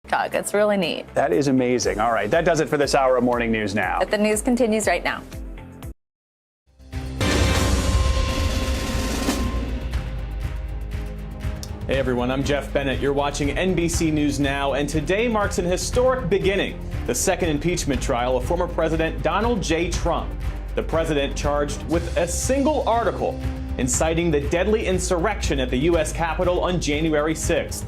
Doug. It's really neat. That is amazing. All right, that does it for this hour of Morning News Now. But the news continues right now. Hey everyone, I'm Jeff Bennett. You're watching NBC News Now, and today marks an historic beginning, the second impeachment trial of former President Donald J. Trump. The president charged with a single article inciting the deadly insurrection at the U.S. Capitol on January 6th.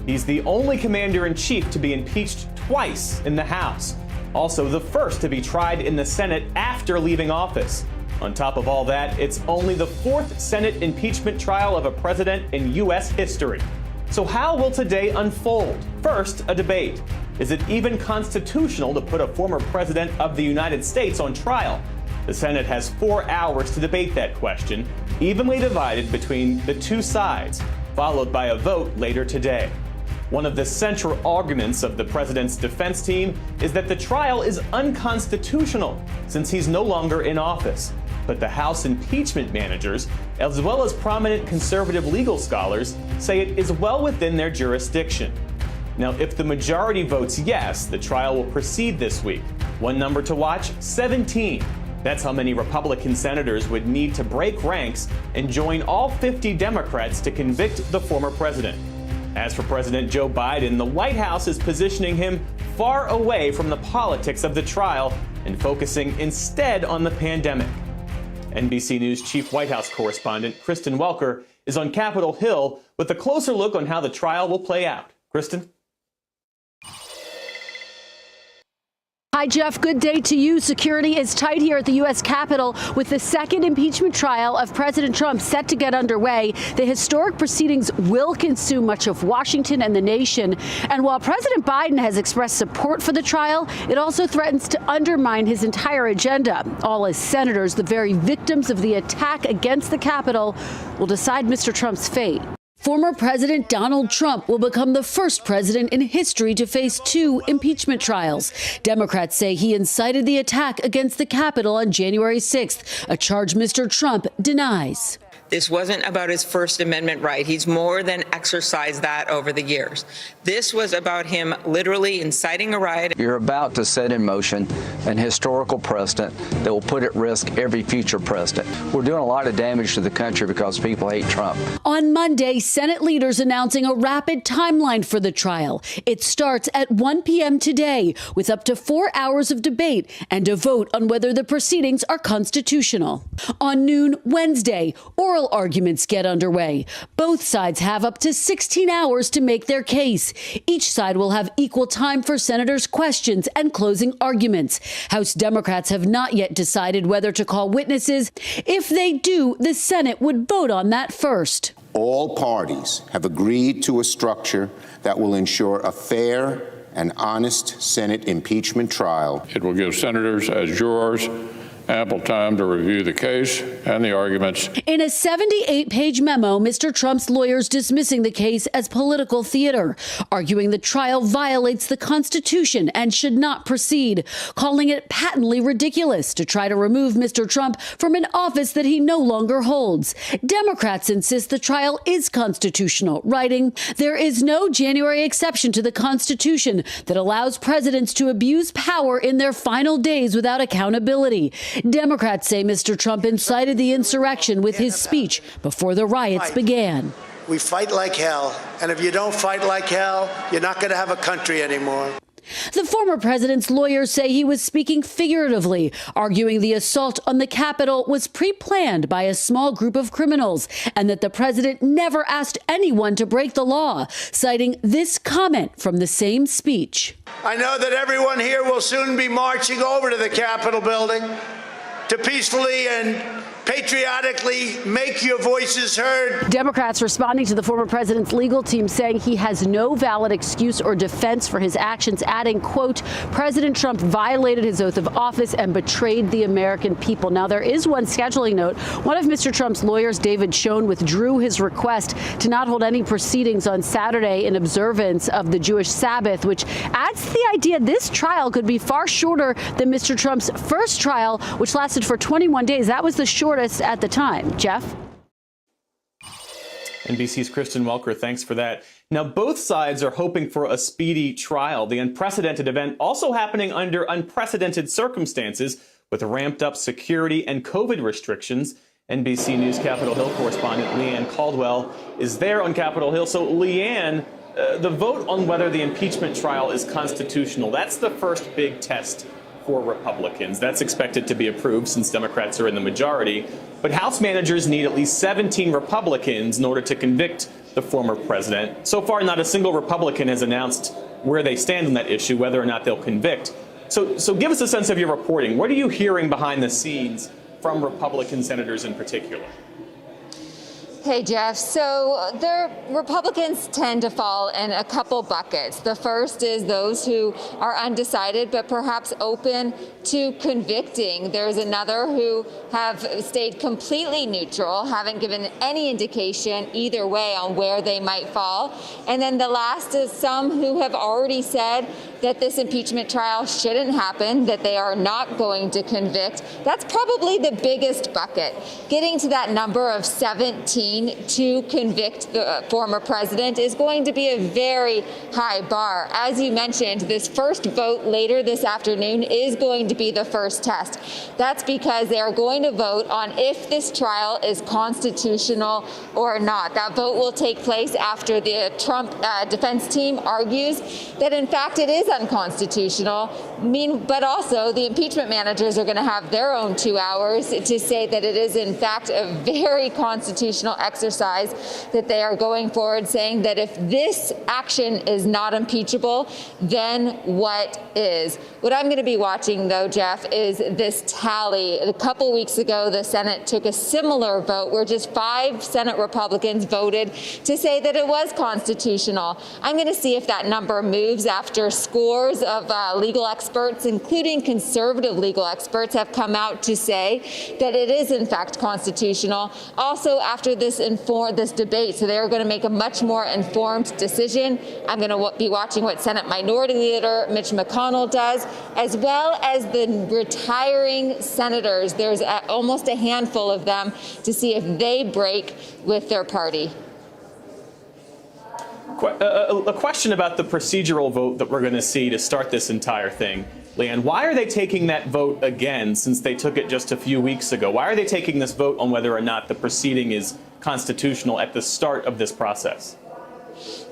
He's the only commander-in-chief to be impeached twice in the House, also the first to be tried in the Senate after leaving office. On top of all that, it's only the fourth Senate impeachment trial of a president in U.S. history. So how will today unfold? First, a debate. Is it even constitutional to put a former president of the United States on trial? The Senate has 4 hours to debate that question, evenly divided between the two sides, followed by a vote later today. One of the central arguments of the president's defense team is that the trial is unconstitutional since he's no longer in office. But the House impeachment managers, as well as prominent conservative legal scholars, say it is well within their jurisdiction. Now, if the majority votes yes, the trial will proceed this week. One number to watch, 17. That's how many Republican senators would need to break ranks and join all 50 Democrats to convict the former president. As for President Joe Biden, the White House is positioning him far away from the politics of the trial and focusing instead on the pandemic. NBC News Chief White House correspondent Kristen Welker is on Capitol Hill with a closer look on how the trial will play out. Kristen? Hi, Jeff. Good day to you. Security is tight here at the U.S. Capitol with the second impeachment trial of President Trump set to get underway. The historic proceedings will consume much of Washington and the nation. And while President Biden has expressed support for the trial, it also threatens to undermine his entire agenda. All as senators, the very victims of the attack against the Capitol, will decide Mr. Trump's fate. Former President Donald Trump will become the first president in history to face 2 impeachment trials. Democrats say he incited the attack against the Capitol on January 6th, a charge Mr. Trump denies. This wasn't about his First Amendment right. He's more than exercised that over the years. This was about him literally inciting a riot. You're about to set in motion an historical precedent that will put at risk every future president. We're doing a lot of damage to the country because people hate Trump. On Monday, Senate leaders announcing a rapid timeline for the trial. It starts at 1 p.m. today with up to 4 hours of debate and a vote on whether the proceedings are constitutional. On noon Wednesday, oral arguments get underway. Both sides have up to 16 hours to make their case. Each side will have equal time for senators' questions and closing arguments. House Democrats have not yet decided whether to call witnesses. If they do, the Senate would vote on that first. All parties have agreed to a structure that will ensure a fair and honest Senate impeachment trial. It will give senators as jurors ample time to review the case and the arguments. In a 78-page memo, Mr. Trump's lawyers dismissing the case as political theater, arguing the trial violates the Constitution and should not proceed, calling it patently ridiculous to try to remove Mr. Trump from an office that he no longer holds. Democrats insist the trial is constitutional, writing, "There is no January exception to the Constitution that allows presidents to abuse power in their final days without accountability." Democrats say Mr. Trump incited the insurrection with his speech before the riots began. We fight like hell, and if you don't fight like hell, you're not going to have a country anymore. The former president's lawyers say he was speaking figuratively, arguing the assault on the Capitol was pre-planned by a small group of criminals and that the president never asked anyone to break the law, citing this comment from the same speech. I know that everyone here will soon be marching over to the Capitol building to peacefully and patriotically make your voices heard. Democrats responding to the former president's legal team saying he has no valid excuse or defense for his actions, adding, quote, "President Trump violated his oath of office and betrayed the American people." Now, there is one scheduling note. One of Mr. Trump's lawyers, David Schoen, withdrew his request to not hold any proceedings on Saturday in observance of the Jewish Sabbath, which adds to the idea this trial could be far shorter than Mr. Trump's first trial, which lasted for 21 days. That was the shortest at the time. Jeff? NBC's Kristen Welker, thanks for that. Now, both sides are hoping for a speedy trial. The unprecedented event also happening under unprecedented circumstances with ramped up security and COVID restrictions. NBC News Capitol Hill correspondent Leanne Caldwell is there on Capitol Hill. So, Leanne, the vote on whether the impeachment trial is constitutional, that's the first big test for Republicans. That's expected to be approved since Democrats are in the majority. But House managers need at least 17 Republicans in order to convict the former president. So far, not a single Republican has announced where they stand on that issue, whether or not they'll convict. So give us a sense of your reporting. What are you hearing behind the scenes from Republican senators in particular? Hey, Jeff. So the Republicans tend to fall in a couple buckets. The first is those who are undecided, but perhaps open to convicting. There's another who have stayed completely neutral, haven't given any indication either way on where they might fall. And then the last is some who have already said that this impeachment trial shouldn't happen, that they are not going to convict. That's probably the biggest bucket. Getting to that number of 17 to convict the former president is going to be a very high bar. As you mentioned, this first vote later this afternoon is going to be the first test. That's because they are going to vote on if this trial is constitutional or not. That vote will take place after the Trump defense team argues that, in fact, it is unconstitutional. But also, the impeachment managers are going to have their own 2 hours to say that it is, in fact, a very constitutional exercise that they are going forward, saying that if this action is not impeachable, then what is? What I'm going to be watching, though, Jeff, is this tally. A couple weeks ago, the Senate took a similar vote where just 5 Senate Republicans voted to say that it was constitutional. I'm going to see if that number moves after scores of legal experts, including conservative legal experts, have come out to say that it is, in fact, constitutional. Also, after this debate, so they're going to make a much more informed decision. I'm going to be watching what Senate Minority Leader Mitch McConnell does, as well as the retiring senators. There's almost a handful of them, to see if they break with their party. A question about the procedural vote that we're going to see to start this entire thing. Leanne, why are they taking that vote again since they took it just a few weeks ago? Why are they taking this vote on whether or not the proceeding is constitutional at the start of this process?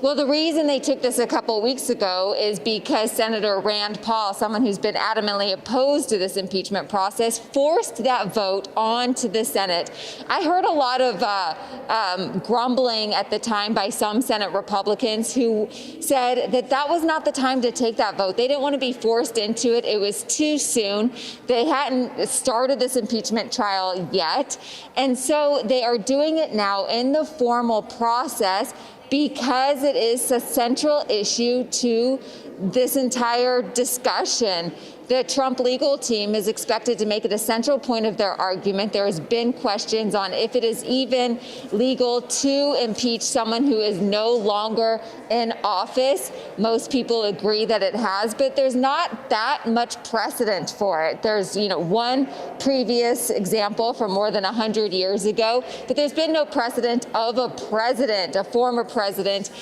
Well, the reason they took this a couple weeks ago is because Senator Rand Paul, someone who's been adamantly opposed to this impeachment process, forced that vote onto the Senate. I heard a lot of grumbling at the time by some Senate Republicans who said that that was not the time to take that vote. They didn't want to be forced into it. It was too soon. They hadn't started this impeachment trial yet. And so they are doing it now in the formal process, because it is a central issue to this entire discussion. The Trump legal team is expected to make it a central point of their argument. There has been questions on if it is even legal to impeach someone who is no longer in office. Most people agree that it has, but there's not that much precedent for it. There's, one previous example from more than 100 years ago, but there's been no precedent of a president, a former president,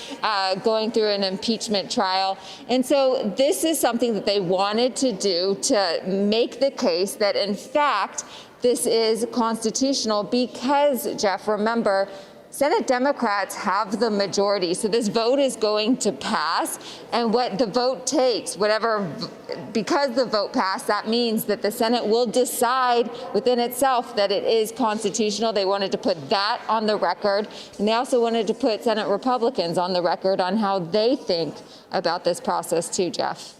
going through an impeachment trial. And so this is something that they wanted to do to make the case that, in fact, this is constitutional because, Jeff, remember, Senate Democrats have the majority. So this vote is going to pass. And what the vote takes, because the vote passed, that means that the Senate will decide within itself that it is constitutional. They wanted to put that on the record. And they also wanted to put Senate Republicans on the record on how they think about this process too, Jeff.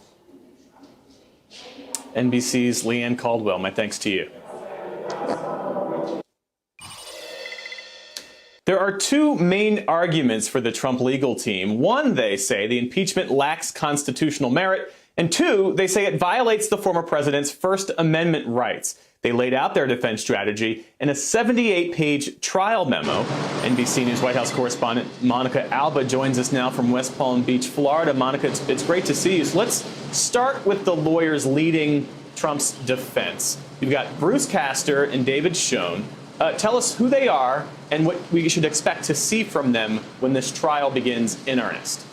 NBC's Leanne Caldwell, my thanks to you. There are two main arguments for the Trump legal team. One, they say the impeachment lacks constitutional merit. And two, they say it violates the former president's First Amendment rights. They laid out their defense strategy in a 78-page trial memo. NBC News White House correspondent Monica Alba joins us now from West Palm Beach, Florida. Monica, it's great to see you. So let's start with the lawyers leading Trump's defense. You've got Bruce Castor and David Schoen. Tell us who they are and what we should expect to see from them when this trial begins in earnest.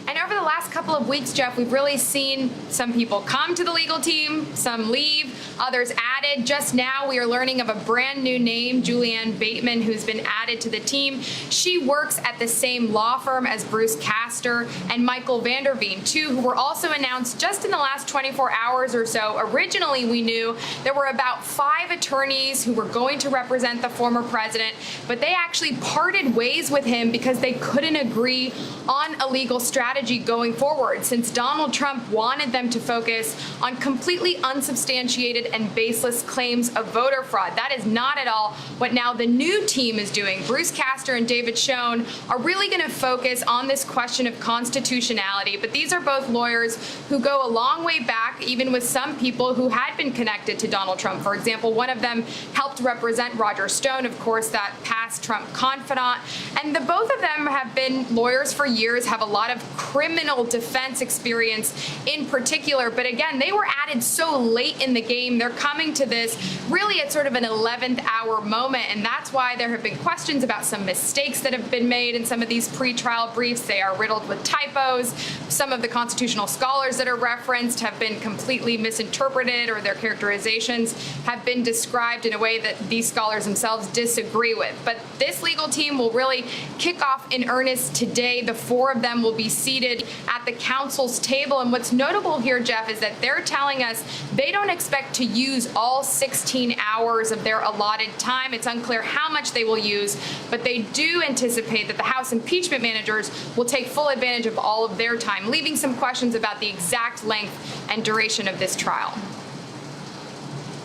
And over the last couple of weeks, Jeff, we've really seen some people come to the legal team, some leave, others added. Just now, we are learning of a brand new name, Julianne Bateman, who's been added to the team. She works at the same law firm as Bruce Castor and Michael Vanderveen, two who were also announced just in the last 24 hours or so. Originally, we knew there were about 5 attorneys who were going to represent the former president, but they actually parted ways with him because they couldn't agree on a legal strategy going forward, since Donald Trump wanted them to focus on completely unsubstantiated and baseless claims of voter fraud. That is not at all what now the new team is doing. Bruce Castor and David Schoen are really going to focus on this question of constitutionality, but these are both lawyers who go a long way back, even with some people who had been connected to Donald Trump. For example, one of them helped represent Roger Stone, of course, that past Trump confidant, and both of them have been lawyers for years, have a lot of criminal defense experience in particular. But again, they were added so late in the game. They're coming to this really at sort of an 11th hour moment. And that's why there have been questions about some mistakes that have been made in some of these pretrial briefs. They are riddled with typos. Some of the constitutional scholars that are referenced have been completely misinterpreted, or their characterizations have been described in a way that these scholars themselves disagree with. But this legal team will really kick off in earnest today. The 4 of them will be seated at the council's table. And what's notable here, Jeff, is that they're telling us they don't expect to use all 16 hours of their allotted time. It's unclear how much they will use, but they do anticipate that the House impeachment managers will take full advantage of all of their time, leaving some questions about the exact length and duration of this trial.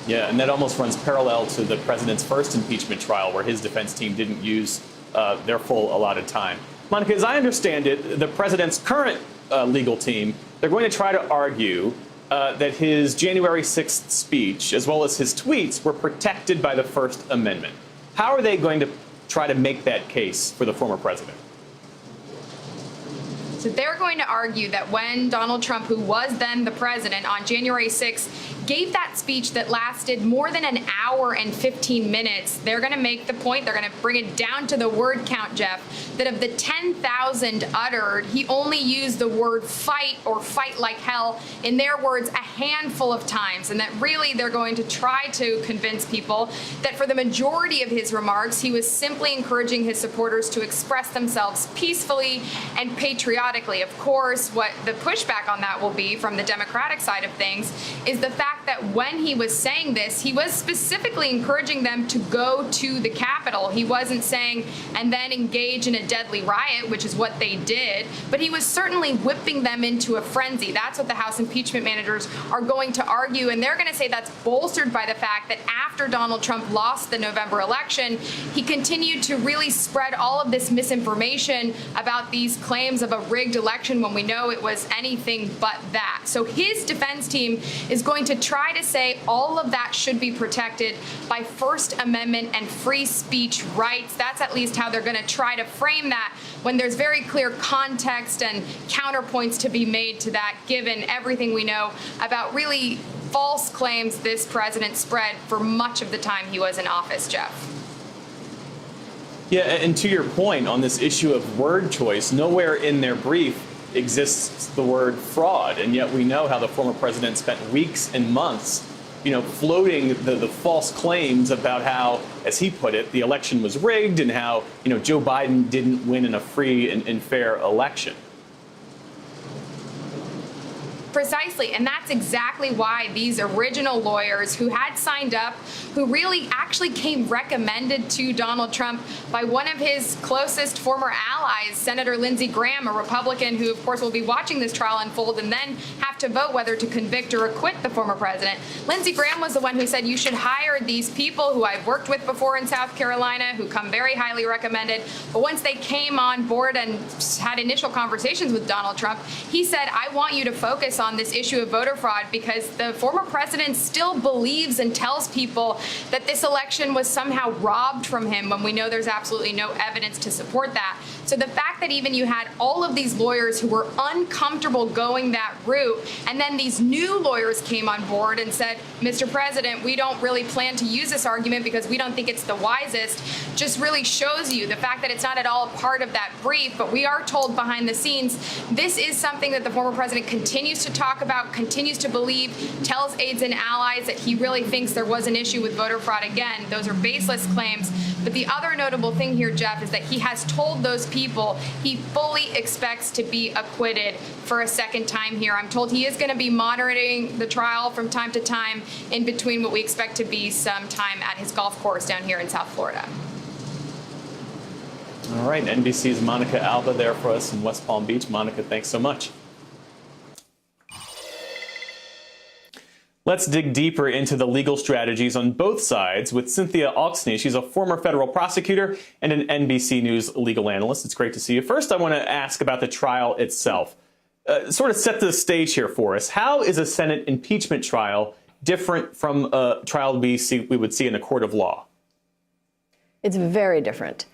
Yeah, and that almost runs parallel to the president's first impeachment trial, where his defense team didn't use their full allotted time. Monica, as I understand it, the president's current legal team, they're going to try to argue that his January 6th speech, as well as his tweets, were protected by the First Amendment. How are they going to try to make that case for the former president? So they're going to argue that when Donald Trump, who was then the president, on January 6th, gave that speech that lasted more than an hour and 15 minutes, they're going to make the point, they're going to bring it down to the word count, Jeff, that of the 10,000 uttered, he only used the word fight or fight like hell, in their words, a handful of times. And that really they're going to try to convince people that for the majority of his remarks, he was simply encouraging his supporters to express themselves peacefully and patriotically. Of course, what the pushback on that will be from the Democratic side of things is the fact that when he was saying this, he was specifically encouraging them to go to the Capitol. He wasn't saying, and then engage in a deadly riot, which is what they did, but he was certainly whipping them into a frenzy. That's what the House impeachment managers are going to argue, and they're going to say that's bolstered by the fact that after Donald Trump lost the November election, he continued to really spread all of this misinformation about these claims of a rigged election when we know it was anything but that. So his defense team is going to try to say all of that should be protected by First Amendment and free speech rights. That's at least how they're going to try to frame that, when there's very clear context and counterpoints to be made to that, given everything we know about really false claims this president spread for much of the time he was in office, Jeff. Yeah, and to your point on this issue of word choice, nowhere in their brief exists the word fraud, and yet we know how the former president spent weeks and months, floating the false claims about how, as he put it, the election was rigged and how, Joe Biden didn't win in a free and fair election. Precisely, and that's exactly why these original lawyers who had signed up, who really actually came recommended to Donald Trump by one of his closest former allies, Senator Lindsey Graham, a Republican who, of course, will be watching this trial unfold and then have to vote whether to convict or acquit the former president. Lindsey Graham was the one who said you should hire these people who I've worked with before in South Carolina, who come very highly recommended. But once they came on board and had initial conversations with Donald Trump, he said, I want you to focus on this issue of voter fraud because the former president still believes and tells people that this election was somehow robbed from him when we know there's absolutely no evidence to support that. So the fact that even you had all of these lawyers who were uncomfortable going that route, and then these new lawyers came on board and said, Mr. President, we don't really plan to use this argument because we don't think it's the wisest, just really shows you the fact that it's not at all a part of that brief. But we are told behind the scenes, this is something that the former president continues to talk about, continues to believe, tells aides and allies that he really thinks there was an issue with voter fraud again. Those are baseless claims. But the other notable thing here, Jeff, is that he has told those people he fully expects to be acquitted for a second time here. I'm told he is going to be monitoring the trial from time to time in between what we expect to be some time at his golf course down here in South Florida. All right, NBC's Monica Alba there for us in West Palm Beach. Monica, thanks so much. Let's dig deeper into the legal strategies on both sides with Cynthia Auxney. She's a former federal prosecutor and an NBC News legal analyst. It's great to see you. First, I want to ask about the trial itself. Sort of set the stage here for us. How is a Senate impeachment trial different from a trial we would see in a court of law? It's very different.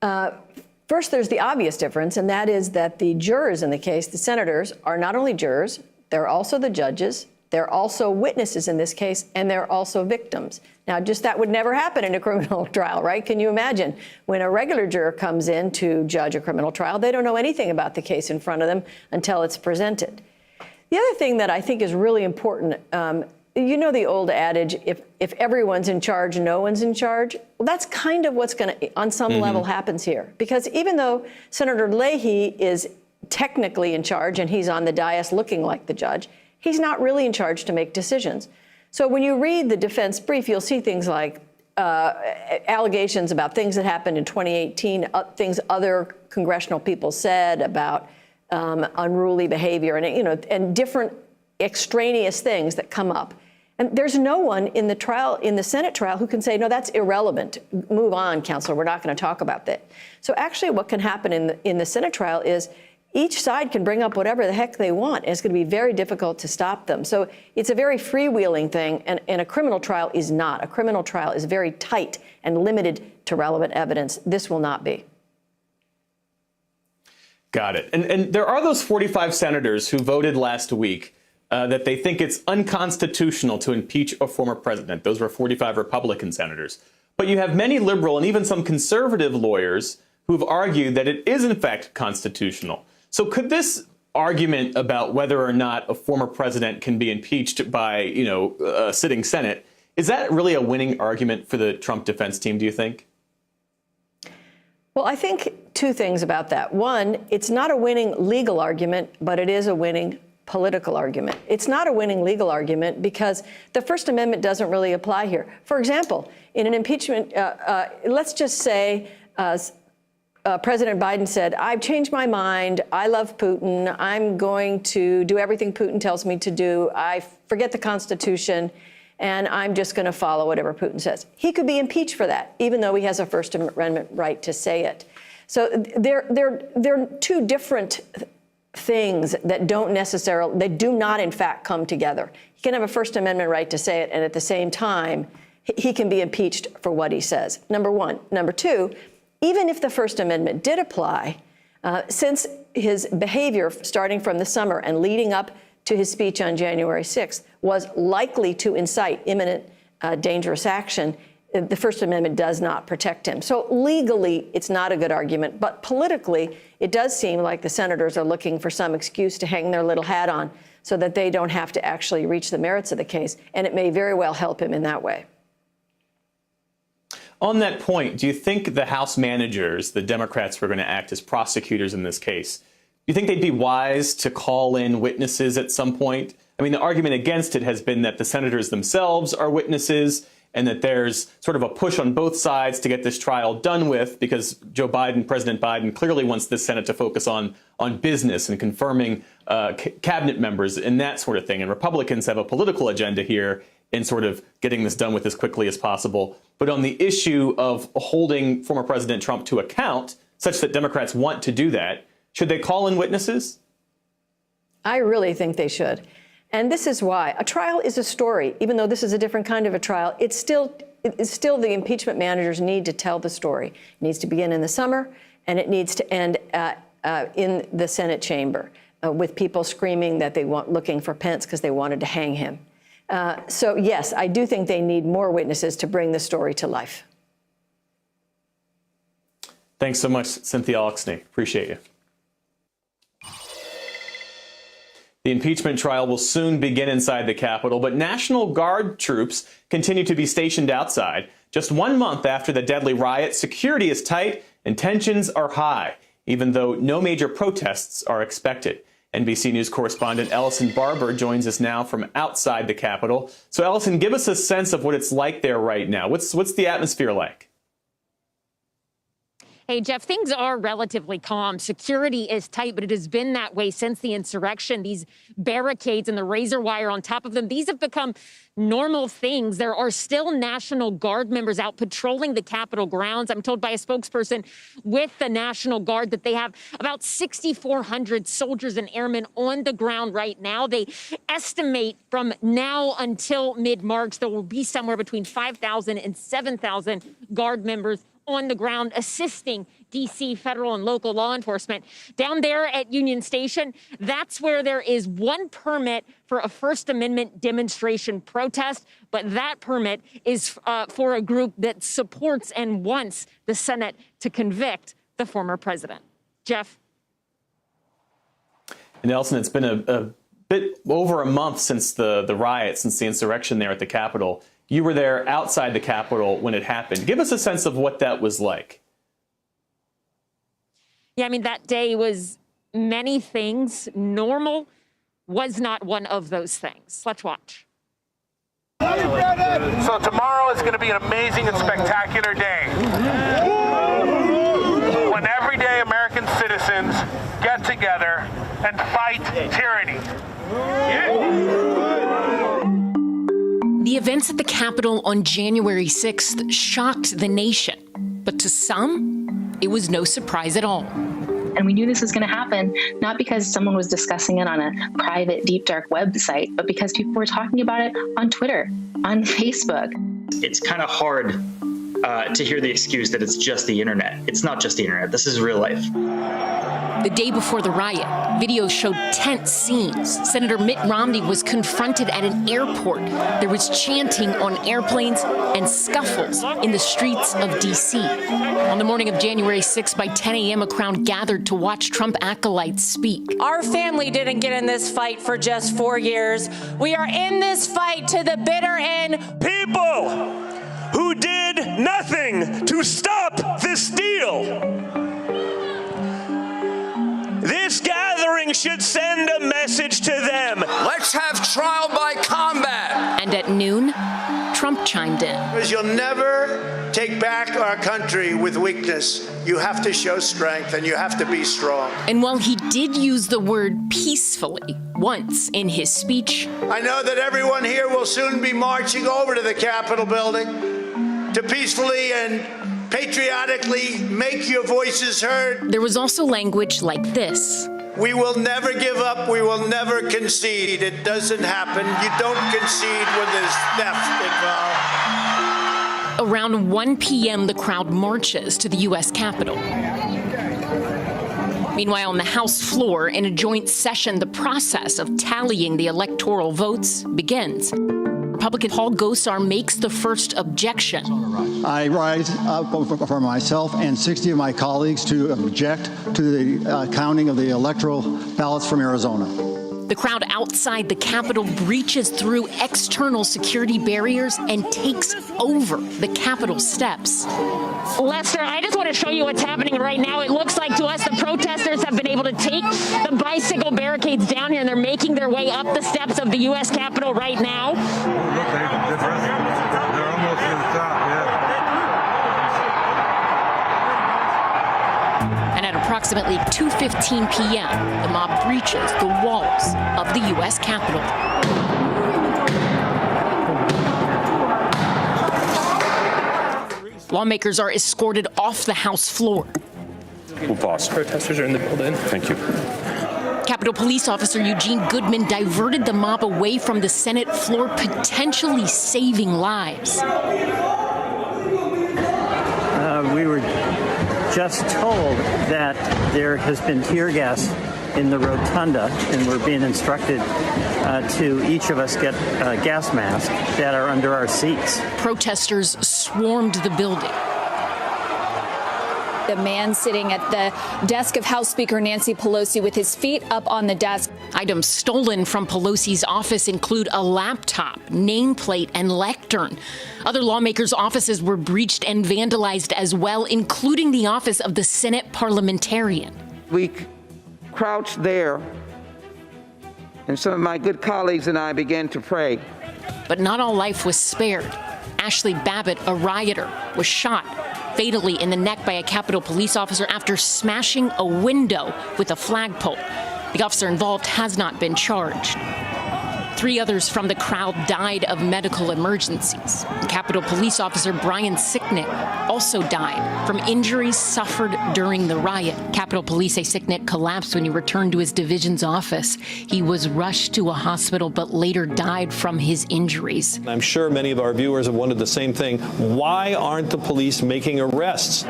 First, there's the obvious difference, and that is that the jurors in the case, the senators, are not only jurors, they're also the judges. They're also witnesses in this case, and they're also victims. Now, just that would never happen in a criminal trial, right? Can you imagine? When a regular juror comes in to judge a criminal trial, they don't know anything about the case in front of them until it's presented. The other thing that I think is really important, you know the old adage, if everyone's in charge, no one's in charge? Well, that's kind of what's going to, on some level, happens here. Because even though Senator Leahy is technically in charge and he's on the dais looking like the judge, he's not really in charge to make decisions. So when you read the defense brief, you'll see things like allegations about things that happened in 2018, things other congressional people said about unruly behavior and different extraneous things that come up. And there's no one in the trial, in the Senate trial, who can say, no, that's irrelevant. Move on, counselor. We're not going to talk about that. So actually what can happen in the Senate trial is each side can bring up whatever the heck they want, and it's going to be very difficult to stop them. So it's a very freewheeling thing, and a criminal trial is not. A criminal trial is very tight and limited to relevant evidence. This will not be. Got it. And there are those 45 senators who voted last week that they think it's unconstitutional to impeach a former president. Those were 45 Republican senators. But you have many liberal and even some conservative lawyers who've argued that it is, in fact, constitutional. So could this argument about whether or not a former president can be impeached by, a sitting Senate, is that really a winning argument for the Trump defense team, do you think? Well, I think two things about that. One, it's not a winning legal argument, but it is a winning political argument. It's not a winning legal argument because the First Amendment doesn't really apply here. For example, in an impeachment, let's just say President Biden said, I've changed my mind. I love Putin. I'm going to do everything Putin tells me to do. I forget the Constitution, and I'm just going to follow whatever Putin says. He could be impeached for that, even though he has a First Amendment right to say it. So they're two different things that they do not, in fact, come together. He can have a First Amendment right to say it, and at the same time, he can be impeached for what he says, number one. Number two, even if the First Amendment did apply, since his behavior starting from the summer and leading up to his speech on January 6th was likely to incite imminent dangerous action, the First Amendment does not protect him. So legally, it's not a good argument. But politically, it does seem like the senators are looking for some excuse to hang their little hat on so that they don't have to actually reach the merits of the case. And it may very well help him in that way. On that point, do you think the House managers, the Democrats who are going to act as prosecutors in this case, do you think they'd be wise to call in witnesses at some point? I mean, the argument against it has been that the senators themselves are witnesses and that there's sort of a push on both sides to get this trial done with because President Biden clearly wants the Senate to focus on business and confirming cabinet members and that sort of thing. And Republicans have a political agenda here in sort of getting this done with as quickly as possible. But on the issue of holding former President Trump to account, such that Democrats want to do that, should they call in witnesses? I really think they should. And this is why. A trial is a story. Even though this is a different kind of a trial, it's still the impeachment managers need to tell the story. It needs to begin in the summer, and it needs to end in the Senate chamber with people screaming that looking for Pence because they wanted to hang him. So, yes, I do think they need more witnesses to bring the story to life. Thanks so much, Cynthia Alexney. Appreciate you. The impeachment trial will soon begin inside the Capitol, but National Guard troops continue to be stationed outside. Just 1 month after the deadly riot, security is tight and tensions are high, even though no major protests are expected. NBC News correspondent Ellison Barber joins us now from outside the Capitol. So, Ellison, give us a sense of what it's like there right now. What's the atmosphere like? Hey, Jeff, things are relatively calm. Security is tight, but it has been that way since the insurrection. These barricades and the razor wire on top of them, these have become normal things. There are still National Guard members out patrolling the Capitol grounds. I'm told by a spokesperson with the National Guard that they have about 6,400 soldiers and airmen on the ground right now. They estimate from now until mid-March, there will be somewhere between 5,000 and 7,000 Guard members on the ground assisting D.C. federal and local law enforcement. Down there at Union Station, that's where there is one permit for a First Amendment demonstration protest, but that permit is for a group that supports and wants the Senate to convict the former president. Jeff? And Nelson, it's been a bit over a month since the riot, since the insurrection there at the Capitol. You were there outside the Capitol when it happened. Give us a sense of what that was like. Yeah, I mean, that day was many things. Normal was not one of those things. Let's watch. So tomorrow is going to be an amazing and spectacular day, when everyday American citizens get together and fight tyranny. The events at the Capitol on January 6th shocked the nation, but to some, it was no surprise at all. And we knew this was going to happen, not because someone was discussing it on a private, deep, dark website, but because people were talking about it on Twitter, on Facebook. It's kind of hard to hear the excuse that it's just the internet. It's not just the internet. This is real life. The day before the riot, videos showed tense scenes. Senator Mitt Romney was confronted at an airport. There was chanting on airplanes and scuffles in the streets of D.C. On the morning of January 6th, by 10 a.m., a crowd gathered to watch Trump acolytes speak. Our family didn't get in this fight for just 4 years. We are in this fight to the bitter end. People who did nothing to stop this deal. This gathering should send a message to them. Let's have trial by combat. And at noon, Trump chimed in. Because you'll never take back our country with weakness. You have to show strength and you have to be strong. And while he did use the word peacefully once in his speech, I know that everyone here will soon be marching over to the Capitol building to peacefully and patriotically make your voices heard. There was also language like this. We will never give up. We will never concede. It doesn't happen. You don't concede when there's theft involved. Around 1 p.m., the crowd marches to the U.S. Capitol. Meanwhile, on the House floor, in a joint session, the process of tallying the electoral votes begins. Republican Paul Gosar makes the first objection. I rise up for myself and 60 of my colleagues to object to the counting of the electoral ballots from Arizona. The crowd outside the Capitol breaches through external security barriers and takes over the Capitol steps. Lester, I just want to show you what's happening right now. It looks like to us the protesters have been able to take the bicycle barricades down here, and they're making their way up the steps of the U.S. Capitol right now. They're almost to the top, yeah. And at approximately 2:15 p.m., the mob breaches the walls of the U.S. Capitol. Lawmakers are escorted off the House floor. We'll pause. Protesters are in the building. Thank you. Capitol Police Officer Eugene Goodman diverted the mob away from the Senate floor, potentially saving lives. We were just told that there has been tear gas in the rotunda, and we're being instructed to each of us get gas masks that are under our seats. Protesters swarmed the building. The man sitting at the desk of House Speaker Nancy Pelosi with his feet up on the desk. Items stolen from Pelosi's office include a laptop, nameplate, and lectern. Other lawmakers' offices were breached and vandalized as well, including the office of the Senate parliamentarian. We crouched there, and some of my good colleagues and I began to pray. But not all life was spared. Ashley Babbitt, a rioter, was shot fatally in the neck by a Capitol police officer after smashing a window with a flagpole. The officer involved has not been charged. 3 others from the crowd died of medical emergencies. Capitol Police Officer Brian Sicknick also died from injuries suffered during the riot. Capitol Police say Sicknick collapsed when he returned to his division's office. He was rushed to a hospital but later died from his injuries. I'm sure many of our viewers have wondered the same thing. Why aren't the police making arrests?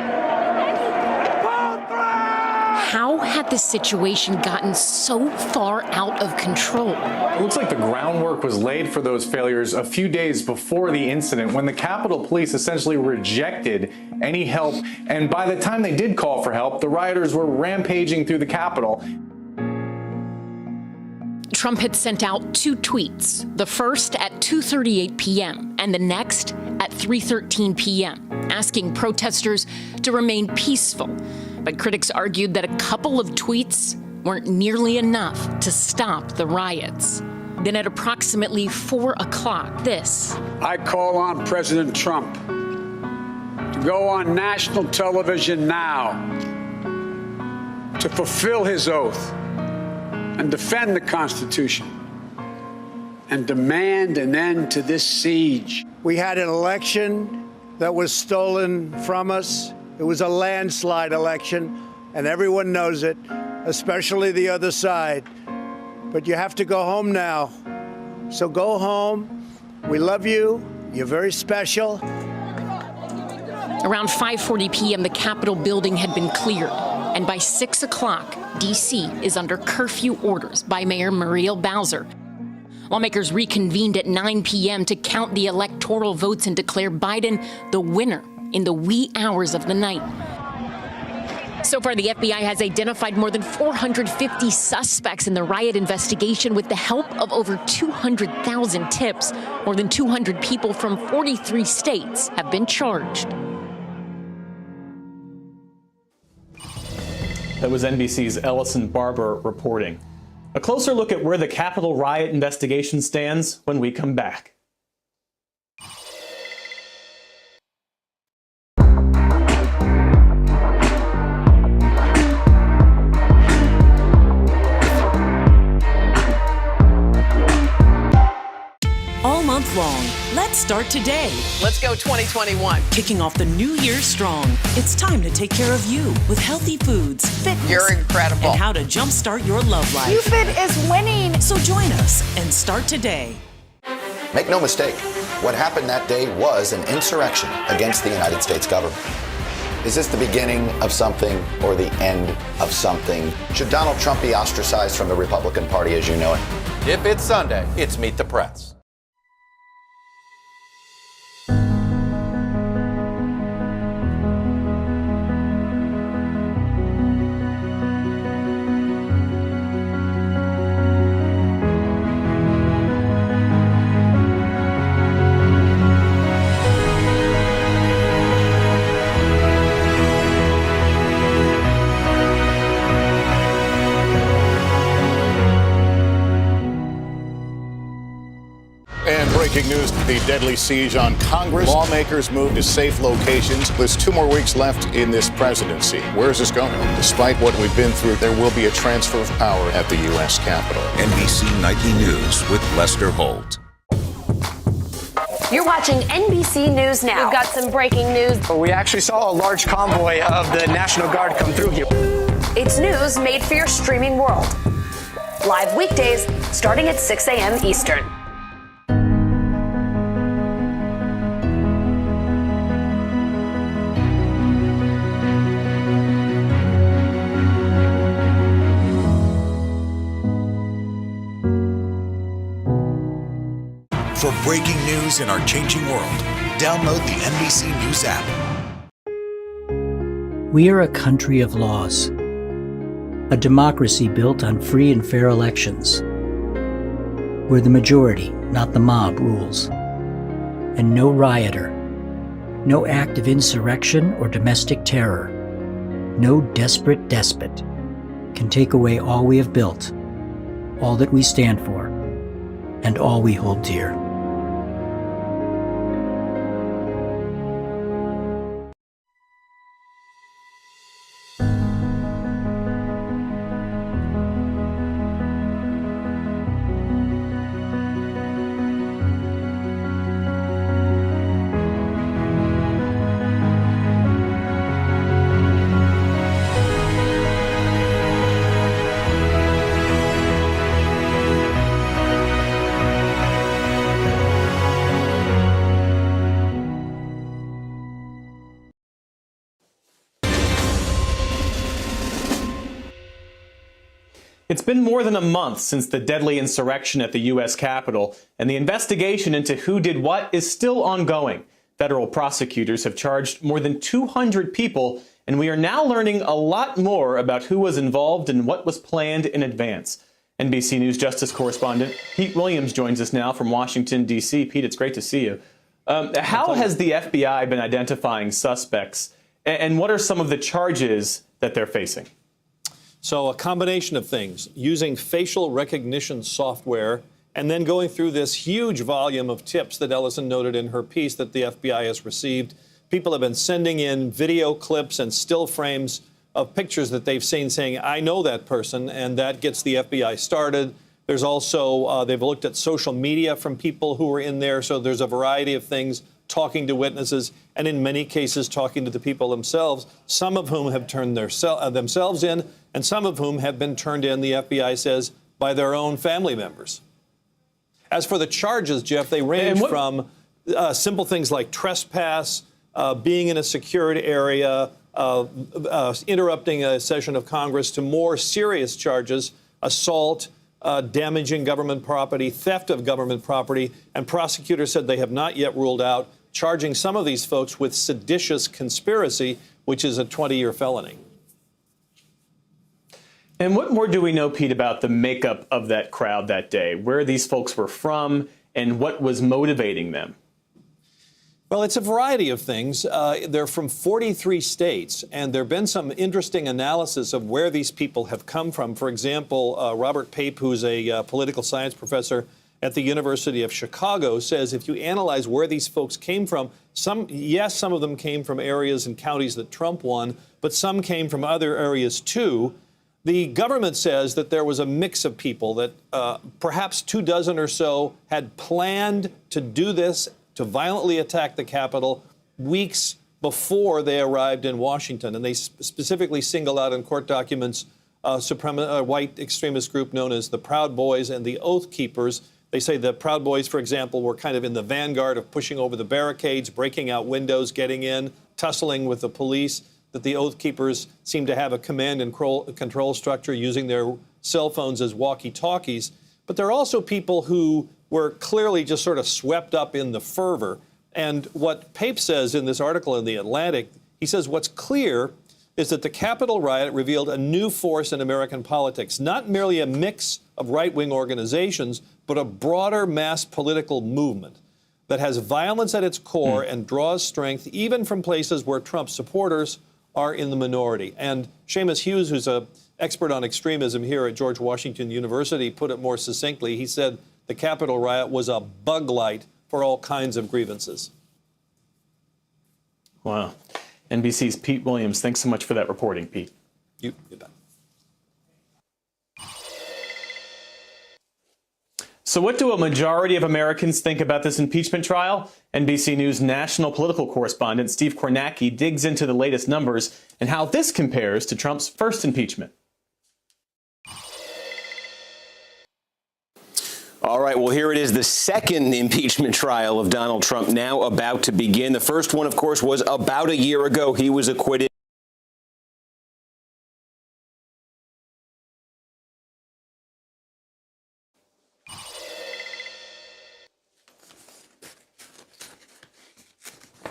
How had this situation gotten so far out of control? It looks like the groundwork was laid for those failures a few days before the incident, when the Capitol Police essentially rejected any help. And by the time they did call for help, the rioters were rampaging through the Capitol. Trump had sent out 2 tweets, the first at 2:38 p.m. and the next at 3:13 p.m., asking protesters to remain peaceful. But critics argued that a couple of tweets weren't nearly enough to stop the riots. Then at approximately 4 o'clock, this. I call on President Trump to go on national television now to fulfill his oath and defend the Constitution and demand an end to this siege. We had an election that was stolen from us. It was a landslide election, and everyone knows it, especially the other side. But you have to go home now. So go home. We love you. You're very special. Around 5:40 p.m., the Capitol building had been cleared. And by 6 o'clock, D.C. is under curfew orders by Mayor Muriel Bowser. Lawmakers reconvened at 9 p.m. to count the electoral votes and declare Biden the winner in the wee hours of the night. So far, the FBI has identified more than 450 suspects in the riot investigation with the help of over 200,000 tips. More than 200 people from 43 states have been charged. That was NBC's Ellison Barber reporting. A closer look at where the Capitol riot investigation stands when we come back. All month long, let's start today. Let's go 2021. Kicking off the new year strong. It's time to take care of you with healthy foods, fitness. You're incredible. And how to jumpstart your love life. UFIT is winning. So join us and start today. Make no mistake, what happened that day was an insurrection against the United States government. Is this the beginning of something or the end of something? Should Donald Trump be ostracized from the Republican Party as you know it? If it's Sunday, it's Meet the Press. Breaking news, the deadly siege on Congress. Lawmakers move to safe locations. There's 2 more weeks left in this presidency. Where is this going? Despite what we've been through, there will be a transfer of power at the U.S. Capitol. NBC Nightly News with Lester Holt. You're watching NBC News Now. We've got some breaking news. We actually saw a large convoy of the National Guard come through here. It's news made for your streaming world. Live weekdays starting at 6 a.m. Eastern. breaking news in our changing world. Download the NBC News app. We are a country of laws, a democracy built on free and fair elections, where the majority, not the mob, rules, and no rioter, no act of insurrection or domestic terror, no desperate despot can take away all we have built, all that we stand for, and all we hold dear. It's been more than a month since the deadly insurrection at the U.S. Capitol, and the investigation into who did what is still ongoing. Federal prosecutors have charged more than 200 people, and we are now learning a lot more about who was involved and what was planned in advance. NBC News Justice correspondent Pete Williams joins us now from Washington, D.C. Pete, it's great to see you. How has the FBI been identifying suspects, and what are some of the charges that they're facing? So a combination of things, using facial recognition software and then going through this huge volume of tips that Ellison noted in her piece that the FBI has received. People have been sending in video clips and still frames of pictures that they've seen saying, I know that person, and that gets the FBI started. There's also, they've looked at social media from people who were in there, so there's a variety of things, talking to witnesses, and in many cases talking to the people themselves, some of whom have turned themselves in, and some of whom have been turned in, the FBI says, by their own family members. As for the charges, Jeff, they range from simple things like trespass, being in a secured area, interrupting a session of Congress, to more serious charges, assault, damaging government property, theft of government property, and prosecutors said they have not yet ruled out charging some of these folks with seditious conspiracy, which is a 20-year felony. And what more do we know, Pete, about the makeup of that crowd that day, where these folks were from and what was motivating them? Well, it's a variety of things. They're from 43 states, and there have been some interesting analysis of where these people have come from. For example, Robert Pape, who's a political science professor at the University of Chicago, says if you analyze where these folks came from, some of them came from areas and counties that Trump won, but some came from other areas too. The government says that there was a mix of people, that perhaps 24 or so had planned to do this, to violently attack the Capitol weeks before they arrived in Washington. And they specifically single out in court documents a white extremist group known as the Proud Boys and the Oath Keepers. They say the Proud Boys, for example, were kind of in the vanguard of pushing over the barricades, breaking out windows, getting in, tussling with the police. That the Oath Keepers seem to have a command and control structure, using their cell phones as walkie-talkies. But there are also people who were clearly just sort of swept up in the fervor. And what Pape says in this article in The Atlantic, he says what's clear is that the Capitol riot revealed a new force in American politics, not merely a mix of right-wing organizations, but a broader mass political movement that has violence at its core and draws strength even from places where Trump supporters are in the minority. And Seamus Hughes, who's an expert on extremism here at George Washington University, put it more succinctly. He said the Capitol riot was a bug light for all kinds of grievances. Wow. NBC's Pete Williams, thanks so much for that reporting, Pete. You bet. So what do a majority of Americans think about this impeachment trial? NBC News national political correspondent Steve Kornacki digs into the latest numbers and how this compares to Trump's first impeachment. All right, well, here it is, the second impeachment trial of Donald Trump now about to begin. The first one, of course, was about a year ago. He was acquitted.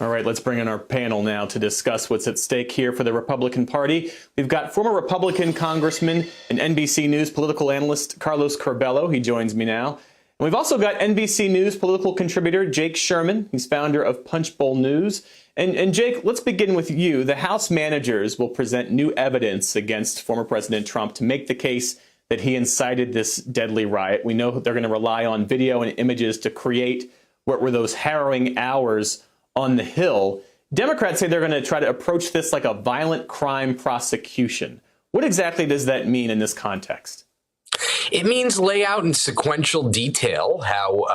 All right, let's bring in our panel now to discuss what's at stake here for the Republican Party. We've got former Republican Congressman and NBC News political analyst Carlos Curbelo. He joins me now. And we've also got NBC News political contributor Jake Sherman. He's founder of Punchbowl News. And Jake, let's begin with you. The House managers will present new evidence against former President Trump to make the case that he incited this deadly riot. We know that they're going to rely on video and images to create what were those harrowing hours on the Hill. Democrats say they're going to try to approach this like a violent crime prosecution. What exactly does that mean in this context? It means lay out in sequential detail how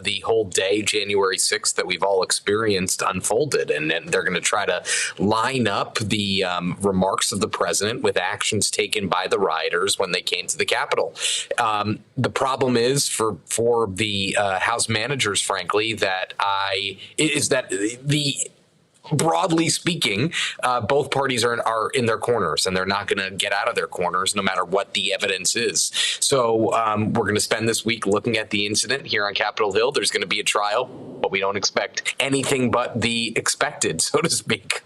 the whole day, January 6th, that we've all experienced unfolded. And then they're going to try to line up the remarks of the president with actions taken by the rioters when they came to the Capitol. The problem is for the House managers, frankly, broadly speaking, both parties are in their corners, and they're not going to get out of their corners no matter what the evidence is. So we're going to spend this week looking at the incident here on Capitol Hill. There's going to be a trial, but we don't expect anything but the expected, so to speak.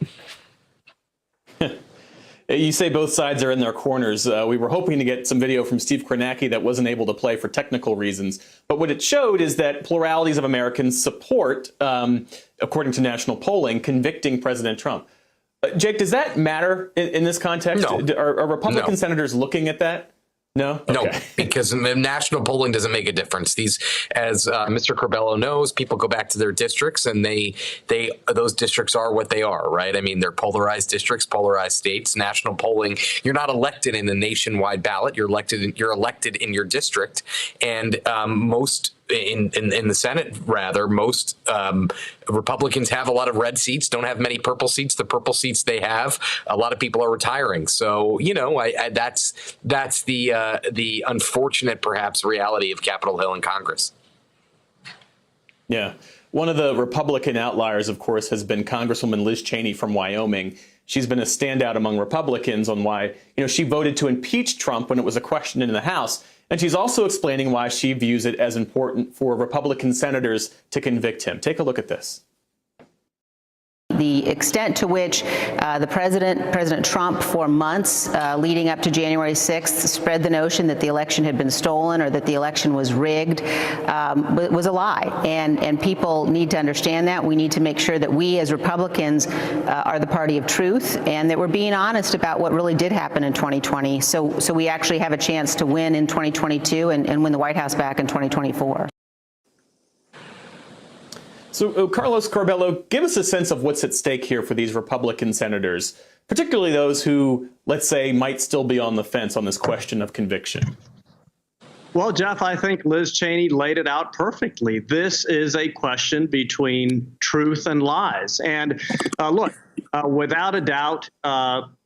You say both sides are in their corners. We were hoping to get some video from Steve Kornacki that wasn't able to play for technical reasons. But what it showed is that pluralities of Americans support, according to national polling, convicting President Trump. Jake, does that matter in this context? No. Are Republican senators looking at that? No? Okay. No, because national polling doesn't make a difference. These, as Mr. Curbelo knows, people go back to their districts, and those districts are what they are, right? I mean, they're polarized districts, polarized states. National polling, you're not elected in a nationwide ballot. You're elected in your district, and most. In the Senate, rather, most Republicans have a lot of red seats, don't have many purple seats. The purple seats they have, a lot of people are retiring. So, that's the unfortunate, perhaps, reality of Capitol Hill and Congress. Yeah. One of the Republican outliers, of course, has been Congresswoman Liz Cheney from Wyoming. She's been a standout among Republicans on why, she voted to impeach Trump when it was a question in the House. And she's also explaining why she views it as important for Republican senators to convict him. Take a look at this. The extent to which President Trump, for months leading up to January 6th, spread the notion that the election had been stolen or that the election was rigged was a lie. And people need to understand that. We need to make sure that we as Republicans are the party of truth and that we're being honest about what really did happen in 2020. So we actually have a chance to win in 2022 and win the White House back in 2024. So, Carlos Curbelo, give us a sense of what's at stake here for these Republican senators, particularly those who, let's say, might still be on the fence on this question of conviction. Well, Jeff, I think Liz Cheney laid it out perfectly. This is a question between truth and lies. And look, without a doubt,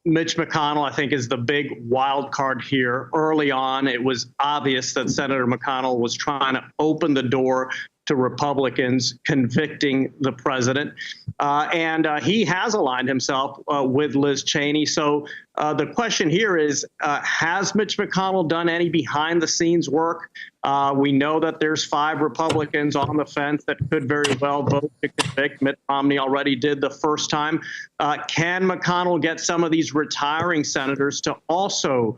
Mitch McConnell, I think, is the big wild card here. Early on, it was obvious that Senator McConnell was trying to open the door to Republicans convicting the president. And he has aligned himself with Liz Cheney. So the question here is, has Mitch McConnell done any behind the scenes work? We know that there's 5 Republicans on the fence that could very well vote to convict. Mitt Romney already did the first time. Can McConnell get some of these retiring senators to also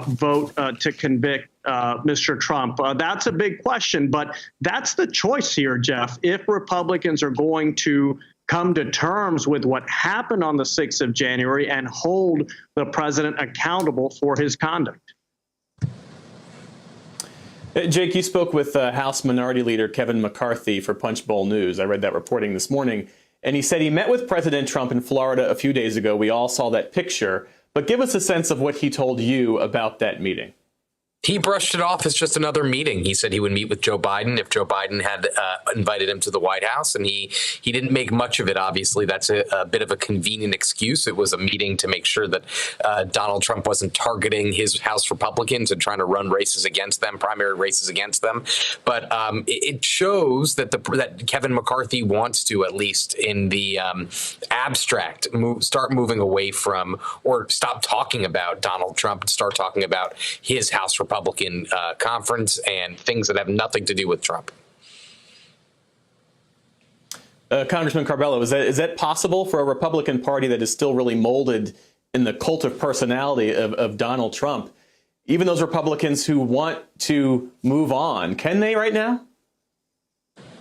vote to convict Mr. Trump? That's a big question, but that's the choice here, Jeff. If Republicans are going to come to terms with what happened on the 6th of January and hold the president accountable for his conduct. Jake, you spoke with House Minority Leader Kevin McCarthy for Punchbowl News. I read that reporting this morning, and he said he met with President Trump in Florida a few days ago. We all saw that picture. But give us a sense of what he told you about that meeting. He brushed it off as just another meeting. He said he would meet with Joe Biden if Joe Biden had invited him to the White House, and he didn't make much of it, obviously. That's a bit of a convenient excuse. It was a meeting to make sure that Donald Trump wasn't targeting his House Republicans and trying to run races against them, primary races against them. But it shows that that Kevin McCarthy wants to, at least in the abstract, start moving away from or stop talking about Donald Trump and start talking about his House Republican conference and things that have nothing to do with Trump. Congressman Carbello, is that possible for a Republican Party that is still really molded in the cult of personality of Donald Trump? Even those Republicans who want to move on, can they right now?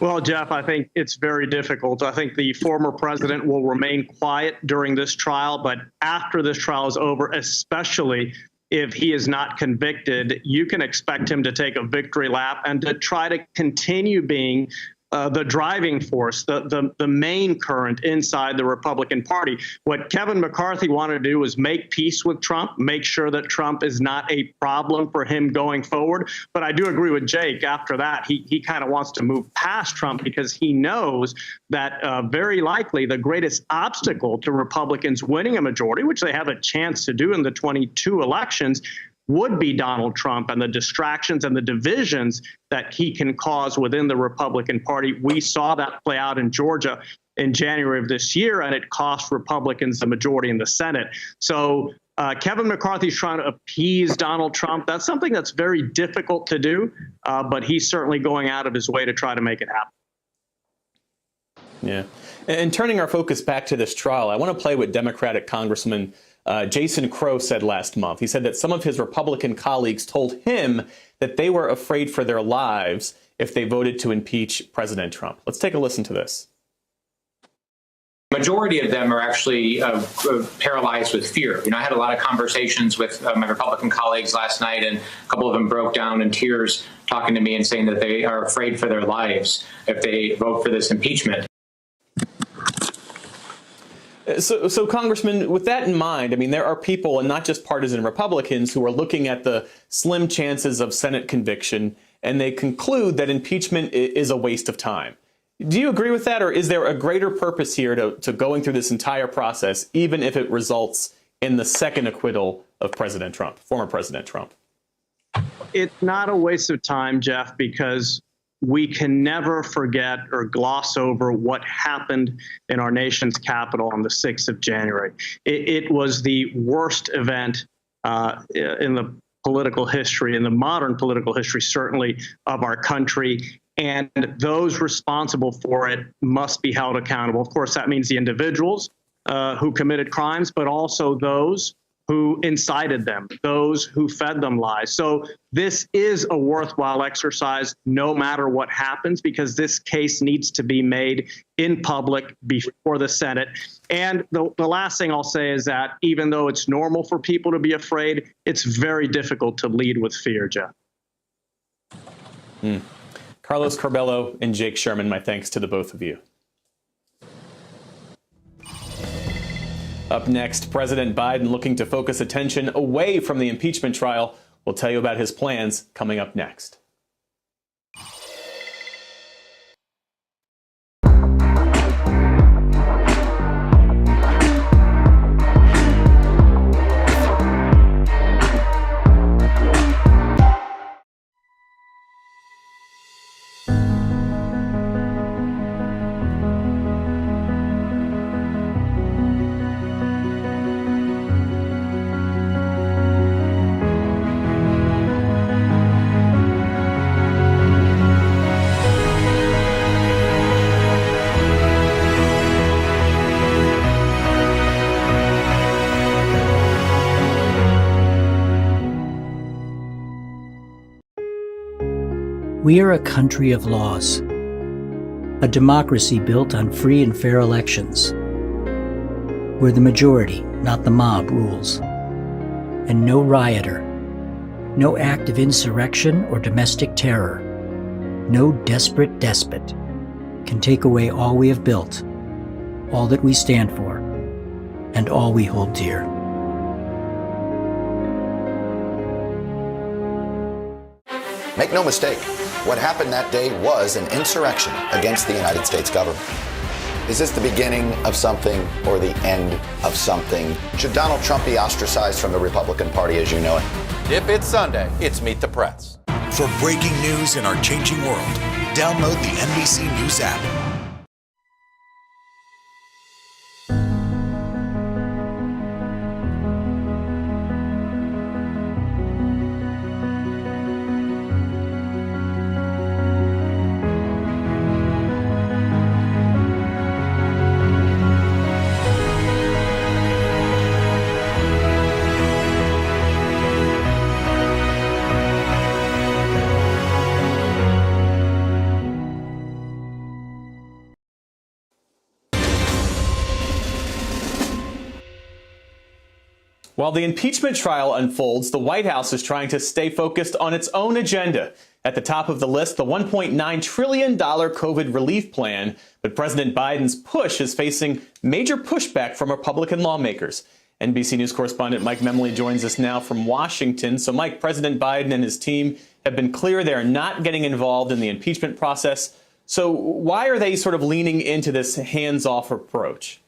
Well, Jeff, I think it's very difficult. I think the former president will remain quiet during this trial, but after this trial is over, especially if he is not convicted, you can expect him to take a victory lap and to try to continue being the driving force, the main current inside the Republican Party. What Kevin McCarthy wanted to do was make peace with Trump, make sure that Trump is not a problem for him going forward. But I do agree with Jake. After that, he kind of wants to move past Trump because he knows that very likely the greatest obstacle to Republicans winning a majority, which they have a chance to do in the 22 elections, would be Donald Trump and the distractions and the divisions that he can cause within the Republican Party. We saw that play out in Georgia in January of this year, and it cost Republicans the majority in the Senate. So Kevin McCarthy's trying to appease Donald Trump. That's something that's very difficult to do, but he's certainly going out of his way to try to make it happen. Yeah. And turning our focus back to this trial, I want to play what Democratic Congressman Jason Crow said last month. He said that some of his Republican colleagues told him that they were afraid for their lives if they voted to impeach President Trump. Let's take a listen to this. Majority of them are actually paralyzed with fear. I had a lot of conversations with my Republican colleagues last night, and a couple of them broke down in tears talking to me and saying that they are afraid for their lives if they vote for this impeachment. So, Congressman, with that in mind, I mean, there are people, and not just partisan Republicans, who are looking at the slim chances of Senate conviction, and they conclude that impeachment is a waste of time. Do you agree with that, or is there a greater purpose here to going through this entire process, even if it results in the second acquittal of President Trump, former President Trump? It's not a waste of time, Jeff, because we can never forget or gloss over what happened in our nation's capital on the 6th of January. It was the worst event in the political history, in the modern political history, certainly, of our country. And those responsible for it must be held accountable. Of course, that means the individuals who committed crimes, but also those who incited them, those who fed them lies. So this is a worthwhile exercise no matter what happens, because this case needs to be made in public before the Senate. And the last thing I'll say is that even though it's normal for people to be afraid, it's very difficult to lead with fear, Jeff. Carlos Carbello and Jake Sherman, my thanks to the both of you. Up next, President Biden looking to focus attention away from the impeachment trial. We'll tell you about his plans coming up next. We are a country of laws, a democracy built on free and fair elections, where the majority, not the mob, rules, and no rioter, no act of insurrection or domestic terror, no desperate despot can take away all we have built, all that we stand for, and all we hold dear. Make no mistake, what happened that day was an insurrection against the United States government. Is this the beginning of something or the end of something? Should Donald Trump be ostracized from the Republican Party as you know it? If it's Sunday, it's Meet the Press. For breaking news in our changing world, download the NBC News app. While the impeachment trial unfolds, the White House is trying to stay focused on its own agenda. At the top of the list, the $1.9 trillion COVID relief plan. But President Biden's push is facing major pushback from Republican lawmakers. NBC News correspondent Mike Memley joins us now from Washington. So, Mike, President Biden and his team have been clear they are not getting involved in the impeachment process. So why are they sort of leaning into this hands-off approach?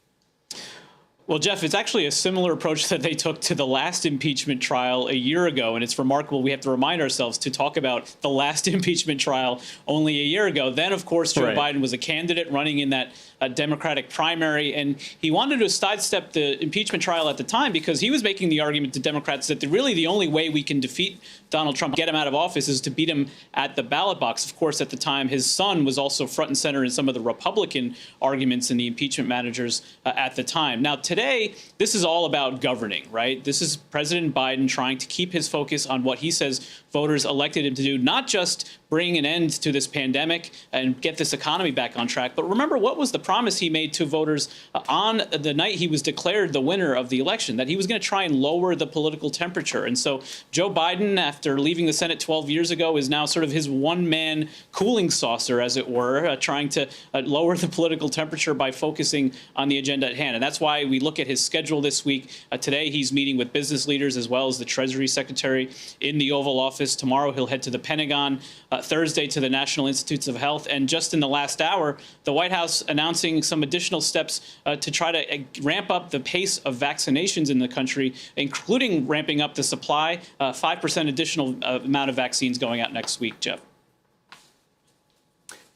Well, Jeff, it's actually a similar approach that they took to the last impeachment trial a year ago. And it's remarkable. We have to remind ourselves to talk about the last impeachment trial only a year ago. Then, of course, Joe Biden was a candidate running in that Democratic primary. And he wanted to sidestep the impeachment trial at the time because he was making the argument to Democrats that really the only way we can defeat Donald Trump, get him out of office, is to beat him at the ballot box. Of course, at the time, his son was also front and center in some of the Republican arguments in the impeachment managers at the time. Now, today, this is all about governing, right? This is President Biden trying to keep his focus on what he says voters elected him to do, not just bring an end to this pandemic and get this economy back on track. But remember, what was the promise he made to voters on the night he was declared the winner of the election? That he was going to try and lower the political temperature. And so Joe Biden, after leaving the Senate 12 years ago, is now sort of his one-man cooling saucer, as it were, trying to lower the political temperature by focusing on the agenda at hand. And that's why we look at his schedule this week. Today, he's meeting with business leaders as well as the Treasury Secretary in the Oval Office. Tomorrow, he'll head to the Pentagon. Thursday to the National Institutes of Health. And just in the last hour, the White House announcing some additional steps to try to ramp up the pace of vaccinations in the country, including ramping up the supply, 5% additional amount of vaccines going out next week, Jeff.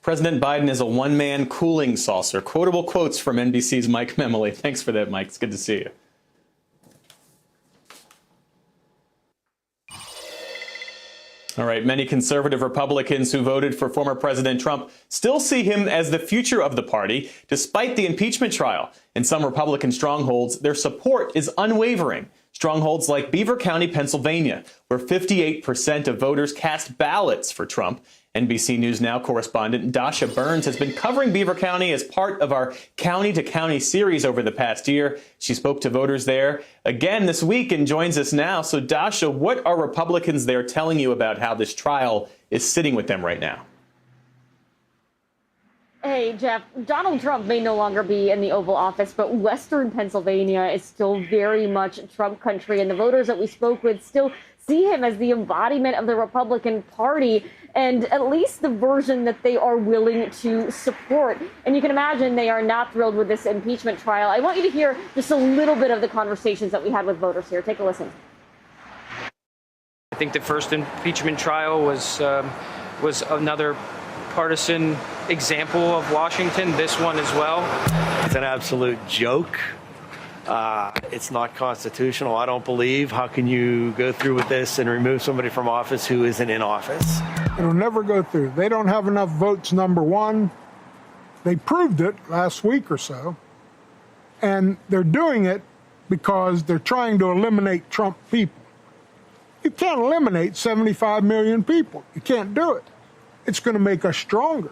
President Biden is a one-man cooling saucer. Quotable quotes from NBC's Mike Memley. Thanks for that, Mike. It's good to see you. All right, many conservative Republicans who voted for former President Trump still see him as the future of the party, despite the impeachment trial. In some Republican strongholds, their support is unwavering. Strongholds like Beaver County, Pennsylvania, where 58% of voters cast ballots for Trump. NBC News Now correspondent Dasha Burns has been covering Beaver County as part of our County to County series over the past year. She spoke to voters there again this week and joins us now. So, Dasha, what are Republicans there telling you about how this trial is sitting with them right now? Hey, Jeff, Donald Trump may no longer be in the Oval Office, but Western Pennsylvania is still very much Trump country. And the voters that we spoke with still see him as the embodiment of the Republican Party, and at least the version that they are willing to support. And you can imagine they are not thrilled with this impeachment trial. I want you to hear just a little bit of the conversations that we had with voters here. Take a listen. I think the first impeachment trial was another partisan example of Washington. This one as well. It's an absolute joke. It's not constitutional, I don't believe. How can you go through with this and remove somebody from office who isn't in office? It'll never go through. They don't have enough votes, number one. They proved it last week or so. And they're doing it because they're trying to eliminate Trump people. You can't eliminate 75 million people. You can't do it. It's going to make us stronger.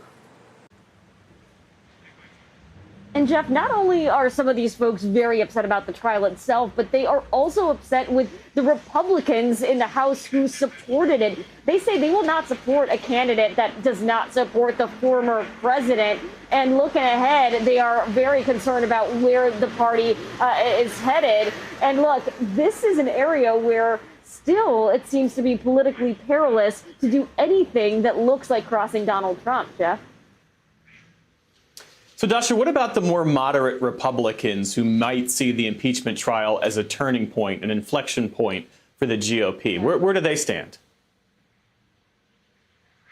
And Jeff, not only are some of these folks very upset about the trial itself, but they are also upset with the Republicans in the House who supported it. They say they will not support a candidate that does not support the former president. And looking ahead, they are very concerned about where the party is headed. And look, this is an area where still it seems to be politically perilous to do anything that looks like crossing Donald Trump, Jeff. So, Dasha, what about the more moderate Republicans who might see the impeachment trial as a turning point, an inflection point for the GOP? Where do they stand?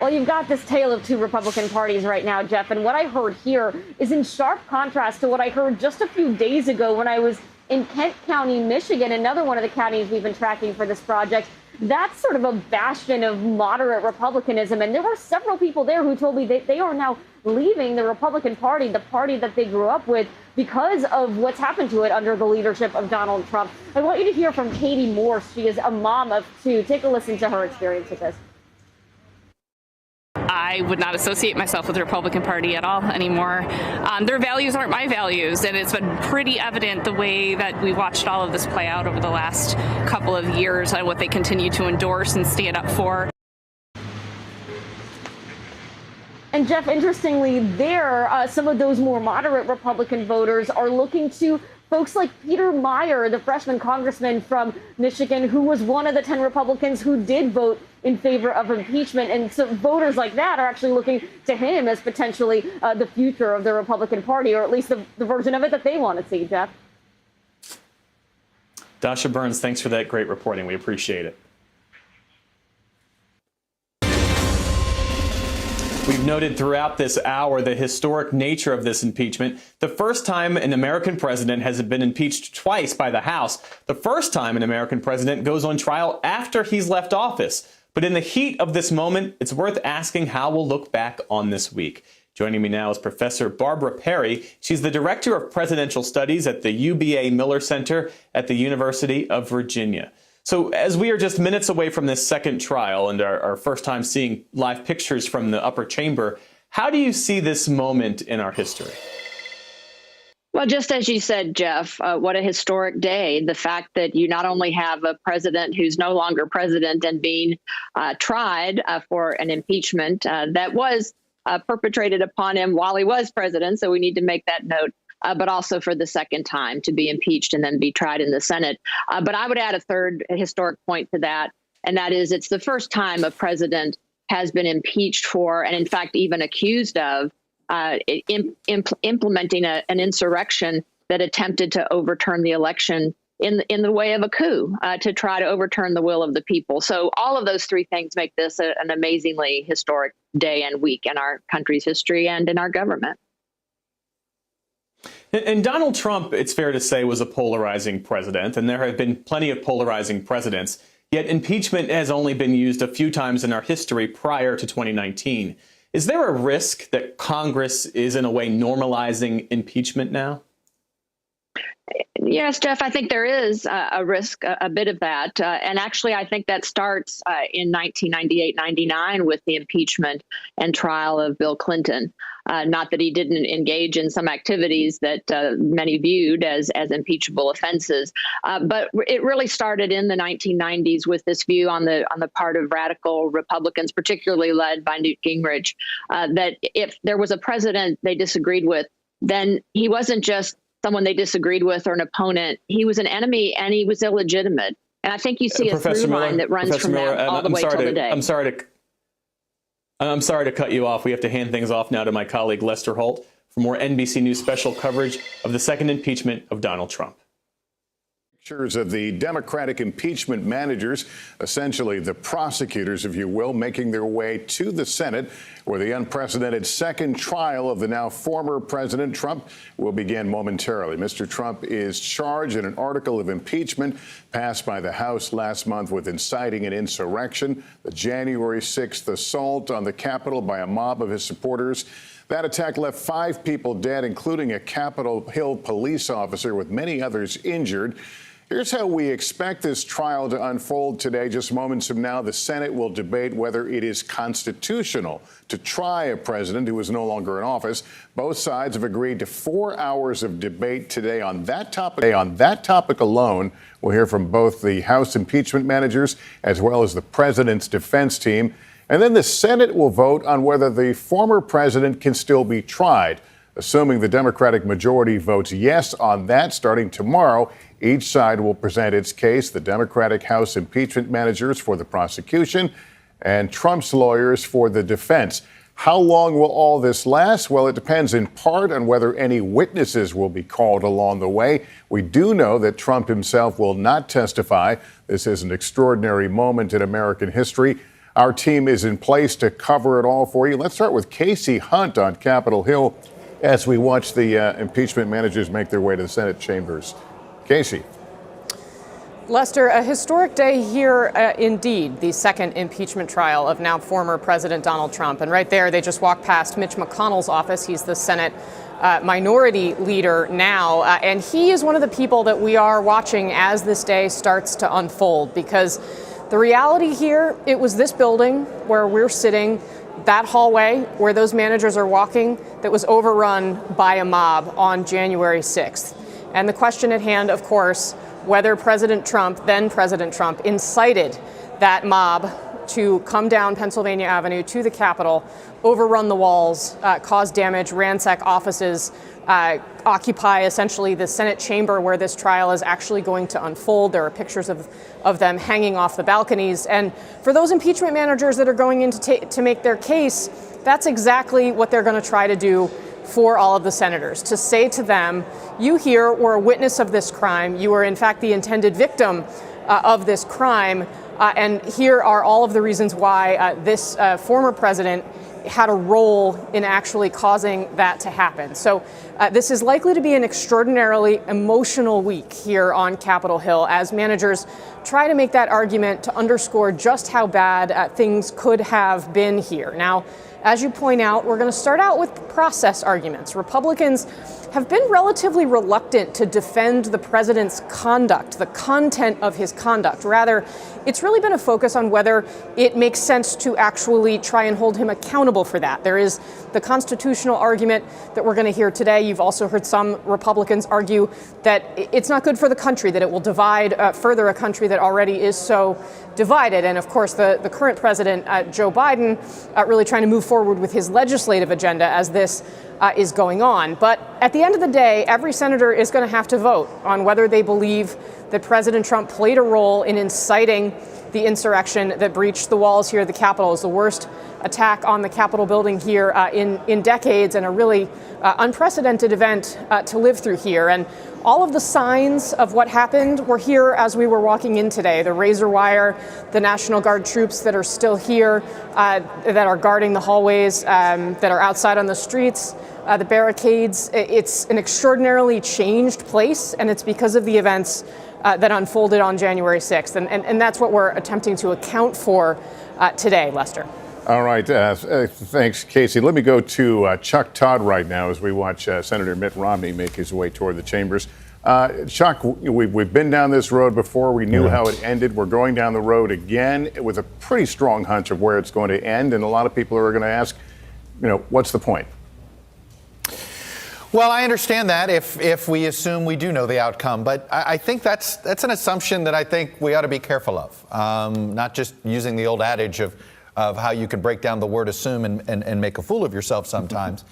Well, you've got this tale of two Republican parties right now, Jeff, and what I heard here is in sharp contrast to what I heard just a few days ago when I was in Kent County, Michigan, another one of the counties we've been tracking for this project. That's sort of a bastion of moderate republicanism. And there were several people there who told me they are now leaving the Republican Party, the party that they grew up with, because of what's happened to it under the leadership of Donald Trump. I want you to hear from Katie Morse. She is a mom of two. Take a listen to her experience with this. I would not associate myself with the Republican Party at all anymore. Their values aren't my values, and it's been pretty evident the way that we watched all of this play out over the last couple of years and what they continue to endorse and stand up for. And Jeff, interestingly, some of those more moderate Republican voters are looking to folks like Peter Meijer, the freshman congressman from Michigan, who was one of the 10 Republicans who did vote in favor of impeachment. And so voters like that are actually looking to him as potentially the future of the Republican Party, or at least the version of it that they want to see, Jeff. Dasha Burns, thanks for that great reporting. We appreciate it. We've noted throughout this hour the historic nature of this impeachment. The first time an American president has been impeached twice by the House. The first time an American president goes on trial after he's left office. But in the heat of this moment, it's worth asking how we'll look back on this week. Joining me now is Professor Barbara Perry. She's the Director of Presidential Studies at the UBA Miller Center at the University of Virginia. So as we are just minutes away from this second trial and our first time seeing live pictures from the upper chamber, how do you see this moment in our history? Well, just as you said, Jeff, what a historic day. The fact that you not only have a president who's no longer president and being tried for an impeachment that was perpetrated upon him while he was president, so we need to make that note, but also for the second time to be impeached and then be tried in the Senate. But I would add a third historic point to that, and that is it's the first time a president has been impeached for, and in fact, even accused of, implementing an insurrection that attempted to overturn the election in the way of a coup, to try to overturn the will of the people. So all of those three things make this an amazingly historic day and week in our country's history and in our government. And Donald Trump, it's fair to say, was a polarizing president, and there have been plenty of polarizing presidents. Yet impeachment has only been used a few times in our history prior to 2019. Is there a risk that Congress is, in a way, normalizing impeachment now? Yes, Jeff, I think there is a risk, a bit of that. And actually, I think that starts in 1998-99 with the impeachment and trial of Bill Clinton. Not that he didn't engage in some activities that many viewed as impeachable offenses, but it really started in the 1990s with this view on the part of radical Republicans, particularly led by Newt Gingrich, that if there was a president they disagreed with, then he wasn't just someone they disagreed with or an opponent. He was an enemy and he was illegitimate. And I think you see a through line that runs from that all the way till today. I'm sorry to cut you off. We have to hand things off now to my colleague Lester Holt for more NBC News special coverage of the second impeachment of Donald Trump. Pictures of the Democratic impeachment managers, essentially the prosecutors, if you will, making their way to the Senate, where the unprecedented second trial of the now former President Trump will begin momentarily. Mr. Trump is charged in an article of impeachment passed by the House last month with inciting an insurrection, the January 6th assault on the Capitol by a mob of his supporters. That attack left 5 people dead, including a Capitol Hill police officer, with many others injured. Here's how we expect this trial to unfold today. Just moments from now, the Senate will debate whether it is constitutional to try a president who is no longer in office. Both sides have agreed to 4 hours of debate today on that topic. On that topic alone, we'll hear from both the House impeachment managers as well as the president's defense team. And then the Senate will vote on whether the former president can still be tried. Assuming the Democratic majority votes yes on that, starting tomorrow, each side will present its case, the Democratic House impeachment managers for the prosecution and Trump's lawyers for the defense. How long will all this last? Well, it depends in part on whether any witnesses will be called along the way. We do know that Trump himself will not testify. This is an extraordinary moment in American history. Our team is in place to cover it all for you. Let's start with Casey Hunt on Capitol Hill as we watch the impeachment managers make their way to the Senate chambers. Casey. Lester, a historic day here indeed, the second impeachment trial of now former President Donald Trump. And right there, they just walked past Mitch McConnell's office. He's the Senate minority leader now. And he is one of the people that we are watching as this day starts to unfold, because the reality here, it was this building where we're sitting that hallway where those managers are walking that was overrun by a mob on January 6th. And the question at hand, of course, whether then President Trump, incited that mob to come down Pennsylvania Avenue to the Capitol, overrun the walls, cause damage, ransack offices, occupy essentially the Senate chamber where this trial is actually going to unfold. There are pictures of them hanging off the balconies. And for those impeachment managers that are going in to make their case, that's exactly what they're going to try to do for all of the senators, to say to them, you here were a witness of this crime. You were, in fact, the intended victim of this crime. And here are all of the reasons why this former president had a role in actually causing that to happen. So this is likely to be an extraordinarily emotional week here on Capitol Hill as managers try to make that argument to underscore just how bad things could have been here. Now, as you point out, we're going to start out with process arguments. Republicans have been relatively reluctant to defend the president's conduct, the content of his conduct. Rather, it's really been a focus on whether it makes sense to actually try and hold him accountable for that. There is the constitutional argument that we're going to hear today. You've also heard some Republicans argue that it's not good for the country, that it will divide further a country that already is so divided. And of course, the current president, Joe Biden, really trying to move forward with his legislative agenda as this is going on. But at the end of the day, every senator is going to have to vote on whether they believe that President Trump played a role in inciting the insurrection that breached the walls here at the Capitol. Is the worst attack on the Capitol building here in decades, and a really unprecedented event to live through here. And all of the signs of what happened were here as we were walking in today. The razor wire, the National Guard troops that are still here, that are guarding the hallways, that are outside on the streets, the barricades. It's an extraordinarily changed place, and it's because of the events that unfolded on January 6th. And that's what we're attempting to account for today, Lester. All right. Thanks, Casey. Let me go to Chuck Todd right now as we watch Senator Mitt Romney make his way toward the chambers. Chuck, we've been down this road before. We knew how it ended. We're going down the road again with a pretty strong hunch of where it's going to end. And a lot of people are going to ask, what's the point? Well, I understand that if we assume we do know the outcome, but I think that's an assumption that I think we ought to be careful of. Not just using the old adage of how you can break down the word assume and make a fool of yourself sometimes.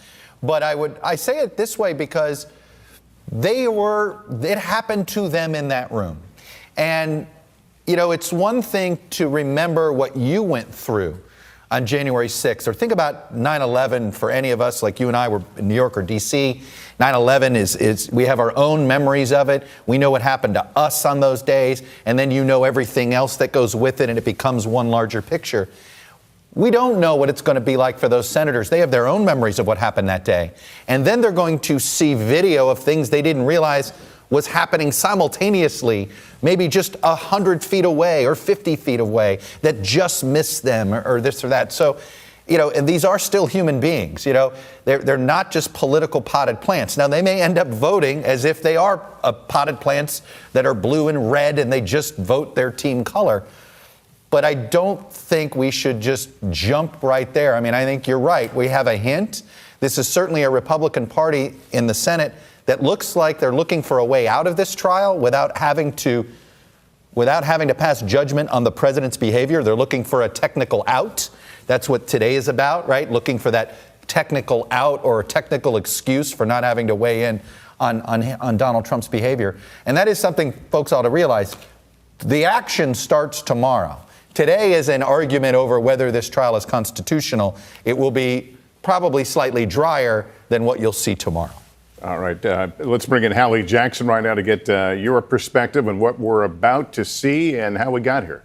But I say it this way because it happened to them in that room. And, it's one thing to remember what you went through on January 6th, or think about 9/11 for any of us, like you and I were in New York or DC. 9/11 is we have our own memories of it. We know what happened to us on those days, and then everything else that goes with it, and it becomes one larger picture. We don't know what it's going to be like for those senators. They have their own memories of what happened that day. And then they're going to see video of things they didn't realize was happening simultaneously, maybe just 100 feet away or 50 feet away, that just missed them or this or that. So, and these are still human beings. They're not just political potted plants. Now, they may end up voting as if they are potted plants that are blue and red and they just vote their team color. But I don't think we should just jump right there. I mean, I think you're right. We have a hint. This is certainly a Republican Party in the Senate that looks like they're looking for a way out of this trial without having to pass judgment on the president's behavior. They're looking for a technical out. That's what today is about, right? Looking for that technical out or a technical excuse for not having to weigh in on Donald Trump's behavior. And that is something folks ought to realize. The action starts tomorrow. Today is an argument over whether this trial is constitutional. It will be probably slightly drier than what you'll see tomorrow. All right. Let's bring in Hallie Jackson right now to get your perspective on what we're about to see and how we got here.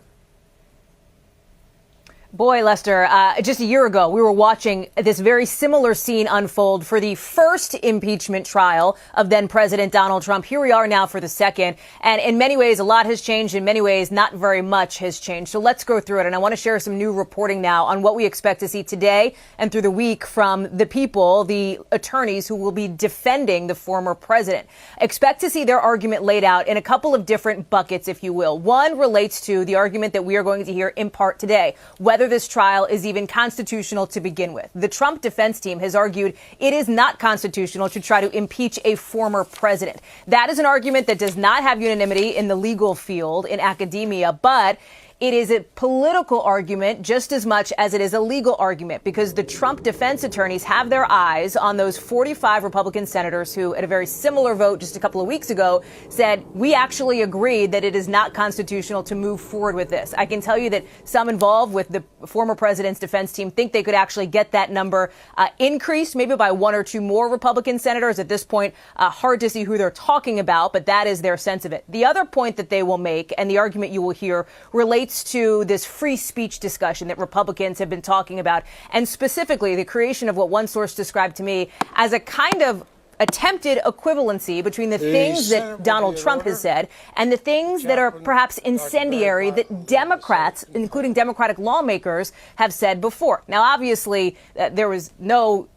Boy, Lester, just a year ago, we were watching this very similar scene unfold for the first impeachment trial of then President Donald Trump. Here we are now for the second. And in many ways, a lot has changed. In many ways, not very much has changed. So let's go through it. And I want to share some new reporting now on what we expect to see today and through the week from the people, the attorneys who will be defending the former president. Expect to see their argument laid out in a couple of different buckets, if you will. One relates to the argument that we are going to hear in part today, whether whether this trial is even constitutional to begin with. The Trump defense team has argued it is not constitutional to try to impeach a former president. That is an argument that does not have unanimity in the legal field, in academia, but it is a political argument just as much as it is a legal argument, because the Trump defense attorneys have their eyes on those 45 Republican senators who, at a very similar vote just a couple of weeks ago, said, we actually agreed that it is not constitutional to move forward with this. I can tell you that some involved with the former president's defense team think they could actually get that number increased, maybe by one or two more Republican senators. At this point, hard to see who they're talking about, but that is their sense of it. The other point that they will make, and the argument you will hear, relates to this free speech discussion that Republicans have been talking about, and specifically the creation of what one source described to me as a kind of attempted equivalency between the things that Donald Trump has said and the things that are perhaps incendiary that Democrats, including Democratic lawmakers, have said before. Now, obviously, there was no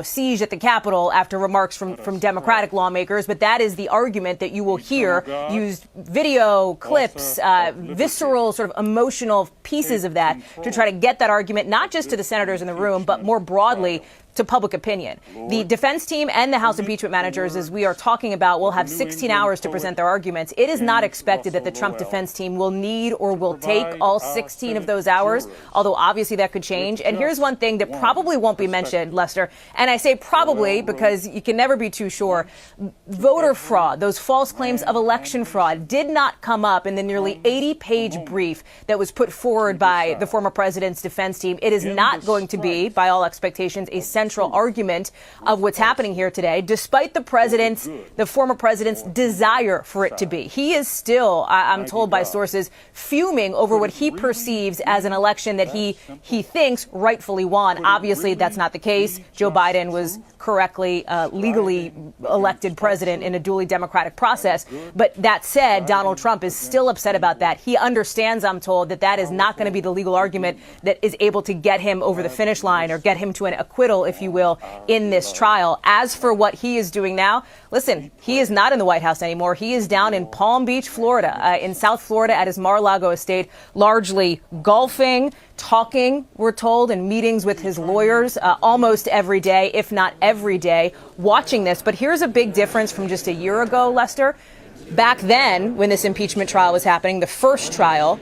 siege at the Capitol after remarks from Democratic lawmakers, but that is the argument that you will hear used video clips, visceral sort of emotional pieces of that to try to get that argument, not just to the senators in the room, but more broadly to public opinion. The defense team and the House impeachment managers, as we are talking about, will have 16 hours to present their arguments. It is not expected that the Trump defense team will need or will take all 16 of those hours, although obviously that could change. And here's one thing that probably won't be mentioned, Lester, and I say probably because you can never be too sure. Voter fraud, those false claims of election fraud, did not come up in the nearly 80-page brief that was put forward by the former president's defense team. It is not going to be, by all expectations, a central argument of what's happening here today, despite the former president's desire for it to be. He is still, I'm told by sources, fuming over what he perceives as an election that he thinks rightfully won. Obviously, that's not the case. Joe Biden was correctly, legally elected president in a duly democratic process. But that said, Donald Trump is still upset about that. He understands, I'm told, that that is not going to be the legal argument that is able to get him over the finish line or get him to an acquittal, if you will, in this trial. As for what he is doing now, listen, he is not in the White House anymore. He is down in Palm Beach, Florida, in South Florida at his Mar-a-Lago estate, largely golfing, talking, we're told, in meetings with his lawyers almost every day, if not every day, watching this. But here's a big difference from just a year ago, Lester. Back then, when this impeachment trial was happening, the first trial,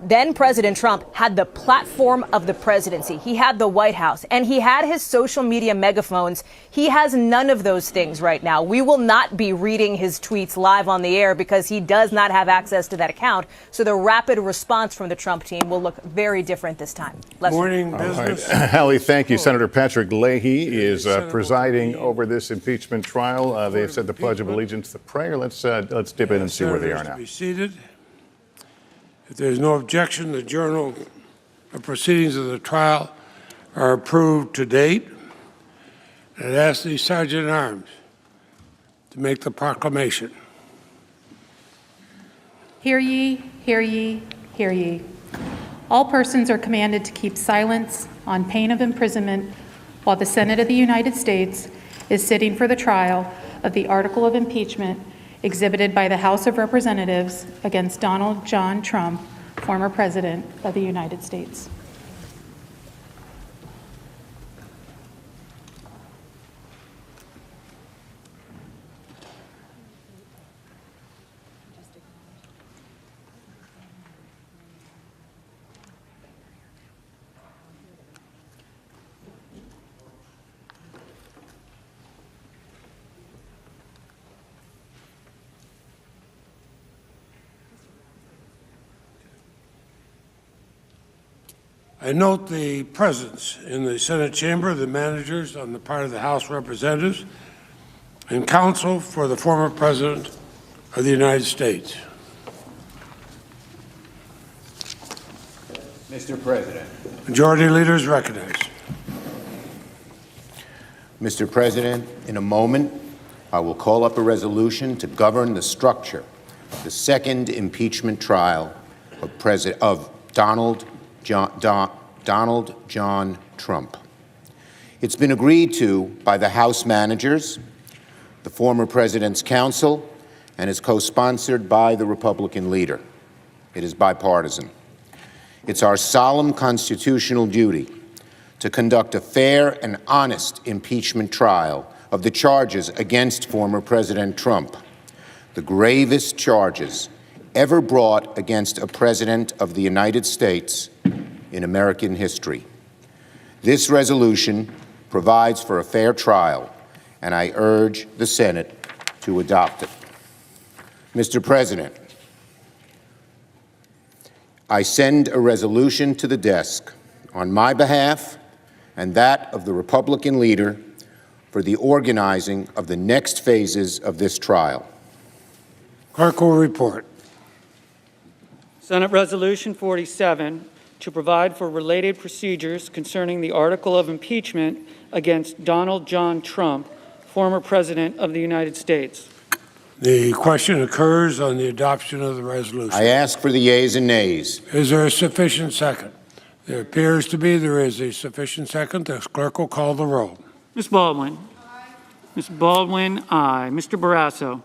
then President Trump had the platform of the presidency. He had the White House, and he had his social media megaphones. He has none of those things right now. We will not be reading his tweets live on the air because he does not have access to that account. So the rapid response from the Trump team will look very different this time. Morning business. Right. Hallie, thank you. Senator Patrick Leahy is presiding over this impeachment trial. They have said the Pledge of Allegiance, the prayer. Let's dip in and see where they are now. Be seated. If there is no objection, the journal of proceedings of the trial are approved to date. And I'd ask the Sergeant at Arms to make the proclamation. Hear ye, hear ye, hear ye. All persons are commanded to keep silence on pain of imprisonment while the Senate of the United States is sitting for the trial of the article of impeachment exhibited by the House of Representatives against Donald John Trump, former President of the United States. I note the presence in the Senate chamber of the managers on the part of the House Representatives and counsel for the former President of the United States. Mr. President. Majority Leader is recognized. Mr. President, in a moment, I will call up a resolution to govern the structure of the second impeachment trial of Donald John Trump. It's been agreed to by the House managers, the former president's counsel, and is co-sponsored by the Republican leader. It is bipartisan. It's our solemn constitutional duty to conduct a fair and honest impeachment trial of the charges against former President Trump, the gravest charges ever brought against a president of the United States in American history. This resolution provides for a fair trial, and I urge the Senate to adopt it. Mr. President, I send a resolution to the desk on my behalf and that of the Republican leader for the organizing of the next phases of this trial. Clerk will report. Senate Resolution 47 to provide for related procedures concerning the article of impeachment against Donald John Trump, former President of the United States. The question occurs on the adoption of the resolution. I ask for the yeas and nays. Is there a sufficient second? There appears to be. There is a sufficient second. The clerk will call the roll. Ms. Baldwin. Aye. Ms. Baldwin, aye. Mr. Barrasso.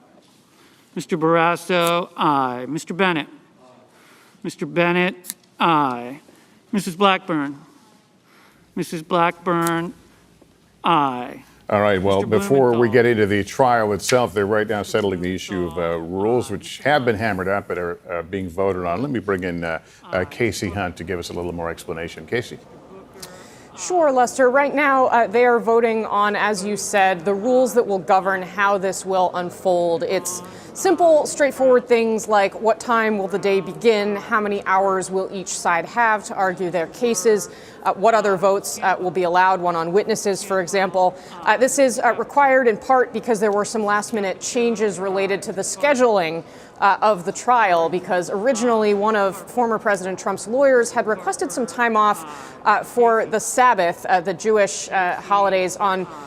Mr. Barrasso, aye. Mr. Bennett. Mr. Bennett, aye. Mrs. Blackburn. Mrs. Blackburn, aye. All right, well, before we get into the trial itself, they're right now settling the issue of rules, which have been hammered out but are being voted on. Let me bring in Casey Hunt to give us a little more explanation. Casey. Sure, Lester. Right now, they are voting on, as you said, the rules that will govern how this will unfold. It's simple, straightforward things like what time will the day begin, how many hours will each side have to argue their cases, what other votes will be allowed, one on witnesses, for example. This is required in part because there were some last-minute changes related to the scheduling of the trial, because originally one of former President Trump's lawyers had requested some time off for the Sabbath, the Jewish holidays,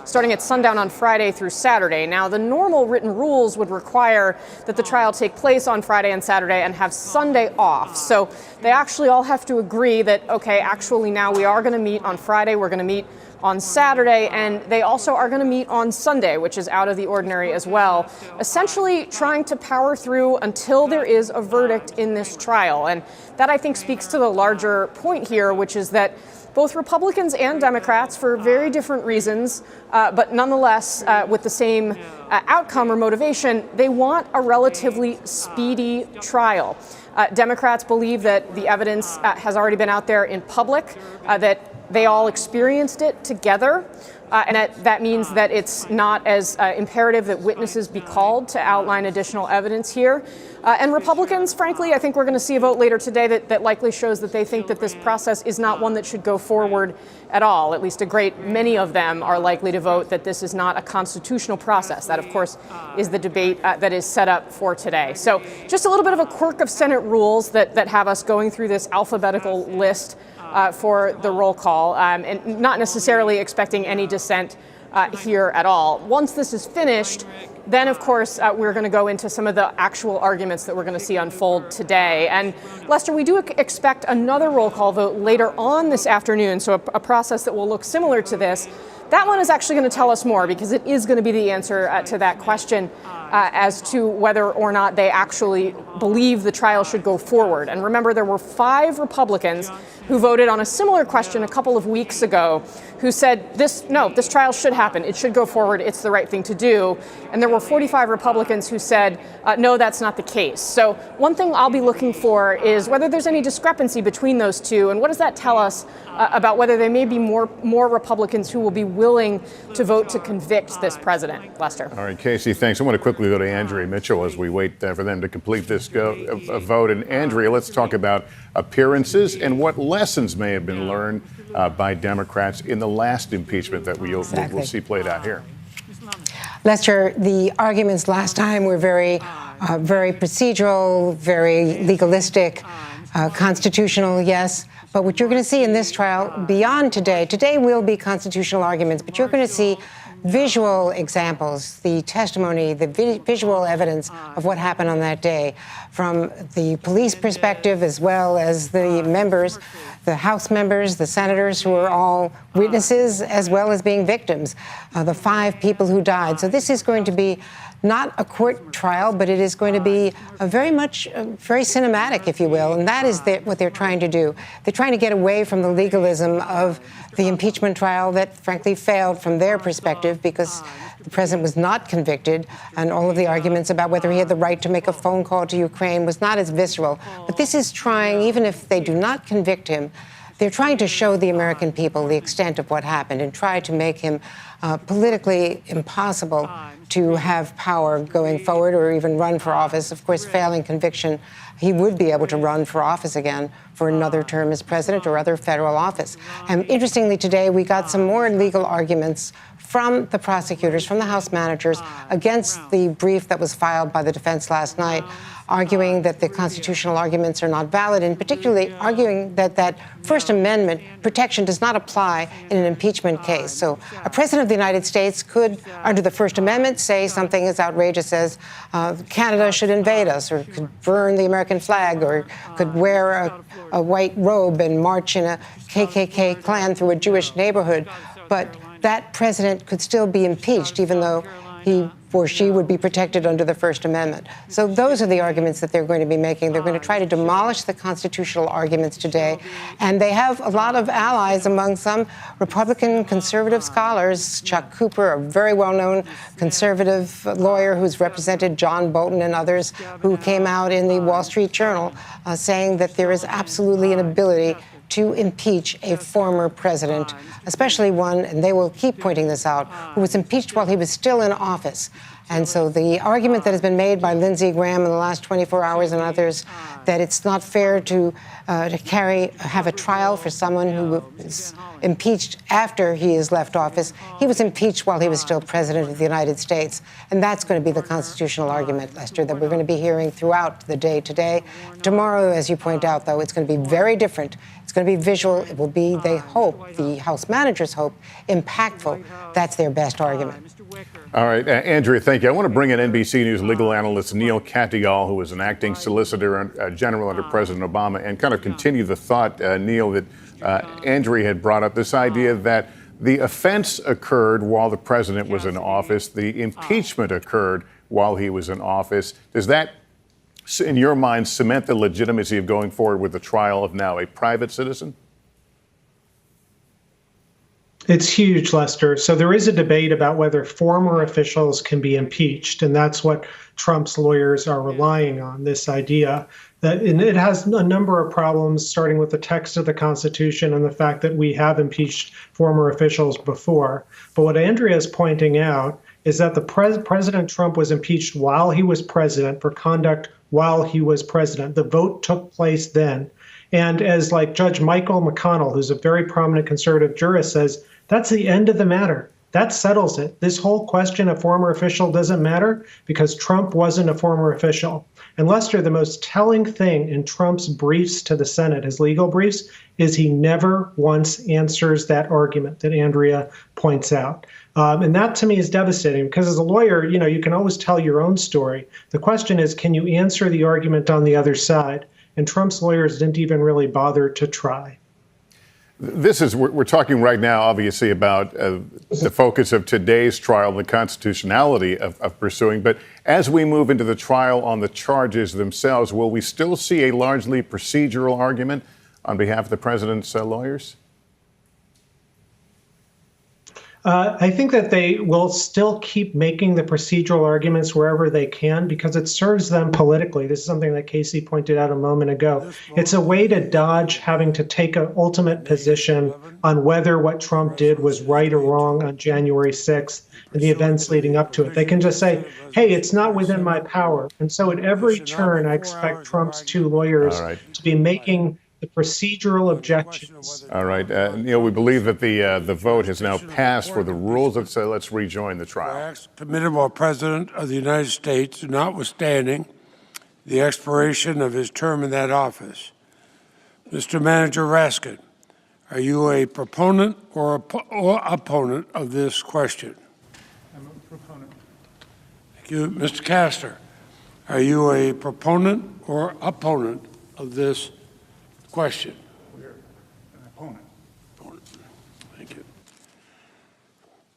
starting at sundown on Friday through Saturday. Now, the normal written rules would require that the trial take place on Friday and Saturday and have Sunday off. So they actually all have to agree that, okay, actually now we are going to meet on Friday, we're going to meet on Saturday, and they also are going to meet on Sunday, which is out of the ordinary as well, essentially trying to power through until there is a verdict in this trial. And that, I think, speaks to the larger point here, which is that both Republicans and Democrats, for very different reasons, but nonetheless with the same outcome or motivation, they want a relatively speedy trial. Democrats believe that the evidence has already been out there in public, that they all experienced it together, and that means that it's not as imperative that witnesses be called to outline additional evidence here. And Republicans, frankly, I think we're going to see a vote later today that likely shows that they think that this process is not one that should go forward at all. At least a great many of them are likely to vote that this is not a constitutional process. That, of course, is the debate that is set up for today. So just a little bit of a quirk of Senate rules that have us going through this alphabetical list for the roll call, and not necessarily expecting any dissent here at all. Once this is finished, then, of course, we're going to go into some of the actual arguments that we're going to see unfold today. And, Lester, we do expect another roll call vote later on this afternoon, so a process that will look similar to this. That one is actually going to tell us more, because it is going to be the answer to that question as to whether or not they actually believe the trial should go forward. And remember, there were 5 Republicans who voted on a similar question a couple of weeks ago who said, this trial should happen. It should go forward. It's the right thing to do. And there were 45 Republicans who said, no, that's not the case. So one thing I'll be looking for is whether there's any discrepancy between those two, and what does that tell us about whether there may be more Republicans who will be willing to vote to convict this president. Lester. All right, Casey, thanks. I want to quickly go to Andrea Mitchell as we wait for them to complete this vote. And Andrea, let's talk about appearances and what lessons may have been learned by Democrats in the last impeachment that we'll see played out here. Lester, the arguments last time were very procedural, very legalistic, constitutional, yes. But what you're going to see in this trial beyond today will be constitutional arguments, but you're going to see visual examples, the testimony, the visual evidence of what happened on that day from the police perspective, as well as the members, the House members, the senators who are all witnesses, as well as being victims, the 5 people who died. So this is going to be not a court trial, but it is going to be very cinematic, if you will, and that is what they're trying to do. They're trying to get away from the legalism of the impeachment trial that, frankly, failed from their perspective because the president was not convicted, and all of the arguments about whether he had the right to make a phone call to Ukraine was not as visceral. But this is trying, even if they do not convict him, they're trying to show the American people the extent of what happened and try to make him politically impossible to have power going forward or even run for office. Of course, failing conviction, he would be able to run for office again for another term as president or other federal office. And interestingly, today we got some more legal arguments from the prosecutors, from the House managers, against the brief that was filed by the defense last night, arguing that the constitutional arguments are not valid, and particularly arguing that that First Amendment protection does not apply in an impeachment case. So a president of the United States could, under the First Amendment, say something as outrageous as Canada should invade us, or could burn the American flag, or could wear a white robe and march in a KKK Klan through a Jewish neighborhood. But that president could still be impeached, even though he or she would be protected under the First Amendment. So those are the arguments that they're going to be making. They're going to try to demolish the constitutional arguments today. And they have a lot of allies among some Republican conservative scholars. Chuck Cooper, a very well-known conservative lawyer who's represented John Bolton and others, who came out in the Wall Street Journal saying that there is absolutely an ability to impeach a former president, especially one, and they will keep pointing this out, who was impeached while he was still in office. And so the argument that has been made by Lindsey Graham in the last 24 hours and others, that it's not fair to have a trial for someone who was impeached after he has left office. He was impeached while he was still president of the United States. And that's going to be the constitutional argument, Lester, that we're going to be hearing throughout the day today. Tomorrow, as you point out, though, it's going to be very different. It's going to be visual. It will be, they hope, the House managers hope, impactful. That's their best argument. All right, Andrea, thank you. I want to bring in NBC News legal analyst Neil Katyal, who was an acting Solicitor General under President Obama, and kind of continue the thought, Neil, that Andrea had brought up, this idea that the offense occurred while the president was in office, the impeachment occurred while he was in office. Does that, in your mind, cement the legitimacy of going forward with the trial of now a private citizen? It's huge, Lester. So there is a debate about whether former officials can be impeached, and that's what Trump's lawyers are relying on, this idea that, and it has a number of problems, starting with the text of the Constitution and the fact that we have impeached former officials before. But what Andrea is pointing out is that the President Trump was impeached while he was president for conduct while he was president. The vote took place then. And as like Judge Michael McConnell, who's a very prominent conservative jurist, says, that's the end of the matter. That settles it. This whole question of former official doesn't matter because Trump wasn't a former official. And Lester, the most telling thing in Trump's briefs to the Senate, his legal briefs, is he never once answers that argument that Andrea points out. And that to me is devastating because as a lawyer, you can always tell your own story. The question is, can you answer the argument on the other side? And Trump's lawyers didn't even really bother to try. We're talking right now, obviously, about the focus of today's trial, the constitutionality of pursuing. But as we move into the trial on the charges themselves, will we still see a largely procedural argument on behalf of the president's lawyers? I think that they will still keep making the procedural arguments wherever they can because it serves them politically. This is something that Casey pointed out a moment ago. It's a way to dodge having to take an ultimate position on whether what Trump did was right or wrong on January 6th and the events leading up to it. They can just say, hey, it's not within my power. And so at every turn, I expect Trump's two lawyers to be making the procedural objections. All right. Neil, we believe that the vote has now passed for the rules. Let's rejoin the trial. Committed while President of the United States, notwithstanding the expiration of his term in that office. Mr. Manager Raskin, are you a proponent or opponent of this question? I'm a proponent. Thank you. Mr. Castor, are you a proponent or opponent of this question? We're an opponent. Thank you.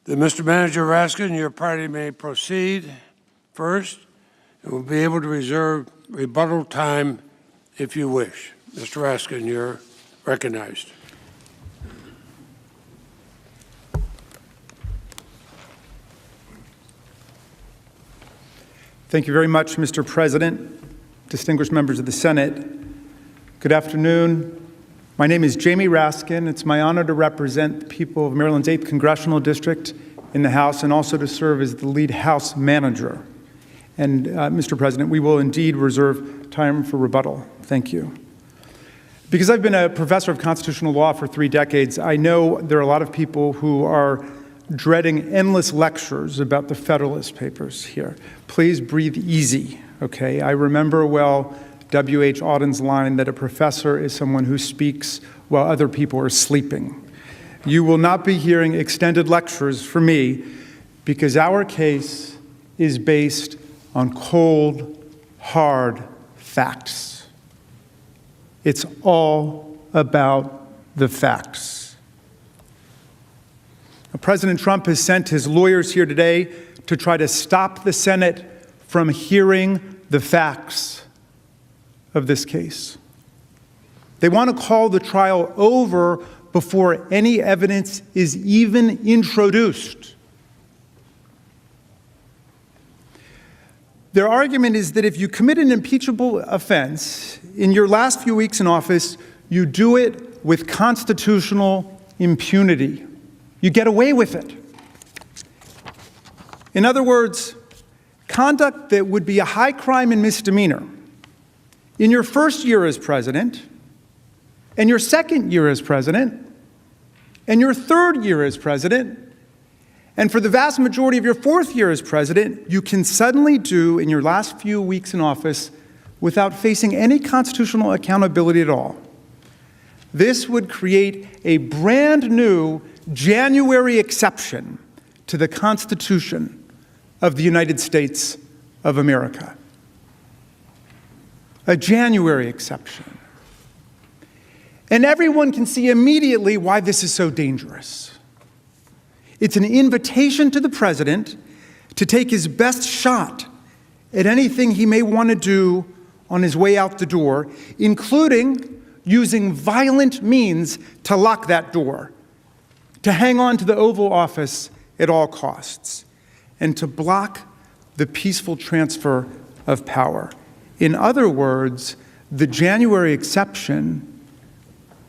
Then, Mr. Manager Raskin, your party may proceed first, and will be able to reserve rebuttal time if you wish. Mr. Raskin, you're recognized. Thank you very much, Mr. President, distinguished members of the Senate. Good afternoon. My name is Jamie Raskin. It's my honor to represent the people of Maryland's 8th Congressional District in the House and also to serve as the lead House manager. And, Mr. President, we will indeed reserve time for rebuttal. Thank you. Because I've been a professor of constitutional law for 3 decades, I know there are a lot of people who are dreading endless lectures about the Federalist Papers here. Please breathe easy, okay? I remember well W.H. Auden's line that a professor is someone who speaks while other people are sleeping. You will not be hearing extended lectures from me because our case is based on cold, hard facts. It's all about the facts. Now, President Trump has sent his lawyers here today to try to stop the Senate from hearing the facts of this case. They want to call the trial over before any evidence is even introduced. Their argument is that if you commit an impeachable offense in your last few weeks in office, you do it with constitutional impunity. You get away with it. In other words, conduct that would be a high crime and misdemeanor in your first year as president, and your second year as president, and your third year as president, and for the vast majority of your fourth year as president, you can suddenly do in your last few weeks in office without facing any constitutional accountability at all. This would create a brand new January exception to the Constitution of the United States of America. A January exception. And everyone can see immediately why this is so dangerous. It's an invitation to the president to take his best shot at anything he may want to do on his way out the door, including using violent means to lock that door, to hang on to the Oval Office at all costs, and to block the peaceful transfer of power. In other words, the January exception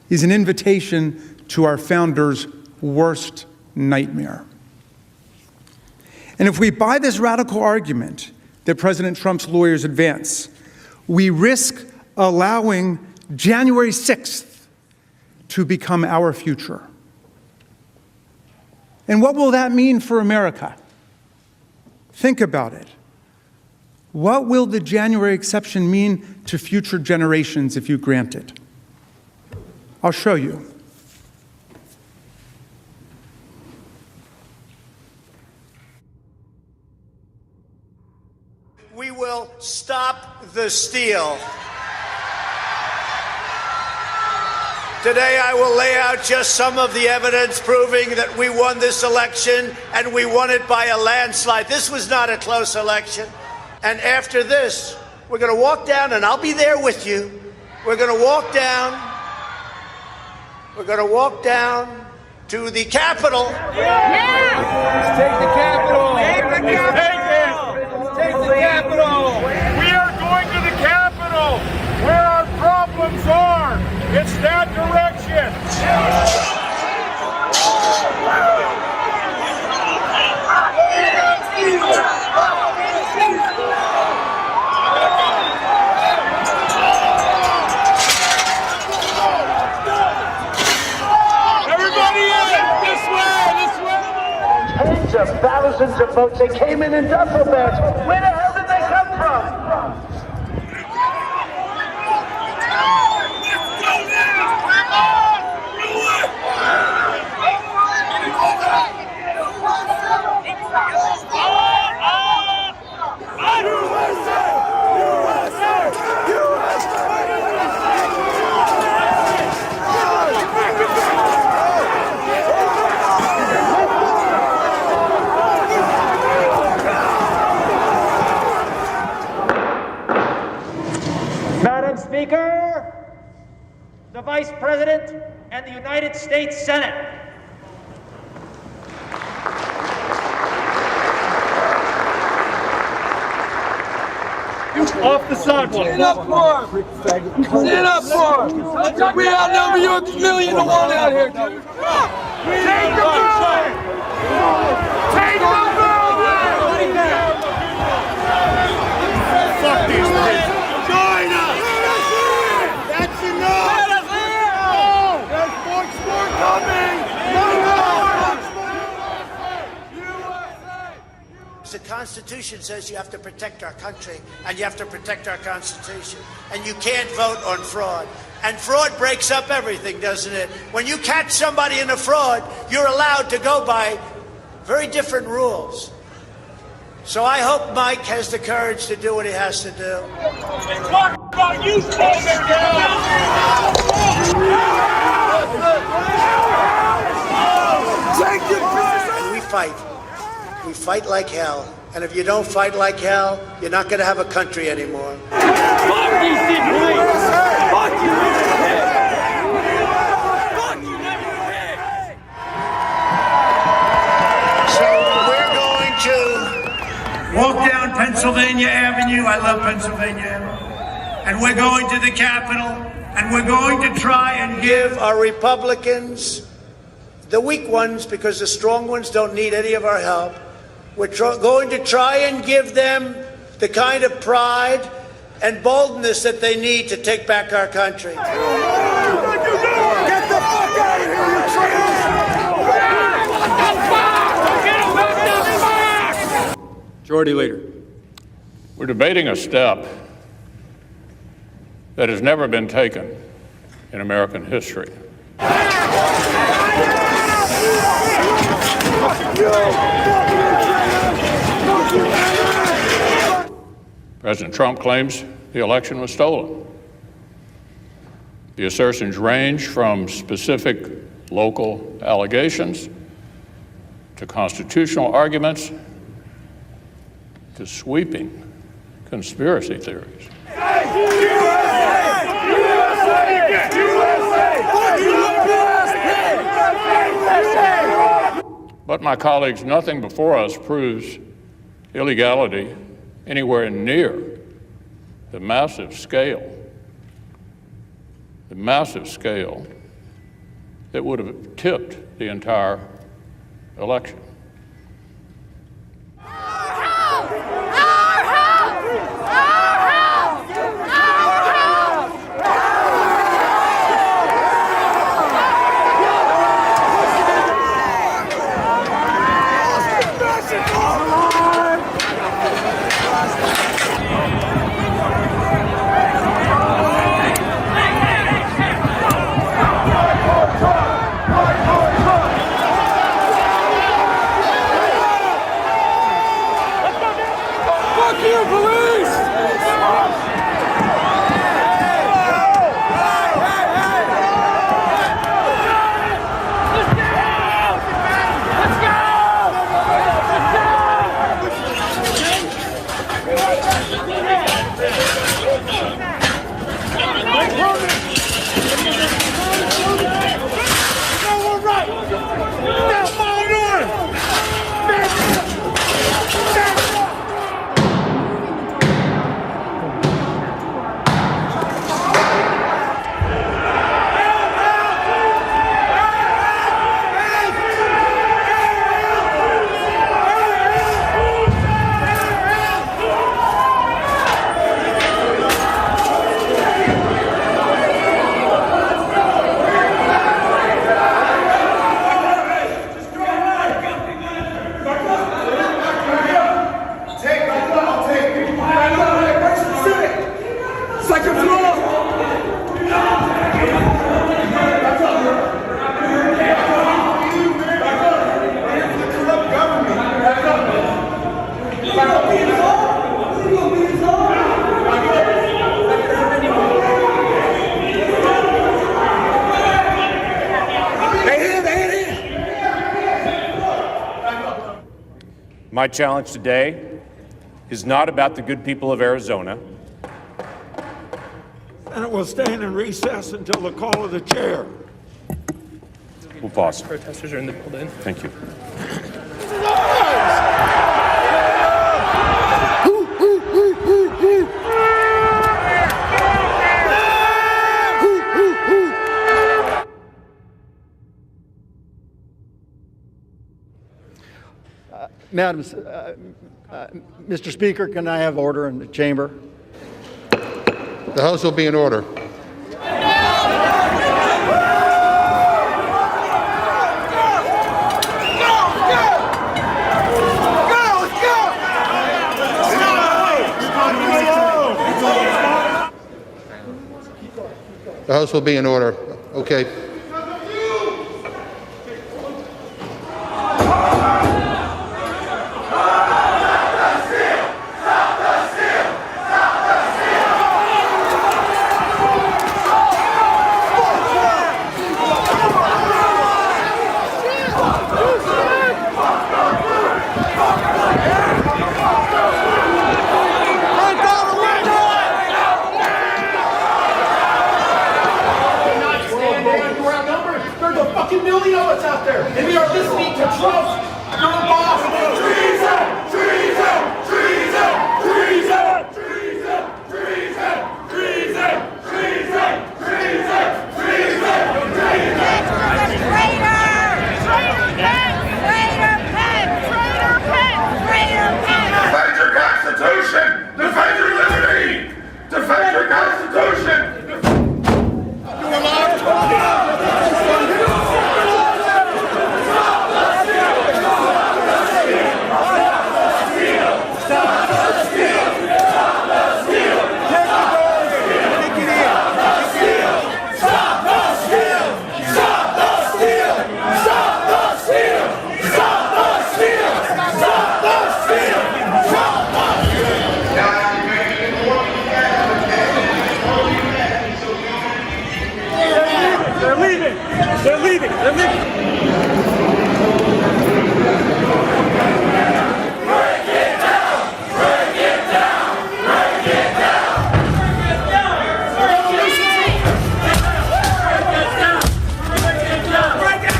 is an invitation to our founders' worst nightmare. And if we buy this radical argument that President Trump's lawyers advance, we risk allowing January 6th to become our future. And what will that mean for America? Think about it. What will the January exception mean to future generations if you grant it? I'll show you. We will stop the steal. Today I will lay out just some of the evidence proving that we won this election, and we won it by a landslide. This was not a close election. And after this, we're going to walk down, and I'll be there with you. We're going to walk down. We're going to walk down to the Capitol. Yeah! Let's take the Capitol. Take the Capitol. Let's take the Capitol. We are going to the Capitol, where our problems are. It's that direction. Everybody in! This way! Tens of thousands of votes. They came in duffel bags. Where the hell did they come from? Speaker, the Vice President, and the United States Senate. Off the sidewalk. Stand up for him. Stand up for him. We outnumber you 1,000,000 to 1 out here, dude. Take the building! Take the building! Fuck these people. Join us! That's enough! Let us in! There's much more coming! The Constitution says you have to protect our country and you have to protect our Constitution. And you can't vote on fraud. And fraud breaks up everything, doesn't it? When you catch somebody in a fraud, you're allowed to go by very different rules. So I hope Mike has the courage to do what he has to do. Talk about you, And we fight. We fight like hell. And if you don't fight like hell, you're not going to have a country anymore. Fuck you, Fuck you, So we're going to walk down Pennsylvania Avenue. I love Pennsylvania Avenue. And we're going to the Capitol. And we're going to try and give our Republicans, the weak ones, because the strong ones don't need any of our help. We're going to try and give them the kind of pride and boldness that they need to take back our country. Get the fuck out of here, you traitors! Majority Leader. We're debating a step that has never been taken in American history. President Trump claims the election was stolen. The assertions range from specific local allegations to constitutional arguments to sweeping conspiracy theories. But my colleagues, nothing before us proves illegality anywhere near the massive scale that would have tipped the entire election. My challenge today is not about the good people of Arizona. Senate will stand in recess until the call of the chair. We'll pause. Protesters are in the building. Thank you. Mr. Speaker, can I have order in the chamber? The House will be in order. The House will be in order. Okay. And we are listening to Trump, your boss. Treason! Treason! Treason! Treason! Treason! Treason! Treason! Treason! Treason! Treason! Defend your Constitution! Defend your liberty! Defend your Constitution! They're leaving. They're leaving. Break it down. Break it down. Break it down. Break it down. Break it down. Break it down. Break it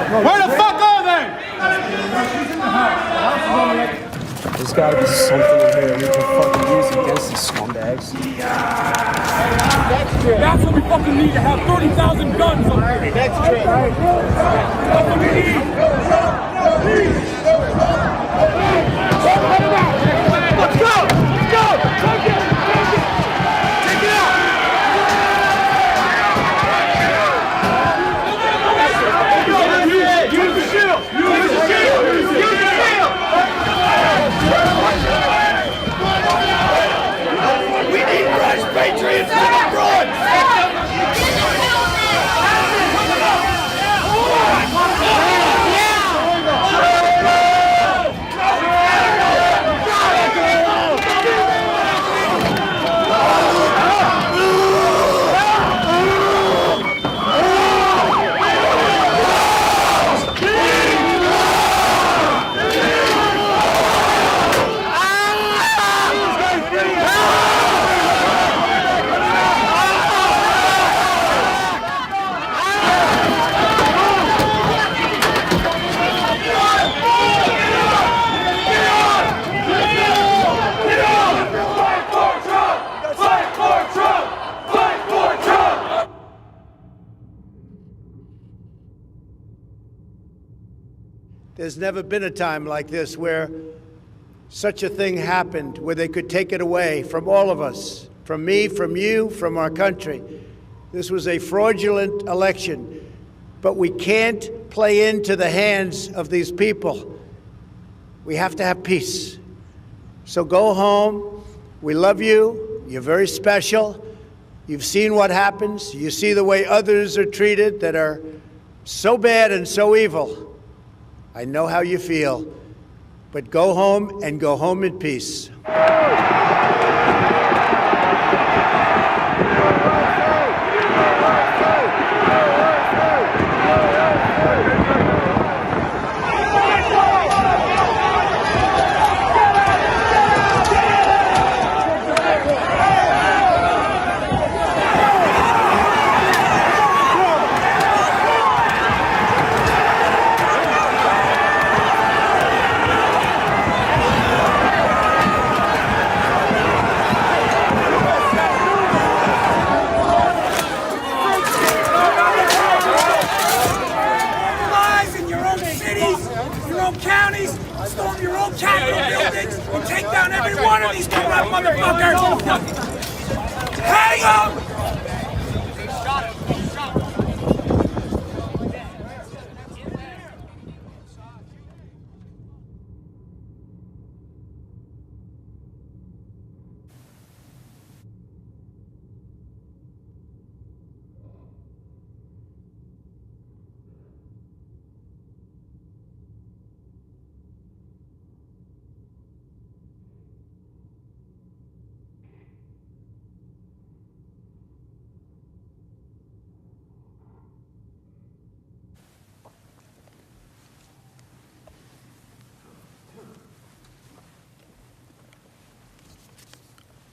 Where the fuck are they? There's gotta be something in here we can fucking use against these scumbags. That's what we fucking need to have 30,000 guns on here. That's true. That's what we need. Let's go. Let's go. Take it. Take it. Take it out. Use the shield. Use the shield. Use the shield. We need fresh patriots to the front. There's never been a time like this where such a thing happened, where they could take it away from all of us, from me, from you, from our country. This was a fraudulent election, but we can't play into the hands of these people. we have to have peace. So go home. We love you. You're very special. You've seen what happens. You see the way others are treated that are so bad and so evil. I know how you feel. But go home and go home in peace.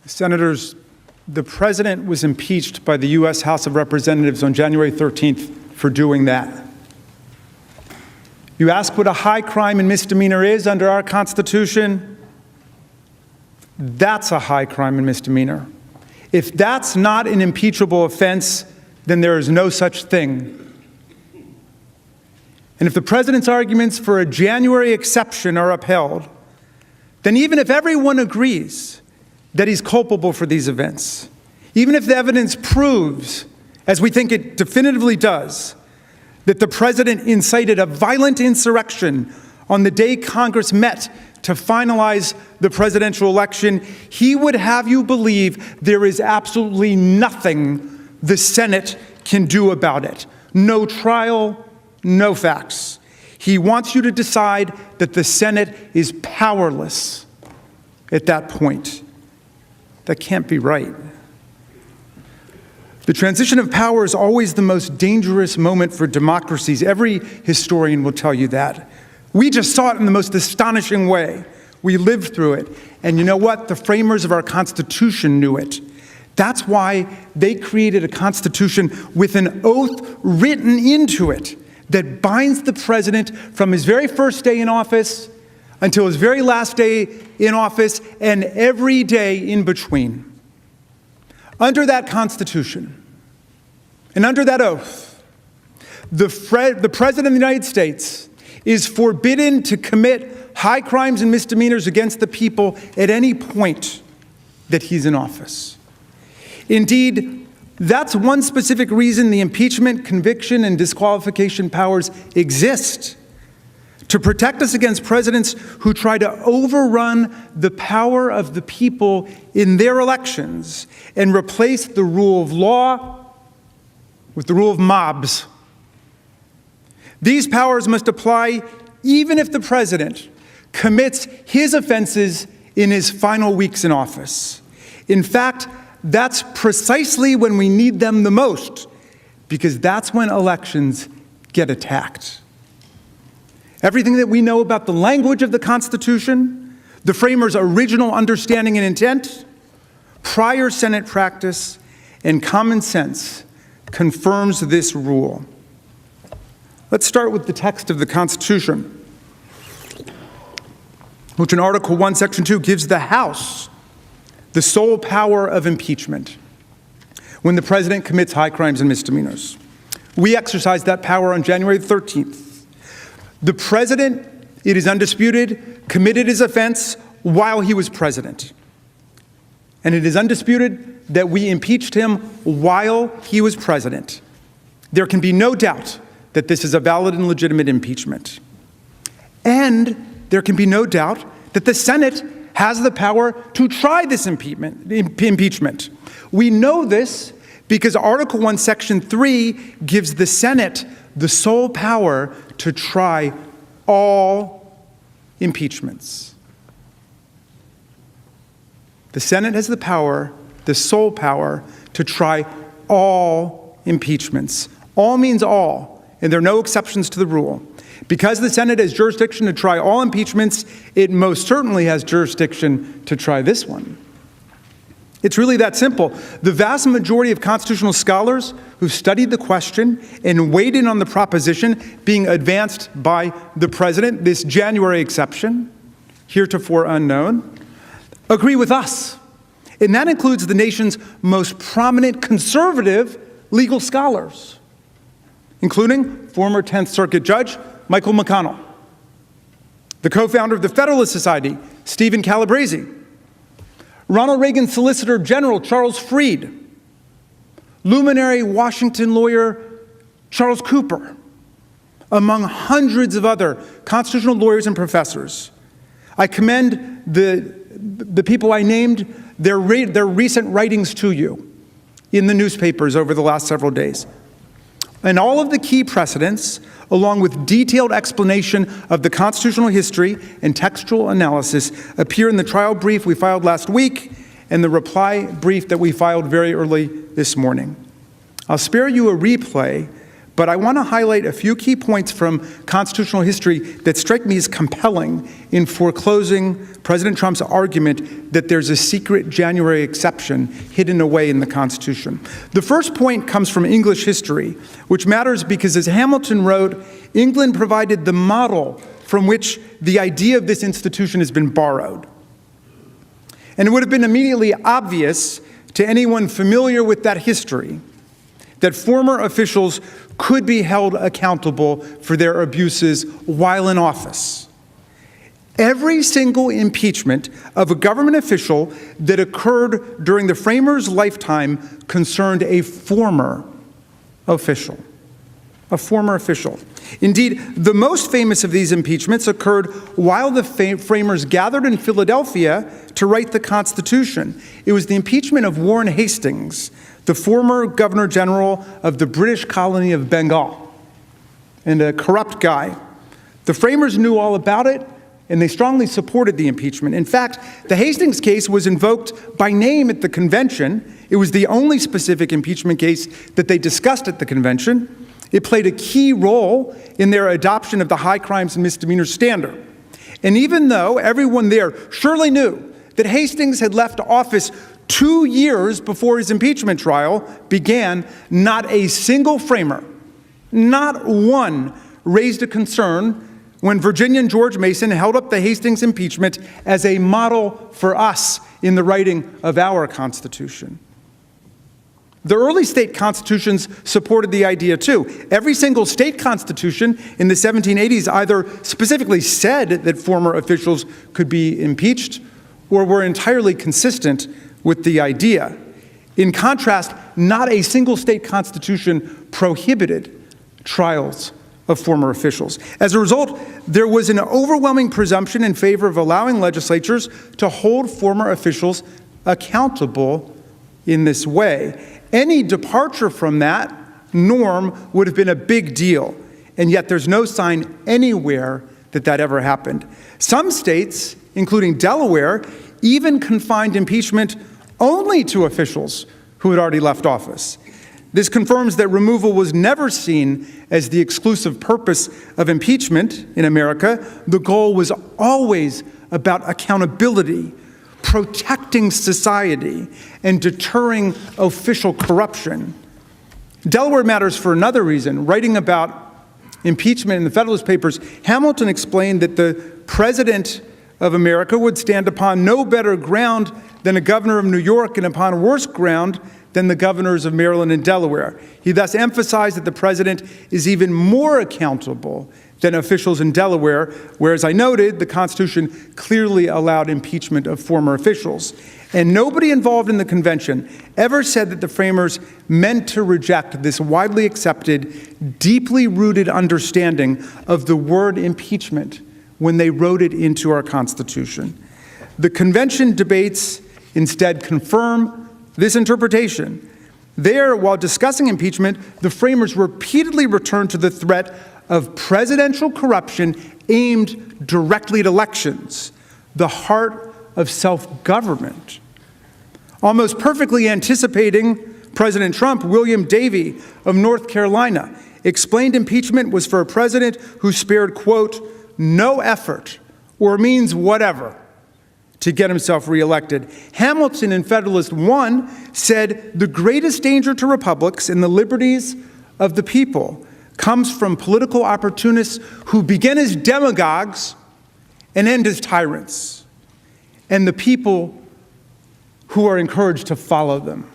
Senators, the president was impeached by the U.S. House of Representatives on January 13th for doing that. You ask what a high crime and misdemeanor is under our Constitution? That's a high crime and misdemeanor. If that's not an impeachable offense, then there is no such thing. And if the president's arguments for a January exception are upheld, then even if everyone agrees that he's culpable for these events, even if the evidence proves, as we think it definitively does, that the president incited a violent insurrection on the day Congress met to finalize the presidential election, he would have you believe there is absolutely nothing the Senate can do about it. No trial, no facts. He wants you to decide that the Senate is powerless at that point. That can't be right. The transition of power is always the most dangerous moment for democracies. Every historian will tell you that. We just saw it in the most astonishing way. We lived through it. And you know what? The framers of our Constitution knew it. That's why they created a Constitution with an oath written into it that binds the president from his very first day in office until his very last day in office and every day in between. Under that Constitution and under that oath, the President of the United States is forbidden to commit high crimes and misdemeanors against the people at any point that he's in office. Indeed, that's one specific reason the impeachment, conviction, and disqualification powers exist: to protect us against presidents who try to overrun the power of the people in their elections and replace the rule of law with the rule of mobs. These powers must apply even if the president commits his offenses in his final weeks in office. In fact, that's precisely when we need them the most, because that's when elections get attacked. Everything that we know about the language of the Constitution, the framers' original understanding and intent, prior Senate practice, and common sense confirms this rule. Let's start with the text of the Constitution, which in Article 1, Section 2 gives the House the sole power of impeachment when the president commits high crimes and misdemeanors. We exercised that power on January 13th. The president, it is undisputed, committed his offense while he was president. And it is undisputed that we impeached him while he was president. There can be no doubt that this is a valid and legitimate impeachment. And there can be no doubt that the Senate has the power to try this impeachment. We know this because Article 1, Section 3 gives the Senate the sole power to try all impeachments. The Senate has the power, the sole power, to try all impeachments. All means all, and there are no exceptions to the rule. Because the Senate has jurisdiction to try all impeachments, it most certainly has jurisdiction to try this one. It's really that simple. The vast majority of constitutional scholars who studied the question and weighed in on the proposition being advanced by the president, this January exception, heretofore unknown, agree with us. And that includes the nation's most prominent conservative legal scholars, including former 10th Circuit Judge Michael McConnell, the co-founder of the Federalist Society, Stephen Calabresi, Ronald Reagan Solicitor General Charles Freed, luminary Washington lawyer Charles Cooper, among hundreds of other constitutional lawyers and professors. I commend the people I named, their recent writings to you in the newspapers over the last several days. And all of the key precedents, along with detailed explanation of the constitutional history and textual analysis, appear in the trial brief we filed last week and the reply brief that we filed very early this morning. I'll spare you a replay, but I want to highlight a few key points from constitutional history that strike me as compelling in foreclosing President Trump's argument that there's a secret January exception hidden away in the Constitution. The first point comes from English history, which matters because, as Hamilton wrote, England provided the model from which the idea of this institution has been borrowed. And it would have been immediately obvious to anyone familiar with that history that former officials could be held accountable for their abuses while in office. Every single impeachment of a government official that occurred during the framers' lifetime concerned a former official. A former official. Indeed, the most famous of these impeachments occurred while the framers gathered in Philadelphia to write the Constitution. It was the impeachment of Warren Hastings, the former Governor General of the British colony of Bengal, and a corrupt guy. The framers knew all about it, and they strongly supported the impeachment. In fact, the Hastings case was invoked by name at the convention. It was the only specific impeachment case that they discussed at the convention. It played a key role in their adoption of the high crimes and misdemeanors standard. And even though everyone there surely knew that Hastings had left office 2 years before his impeachment trial began, not a single framer, not one, raised a concern when Virginian George Mason held up the Hastings impeachment as a model for us in the writing of our Constitution. The early state constitutions supported the idea too. Every single state constitution in the 1780s either specifically said that former officials could be impeached or were entirely consistent with the idea. In contrast, not a single state constitution prohibited trials of former officials. As a result, there was an overwhelming presumption in favor of allowing legislatures to hold former officials accountable in this way. Any departure from that norm would have been a big deal, and yet there's no sign anywhere that that ever happened. Some states, including Delaware, even confined impeachment only to officials who had already left office. This confirms that removal was never seen as the exclusive purpose of impeachment in America. The goal was always about accountability, protecting society, and deterring official corruption. Delaware matters for another reason. Writing about impeachment in the Federalist Papers, Hamilton explained that the President of America would stand upon no better ground than a governor of New York and upon worse ground than the governors of Maryland and Delaware. He thus emphasized that the president is even more accountable than officials in Delaware, where, as I noted, the Constitution clearly allowed impeachment of former officials. And nobody involved in the convention ever said that the framers meant to reject this widely accepted, deeply rooted understanding of the word impeachment, when they wrote it into our Constitution. The convention debates instead confirm this interpretation. There, while discussing impeachment, the framers repeatedly returned to the threat of presidential corruption aimed directly at elections, the heart of self-government. Almost perfectly anticipating President Trump, William Davey of North Carolina explained impeachment was for a president who spared, quote, no effort or means whatever to get himself reelected. Hamilton in Federalist 1 said the greatest danger to republics and the liberties of the people comes from political opportunists who begin as demagogues and end as tyrants, and the people who are encouraged to follow them.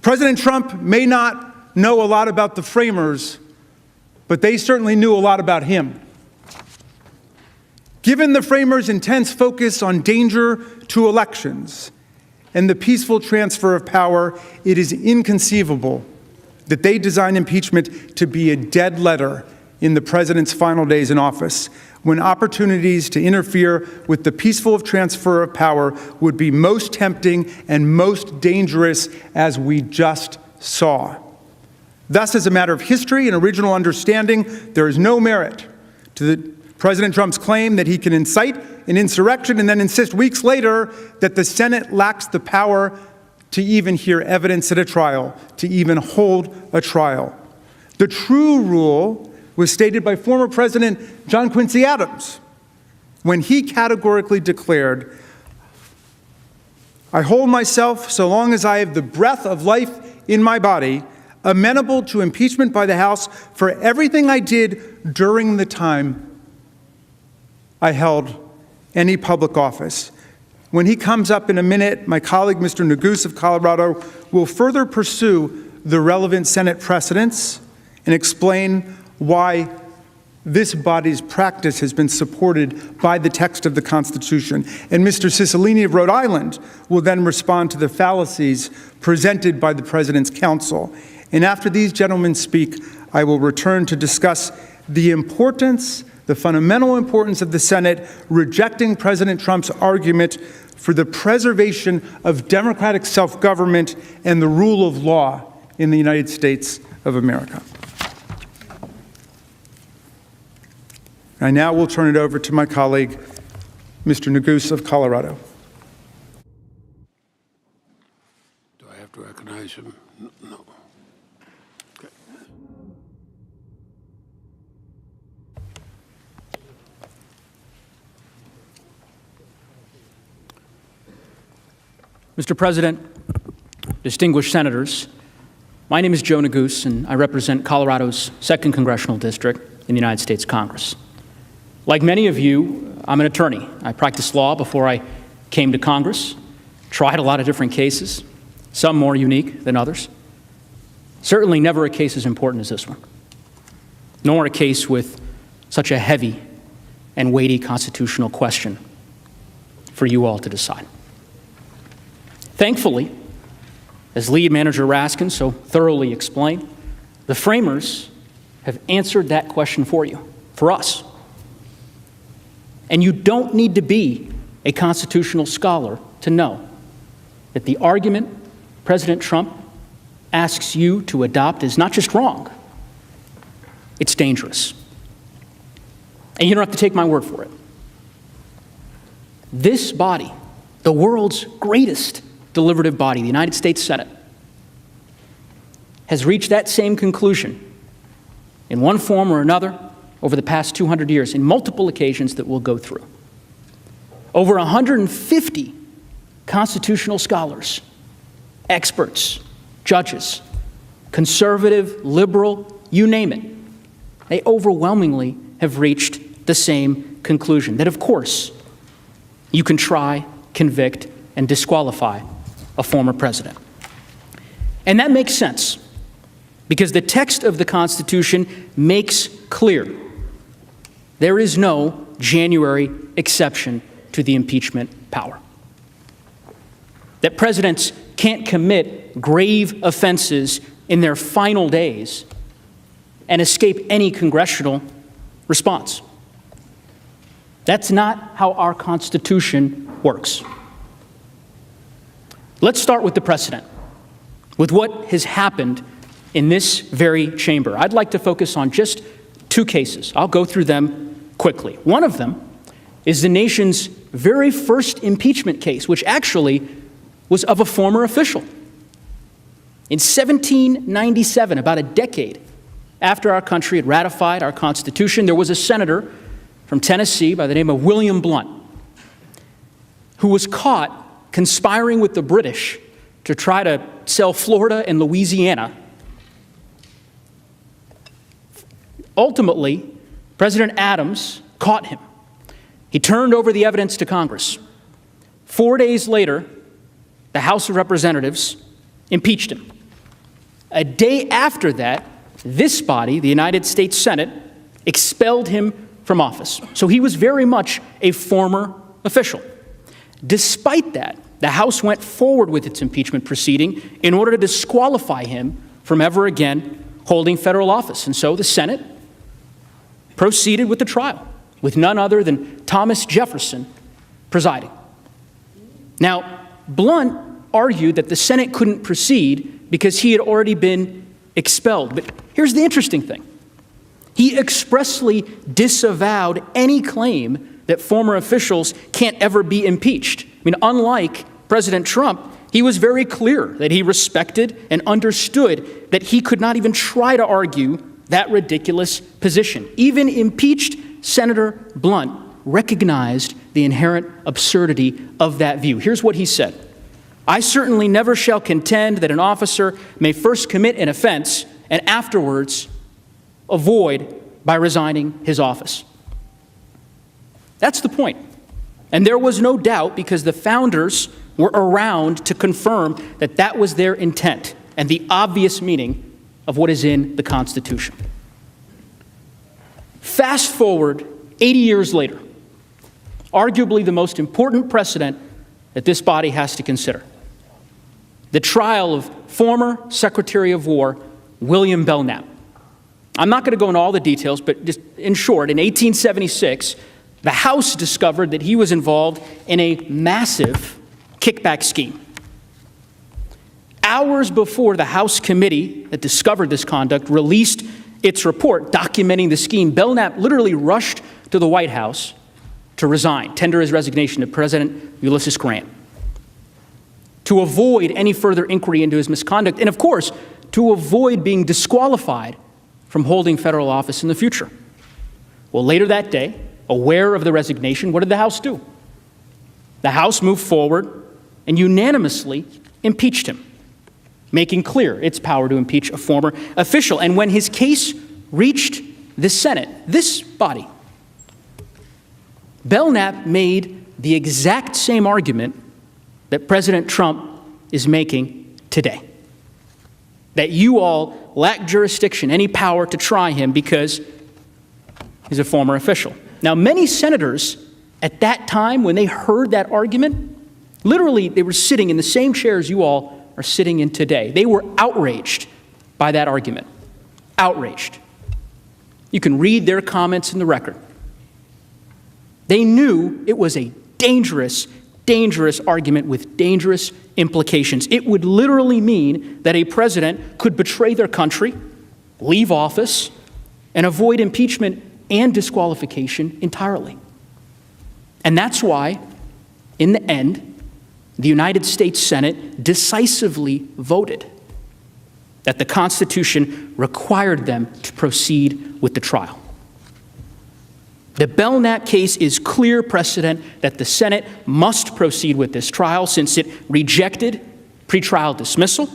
President Trump may not know a lot about the framers, but they certainly knew a lot about him. Given the framers' intense focus on danger to elections and the peaceful transfer of power, it is inconceivable that they designed impeachment to be a dead letter in the president's final days in office, when opportunities to interfere with the peaceful transfer of power would be most tempting and most dangerous, as we just saw. Thus, as a matter of history and original understanding, there is no merit to President Trump's claim that he can incite an insurrection and then insist weeks later that the Senate lacks the power to even hear evidence at a trial, to even hold a trial. The true rule was stated by former President John Quincy Adams when he categorically declared, I hold myself, so long as I have the breath of life in my body, amenable to impeachment by the House for everything I did during the time I held any public office. When he comes up in a minute, my colleague, Mr. Neguse of Colorado, will further pursue the relevant Senate precedents and explain why this body's practice has been supported by the text of the Constitution. And Mr. Cicilline of Rhode Island will then respond to the fallacies presented by the President's counsel. And after these gentlemen speak, I will return to discuss the importance, the fundamental importance of the Senate rejecting President Trump's argument for the preservation of democratic self-government and the rule of law in the United States of America. I now will turn it over to my colleague, Mr. Neguse of Colorado. Do I have to recognize him? No. Okay. Mr. President, distinguished senators, my name is Joe Neguse, and I represent Colorado's 2nd Congressional District in the United States Congress. Like many of you, I'm an attorney. I practiced law before I came to Congress, tried a lot of different cases, some more unique than others. Certainly never a case as important as this one, nor a case with such a heavy and weighty constitutional question for you all to decide. Thankfully, as Lead Manager Raskin so thoroughly explained, the framers have answered that question for you, for us. And you don't need to be a constitutional scholar to know that the argument President Trump asks you to adopt is not just wrong, it's dangerous. And you don't have to take my word for it. This body, the world's greatest deliberative body, the United States Senate, has reached that same conclusion in one form or another over the past 200 years in multiple occasions that we'll go through. Over 150 constitutional scholars, experts, judges, conservative, liberal, you name it, they overwhelmingly have reached the same conclusion, that of course you can try, convict, and disqualify a former president. And that makes sense, because the text of the Constitution makes clear there is no January exception to the impeachment power. That presidents can't commit grave offenses in their final days and escape any congressional response. That's not how our Constitution works. Let's start with the precedent, with what has happened in this very chamber. I'd like to focus on just two cases. I'll go through them quickly. One of them is the nation's very first impeachment case, which actually was of a former official. In 1797, about a decade after our country had ratified our Constitution, there was a senator from Tennessee by the name of William Blount who was caught conspiring with the British to try to sell Florida and Louisiana. Ultimately, President Adams caught him. He turned over the evidence to Congress. 4 days later, the House of Representatives impeached him. A day after that, this body, the United States Senate, expelled him from office. So he was very much a former official. Despite that, the House went forward with its impeachment proceeding in order to disqualify him from ever again holding federal office. And so the Senate proceeded with the trial, with none other than Thomas Jefferson presiding. Now, Blount argued that the Senate couldn't proceed because he had already been expelled. But here's the interesting thing. He expressly disavowed any claim that former officials can't ever be impeached. I mean, unlike President Trump, he was very clear that he respected and understood that he could not even try to argue that ridiculous position. Even impeached Senator Blount recognized the inherent absurdity of that view. Here's what he said. "I certainly never shall contend that an officer may first commit an offense and afterwards avoid by resigning his office." That's the point. And there was no doubt because the founders were around to confirm that that was their intent and the obvious meaning of what is in the Constitution. Fast forward 80 years later, arguably the most important precedent that this body has to consider. The trial of former Secretary of War William Belknap. I'm not going to go into all the details, but just in short, in 1876, the House discovered that he was involved in a massive kickback scheme. Hours before the House committee that discovered this conduct released its report documenting the scheme, Belknap literally rushed to the White House to resign, tender his resignation to President Ulysses Grant, to avoid any further inquiry into his misconduct, and of course, to avoid being disqualified from holding federal office in the future. Well, later that day, aware of the resignation, what did the House do? The House moved forward and unanimously impeached him, making clear its power to impeach a former official. And when his case reached the Senate, this body, Belknap made the exact same argument that President Trump is making today, that you all lack jurisdiction, any power to try him because he's a former official. Now, many senators at that time, when they heard that argument, literally they were sitting in the same chairs you all are sitting in today. They were outraged by that argument. Outraged. You can read their comments in the record. They knew it was a dangerous, dangerous argument with dangerous implications. It would literally mean that a president could betray their country, leave office, and avoid impeachment and disqualification entirely. And that's why, in the end, the United States Senate decisively voted that the Constitution required them to proceed with the trial. The Belknap case is clear precedent that the Senate must proceed with this trial since it rejected pretrial dismissal,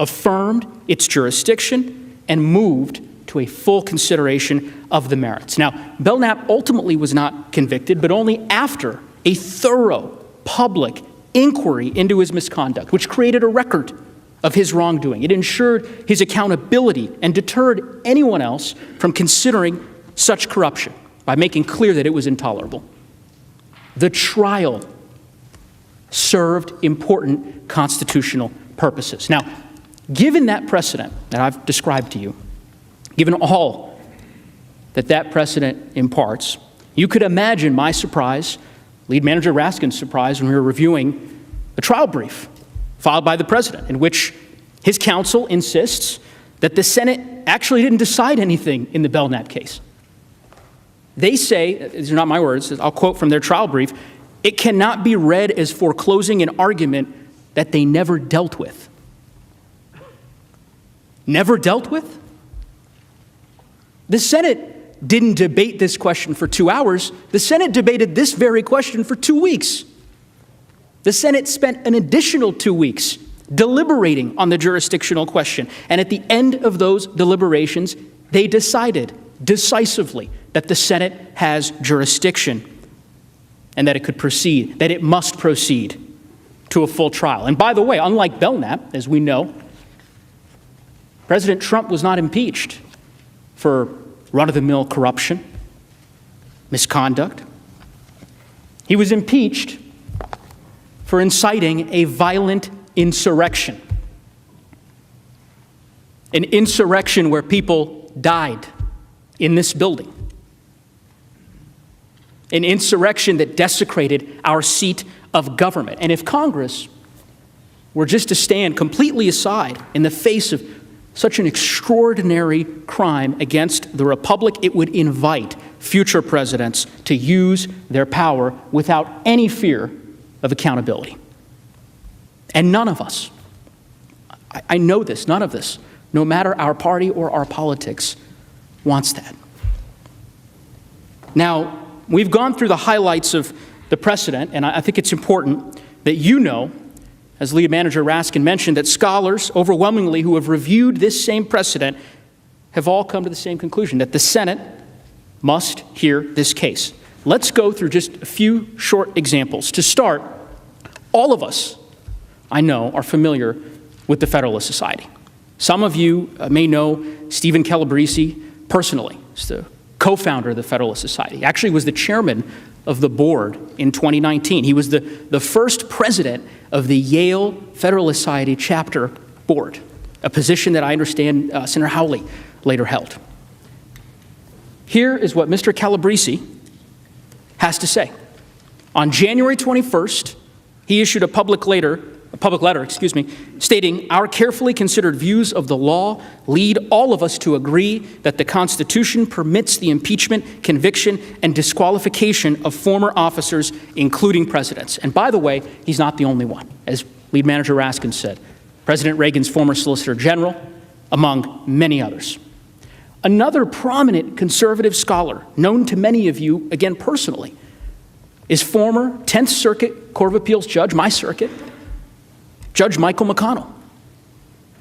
affirmed its jurisdiction, and moved to a full consideration of the merits. Now, Belknap ultimately was not convicted, but only after a thorough public inquiry into his misconduct, which created a record of his wrongdoing. It ensured his accountability and deterred anyone else from considering such corruption by making clear that it was intolerable. The trial served important constitutional purposes. Now, given that precedent that I've described to you, given all that that precedent imparts, You could imagine my surprise, Lead Manager Raskin's surprise, when we were reviewing the trial brief filed by the president, in which his counsel insists that the Senate actually didn't decide anything in the Belknap case. They say, these are not my words, I'll quote from their trial brief, "It cannot be read as foreclosing an argument that they never dealt with." Never dealt with? The Senate didn't debate this question for 2 hours. The Senate debated this very question for 2 weeks. The Senate spent an additional 2 weeks deliberating on the jurisdictional question. And at the end of those deliberations, they decided decisively that the Senate has jurisdiction and that it could proceed, that it must proceed to a full trial. And by the way, unlike Belknap, as we know, President Trump was not impeached for run-of-the-mill corruption, misconduct. He was impeached for inciting a violent insurrection. An insurrection where people died in this building. An insurrection that desecrated our seat of government. And if Congress were just to stand completely aside in the face of such an extraordinary crime against the republic, it would invite future presidents to use their power without any fear of accountability. And none of us, I know this, none of this, no matter our party or our politics, wants that. Now, we've gone through the highlights of the precedent, and I think it's important that you know, as Lead Manager Raskin mentioned, that scholars overwhelmingly who have reviewed this same precedent have all come to the same conclusion, that the Senate must hear this case. Let's go through just a few short examples. To start, all of us, I know, are familiar with the Federalist Society. Some of you may know Stephen Calabrese personally. He's the co-founder of the Federalist Society. He actually was the chairman of the board in 2019. He was the first president of the Yale Federalist Society chapter board, a position that I understand Senator Hawley later held. Here is what Mr. Calabrese has to say. On January 21st, he issued a public letter, stating, "Our carefully considered views of the law lead all of us to agree that the Constitution permits the impeachment, conviction, and disqualification of former officers, including presidents." And by the way, he's not the only one. As Lead Manager Raskin said, President Reagan's former Solicitor General, among many others. Another prominent conservative scholar, known to many of you, again personally, is former 10th Circuit Court of Appeals judge, my circuit, Judge Michael McConnell.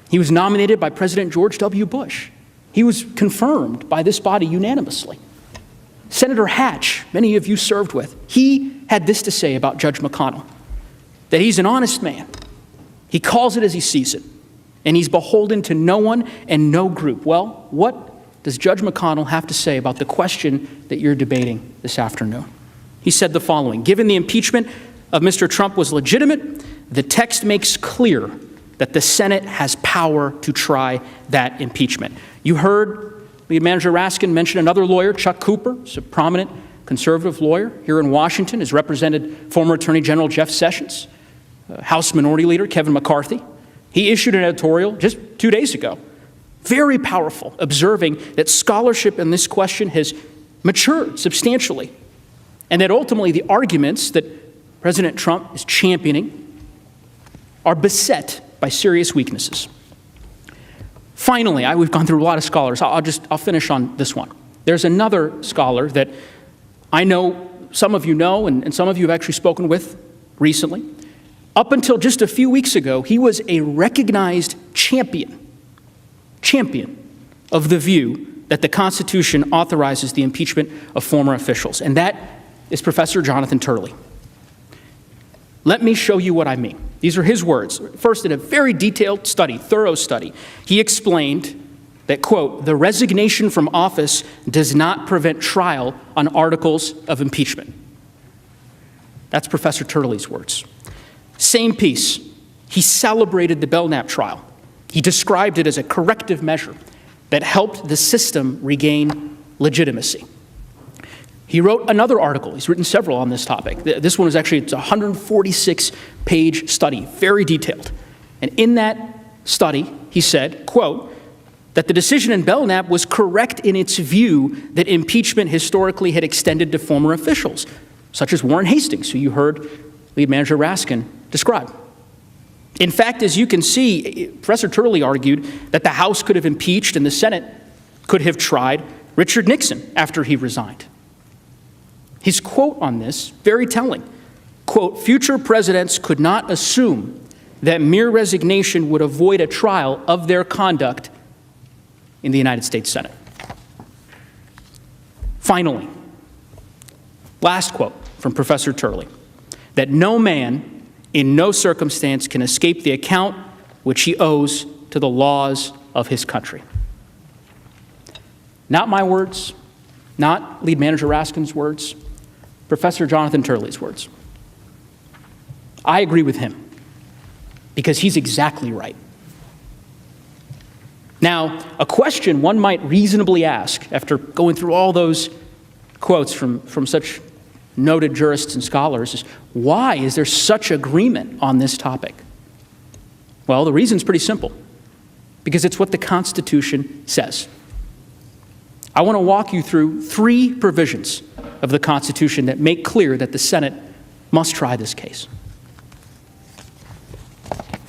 He was nominated by President George W. Bush. He was confirmed by this body unanimously. Senator Hatch, many of you served with, he had this to say about Judge McConnell, that he's an honest man. He calls it as he sees it, and he's beholden to no one and no group. Well, what does Judge McConnell have to say about the question that you're debating this afternoon? He said the following: "Given the impeachment of Mr. Trump was legitimate, the text makes clear that the Senate has power to try that impeachment." You heard Lead Manager Raskin mention another lawyer, Chuck Cooper. He's a prominent conservative lawyer here in Washington, has represented former Attorney General Jeff Sessions, House Minority Leader Kevin McCarthy. He issued an editorial just 2 days ago, very powerful, observing that scholarship in this question has matured substantially, and that ultimately the arguments that President Trump is championing are beset by serious weaknesses. Finally, we've gone through a lot of scholars. I'll finish on this one. There's another scholar that I know some of you know, and some of you have actually spoken with recently. Up until just a few weeks ago, he was a recognized champion of the view that the Constitution authorizes the impeachment of former officials, and that is Professor Jonathan Turley. Let me show you what I mean. These are his words. First, in a very detailed study, thorough study, he explained that, quote, "The resignation from office does not prevent trial on articles of impeachment." That's Professor Turley's words. Same piece, he celebrated the Belknap trial. He described it as a corrective measure that helped the system regain legitimacy. He wrote another article. He's written several on this topic. This one is actually, it's a 146-page study, very detailed. And in that study, he said, quote, that the decision in Belknap was correct in its view that impeachment historically had extended to former officials, such as Warren Hastings, who you heard Lead Manager Raskin describe. In fact, as you can see, Professor Turley argued that the House could have impeached and the Senate could have tried Richard Nixon after he resigned. His quote on this, very telling, quote, future presidents could not assume that mere resignation would avoid a trial of their conduct in the United States Senate. Finally, last quote from Professor Turley, that no man in no circumstance can escape the account which he owes to the laws of his country. Not my words, not Lead Manager Raskin's words, Professor Jonathan Turley's words. I agree with him because he's exactly right. Now, a question one might reasonably ask after going through all those quotes from such noted jurists and scholars is, why is there such agreement on this topic? Well, the reason's pretty simple. Because it's what the Constitution says. I want to walk you through 3 provisions of the Constitution that make clear that the Senate must try this case.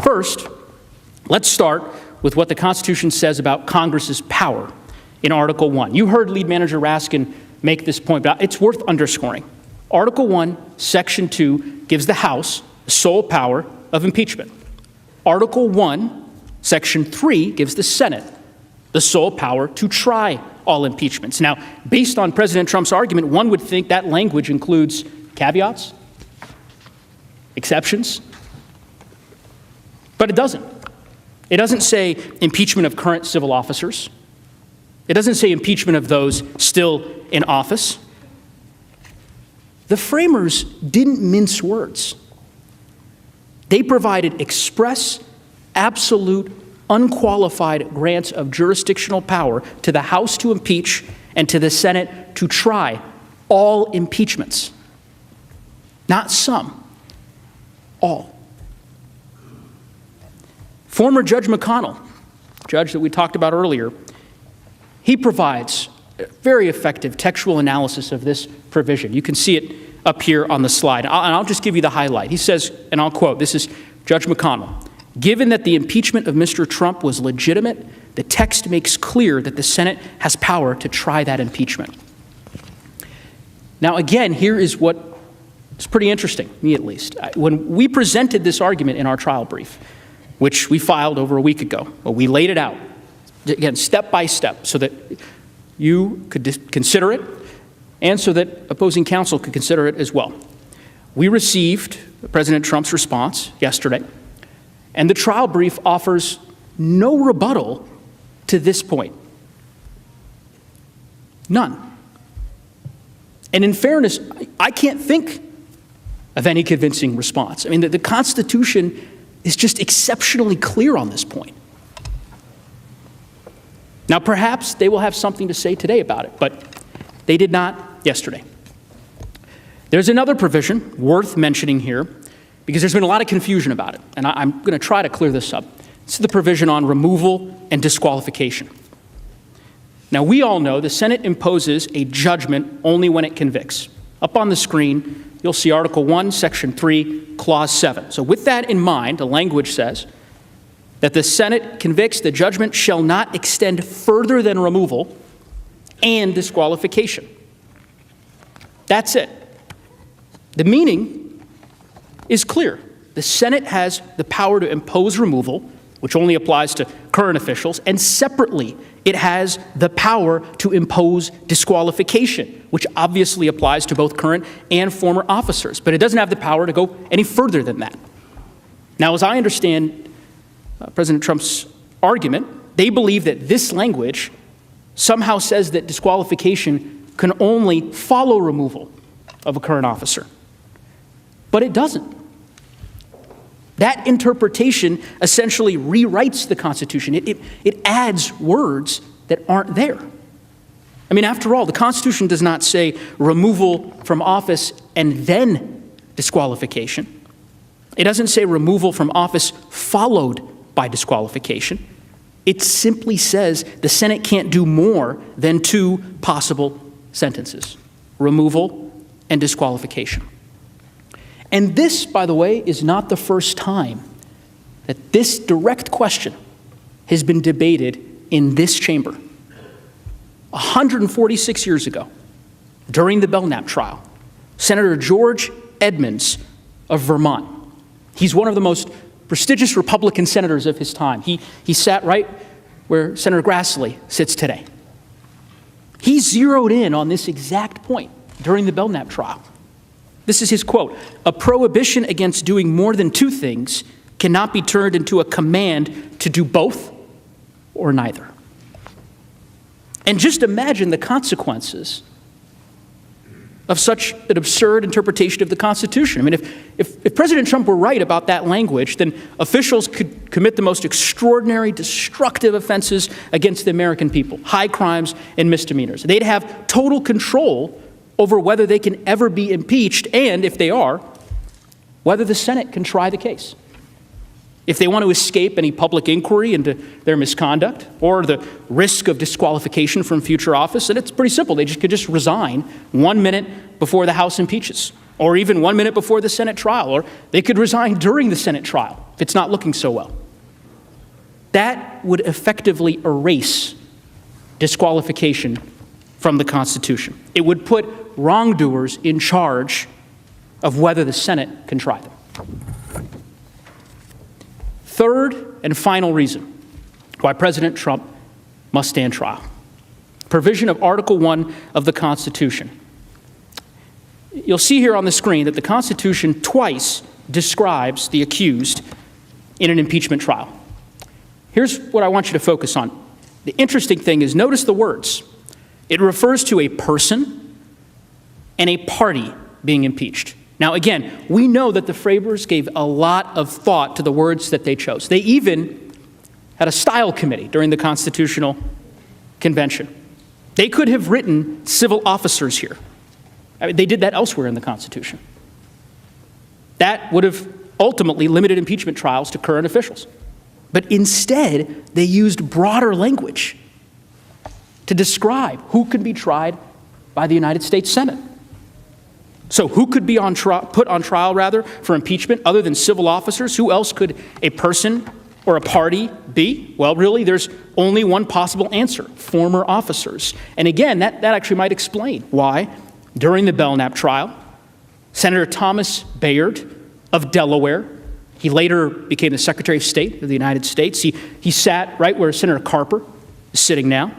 First, let's start with what the Constitution says about Congress's power in Article 1. You heard Lead Manager Raskin make this point, but it's worth underscoring. Article 1, Section 2 gives the House the sole power of impeachment. Article 1, Section 3 gives the Senate the sole power to try all impeachments. Now, based on President Trump's argument, one would think that language includes caveats, exceptions, but it doesn't. It doesn't say impeachment of current civil officers. It doesn't say impeachment of those still in office. The framers didn't mince words. They provided express, absolute, unqualified grants of jurisdictional power to the House to impeach and to the Senate to try all impeachments. Not some, all. Former Judge McConnell, judge that we talked about earlier, he provides a very effective textual analysis of this provision. You can see it up here on the slide. And I'll just give you the highlight. He says, and I'll quote, this is Judge McConnell, given that the impeachment of Mr. Trump was legitimate, the text makes clear that the Senate has power to try that impeachment. Now, again, here is what is pretty interesting, me at least. When we presented this argument in our trial brief, which we filed over a week ago, well, we laid it out, again, step by step, so that you could consider it and so that opposing counsel could consider it as well. We received President Trump's response yesterday, and the trial brief offers no rebuttal to this point. None. And in fairness, I can't think of any convincing response. I mean, the Constitution is just exceptionally clear on this point. Now, perhaps they will have something to say today about it, but they did not yesterday. There's another provision worth mentioning here because there's been a lot of confusion about it, and I'm going to try to clear this up. This is the provision on removal and disqualification. Now, we all know the Senate imposes a judgment only when it convicts. Up on the screen, you'll see Article 1, Section 3, Clause 7. So with that in mind, the language says that the Senate convicts, the judgment shall not extend further than removal and disqualification. That's it. The meaning is clear. The Senate has the power to impose removal, which only applies to current officials, and separately, it has the power to impose disqualification, which obviously applies to both current and former officers, but it doesn't have the power to go any further than that. Now, as I understand President Trump's argument, they believe that this language somehow says that disqualification can only follow removal of a current officer. But it doesn't. That interpretation essentially rewrites the Constitution. It adds words that aren't there. I mean, after all, the Constitution does not say removal from office and then disqualification. It doesn't say removal from office followed by disqualification. It simply says the Senate can't do more than two possible sentences: removal and disqualification. And this, by the way, is not the first time that this direct question has been debated in this chamber. 146 years ago, during the Belknap trial, Senator George Edmunds of Vermont, he's one of the most prestigious Republican senators of his time. He sat right where Senator Grassley sits today. He zeroed in on this exact point during the Belknap trial. This is his quote: "A prohibition against doing more than two things cannot be turned into a command to do both or neither." And just imagine the consequences of such an absurd interpretation of the Constitution. I mean, if President Trump were right about that language, then officials could commit the most extraordinary, destructive offenses against the American people, high crimes and misdemeanors. They'd have total control over whether they can ever be impeached, and if they are, whether the Senate can try the case. If they want to escape any public inquiry into their misconduct or the risk of disqualification from future office, then it's pretty simple. They could just resign 1 minute before the House impeaches, or even 1 minute before the Senate trial, or they could resign during the Senate trial if it's not looking so well. That would effectively erase disqualification from the Constitution. It would put wrongdoers in charge of whether the Senate can try them. Third and final reason why President Trump must stand trial: provision of Article 1 of the Constitution. You'll see here on the screen that the Constitution twice describes the accused in an impeachment trial. Here's what I want you to focus on. The interesting thing is, notice the words. It refers to a person and a party being impeached. Now, again, we know that the framers gave a lot of thought to the words that they chose. They even had a style committee during the Constitutional Convention. They could have written civil officers here. I mean, they did that elsewhere in the Constitution. That would have ultimately limited impeachment trials to current officials. But instead, they used broader language to describe who could be tried by the United States Senate. So who could be put on trial for impeachment other than civil officers? Who else could a person or a party be? Well, really, there's only one possible answer: former officers. And again, that actually might explain why, during the Belknap trial, Senator Thomas Bayard of Delaware, he later became the Secretary of State of the United States. He sat right where Senator Carper is sitting now.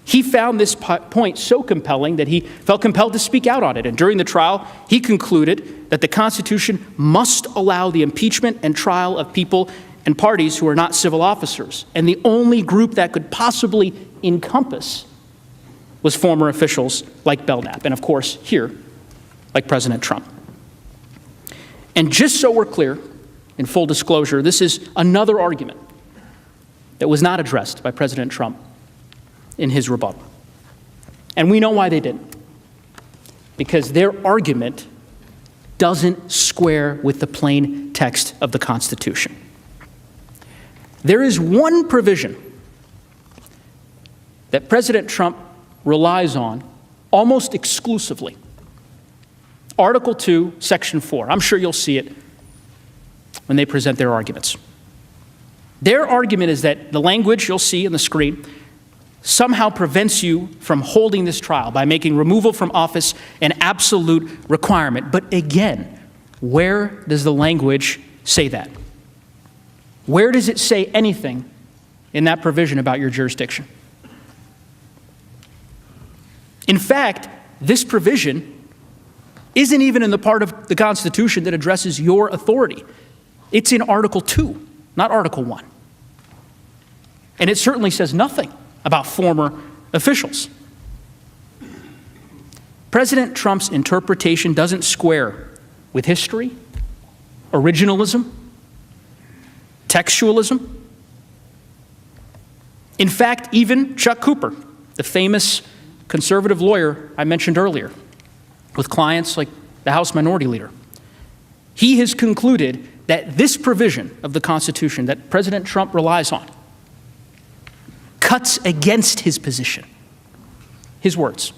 He found this point so compelling that he felt compelled to speak out on it. And during the trial, he concluded that the Constitution must allow the impeachment and trial of people and parties who are not civil officers. And the only group that could possibly encompass was former officials like Belknap, and of course, here, like President Trump. And just so we're clear, in full disclosure, this is another argument that was not addressed by President Trump in his rebuttal. And we know why they didn't. Because their argument doesn't square with the plain text of the Constitution. There is one provision that President Trump relies on almost exclusively. Article 2, Section 4. I'm sure you'll see it when they present their arguments. Their argument is that the language you'll see on the screen somehow prevents you from holding this trial by making removal from office an absolute requirement. But again, where does the language say that? Where does it say anything in that provision about your jurisdiction? In fact, this provision isn't even in the part of the Constitution that addresses your authority. It's in Article 2, not Article 1. And it certainly says nothing about former officials. President Trump's interpretation doesn't square with history, originalism, textualism. In fact, even Chuck Cooper, the famous conservative lawyer I mentioned earlier, with clients like the House Minority Leader. He has concluded that this provision of the Constitution that President Trump relies on cuts against his position. His words.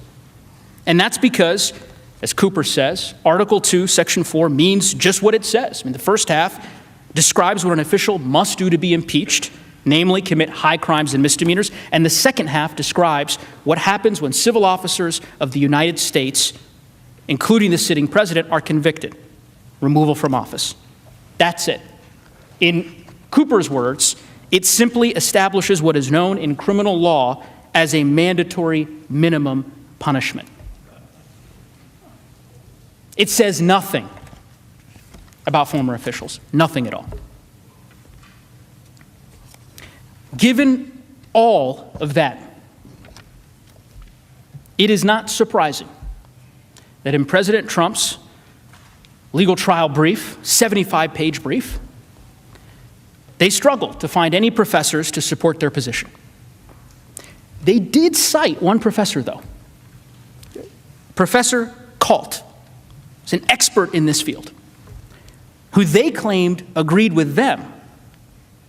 And that's because, as Cooper says, Article 2, Section 4 means just what it says. I mean, the first half describes what an official must do to be impeached, namely commit high crimes and misdemeanors. And the second half describes what happens when civil officers of the United States, including the sitting president, are convicted. Removal from office. That's it. In Cooper's words, it simply establishes what is known in criminal law as a mandatory minimum punishment. It says nothing about former officials, nothing at all. Given all of that, it is not surprising that in President Trump's legal trial brief, 75-page brief, they struggled to find any professors to support their position. They did cite one professor, though, Professor Kalt. He's an expert in this field, who they claimed agreed with them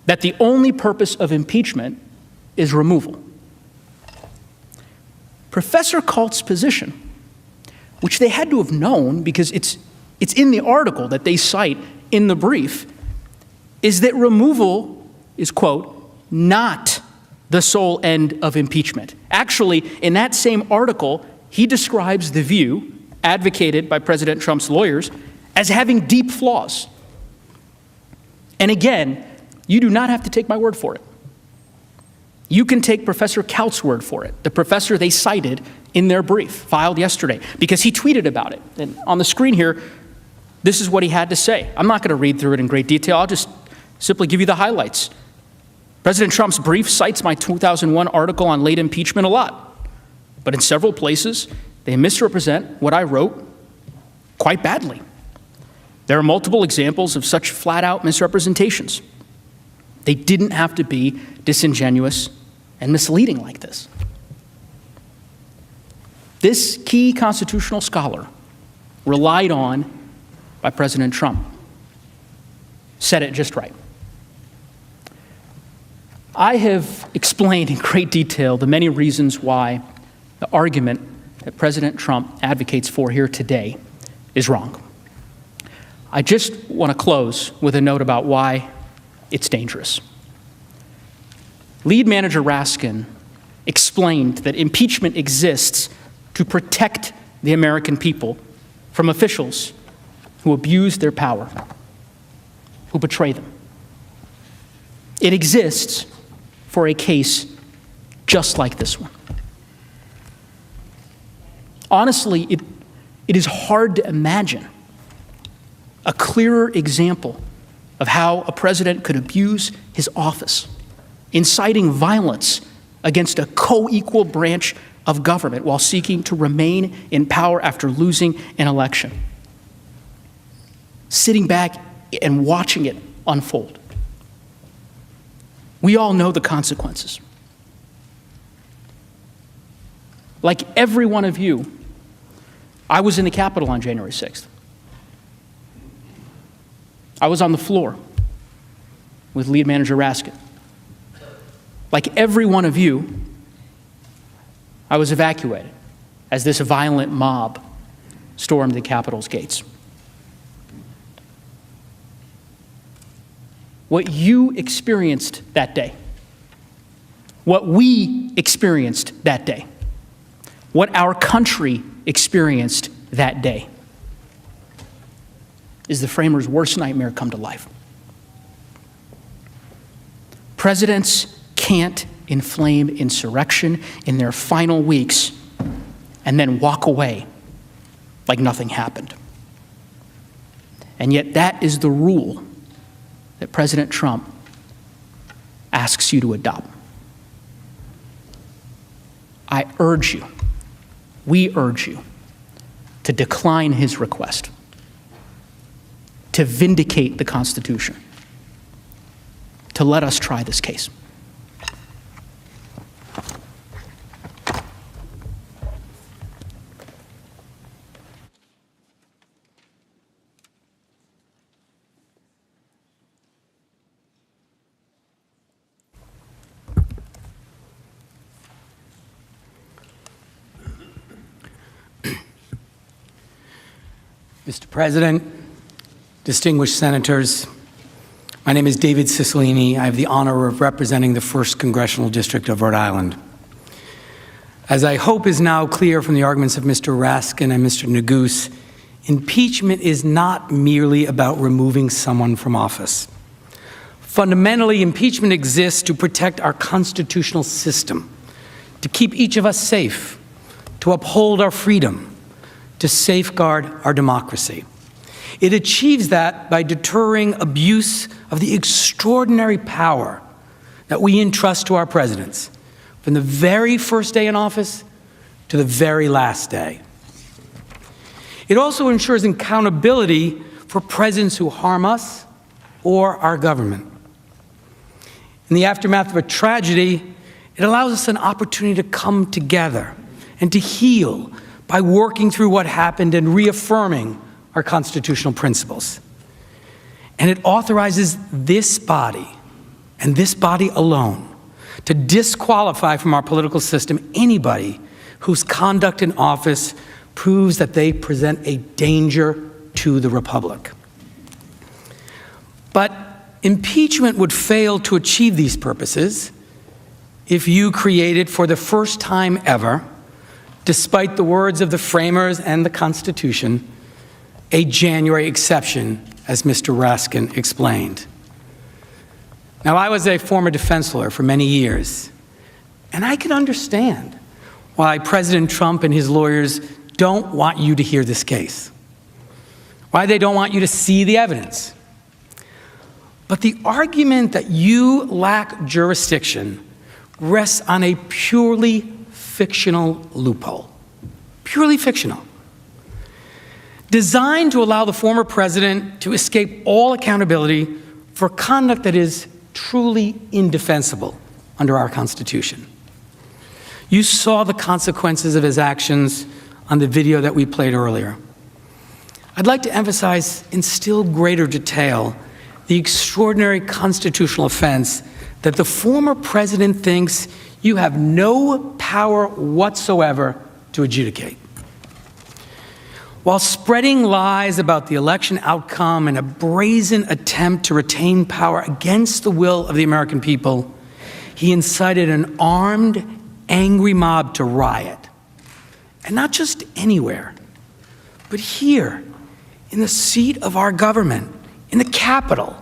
that the only purpose of impeachment is removal. Professor Kalt's position, which they had to have known because it's in the article that they cite in the brief, is that removal is, quote, not the sole end of impeachment. Actually, in that same article, he describes the view advocated by President Trump's lawyers as having deep flaws. And again, you do not have to take my word for it. You can take Professor Kalt's word for it, the professor they cited in their brief filed yesterday, because he tweeted about it. And on the screen here, this is what he had to say. I'm not going to read through it in great detail. I'll just simply give you the highlights. President Trump's brief cites my 2001 article on late impeachment a lot, but in several places, they misrepresent what I wrote quite badly. There are multiple examples of such flat-out misrepresentations. They didn't have to be disingenuous and misleading like this. This key constitutional scholar, relied on by President Trump, said it just right. I have explained in great detail the many reasons why the argument that President Trump advocates for here today is wrong. I just want to close with a note about why it's dangerous. Lead Manager Raskin explained that impeachment exists to protect the American people from officials who abuse their power, who betray them. It exists for a case just like this one. Honestly, it is hard to imagine a clearer example of how a president could abuse his office, inciting violence against a co-equal branch of government while seeking to remain in power after losing an election. Sitting back and watching it unfold. We all know the consequences. Like every one of you, I was in the Capitol on January 6th. I was on the floor with Lead Manager Raskin. Like every one of you, I was evacuated as this violent mob stormed the Capitol's gates. What you experienced that day, what we experienced that day, what our country experienced that day is the framers' worst nightmare come to life. Presidents can't inflame insurrection in their final weeks and then walk away like nothing happened. And yet that is the rule that President Trump asks you to adopt. I urge you, we urge you, to decline his request, to vindicate the Constitution, to let us try this case. Mr. President, distinguished senators, my name is David Cicilline. I have the honor of representing the 1st Congressional District of Rhode Island. As I hope is now clear from the arguments of Mr. Raskin and Mr. Neguse, impeachment is not merely about removing someone from office. Fundamentally, impeachment exists to protect our constitutional system, to keep each of us safe, to uphold our freedom, to safeguard our democracy. It achieves that by deterring abuse of the extraordinary power that we entrust to our presidents, from the very first day in office to the very last day. It also ensures accountability for presidents who harm us or our government. In the aftermath of a tragedy, it allows us an opportunity to come together and to heal by working through what happened and reaffirming our constitutional principles. And it authorizes this body, and this body alone, to disqualify from our political system anybody whose conduct in office proves that they present a danger to the republic. But impeachment would fail to achieve these purposes if you created, for the first time ever, despite the words of the framers and the Constitution, a January exception, as Mr. Raskin explained. Now, I was a former defense lawyer for many years, and I can understand why President Trump and his lawyers don't want you to hear this case, why they don't want you to see the evidence. But the argument that you lack jurisdiction rests on a purely fictional loophole, purely fictional, designed to allow the former president to escape all accountability for conduct that is truly indefensible under our Constitution. You saw the consequences of his actions on the video that we played earlier. I'd like to emphasize in still greater detail the extraordinary constitutional offense that the former president thinks you have no power whatsoever to adjudicate. While spreading lies about the election outcome in a brazen attempt to retain power against the will of the American people, he incited an armed, angry mob to riot. And not just anywhere, but here, in the seat of our government, in the Capitol,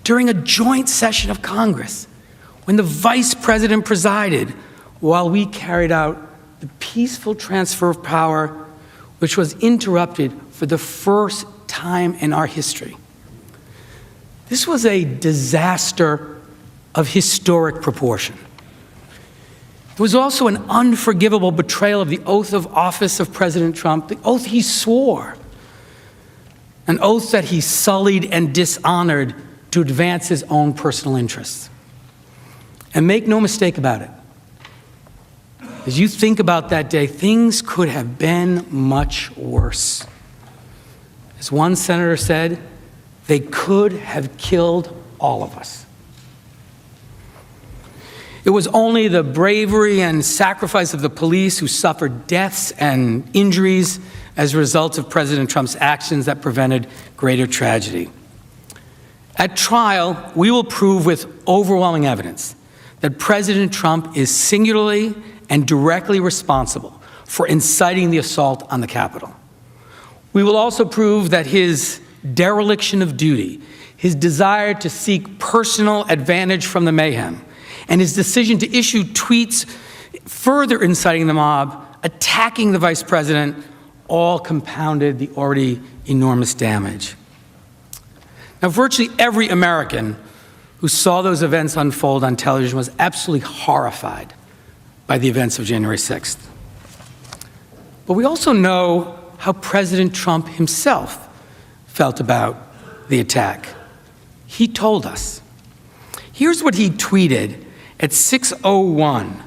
during a joint session of Congress, when the Vice President presided while we carried out the peaceful transfer of power, which was interrupted for the first time in our history. This was a disaster of historic proportion. It was also an unforgivable betrayal of the oath of office of President Trump, the oath he swore, an oath that he sullied and dishonored to advance his own personal interests. And make no mistake about it, as you think about that day, things could have been much worse. As one senator said, they could have killed all of us. It was only the bravery and sacrifice of the police who suffered deaths and injuries as a result of President Trump's actions that prevented greater tragedy. At trial, we will prove with overwhelming evidence that President Trump is singularly and directly responsible for inciting the assault on the Capitol. We will also prove that his dereliction of duty, his desire to seek personal advantage from the mayhem, and his decision to issue tweets further inciting the mob, attacking the vice president, all compounded the already enormous damage. Now, virtually every American who saw those events unfold on television was absolutely horrified by the events of January 6th. But we also know how President Trump himself felt about the attack. He told us. Here's what he tweeted at 6:01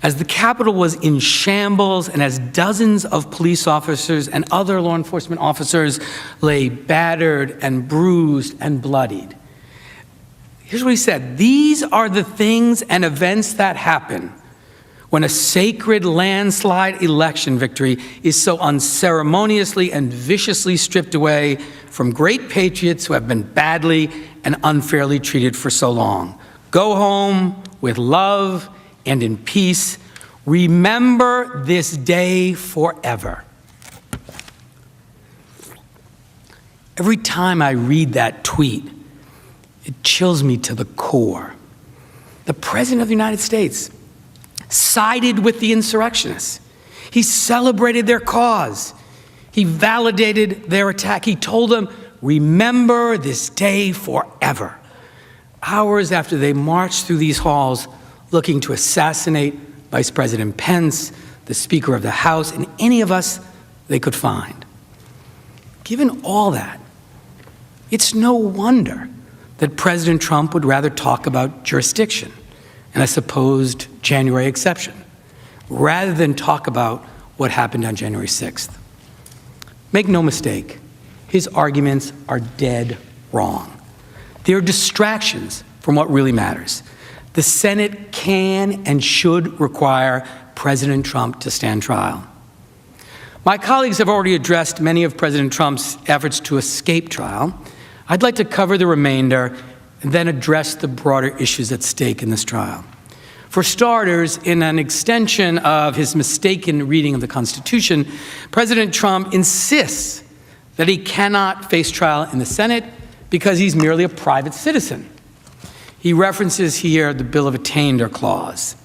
as the Capitol was in shambles and as dozens of police officers and other law enforcement officers lay battered and bruised and bloodied. Here's what he said: "These are the things and events that happen when a sacred landslide election victory is so unceremoniously and viciously stripped away from great patriots who have been badly and unfairly treated for so long. Go home with love and in peace. Remember this day forever. Every time I read that tweet, it chills me to the core. The President of the United States sided with the insurrectionists. He celebrated their cause. He validated their attack. He told them, remember this day forever. Hours after they marched through these halls looking to assassinate Vice President Pence, the Speaker of the House, and any of us they could find. Given all that, it's no wonder that President Trump would rather talk about jurisdiction and a supposed January exception, rather than talk about what happened on January 6th. Make no mistake, his arguments are dead wrong. They're distractions from what really matters. The Senate can and should require President Trump to stand trial. My colleagues have already addressed many of President Trump's efforts to escape trial. I'd like to cover the remainder and then address the broader issues at stake in this trial. For starters, in an extension of his mistaken reading of the Constitution, President Trump insists that he cannot face trial in the Senate because he's merely a private citizen. He references here the Bill of Attainder clause.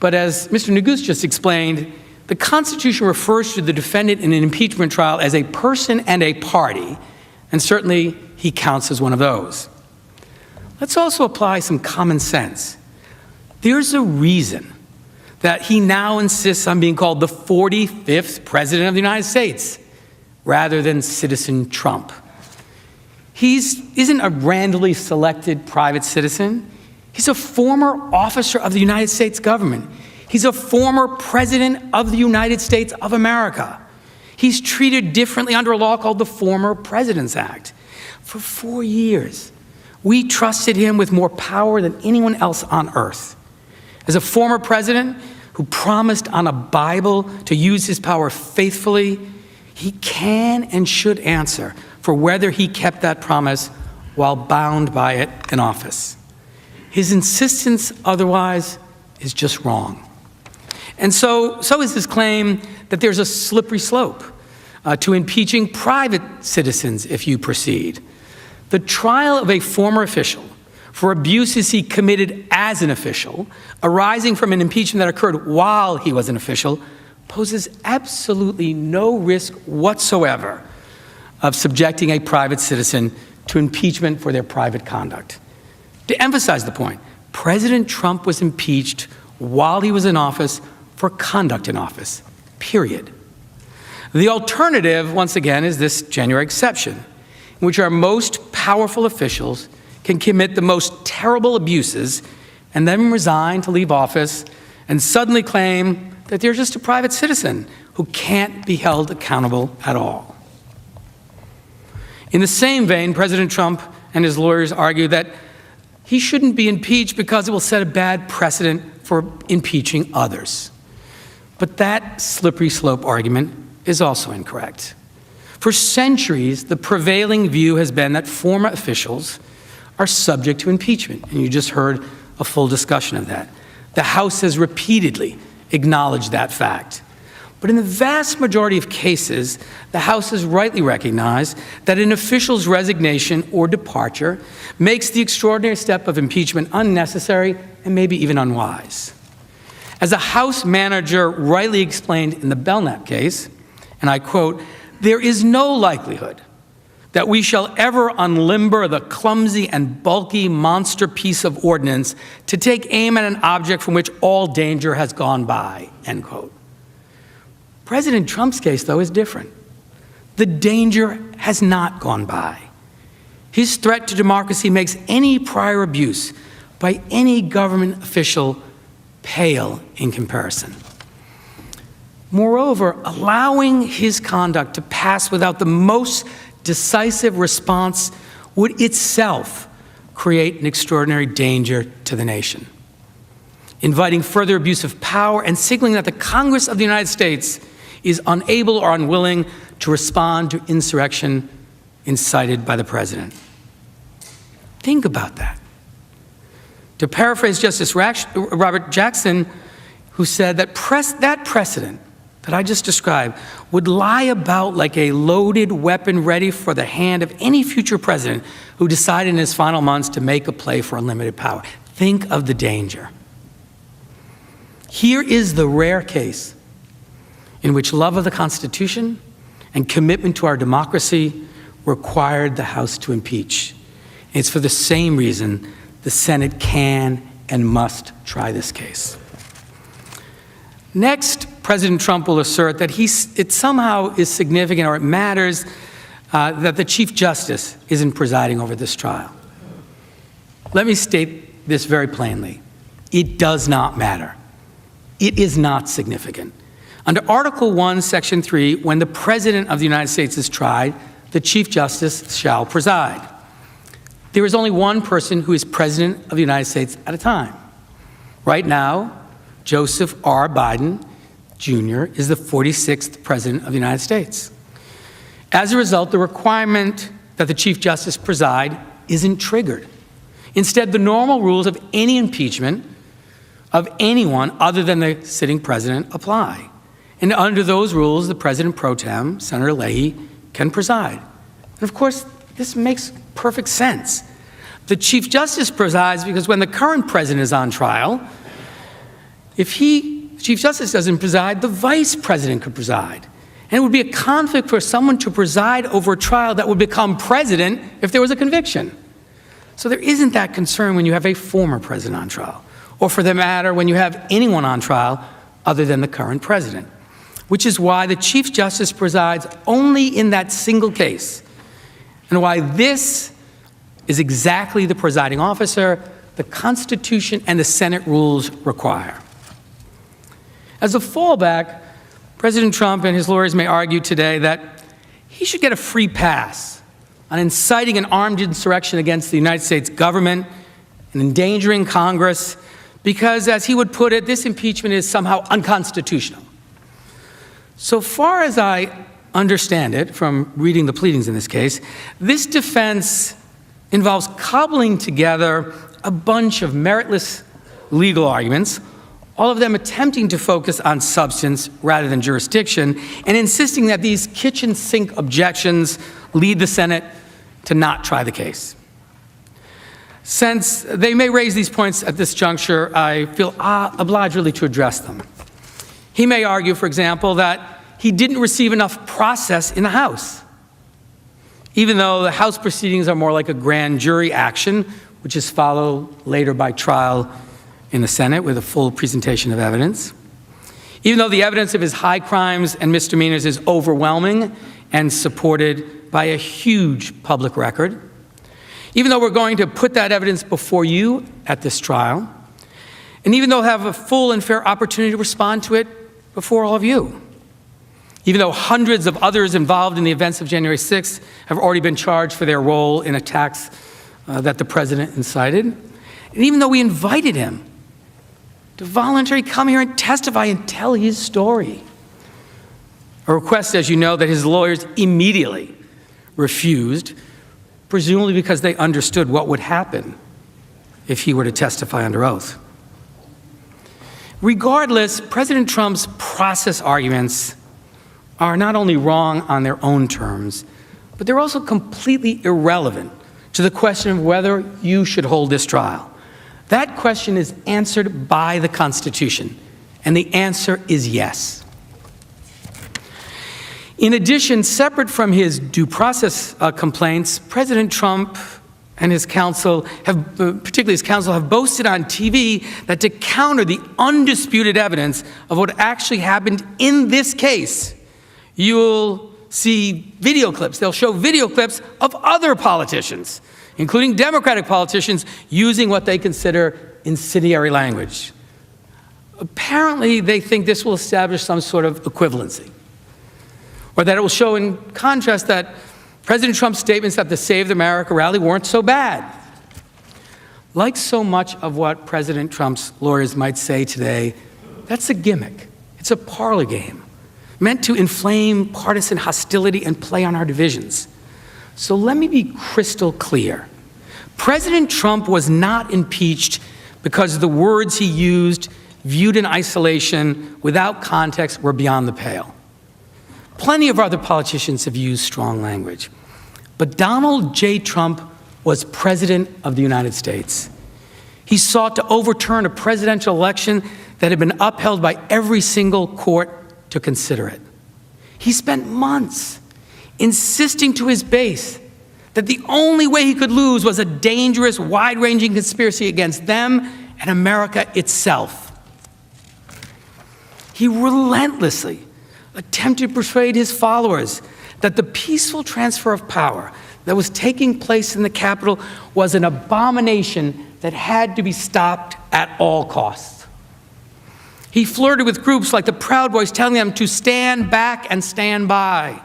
But as Mr. Neguse just explained, the Constitution refers to the defendant in an impeachment trial as a person and a party, and certainly he counts as one of those. Let's also apply some common sense. There's a reason that he now insists on being called the 45th President of the United States rather than Citizen Trump. He isn't a randomly selected private citizen. He's a former officer of the United States government. He's a former President of the United States of America. He's treated differently under a law called the Former Presidents Act. For 4 years, we trusted him with more power than anyone else on earth. As a former president who promised on a Bible to use his power faithfully, he can and should answer for whether he kept that promise while bound by it in office. His insistence otherwise is just wrong. And so is his claim that there's a slippery slope to impeaching private citizens if you proceed. The trial of a former official for abuses he committed as an official, arising from an impeachment that occurred while he was an official, poses absolutely no risk whatsoever of subjecting a private citizen to impeachment for their private conduct. To emphasize the point, President Trump was impeached while he was in office for conduct in office, period. The alternative, once again, is this January exception, in which our most powerful officials can commit the most terrible abuses and then resign to leave office and suddenly claim that they're just a private citizen who can't be held accountable at all. In the same vein, President Trump and his lawyers argue that he shouldn't be impeached because it will set a bad precedent for impeaching others. But that slippery slope argument is also incorrect. For centuries, the prevailing view has been that former officials are subject to impeachment, and you just heard a full discussion of that. The House has repeatedly acknowledged that fact. But in the vast majority of cases, the House has rightly recognized that an official's resignation or departure makes the extraordinary step of impeachment unnecessary and maybe even unwise. As a House manager rightly explained in the Belknap case, and I quote, "There is no likelihood that we shall ever unlimber the clumsy and bulky monster piece of ordnance to take aim at an object from which all danger has gone by," end quote. President Trump's case, though, is different. The danger has not gone by. His threat to democracy makes any prior abuse by any government official pale in comparison. Moreover, allowing his conduct to pass without the most decisive response would itself create an extraordinary danger to the nation. inviting further abuse of power, and signaling that the Congress of the United States is unable or unwilling to respond to insurrection incited by the president. Think about that. To paraphrase Justice Robert Jackson, who said that that precedent that I just described would lie about like a loaded weapon ready for the hand of any future president who decided in his final months to make a play for unlimited power. Think of the danger. Here is the rare case in which love of the Constitution and commitment to our democracy required the House to impeach. It's for the same reason the Senate can and must try this case. Next, President Trump will assert that it somehow is significant or it matters that the Chief Justice isn't presiding over this trial. Let me state this very plainly. It does not matter. It is not significant. Under Article 1, Section 3, when the President of the United States is tried, the Chief Justice shall preside. There is only one person who is President of the United States at a time. Right now, Joseph R. Biden, Jr. is the 46th President of the United States. As a result, the requirement that the Chief Justice preside isn't triggered. Instead, the normal rules of any impeachment of anyone other than the sitting president apply. And under those rules, the President pro tem, Senator Leahy, can preside. And of course, this makes perfect sense. The Chief Justice presides because when the current president is on trial, if the Chief Justice doesn't preside, the Vice President could preside. And it would be a conflict for someone to preside over a trial that would become president if there was a conviction. So there isn't that concern when you have a former president on trial, or for that matter, when you have anyone on trial other than the current president, which is why the Chief Justice presides only in that single case, and why this is exactly the presiding officer the Constitution and the Senate rules require. As a fallback, President Trump and his lawyers may argue today that he should get a free pass on inciting an armed insurrection against the United States government and endangering Congress because, as he would put it, this impeachment is somehow unconstitutional. So far as I understand it from reading the pleadings in this case, this defense involves cobbling together a bunch of meritless legal arguments, all of them attempting to focus on substance rather than jurisdiction, and insisting that these kitchen sink objections lead the Senate to not try the case. Since they may raise these points at this juncture, I feel obliged really to address them. He may argue, for example, that he didn't receive enough process in the House, even though the House proceedings are more like a grand jury action, which is followed later by trial in the Senate with a full presentation of evidence. Even though the evidence of his high crimes and misdemeanors is overwhelming and supported by a huge public record. Even though we're going to put that evidence before you at this trial, and even though we'll have a full and fair opportunity to respond to it before all of you. Even though hundreds of others involved in the events of January 6th have already been charged for their role in attacks that the president incited. And even though we invited him to voluntarily come here and testify and tell his story. A request, as you know, that his lawyers immediately refused, presumably because they understood what would happen if he were to testify under oath. Regardless, President Trump's process arguments are not only wrong on their own terms, but they're also completely irrelevant to the question of whether you should hold this trial. That question is answered by the Constitution, and the answer is yes. In addition, separate from his due process complaints, President Trump and his counsel, particularly his counsel, have boasted on TV that to counter the undisputed evidence of what actually happened in this case, you'll see video clips. They'll show video clips of other politicians, including Democratic politicians, using what they consider incendiary language. Apparently, they think this will establish some sort of equivalency, or that it will show in contrast that President Trump's statements at the Save America rally weren't so bad. like so much of what President Trump's lawyers might say today, that's a gimmick. It's a parlor game meant to inflame partisan hostility and play on our divisions. So let me be crystal clear. President Trump was not impeached because the words he used, viewed in isolation, without context, were beyond the pale. Plenty of other politicians have used strong language. But Donald J. Trump was President of the United States. He sought to overturn a presidential election that had been upheld by every single court to consider it. He spent months insisting to his base that the only way he could lose was a dangerous, wide-ranging conspiracy against them and America itself. He relentlessly attempted to persuade his followers that the peaceful transfer of power that was taking place in the Capitol was an abomination that had to be stopped at all costs. He flirted with groups like the Proud Boys, telling them to stand back and stand by,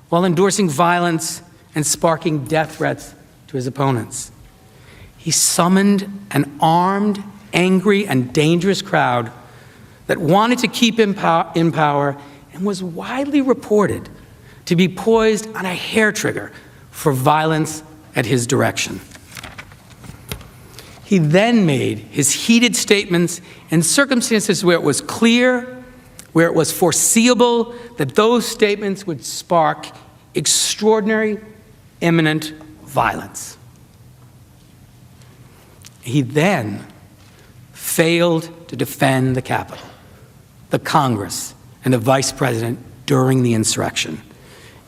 while endorsing violence and sparking death threats to his opponents. He summoned an armed, angry, and dangerous crowd that wanted to keep him in power and was widely reported to be poised on a hair trigger for violence at his direction. He then made his heated statements in circumstances where it was clear, where it was foreseeable that those statements would spark extraordinary, imminent violence. He then failed to defend the Capitol, the Congress, and the Vice President during the insurrection,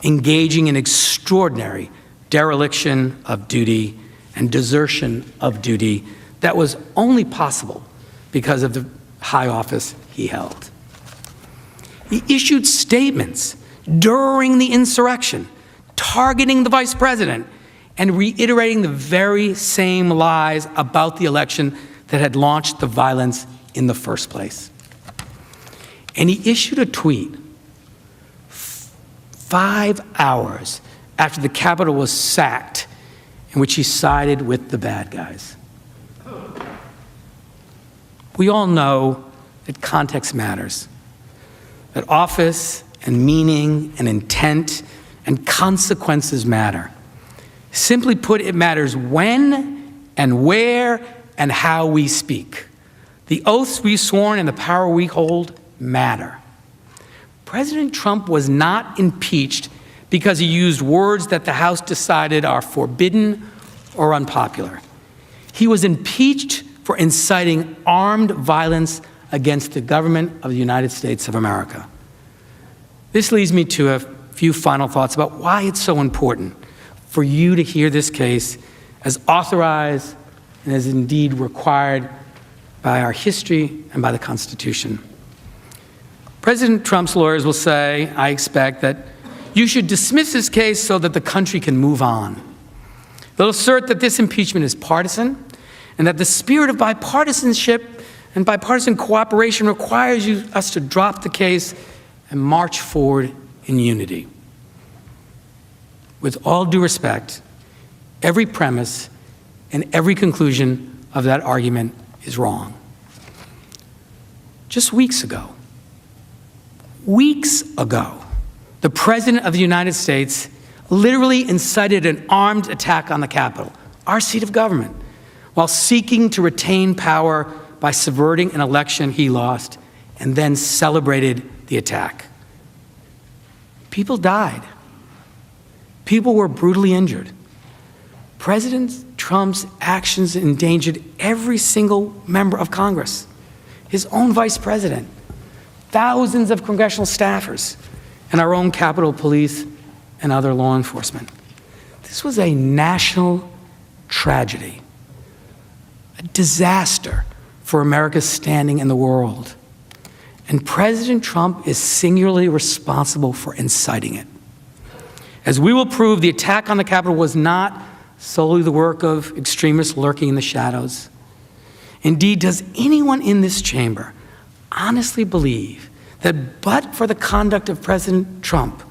engaging in extraordinary dereliction of duty and desertion of duty that was only possible because of the high office he held. He issued statements during the insurrection, targeting the Vice President and reiterating the very same lies about the election that had launched the violence in the first place. And he issued a tweet 5 hours after the Capitol was sacked, in which he sided with the bad guys. We all know that context matters, that office and meaning and intent and consequences matter. Simply put, it matters when and where and how we speak. The oaths we've sworn and the power we hold matter. President Trump was not impeached because he used words that the House decided are forbidden or unpopular. He was impeached for inciting armed violence against the government of the United States of America. This leads me to a few final thoughts about why it's so important for you to hear this case as authorized and as indeed required by our history and by the Constitution. President Trump's lawyers will say, I expect, that you should dismiss this case so that the country can move on. They'll assert that this impeachment is partisan and that the spirit of bipartisanship and bipartisan cooperation requires us to drop the case and march forward in unity. With all due respect, every premise and every conclusion of that argument is wrong. Just weeks ago, the President of the United States literally incited an armed attack on the Capitol, our seat of government, while seeking to retain power by subverting an election he lost, and then celebrated the attack. People died. People were brutally injured. President Trump's actions endangered every single member of Congress, his own vice president, thousands of congressional staffers, and our own Capitol Police and other law enforcement. This was a national tragedy, a disaster for America's standing in the world. And President Trump is singularly responsible for inciting it. As we will prove, the attack on the Capitol was not solely the work of extremists lurking in the shadows. Indeed, does anyone in this chamber honestly believe that but for the conduct of President Trump,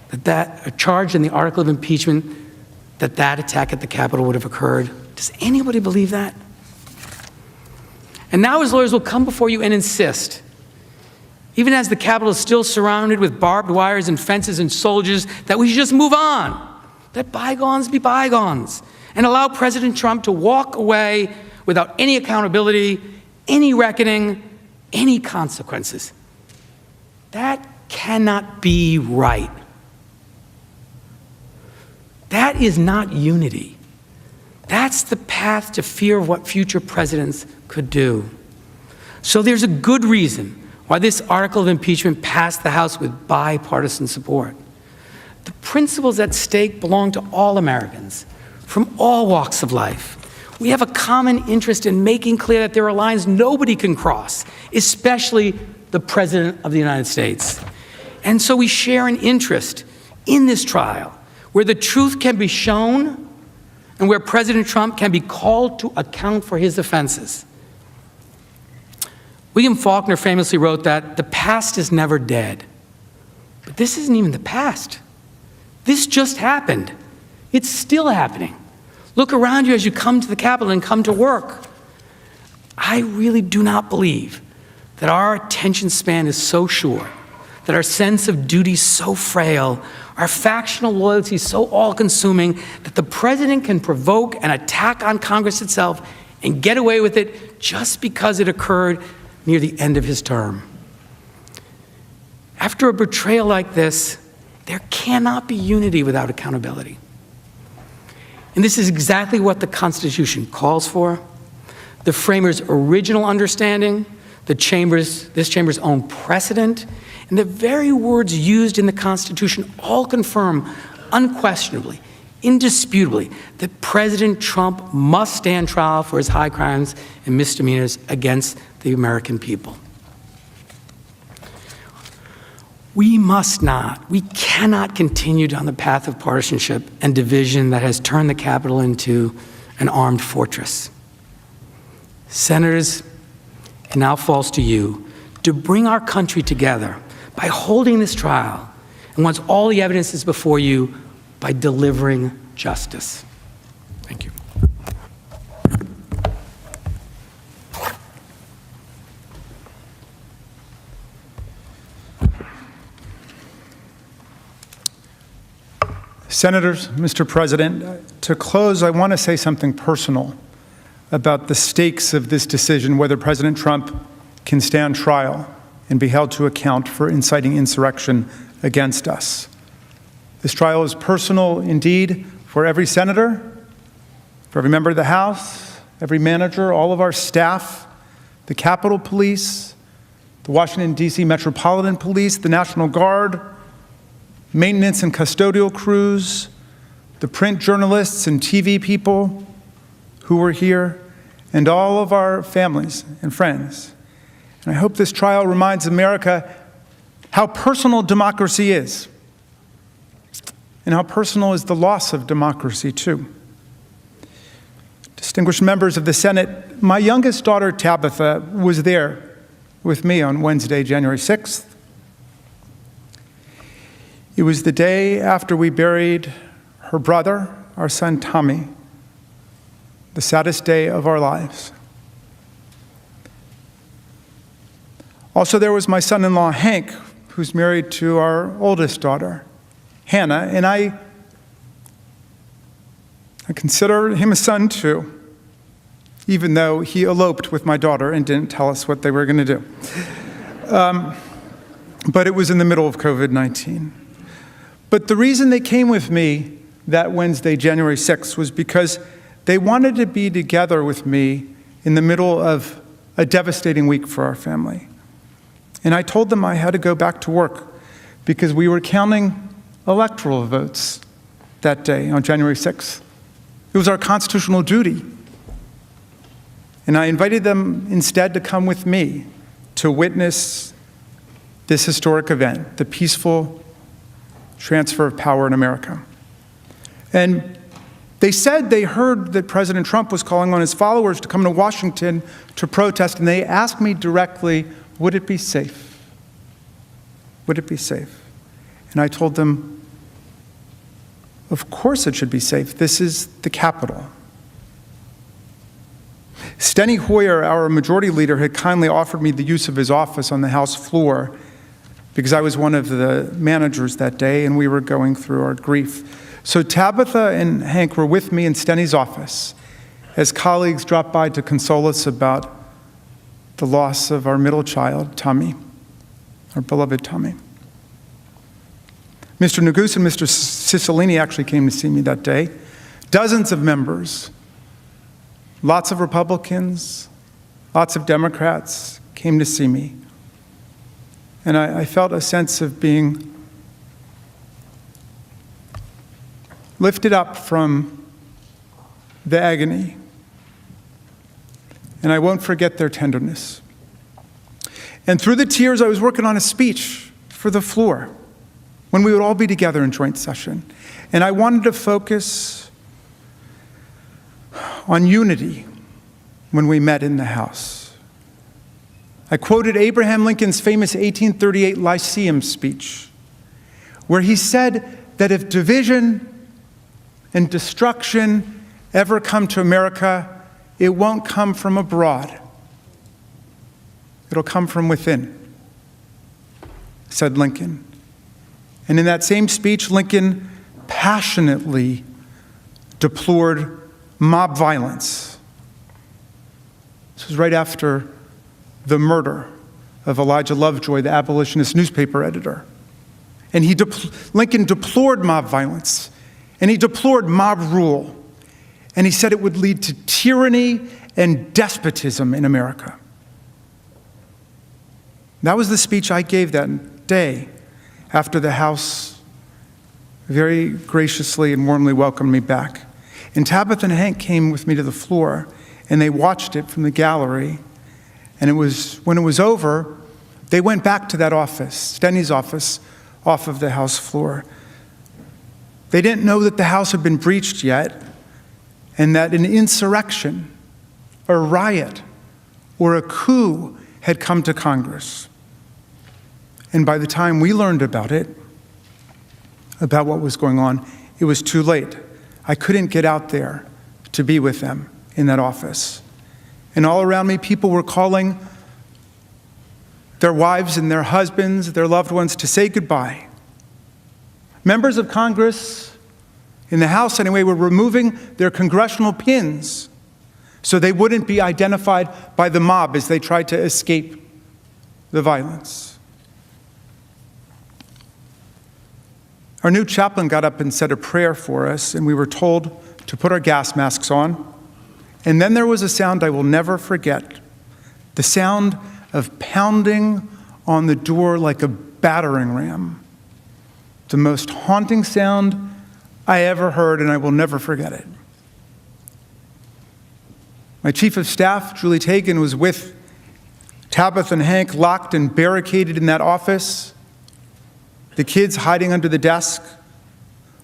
that a charge in the article of impeachment, that attack at the Capitol would have occurred? Does Does anybody believe that? And now his lawyers will come before you and insist, even as the Capitol is still surrounded with barbed wires and fences and soldiers, that we should just move on. Let bygones be bygones. And allow President Trump to walk away without any accountability, any reckoning, any consequences. That cannot be right. That is not unity. That's the path to fear of what future presidents could do. So there's a good reason why this article of impeachment passed the House with bipartisan support. The principles at stake belong to all Americans, from all walks of life. We have a common interest in making clear that there are lines nobody can cross, especially the President of the United States. And so we share an interest in this trial, where the truth can be shown and where President Trump can be called to account for his offenses. William Faulkner famously wrote that the past is never dead. But this isn't even the past. This just happened. It's still happening. Look around you as you come to the Capitol and come to work. I really do not believe that our attention span is so short, that our sense of duty so frail, our factional loyalty so all-consuming, that the president can provoke an attack on Congress itself and get away with it just because it occurred near the end of his term. After a betrayal like this, there cannot be unity without accountability. And this is exactly what the Constitution calls for. The framers' original understanding, this chamber's own precedent, and the very words used in the Constitution all confirm unquestionably, indisputably, that President Trump must stand trial for his high crimes and misdemeanors against the American people. We cannot continue down the path of partisanship and division that has turned the Capitol into an armed fortress. Senators, it now falls to you to bring our country together by holding this trial, and once all the evidence is before you, by delivering justice. Thank you. Senators, Mr. President, to close, I want to say something personal about the stakes of this decision, whether President Trump can stand trial and be held to account for inciting insurrection against us. This trial is personal indeed for every senator, for every member of the House, every manager, all of our staff, the Capitol Police, the Washington, D.C. Metropolitan Police, the National Guard, maintenance and custodial crews, the print journalists and TV people who were here, and all of our families and friends. And I hope this trial reminds America how personal democracy is, and how personal is the loss of democracy, too. Distinguished members of the Senate, my youngest daughter, Tabitha, was there with me on Wednesday, January 6th. It was the day after we buried her brother, our son Tommy, the saddest day of our lives. Also, there was my son-in-law, Hank, who's married to our oldest daughter, Hannah, and I consider him a son too, even though he eloped with my daughter and didn't tell us what they were going to do. But it was in the middle of COVID-19. But the reason they came with me that Wednesday, January 6th, was because they wanted to be together with me in the middle of a devastating week for our family. And I told them I had to go back to work because we were counting electoral votes that day on January 6th. It was our constitutional duty. And I invited them instead to come with me to witness this historic event, the peaceful transfer of power in America. And they said they heard that President Trump was calling on his followers to come to Washington to protest, and they asked me directly, would it be safe? Would it be safe? And I told them, of course it should be safe. This is the Capitol. Steny Hoyer, our majority leader, had kindly offered me the use of his office on the House floor because I was one of the managers that day and we were going through our grief. So Tabitha and Hank were with me in Steny's office as colleagues dropped by to console us about the loss of our middle child, Tommy, our beloved Tommy. Mr. Neguse and Mr. Cicilline actually came to see me that day. Dozens of members, lots of Republicans, lots of Democrats came to see me. And I felt a sense of being lifted up from the agony. And I won't forget their tenderness. And through the tears, I was working on a speech for the floor when we would all be together in joint session. And I wanted to focus on unity when we met in the House. I quoted Abraham Lincoln's famous 1838 Lyceum speech, where he said that if division and destruction ever come to America, it won't come from abroad. It'll come from within, said Lincoln. And in that same speech, Lincoln passionately deplored mob violence. This was right after the murder of Elijah Lovejoy, the abolitionist newspaper editor. And Lincoln deplored mob violence, and he deplored mob rule. And he said it would lead to tyranny and despotism in America. That was the speech I gave that day after the House very graciously and warmly welcomed me back. And Tabitha and Hank came with me to the floor, and they watched it from the gallery. And when it was over, they went back to that office, Steny's office, off of the House floor. They didn't know that the House had been breached yet, and that an insurrection, a riot, or a coup had come to Congress. And by the time we learned about it, about what was going on, it was too late. I couldn't get out there to be with them in that office. And all around me, people were calling their wives and their husbands, their loved ones, to say goodbye. Members of Congress, in the House anyway, were removing their congressional pins so they wouldn't be identified by the mob as they tried to escape the violence. Our new chaplain got up and said a prayer for us, and we were told to put our gas masks on. And then there was a sound I will never forget, the sound of pounding on the door like a battering ram. The most haunting sound I ever heard, and I will never forget it. My chief of staff, Julie Tagan, was with Tabitha and Hank locked and barricaded in that office. The kids hiding under the desk,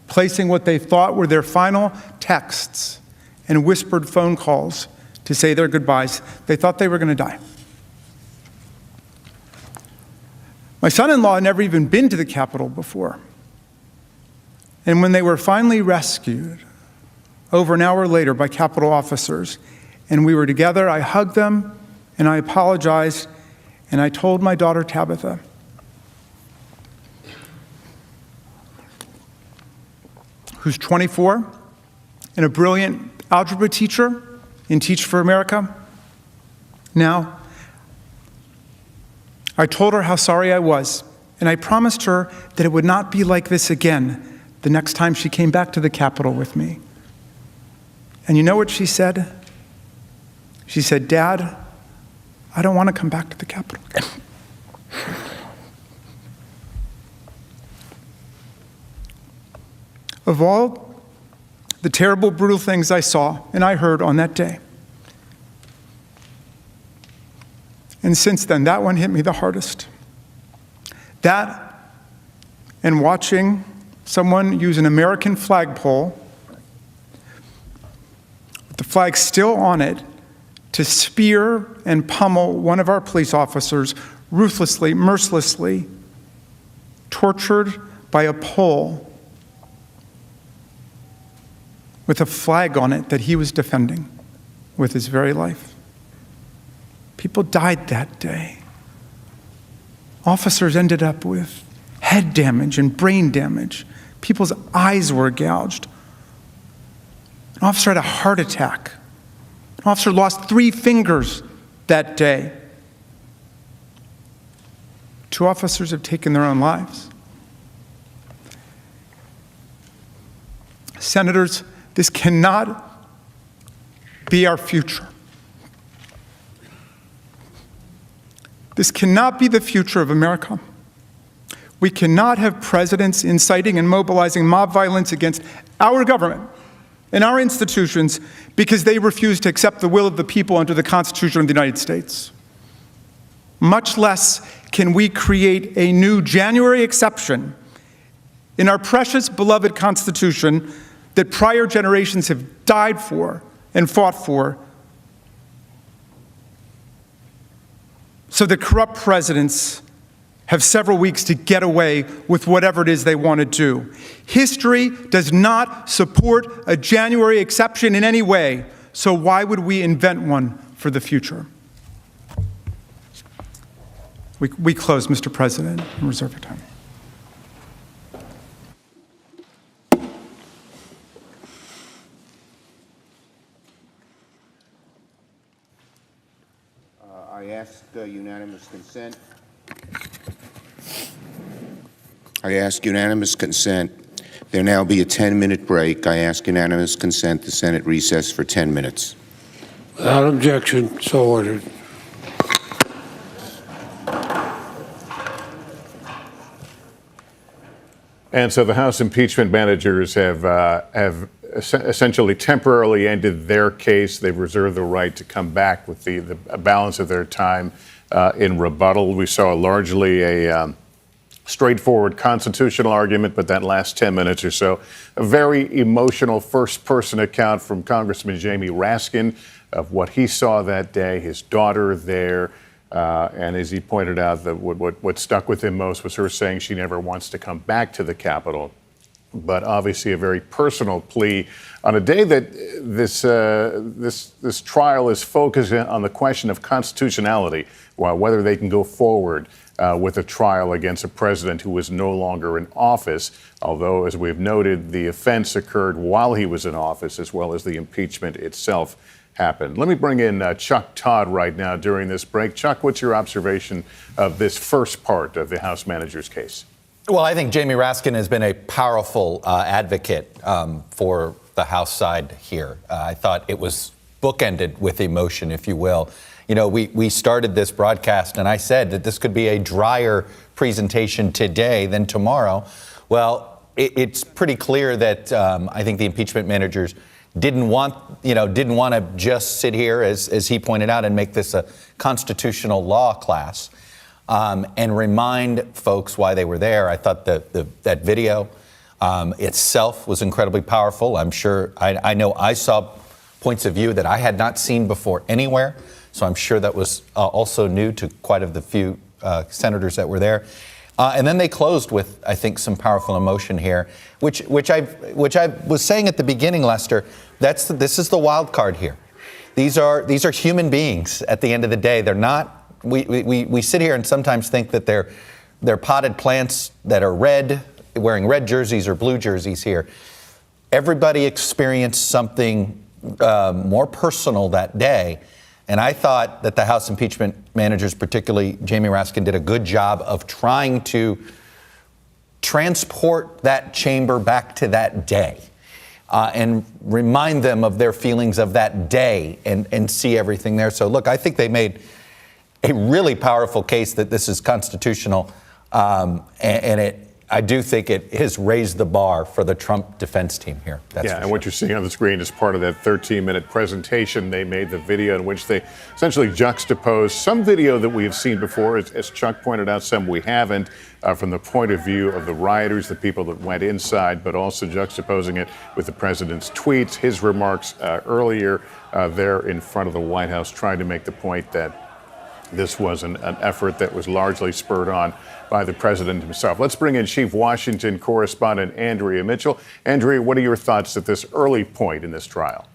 placing what they thought were their final texts and whispered phone calls to say their goodbyes. They thought they were going to die. My son-in-law had never even been to the Capitol before. And when they were finally rescued, over an hour later by Capitol officers, and we were together, I hugged them and I apologized, and I told my daughter Tabitha, who's 24 and a brilliant algebra teacher in Teach for America. Now, I told her how sorry I was, and I promised her that it would not be like this again the next time she came back to the Capitol with me. And you know what she said? She said, "Dad, I don't want to come back to the Capitol." Of all the terrible, brutal things I saw and I heard on that day, and since then, that one hit me the hardest. That and watching someone use an American flagpole with the flag still on it to spear and pummel one of our police officers ruthlessly, mercilessly, tortured by a pole with a flag on it that he was defending with his very life. People died that day. Officers ended up with head damage and brain damage. People's eyes were gouged. An officer had a heart attack. An officer lost 3 fingers that day. 2 officers have taken their own lives. Senators, this cannot be our future. This cannot be the future of America. We cannot have presidents inciting and mobilizing mob violence against our government and our institutions because they refuse to accept the will of the people under the Constitution of the United States. Much less can we create a new January exception in our precious, beloved Constitution that prior generations have died for and fought for, so that corrupt presidents have several weeks to get away with whatever it is they want to do. History does not support a January exception in any way, so why would we invent one for the future? We close, Mr. President, and reserve your time. I ask unanimous consent. I ask unanimous consent. There now be a 10-minute break. I ask unanimous consent the Senate recess for 10 minutes. Without objection, so ordered. And so the House impeachment managers have essentially temporarily ended their case. They've reserved the right to come back with the balance of their time in rebuttal. We saw largely a straightforward constitutional argument, but that last 10 minutes or so, a very emotional first-person account from Congressman Jamie Raskin of what he saw that day, his daughter there. And as he pointed out, what stuck with him most was her saying she never wants to come back to the Capitol. But obviously a very personal plea on a day that this trial is focused on the question of constitutionality, whether they can go forward with a trial against a president who is no longer in office, although, as we've noted, the offense occurred while he was in office, as well as the impeachment itself happened. Let me bring in Chuck Todd right now during this break. Chuck, what's your observation of this first part of the House manager's case? Well, I think Jamie Raskin has been a powerful advocate for the House side here. I thought it was bookended with emotion, if you will. You know, we started this broadcast and I said that this could be a drier presentation today than tomorrow. Well, it's pretty clear that I think the impeachment managers didn't want to just sit here, as he pointed out, and make this a constitutional law class and remind folks why they were there. I thought that video itself was incredibly powerful. I'm sure I know I saw points of view that I had not seen before anywhere. So I'm sure that was also new to quite a few senators that were there. And then they closed with, I think, some powerful emotion here, which I was saying at the beginning, Lester. This is the wild card here. These are human beings. At the end of the day, they're not. We sit here and sometimes think that they're potted plants that are red, wearing red jerseys or blue jerseys here. Everybody experienced something more personal that day. And I thought that the House impeachment managers, particularly Jamie Raskin, did a good job of trying to transport that chamber back to that day and remind them of their feelings of that day and see everything there. So, look, I think they made a really powerful case that this is constitutional, and I do think it has raised the bar for the Trump defense team here. And what you're seeing on the screen is part of that 13-minute presentation they made, the video in which they essentially juxtaposed some video that we have seen before, as Chuck pointed out, some we haven't, from the point of view of the rioters, the people that went inside, but also juxtaposing it with the president's tweets, his remarks earlier there in front of the White House, trying to make the point that this was an effort that was largely spurred on by the president himself. Let's bring in Chief Washington correspondent Andrea Mitchell. Andrea, what are your thoughts at this early point in this trial?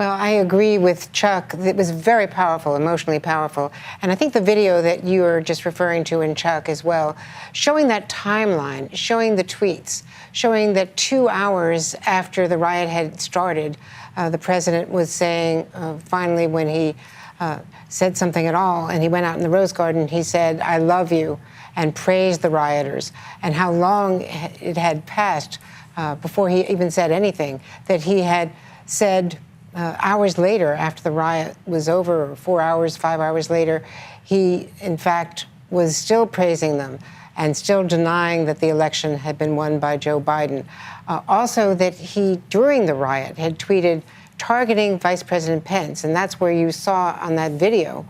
Well, I agree with Chuck. It was very powerful, emotionally powerful. And I think the video that you were just referring to in Chuck as well, showing that timeline, showing the tweets, showing that 2 hours after the riot had started, the president was saying, finally, when he said something at all, and he went out in the Rose Garden, he said, "I love you," and praised the rioters, and how long it had passed before he even said anything, that he had said hours later, after the riot was over, or 4 hours, 5 hours later, he, in fact, was still praising them and still denying that the election had been won by Joe Biden. Also, that he, during the riot, had tweeted targeting Vice President Pence, and that's where you saw on that video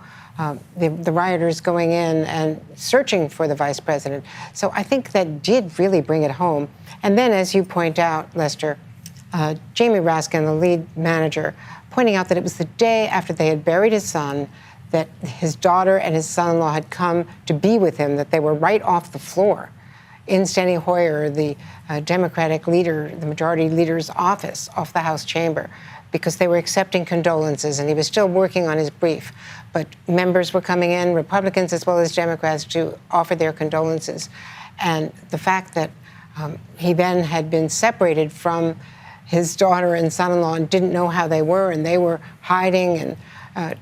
the rioters going in and searching for the vice president. So I think that did really bring it home. And then, as you point out, Lester, Jamie Raskin, the lead manager, pointing out that it was the day after they had buried his son that his daughter and his son-in-law had come to be with him, that they were right off the floor in Steny Hoyer, the Democratic leader, the majority leader's office, off the House chamber, because they were accepting condolences, and he was still working on his brief. But members were coming in, Republicans as well as Democrats, to offer their condolences. And the fact that he then had been separated from his daughter and son-in-law and didn't know how they were, and they were hiding and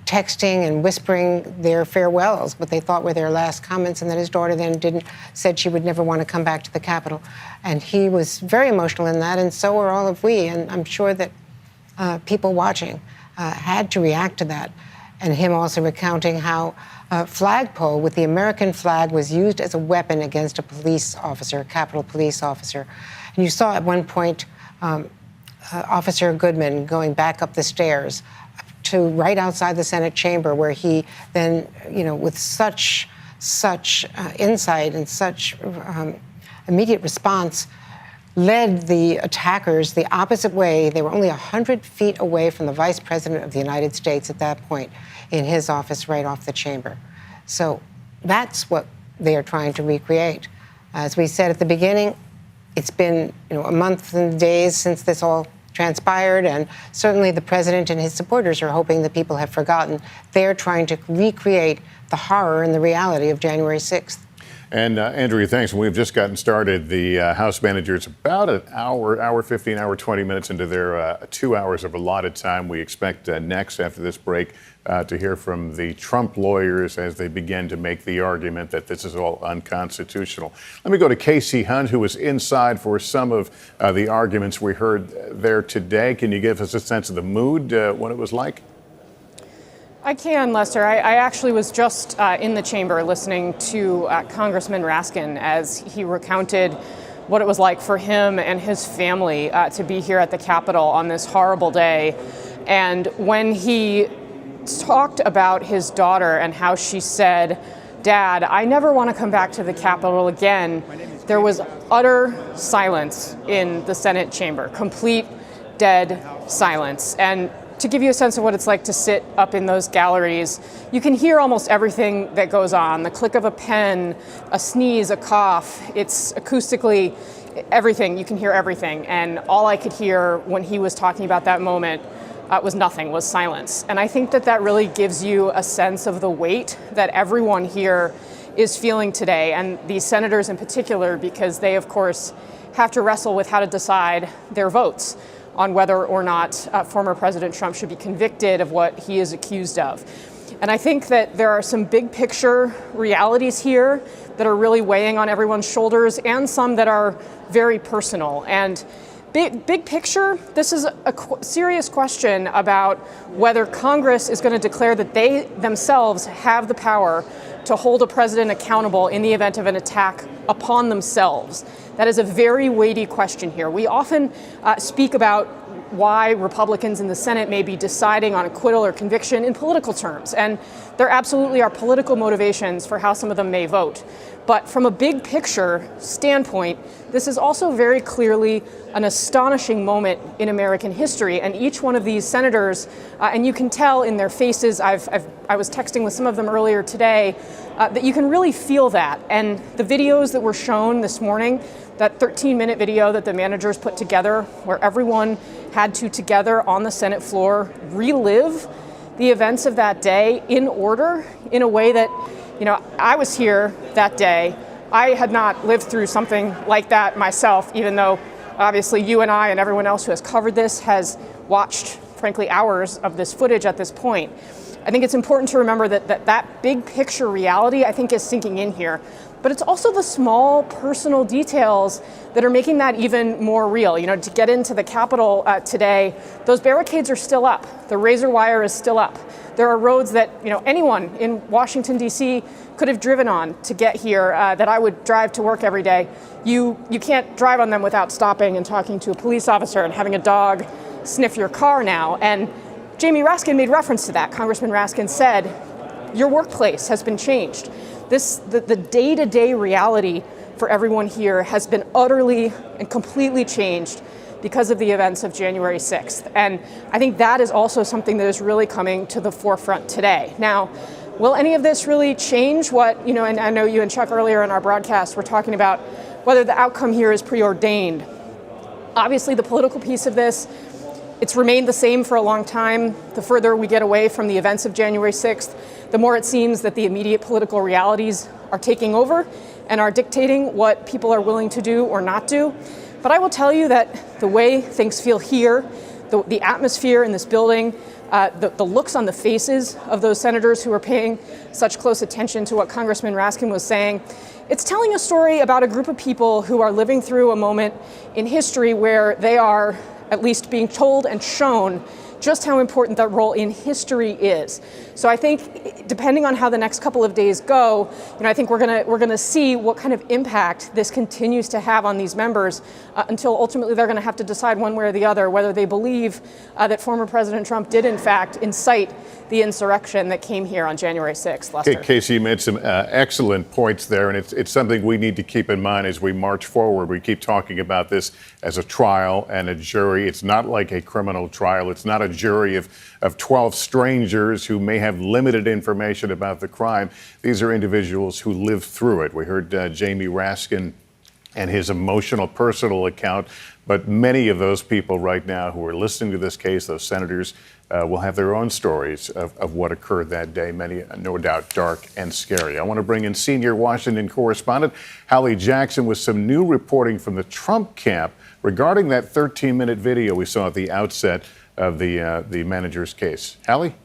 texting and whispering their farewells, what they thought were their last comments, and that his daughter then said she would never want to come back to the Capitol. And he was very emotional in that, and so are all of we. And I'm sure that people watching had to react to that. And him also recounting how a flagpole with the American flag was used as a weapon against a police officer, a Capitol police officer. And you saw at one point Officer Goodman going back up the stairs to right outside the Senate chamber, where he then, with such insight and such immediate response, led the attackers the opposite way. They were only 100 feet away from the Vice President of the United States at that point, in his office right off the chamber. So that's what they are trying to recreate. As we said at the beginning, it's been a month and days since this all transpired, and certainly the president and his supporters are hoping that people have forgotten. They're trying to recreate the horror and the reality of January 6th. And Andrea, thanks. We've just gotten started. The House managers about an hour 15, hour 20 minutes into their 2 hours of allotted time. We expect next, after this break, to hear from the Trump lawyers as they begin to make the argument that this is all unconstitutional. Let me go to Casey Hunt, who was inside for some of the arguments we heard there today. Can you give us a sense of the mood, what it was like? I can, Lester. I actually was just in the chamber listening to Congressman Raskin as he recounted what it was like for him and his family to be here at the Capitol on this horrible day. And when he talked about his daughter and how she said, "Dad, I never want to come back to the Capitol again," there was utter silence in the Senate chamber, complete dead silence. And to give you a sense of what it's like to sit up in those galleries, you can hear almost everything that goes on. The click of a pen, a sneeze, a cough. It's acoustically everything. You can hear everything. And all I could hear when he was talking about that moment was nothing, was silence. And I think that really gives you a sense of the weight that everyone here is feeling today, and these senators in particular, because they, of course, have to wrestle with how to decide their votes on whether or not former President Trump should be convicted of what he is accused of. And I think that there are some big picture realities here that are really weighing on everyone's shoulders, and some that are very personal. And big picture, this is a serious question about whether Congress is going to declare that they themselves have the power to hold a president accountable in the event of an attack upon themselves. That is a very weighty question here. We often speak about why Republicans in the Senate may be deciding on acquittal or conviction in political terms, and there absolutely are political motivations for how some of them may vote. But from a big picture standpoint, this is also very clearly an astonishing moment in American history. And each one of these senators, and you can tell in their faces, I was texting with some of them earlier today, that you can really feel that. And the videos that were shown this morning, that 13-minute video that the managers put together, where everyone had to together on the Senate floor relive the events of that day in order, in a way that, you know, I was here that day. I had not lived through something like that myself, even though obviously you and I and everyone else who has covered this has watched, frankly, hours of this footage at this point. I think it's important to remember that big picture reality, I think, is sinking in here. But it's also the small personal details that are making that even more real. You know, to get into the Capitol today, those barricades are still up. The razor wire is still up. There are roads that, you know, anyone in Washington, D.C. could have driven on to get here, that I would drive to work every day. You can't drive on them without stopping and talking to a police officer and having a dog sniff your car now. And Jamie Raskin made reference to that. Congressman Raskin said, your workplace has been changed. The day-to-day reality for everyone here has been utterly and completely changed because of the events of January 6th. And I think that is also something that is really coming to the forefront today. Now, will any of this really change what, you know, and I know you and Chuck earlier in our broadcast were talking about whether the outcome here is preordained. Obviously, the political piece of this, it's remained the same for a long time. The further we get away from the events of January 6th, the more it seems that the immediate political realities are taking over and are dictating what people are willing to do or not do. But I will tell you that the way things feel here, the atmosphere in this building, the looks on the faces of those senators who are paying such close attention to what Congressman Raskin was saying, it's telling a story about a group of people who are living through a moment in history where they are at least being told and shown just how important that role in history is. So I think, depending on how the next couple of days go, you know, I think we're gonna see what kind of impact this continues to have on these members until ultimately they're gonna have to decide one way or the other whether they believe that former President Trump did in fact incite the insurrection that came here on January 6th. Lester. Okay, Casey, you made some excellent points there, and it's something we need to keep in mind as we march forward. We keep talking about this as a trial and a jury. It's not like a criminal trial. It's not a jury of 12 strangers who may have limited information about the crime. These are individuals who lived through it. We heard Jamie Raskin and his emotional, personal account, but many of those people right now who are listening to this case, those senators, will have their own stories of what occurred that day, many, no doubt, dark and scary. I want to bring in senior Washington correspondent Hallie Jackson with some new reporting from the Trump camp regarding that 13-minute video we saw at the outset of the manager's case. Hallie?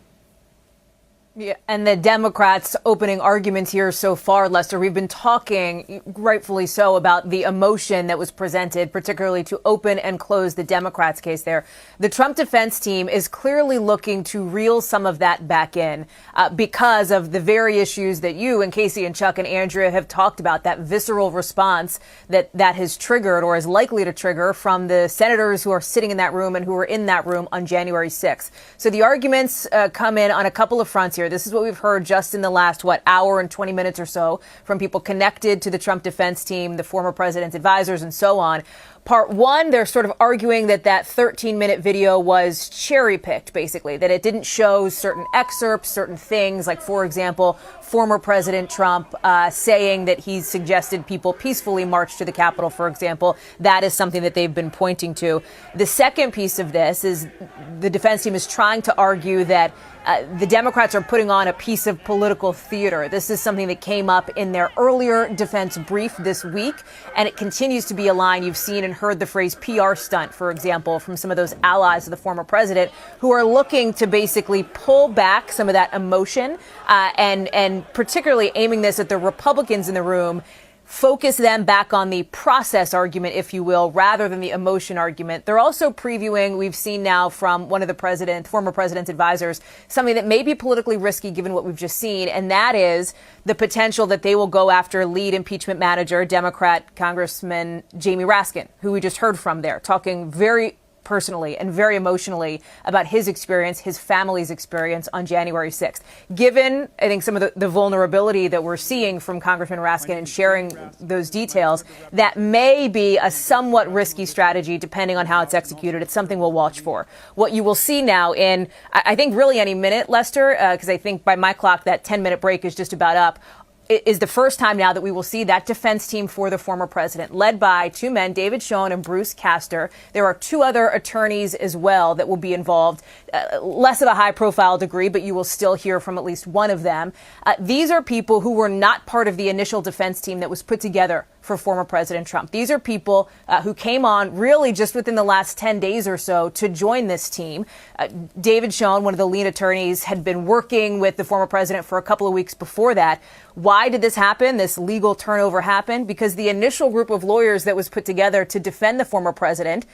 Yeah, and the Democrats' opening arguments here so far, Lester, we've been talking, rightfully so, about the emotion that was presented, particularly to open and close the Democrats' case there. The Trump defense team is clearly looking to reel some of that back in because of the very issues that you and Casey and Chuck and Andrea have talked about, that visceral response that has triggered or is likely to trigger from the senators who are sitting in that room and who were in that room on January 6th. So the arguments come in on a couple of fronts here. This is what we've heard just in the last, hour and 20 minutes or so from people connected to the Trump defense team, the former president's advisors, and so on. Part one, they're sort of arguing that 13-minute video was cherry-picked, basically, that it didn't show certain excerpts, certain things, like, for example, former President Trump saying that he suggested people peacefully march to the Capitol, for example. That is something that they've been pointing to. The second piece of this is the defense team is trying to argue that the Democrats are putting on a piece of political theater. This is something that came up in their earlier defense brief this week, and it continues to be a line you've seen and heard the phrase PR stunt, for example, from some of those allies of the former president who are looking to basically pull back some of that emotion and particularly aiming this at the Republicans in the room, focus them back on the process argument, if you will, rather than the emotion argument. They're also previewing, we've seen now from one of the former president's advisors, something that may be politically risky given what we've just seen, and that is the potential that they will go after lead impeachment manager, Democrat Congressman Jamie Raskin, who we just heard from there, talking very personally and very emotionally about his experience, his family's experience on January 6th. Given, I think, some of the vulnerability that we're seeing from Congressman Raskin and sharing those details, that may be a somewhat risky strategy depending on how it's executed. It's something we'll watch for. What you will see now in, I think, really any minute, Lester, because I think by my clock that 10-minute break is just about up, is the first time now that we will see that defense team for the former president, led by two men, David Schoen and Bruce Castor. There are two other attorneys as well that will be involved, less of a high-profile degree, but you will still hear from at least one of them. These are people who were not part of the initial defense team that was put together for former President Trump. These are people who came on really just within the last 10 days or so to join this team. David Schoen, one of the lead attorneys, had been working with the former president for a couple of weeks before that. Why did this happen? This legal turnover happened because the initial group of lawyers that was put together to defend the former president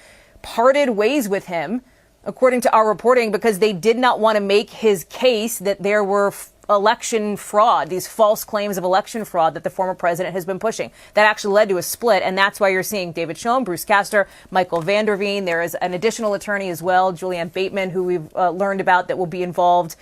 parted ways with him, according to our reporting, because they did not want to make his case that there were election fraud, these false claims of election fraud that the former president has been pushing. That actually led to a split, and that's why you're seeing David Schoen, Bruce Castor, Michael Vanderveen. There is an additional attorney as well, Julianne Bateman, who we've learned about that will be involved.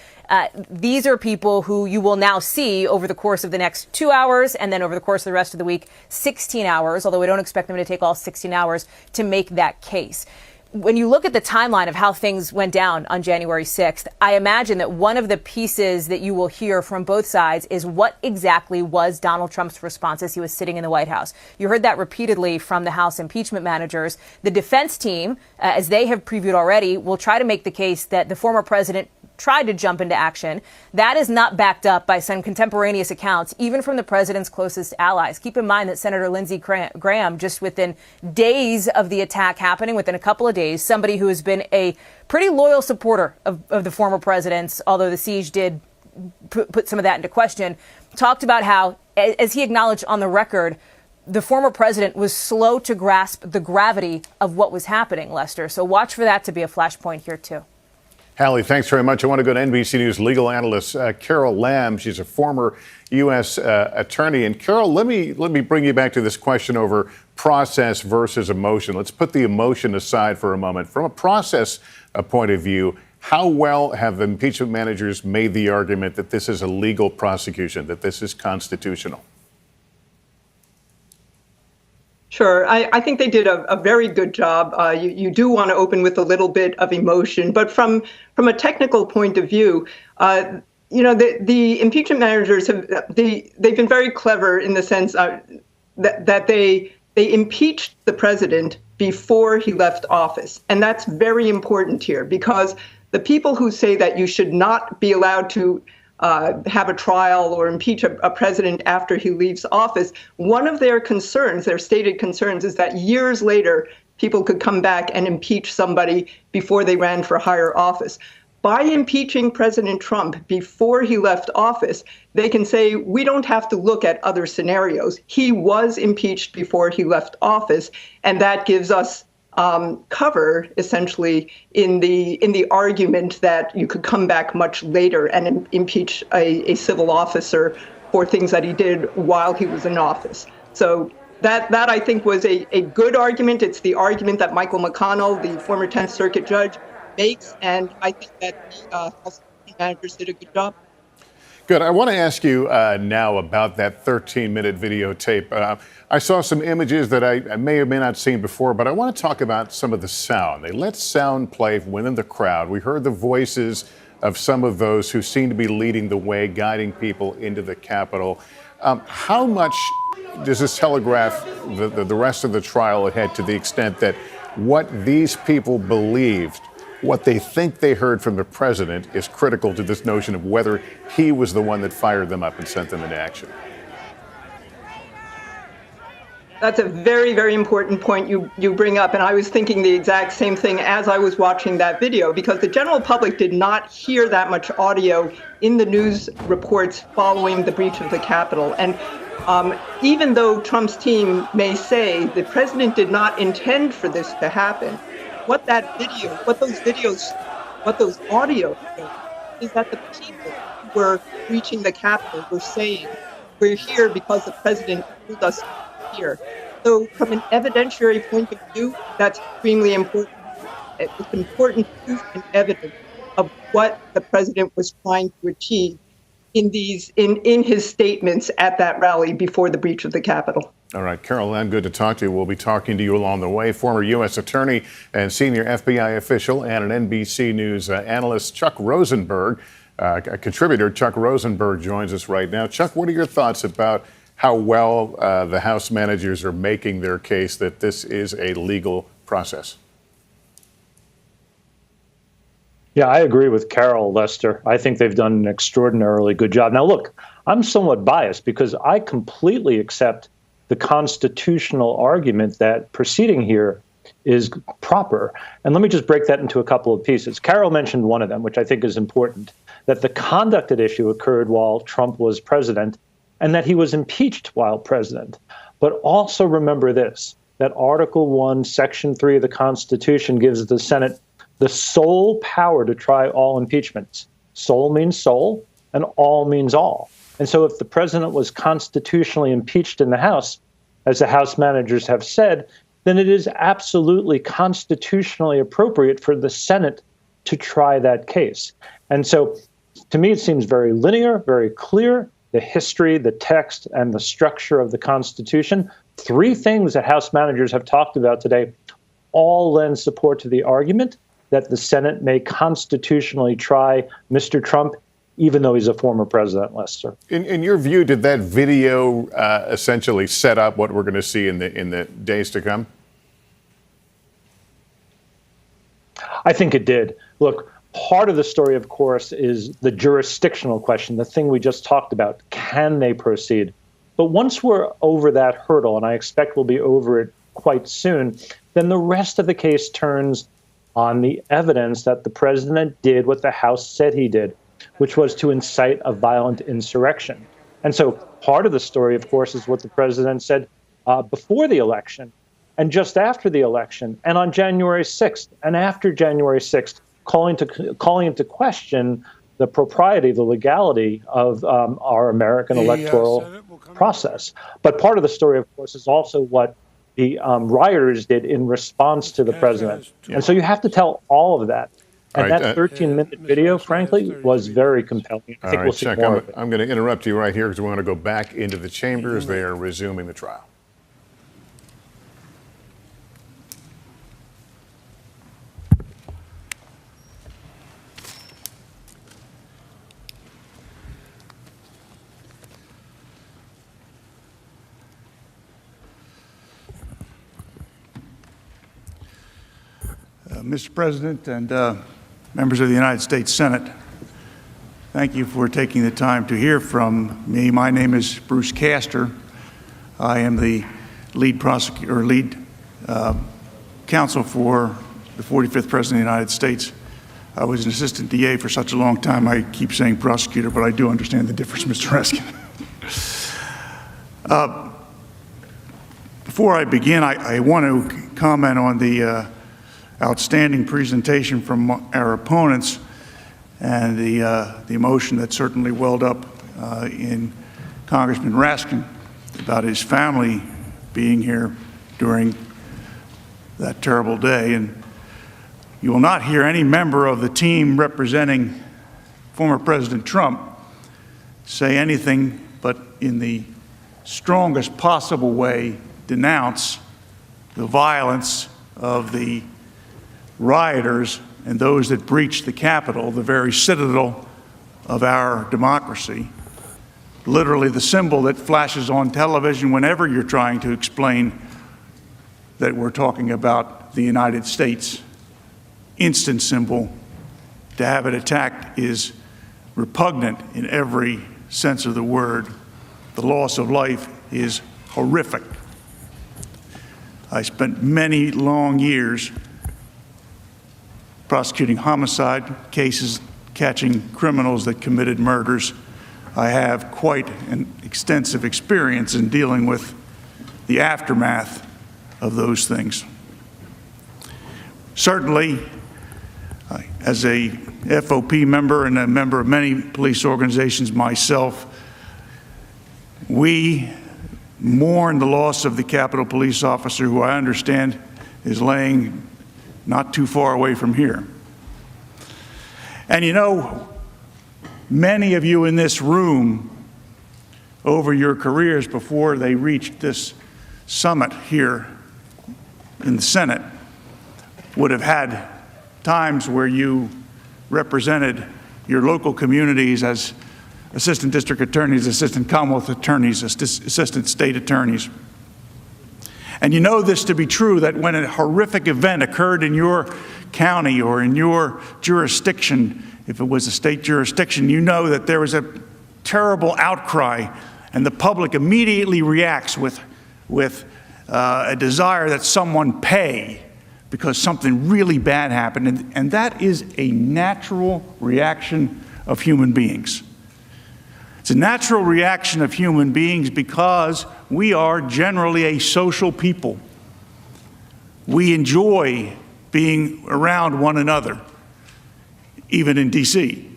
These are people who you will now see over the course of the next 2 hours, and then over the course of the rest of the week, 16 hours, although we don't expect them to take all 16 hours to make that case. When you look at the timeline of how things went down on January 6th, I imagine that one of the pieces that you will hear from both sides is what exactly was Donald Trump's response as he was sitting in the White House. You heard that repeatedly from the House impeachment managers. The defense team, as they have previewed already, will try to make the case that the former president tried to jump into action. That is not backed up by some contemporaneous accounts, even from the president's closest allies. Keep in mind that Senator Lindsey Graham, just within days of the attack happening, within a couple of days, somebody who has been a pretty loyal supporter of the former president's, although the siege did put some of that into question, talked about how, as he acknowledged on the record, the former president was slow to grasp the gravity of what was happening, Lester. So watch for that to be a flashpoint here, too. Hallie, thanks very much. I want to go to NBC News legal analyst Carol Lamb. She's a former U.S. attorney. And Carol, let me bring you back to this question over process versus emotion. Let's put the emotion aside for a moment. From a process point of view, how well have the impeachment managers made the argument that this is a legal prosecution, that this is constitutional? Sure. I think they did a very good job. You do want to open with a little bit of emotion, but from a technical point of view, the impeachment managers they've been very clever in the sense that they impeached the president before he left office. And that's very important here because the people who say that you should not be allowed to have a trial or impeach a president after he leaves office, one of their concerns, their stated concerns, is that years later, people could come back and impeach somebody before they ran for higher office. By impeaching President Trump before he left office, they can say, we don't have to look at other scenarios. He was impeached before he left office, and that gives us cover, essentially, in the argument that you could come back much later and impeach a civil officer for things that he did while he was in office. So that I think was a good argument. It's the argument that Michael McConnell, the former 10th Circuit judge, makes, and I think that the House managers did a good job. Good. I want to ask you now about that 13-minute videotape. I saw some images that I may or may not have seen before, but I want to talk about some of the sound. They let sound play within the crowd. We heard the voices of some of those who seem to be leading the way, guiding people into the Capitol. How much does this telegraph the rest of the trial ahead, to the extent that what these people believed, what they think they heard from the president, is critical to this notion of whether he was the one that fired them up and sent them into action? That's a very, very important point you bring up. And I was thinking the exact same thing as I was watching that video, because the general public did not hear that much audio in the news reports following the breach of the Capitol. And even though Trump's team may say the president did not intend for this to happen, what those audio is that the people who were reaching the Capitol were saying, we're here because the president told us here. So from an evidentiary point of view, that's extremely important. with important proof and evidence of what the president was trying to achieve in his statements at that rally before the breach of the Capitol. All right, Carol Len, good to talk to you. We'll be talking to you along the way. Former U.S. Attorney and senior FBI official and an NBC News analyst, Chuck Rosenberg, a contributor, Chuck Rosenberg, joins us right now. Chuck, what are your thoughts about how well the House managers are making their case that this is a legal process? Yeah, I agree with Carol, Lester. I think they've done an extraordinarily good job. Now, look, I'm somewhat biased because I completely accept the constitutional argument that proceeding here is proper. And let me just break that into a couple of pieces. Carol mentioned one of them, which I think is important, that the conduct at issue occurred while Trump was president and that he was impeached while president. But also remember this, that Article 1, Section 3 of the Constitution gives the Senate the sole power to try all impeachments. Sole means sole, and all means all. And so if the president was constitutionally impeached in the House, as the House managers have said, then it is absolutely constitutionally appropriate for the Senate to try that case. And so to me, it seems very linear, very clear, the history, the text, and the structure of the Constitution. Three things that House managers have talked about today all lend support to the argument that the Senate may constitutionally try Mr. Trump, even though he's a former president, Lester. In your view, did that video essentially set up what we're going to see in the days to come? I think it did. Look, part of the story, of course, is the jurisdictional question, the thing we just talked about. Can they proceed? But once we're over that hurdle, and I expect we'll be over it quite soon, then the rest of the case turns on the evidence that the president did what the House said he did, which was to incite a violent insurrection. And so part of the story, of course, is what the president said before the election and just after the election and on January 6th and after January 6th, calling into question the propriety, the legality of our American electoral process. But part of the story, of course, is also what the rioters did in response to the president. And so you have to tell all of that. And that 13-minute video, frankly, was very compelling. I think we'll see more of it. I'm going to interrupt you right here because we want to go back into the chambers. They are resuming the trial. Mr. President and members of the United States Senate, thank you for taking the time to hear from me. My name is Bruce Castor. I am the lead counsel for the 45th President of the United States. I was an assistant DA for such a long time, I keep saying prosecutor, but I do understand the difference, Mr. Raskin. Before I begin, I want to comment on the outstanding presentation from our opponents and the emotion that certainly welled up in Congressman Raskin about his family being here during that terrible day. And you will not hear any member of the team representing former President Trump say anything but in the strongest possible way denounce the violence of the rioters and those that breached the Capitol, the very citadel of our democracy, literally the symbol that flashes on television whenever you're trying to explain that we're talking about the United States. Instant symbol. To have it attacked is repugnant in every sense of the word. The loss of life is horrific. I spent many long years prosecuting homicide cases, catching criminals that committed murders. I have quite an extensive experience in dealing with the aftermath of those things. Certainly, as a FOP member and a member of many police organizations myself, we mourn the loss of the Capitol police officer who I understand is laying not too far away from here. And you know, many of you in this room, over your careers before they reached this summit here in the Senate, would have had times where you represented your local communities as assistant district attorneys, assistant Commonwealth attorneys, assistant state attorneys. And you know this to be true, that when a horrific event occurred in your county or in your jurisdiction, if it was a state jurisdiction, you know that there was a terrible outcry, and the public immediately reacts with a desire that someone pay because something really bad happened. And that is a natural reaction of human beings. It's a natural reaction of human beings because we are generally a social people. We enjoy being around one another, even in D.C.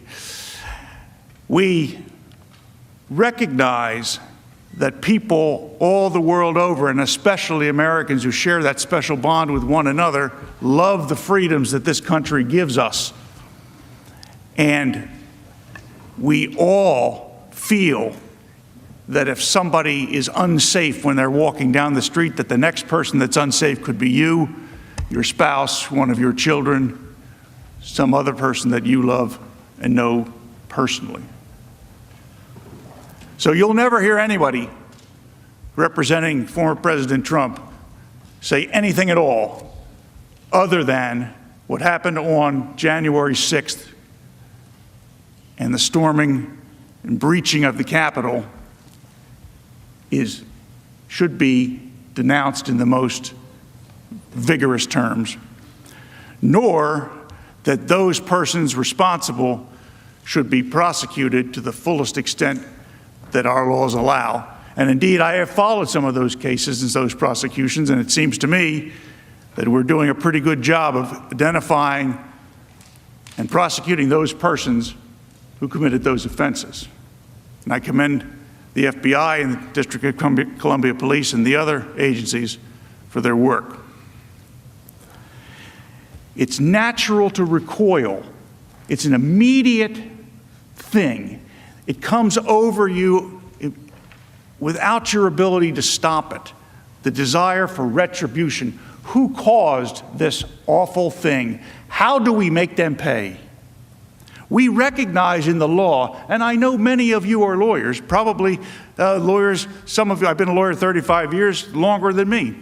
We recognize that people all the world over, and especially Americans who share that special bond with one another, love the freedoms that this country gives us. And we all feel that if somebody is unsafe when they're walking down the street, that the next person that's unsafe could be you, your spouse, one of your children, some other person that you love and know personally. So you'll never hear anybody representing former President Trump say anything at all other than what happened on January 6th and the storming and breaching of the Capitol should be denounced in the most vigorous terms, nor that those persons responsible should be prosecuted to the fullest extent that our laws allow. And indeed, I have followed some of those cases and those prosecutions, and it seems to me that we're doing a pretty good job of identifying and prosecuting those persons who committed those offenses. And I commend the FBI and the District of Columbia Police and the other agencies for their work. It's natural to recoil. It's an immediate thing. It comes over you without your ability to stop it. The desire for retribution. Who caused this awful thing? How do we make them pay? We recognize in the law, and I know many of you are lawyers, probably lawyers, some of you, I've been a lawyer 35 years, longer than me.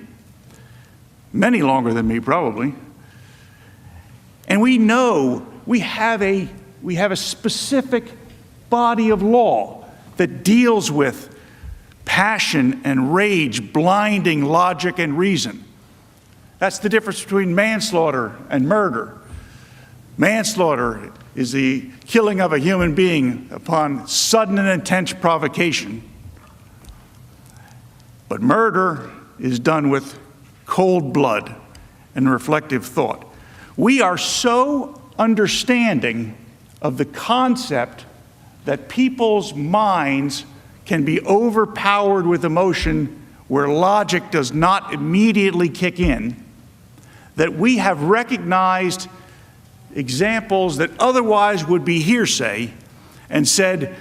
Many longer than me, probably. And we know we have a specific body of law that deals with passion and rage, blinding logic and reason. That's the difference between manslaughter and murder. Manslaughter is the killing of a human being upon sudden and intense provocation. But murder is done with cold blood and reflective thought. We are so understanding of the concept that people's minds can be overpowered with emotion where logic does not immediately kick in, that we have recognized examples that otherwise would be hearsay and said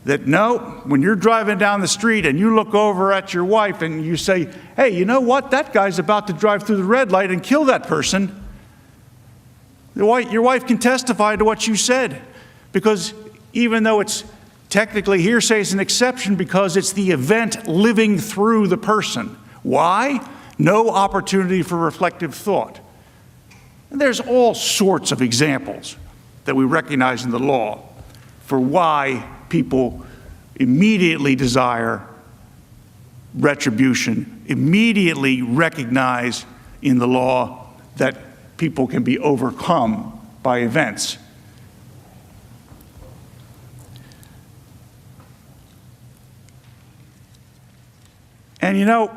that no, when you're driving down the street and you look over at your wife and you say, hey, you know what, that guy's about to drive through the red light and kill that person, your wife can testify to what you said, because even though it's technically hearsay, it's an exception because it's the event living through the person. Why? No opportunity for reflective thought. And there's all sorts of examples that we recognize in the law for why people immediately desire retribution, immediately recognize in the law that people can be overcome by events. And you know,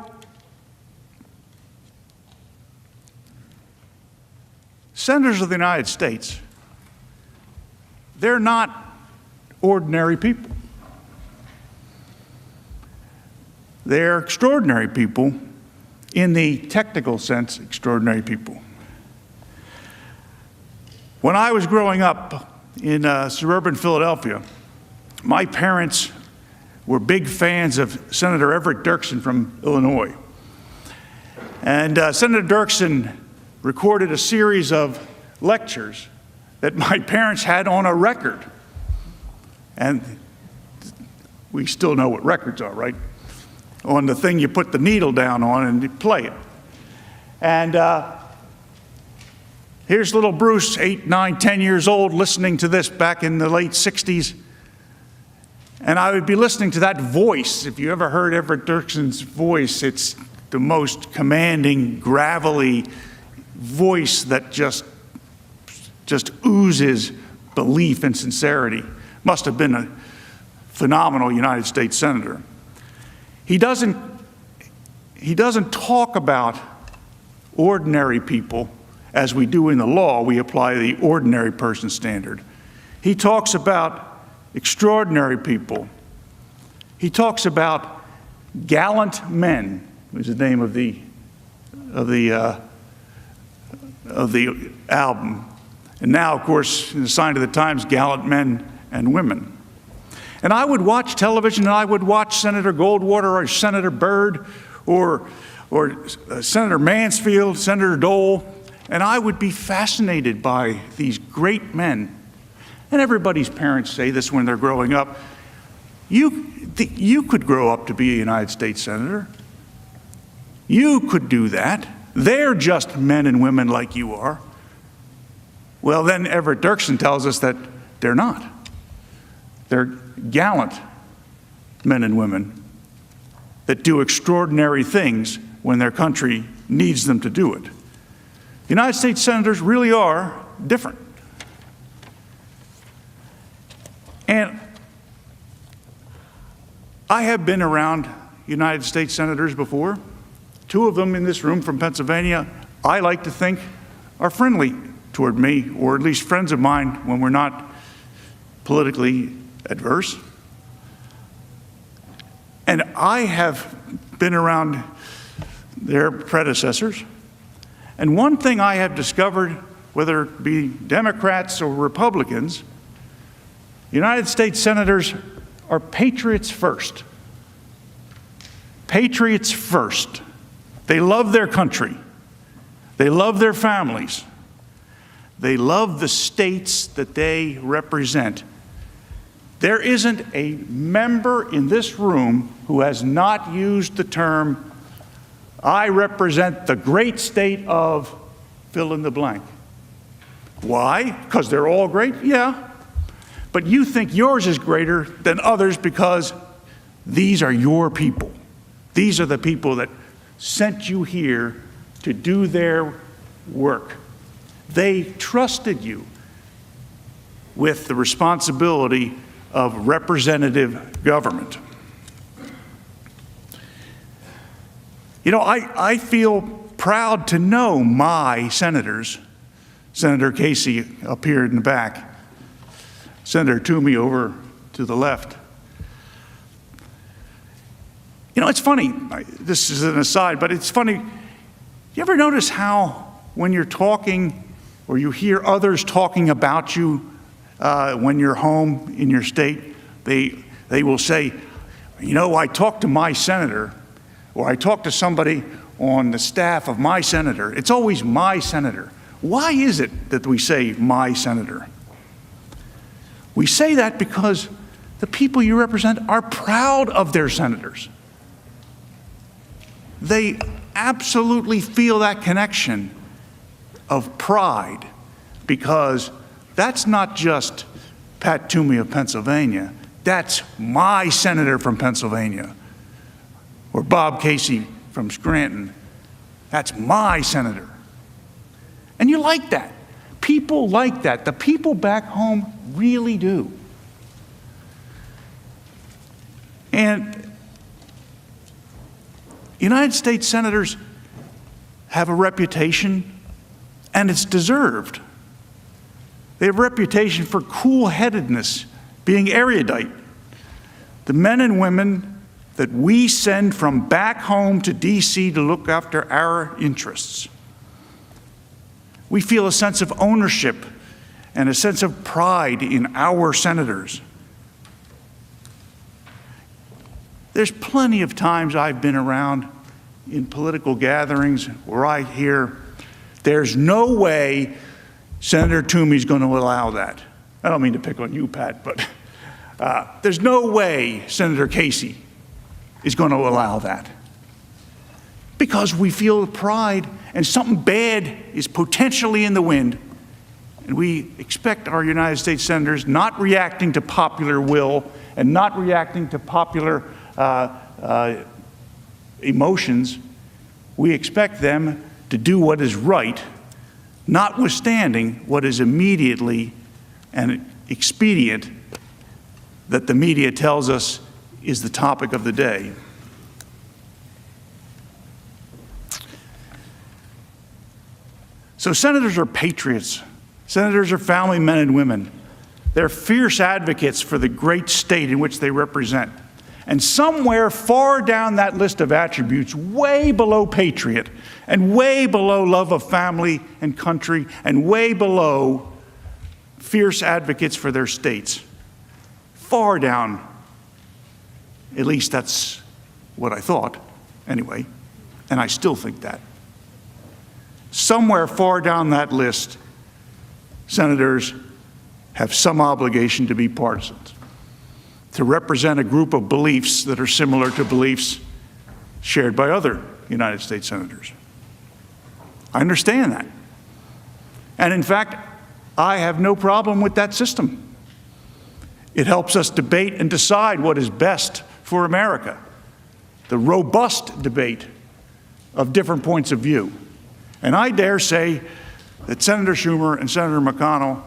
senators of the United States, they're not ordinary people. They're extraordinary people, in the technical sense, extraordinary people. When I was growing up in suburban Philadelphia, my parents were big fans of Senator Everett Dirksen from Illinois. And Senator Dirksen recorded a series of lectures that my parents had on a record. And we still know what records are, right? On the thing you put the needle down on and you play it. And here's little Bruce, 8, 9, 10 years old, listening to this back in the late 60s. And I would be listening to that voice. If you ever heard Everett Dirksen's voice, it's the most commanding, gravelly voice that just oozes belief and sincerity. Must have been a phenomenal United States Senator. He doesn't talk about ordinary people as we do in the law. We apply the ordinary person standard. He talks about extraordinary people. He talks about gallant men, was the name of the album. And now, of course, in the sign of the times, gallant men and women. And I would watch television, and I would watch Senator Goldwater or Senator Byrd or Senator Mansfield, Senator Dole, and I would be fascinated by these great men. And everybody's parents say this when they're growing up. You could grow up to be a United States Senator. You could do that. They're just men and women like you are. Well, then Everett Dirksen tells us that they're not. They're gallant men and women that do extraordinary things when their country needs them to do it. United States Senators really are different. And I have been around United States Senators before. 2 of them in this room from Pennsylvania, I like to think, are friendly toward me, or at least friends of mine when we're not politically adverse. And I have been around their predecessors. And one thing I have discovered, whether it be Democrats or Republicans, United States Senators are patriots first. Patriots first. They love their country. They love their families. They love the states that they represent. There isn't a member in this room who has not used the term, I represent the great state of fill in the blank. Why? Because they're all great? Yeah. But you think yours is greater than others because these are your people. These are the people that sent you here to do their work. They trusted you with the responsibility of representative government. You know, I feel proud to know my senators. Senator Casey up here in the back, Senator Toomey over to the left. You know, it's funny, this is an aside, but it's funny. You ever notice how when you're talking or you hear others talking about you when you're home in your state, they will say, you know, I talked to my senator, or I talked to somebody on the staff of my senator. It's always my senator. Why is it that we say my senator? We say that because the people you represent are proud of their senators. They absolutely feel that connection of pride, because that's not just Pat Toomey of Pennsylvania. That's my senator from Pennsylvania, or Bob Casey from Scranton. That's my senator. And you like that. People like that. The people back home really do. And United States senators have a reputation, and it's deserved. They have a reputation for cool-headedness, being erudite. The men and women that we send from back home to D.C. to look after our interests. We feel a sense of ownership and a sense of pride in our senators. There's plenty of times I've been around in political gatherings where I hear, there's no way Senator Toomey's going to allow that. I don't mean to pick on you, Pat, but there's no way Senator Casey is going to allow that. Because we feel the pride and something bad is potentially in the wind. And we expect our United States senators not reacting to popular will and not reacting to popular emotions. We expect them to do what is right, notwithstanding what is immediately and expedient that the media tells us is the topic of the day. So senators are patriots. Senators are family men and women. They're fierce advocates for the great state in which they represent. And somewhere far down that list of attributes, way below patriot, and way below love of family and country, and way below fierce advocates for their states, far down, at least that's what I thought, anyway, and I still think that. Somewhere far down that list, senators have some obligation to be partisans, to represent a group of beliefs that are similar to beliefs shared by other United States senators. I understand that. And in fact, I have no problem with that system. It helps us debate and decide what is best for America, the robust debate of different points of view. And I dare say that Senator Schumer and Senator McConnell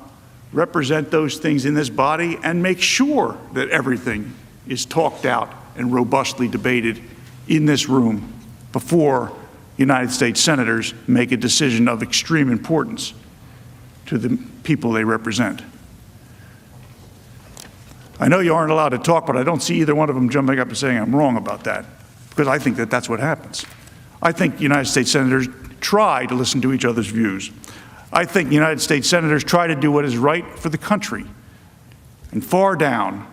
represent those things in this body and make sure that everything is talked out and robustly debated in this room before United States senators make a decision of extreme importance to the people they represent. I know you aren't allowed to talk, but I don't see either one of them jumping up and saying I'm wrong about that, because I think that that's what happens. I think United States senators try to listen to each other's views. I think United States senators try to do what is right for the country. And far down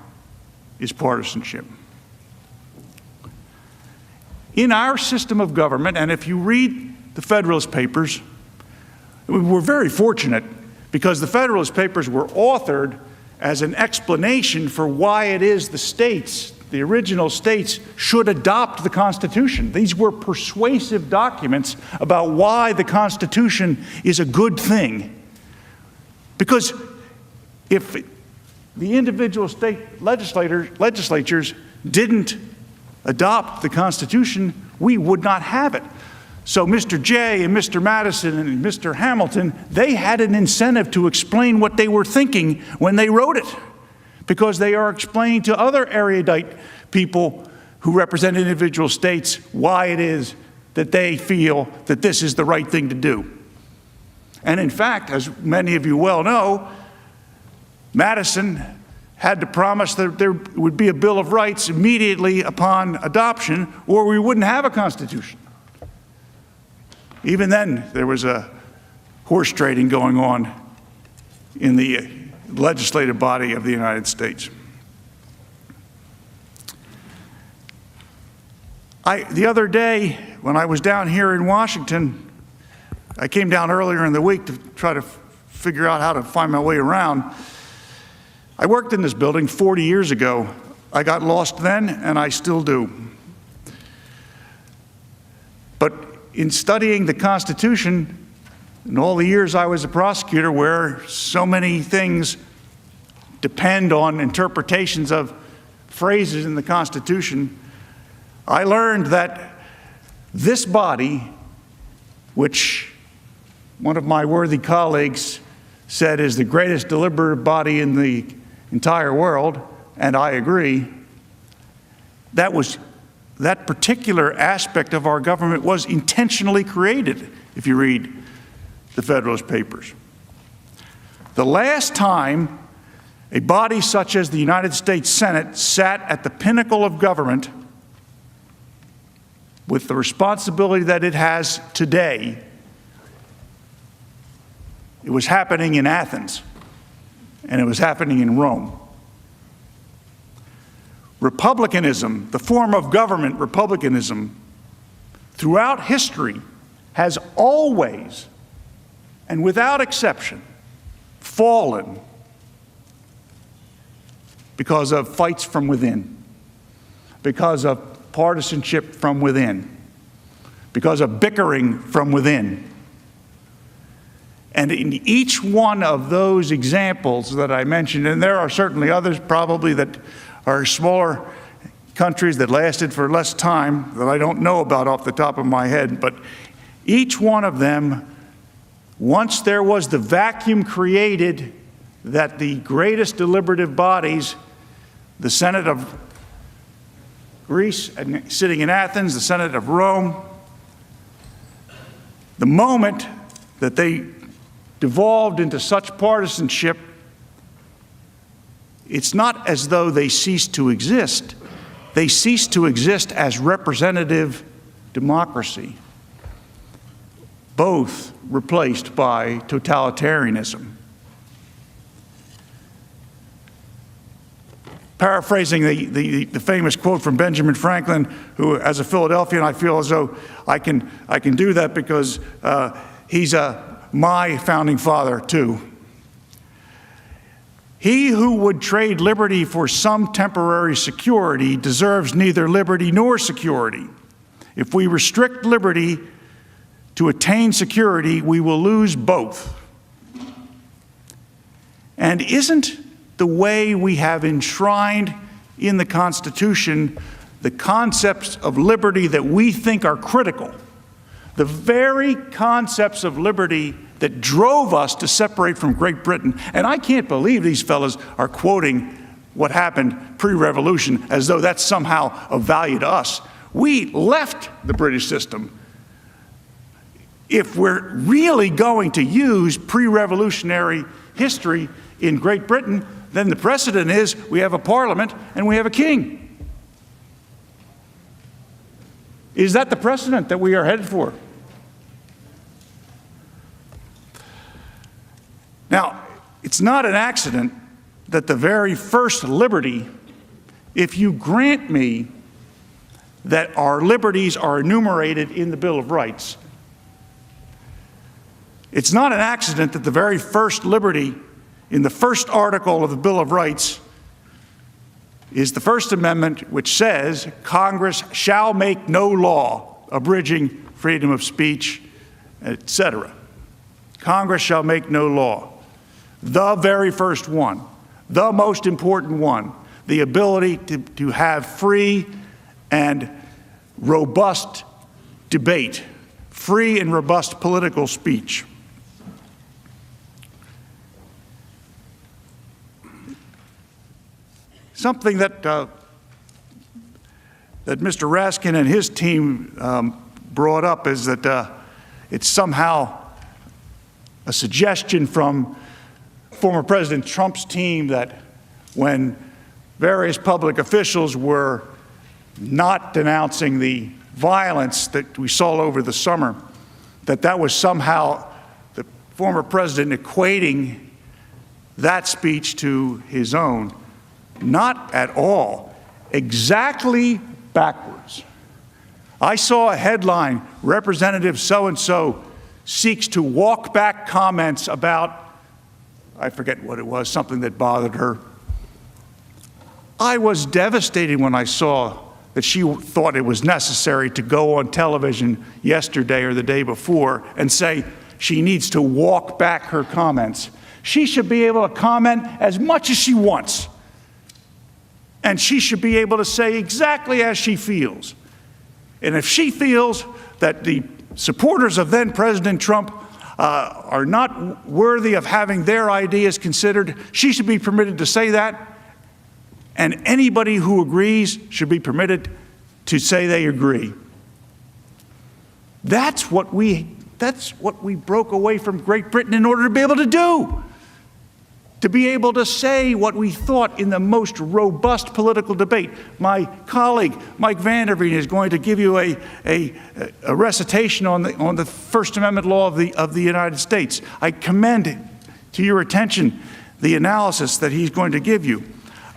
is partisanship. In our system of government, and if you read the Federalist Papers, we're very fortunate because the Federalist Papers were authored as an explanation for why it is the states, the original states, should adopt the Constitution. These were persuasive documents about why the Constitution is a good thing. Because if the individual state legislatures didn't adopt the Constitution, we would not have it. So Mr. Jay and Mr. Madison and Mr. Hamilton, they had an incentive to explain what they were thinking when they wrote it, because they are explaining to other erudite people who represent individual states why it is that they feel that this is the right thing to do. And in fact, as many of you well know, Madison had to promise that there would be a Bill of Rights immediately upon adoption, or we wouldn't have a Constitution. Even then, there was a horse trading going on in the legislative body of the United States. The other day, when I was down here in Washington, I came down earlier in the week to try to figure out how to find my way around. I worked in this building 40 years ago. I got lost then, and I still do. But in studying the Constitution, in all the years I was a prosecutor, where so many things depend on interpretations of phrases in the Constitution, I learned that this body, which one of my worthy colleagues said is the greatest deliberative body in the entire world, and I agree, that particular aspect of our government was intentionally created, if you read the Federalist Papers. The last time a body such as the United States Senate sat at the pinnacle of government with the responsibility that it has today, it was happening in Athens and it was happening in Rome. Republicanism, the form of government, republicanism, throughout history has always, and without exception, fallen because of fights from within, because of partisanship from within, because of bickering from within. And in each one of those examples that I mentioned, and there are certainly others probably that are smaller countries that lasted for less time that I don't know about off the top of my head, but each one of them, once there was the vacuum created that the greatest deliberative bodies, the Senate of Greece sitting in Athens, the Senate of Rome, the moment that they devolved into such partisanship, it's not as though they ceased to exist. They ceased to exist as representative democracy, both replaced by totalitarianism. Paraphrasing the famous quote from Benjamin Franklin, who, as a Philadelphian, I feel as though I can do that because he's my founding father, too. He who would trade liberty for some temporary security deserves neither liberty nor security. If we restrict liberty to attain security, we will lose both. And isn't the way we have enshrined in the Constitution the concepts of liberty that we think are critical, the very concepts of liberty that drove us to separate from Great Britain? And I can't believe these fellas are quoting what happened pre-revolution as though that's somehow of value to us. We left the British system. If we're really going to use pre-revolutionary history in Great Britain, then the precedent is we have a parliament and we have a king. Is that the precedent that we are headed for? Now, it's not an accident that the very first liberty, if you grant me that our liberties are enumerated in the Bill of Rights, it's not an accident that the very first liberty in the first article of the Bill of Rights is the First Amendment, which says Congress shall make no law abridging freedom of speech, etc. Congress shall make no law. The very first one, the most important one, the ability to have free and robust debate, free and robust political speech. Something that Mr. Raskin and his team brought up is that it's somehow a suggestion from former President Trump's team that when various public officials were not denouncing the violence that we saw over the summer, that was somehow the former president equating that speech to his own. Not at all. Exactly backwards. I saw a headline, Representative so-and-so seeks to walk back comments about, I forget what it was, something that bothered her. I was devastated when I saw that she thought it was necessary to go on television yesterday or the day before and say she needs to walk back her comments. She should be able to comment as much as she wants. And she should be able to say exactly as she feels. And if she feels that the supporters of then President Trump are not worthy of having their ideas considered, she should be permitted to say that. And anybody who agrees should be permitted to say they agree. That's what we broke away from Great Britain in order to be able to do. To be able to say what we thought in the most robust political debate. My colleague, Mike Vanderveen, is going to give you a recitation on the First Amendment law of the United States. I commend to your attention the analysis that he's going to give you.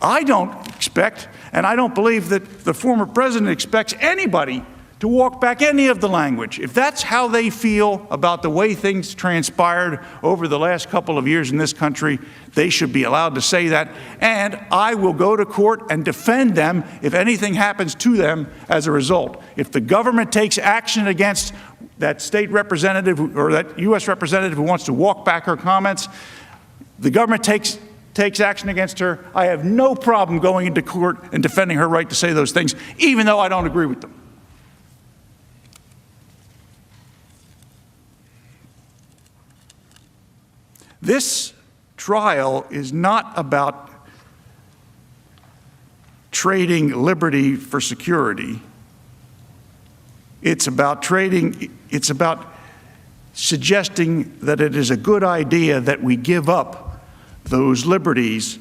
I don't expect, and I don't believe that the former president expects anybody to walk back any of the language. If that's how they feel about the way things transpired over the last couple of years in this country, they should be allowed to say that. And I will go to court and defend them if anything happens to them as a result. If the government takes action against that state representative or that U.S. representative who wants to walk back her comments, the government takes action against her, I have no problem going into court and defending her right to say those things, even though I don't agree with them. This trial is not about trading liberty for security. It's about suggesting that it is a good idea that we give up those liberties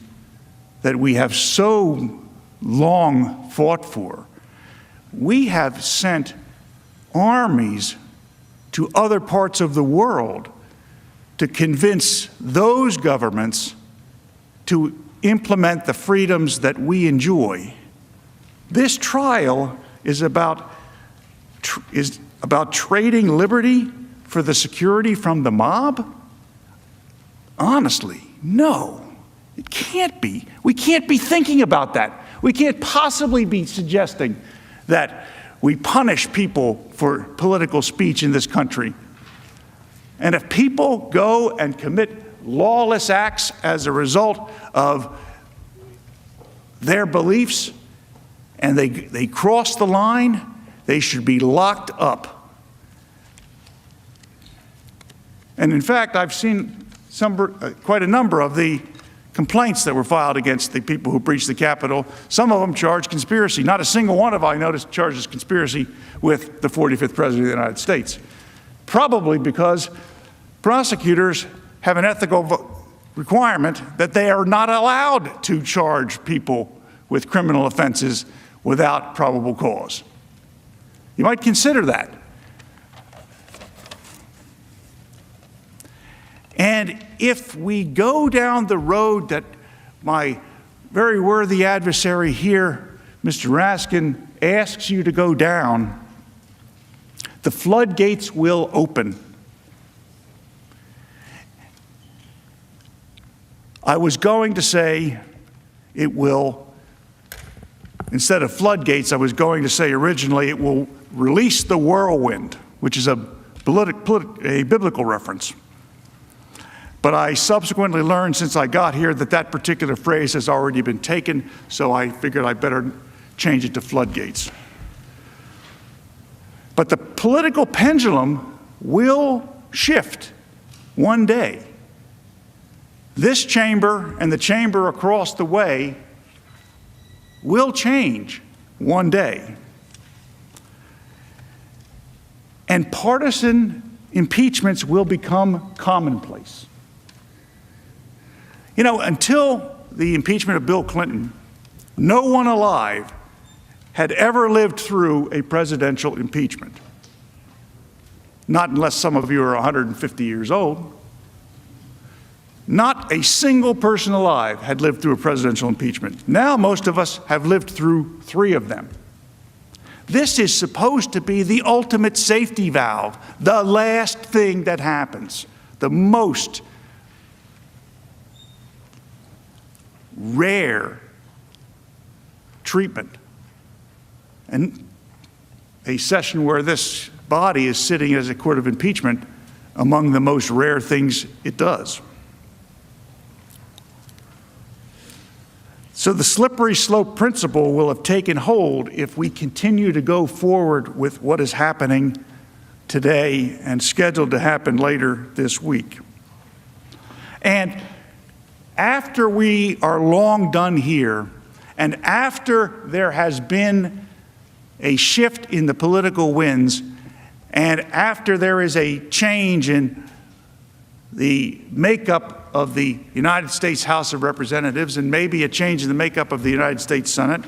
that we have so long fought for. We have sent armies to other parts of the world to convince those governments to implement the freedoms that we enjoy. This trial is about trading liberty for the security from the mob? Honestly, no. It can't be. We can't be thinking about that. We can't possibly be suggesting that we punish people for political speech in this country. And if people go and commit lawless acts as a result of their beliefs and they cross the line, they should be locked up. And in fact, I've seen quite a number of the complaints that were filed against the people who breached the Capitol. Some of them charged conspiracy. Not a single one of them, I noticed, charges conspiracy with the 45th President of the United States. Probably because prosecutors have an ethical requirement that they are not allowed to charge people with criminal offenses without probable cause. You might consider that. And if we go down the road that my very worthy adversary here, Mr. Raskin, asks you to go down, the floodgates will open. I was going to say it will, instead of floodgates, I was going to say originally it will release the whirlwind, which is a biblical reference. But I subsequently learned since I got here that that particular phrase has already been taken, so I figured I better change it to floodgates. But the political pendulum will shift one day. This chamber and the chamber across the way will change one day. And partisan impeachments will become commonplace. You know, until the impeachment of Bill Clinton, no one alive had ever lived through a presidential impeachment. Not unless some of you are 150 years old. Not a single person alive had lived through a presidential impeachment. Now most of us have lived through 3 of them. This is supposed to be the ultimate safety valve, the last thing that happens, the most rare treatment. And a session where this body is sitting as a court of impeachment among the most rare things it does. So the slippery slope principle will have taken hold if we continue to go forward with what is happening today and scheduled to happen later this week. And after we are long done here, and after there has been a shift in the political winds, and after there is a change in the makeup of the United States House of Representatives and maybe a change in the makeup of the United States Senate,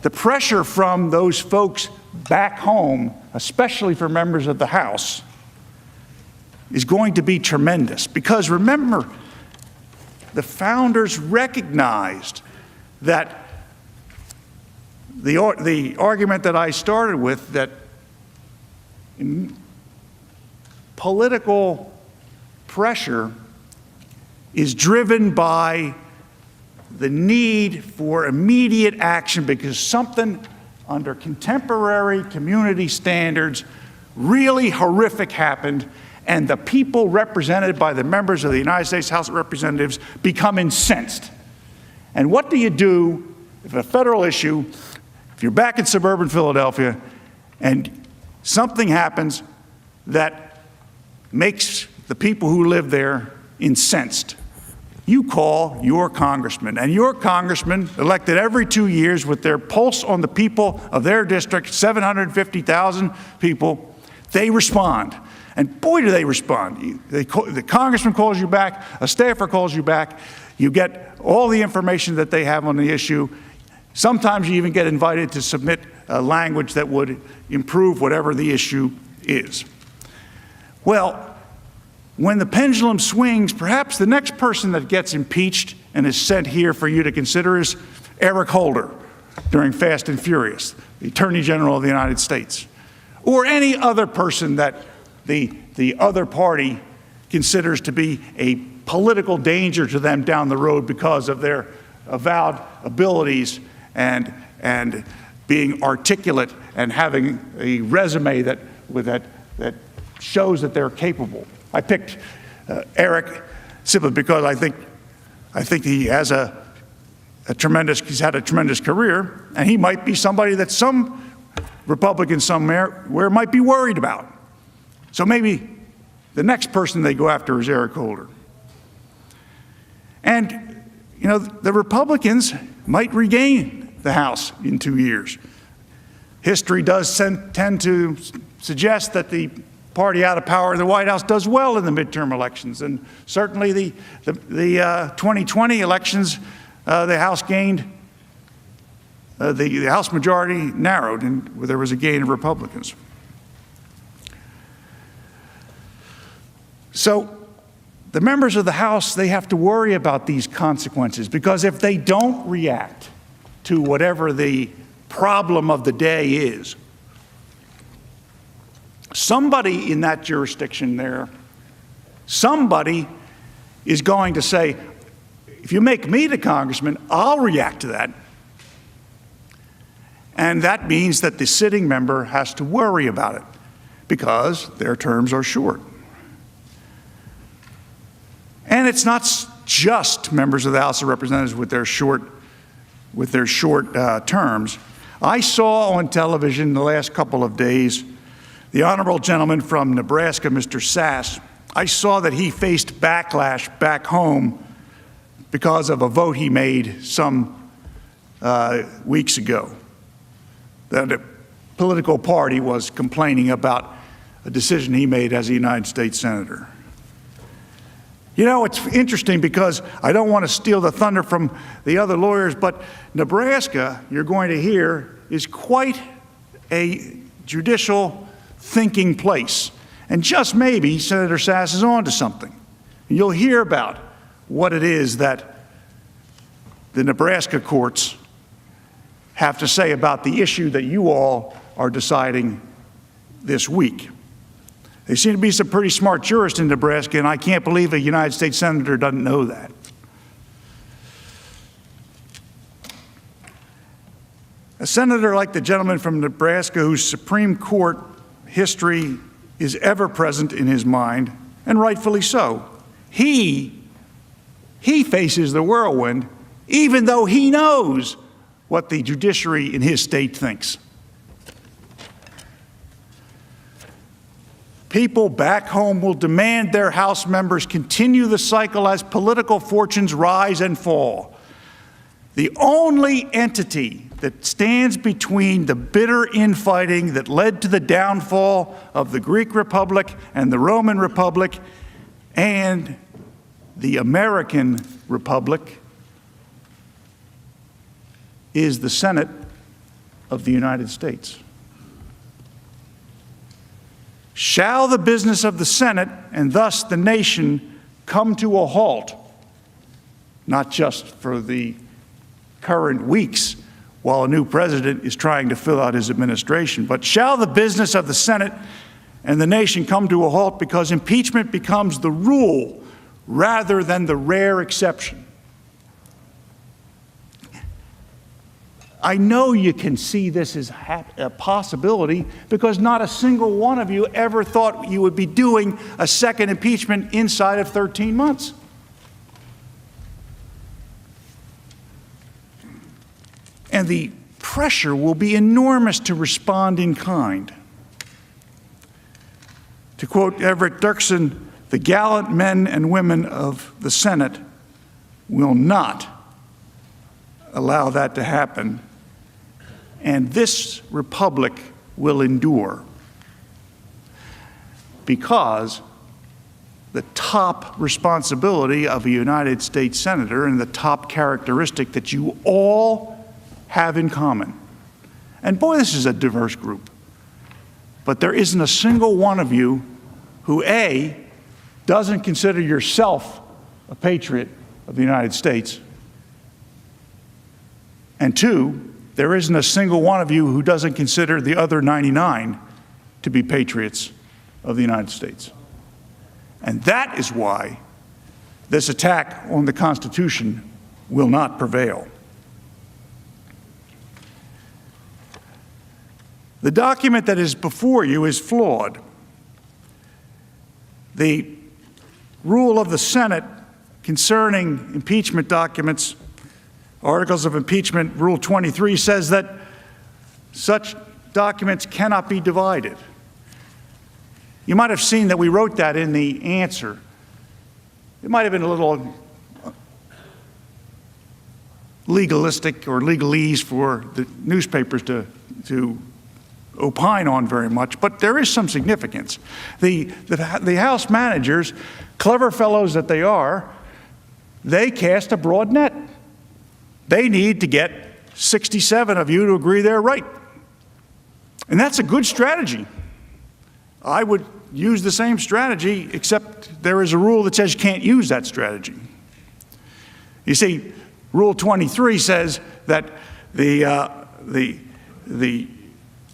the pressure from those folks back home, especially for members of the House, is going to be tremendous. Because remember, the founders recognized that the argument that I started with, that political pressure is driven by the need for immediate action because something under contemporary community standards really horrific happened, and the people represented by the members of the United States House of Representatives become incensed. And what do you do if a federal issue, if you're back in suburban Philadelphia and something happens that makes the people who live there incensed? You call your congressman, and your congressman, elected every 2 years with their pulse on the people of their district, 750,000 people, they respond. And boy, do they respond. The congressman calls you back, a staffer calls you back, you get all the information that they have on the issue. Sometimes you even get invited to submit language that would improve whatever the issue is. Well, when the pendulum swings, perhaps the next person that gets impeached and is sent here for you to consider is Eric Holder during Fast and Furious, the Attorney General of the United States, or any other person that the other party considers to be a political danger to them down the road because of their avowed abilities and being articulate and having a resume that shows that they're capable. I picked Eric simply because I think he has he's had a tremendous career, and he might be somebody that some Republicans somewhere might be worried about. So maybe the next person they go after is Eric Holder. And, you know, the Republicans might regain the House in 2 years. History does tend to suggest that the party out of power in the White House does well in the midterm elections. And certainly the 2020 elections, the House gained, the House majority narrowed, and there was a gain of Republicans. So the members of the House, they have to worry about these consequences, because if they don't react to whatever the problem of the day is, somebody in that jurisdiction there, somebody is going to say, if you make me the congressman, I'll react to that. And that means that the sitting member has to worry about it because their terms are short. And it's not just members of the House of Representatives with their short terms. I saw on television the last couple of days the honorable gentleman from Nebraska, Mr. Sasse. I saw that he faced backlash back home because of a vote he made some weeks ago. That a political party was complaining about a decision he made as a United States Senator. You know, it's interesting because I don't want to steal the thunder from the other lawyers, but Nebraska, you're going to hear, is quite a judicial thinking place. And just maybe Senator Sasse is on to something. And you'll hear about what it is that the Nebraska courts have to say about the issue that you all are deciding this week. There seem to be some pretty smart jurists in Nebraska, and I can't believe a United States Senator doesn't know that. A senator like the gentleman from Nebraska, whose Supreme Court history is ever present in his mind, and rightfully so, he faces the whirlwind, even though he knows what the judiciary in his state thinks. People back home will demand their House members continue the cycle as political fortunes rise and fall. The only entity that stands between the bitter infighting that led to the downfall of the Greek Republic and the Roman Republic and the American Republic is the Senate of the United States. Shall the business of the Senate, and thus the nation, come to a halt, not just for the current weeks while a new president is trying to fill out his administration, but shall the business of the Senate and the nation come to a halt because impeachment becomes the rule rather than the rare exception. I know you can see this as a possibility because not a single one of you ever thought you would be doing a second impeachment inside of 13 months. And the pressure will be enormous to respond in kind. To quote Everett Dirksen, the gallant men and women of the Senate will not allow that to happen, and this republic will endure, because the top responsibility of a United States Senator and the top characteristic that you all have in common, and boy, this is a diverse group, but there isn't a single one of you who, A, doesn't consider yourself a patriot of the United States, and two, there isn't a single one of you who doesn't consider the other 99 to be patriots of the United States. And that is why this attack on the Constitution will not prevail. The document that is before you is flawed. The rule of the Senate concerning impeachment documents, Articles of Impeachment, Rule 23, says that such documents cannot be divided. You might have seen that we wrote that in the answer. It might have been a little legalistic or legalese for the newspapers to opine on very much, but there is some significance. The House managers, clever fellows that they are, they cast a broad net. They need to get 67 of you to agree they're right. And that's a good strategy. I would use the same strategy, except there is a rule that says you can't use that strategy. You see, Rule 23 says that the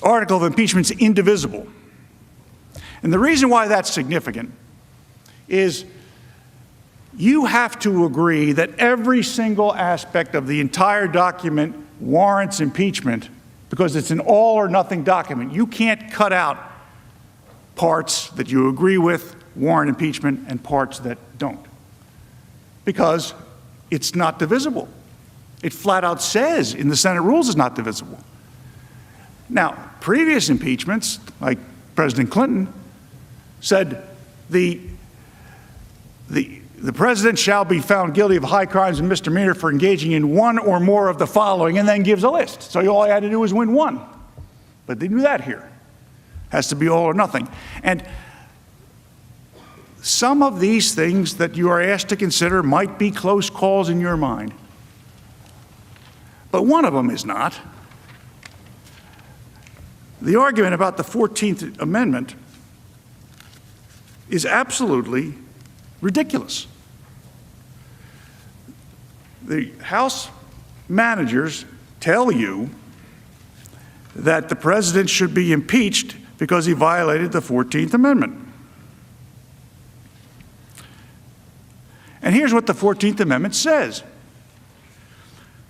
article of impeachment is indivisible. And the reason why that's significant is you have to agree that every single aspect of the entire document warrants impeachment because it's an all or nothing document. You can't cut out parts that you agree with warrant impeachment and parts that don't, because it's not divisible. It flat out says in the Senate rules it's not divisible. Now, previous impeachments, like President Clinton, said the president shall be found guilty of high crimes and misdemeanor for engaging in one or more of the following, and then gives a list. So all he had to do was win one. But they do that here. Has to be all or nothing. And some of these things that you are asked to consider might be close calls in your mind. But one of them is not. The argument about the 14th Amendment is absolutely ridiculous. The House managers tell you that the president should be impeached because he violated the 14th Amendment. And here's what the 14th Amendment says.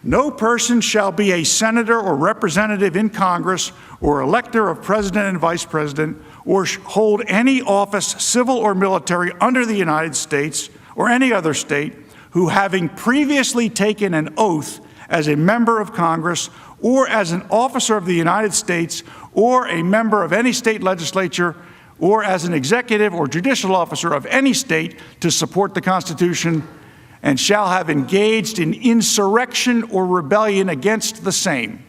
No person shall be a senator or representative in Congress or elector of president and vice president or hold any office, civil or military, under the United States or any other state who, having previously taken an oath as a member of Congress or as an officer of the United States or a member of any state legislature or as an executive or judicial officer of any state to support the Constitution and shall have engaged in insurrection or rebellion against the same,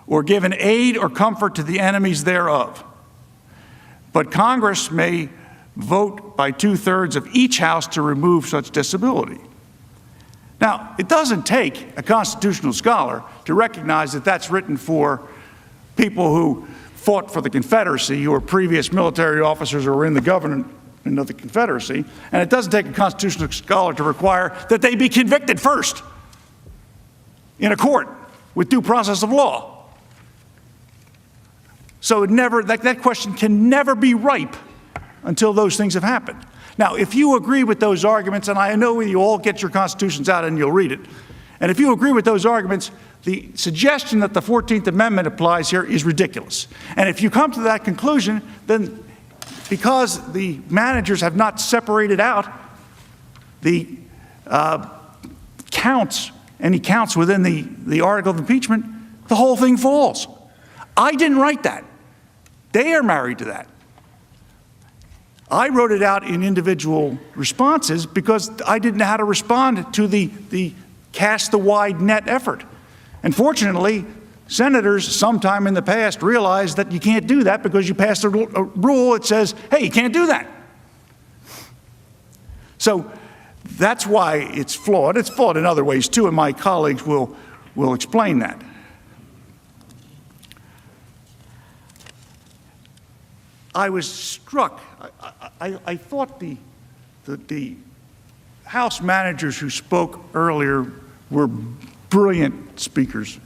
or given aid or comfort to the enemies thereof. But Congress may vote by 2/3 of each house to remove such disability. Now, it doesn't take a constitutional scholar to recognize that that's written for people who fought for the Confederacy, who were previous military officers or were in the and of the Confederacy, and it doesn't take a constitutional scholar to require that they be convicted first in a court with due process of law. So that question can never be ripe until those things have happened. Now, if you agree with those arguments, and I know you all get your constitutions out and you'll read it, and if you agree with those arguments, the suggestion that the 14th Amendment applies here is ridiculous. And if you come to that conclusion, then because the managers have not separated out the any counts within the article of impeachment, the whole thing falls. I didn't write that. They are married to that. I wrote it out in individual responses because I didn't know how to respond to the cast the wide net effort. And fortunately, senators sometime in the past realized that you can't do that because you passed a rule that says, hey, you can't do that. So that's why it's flawed. It's flawed in other ways too, and my colleagues will explain that. I was struck. I thought the House managers who spoke earlier were brilliant speakers.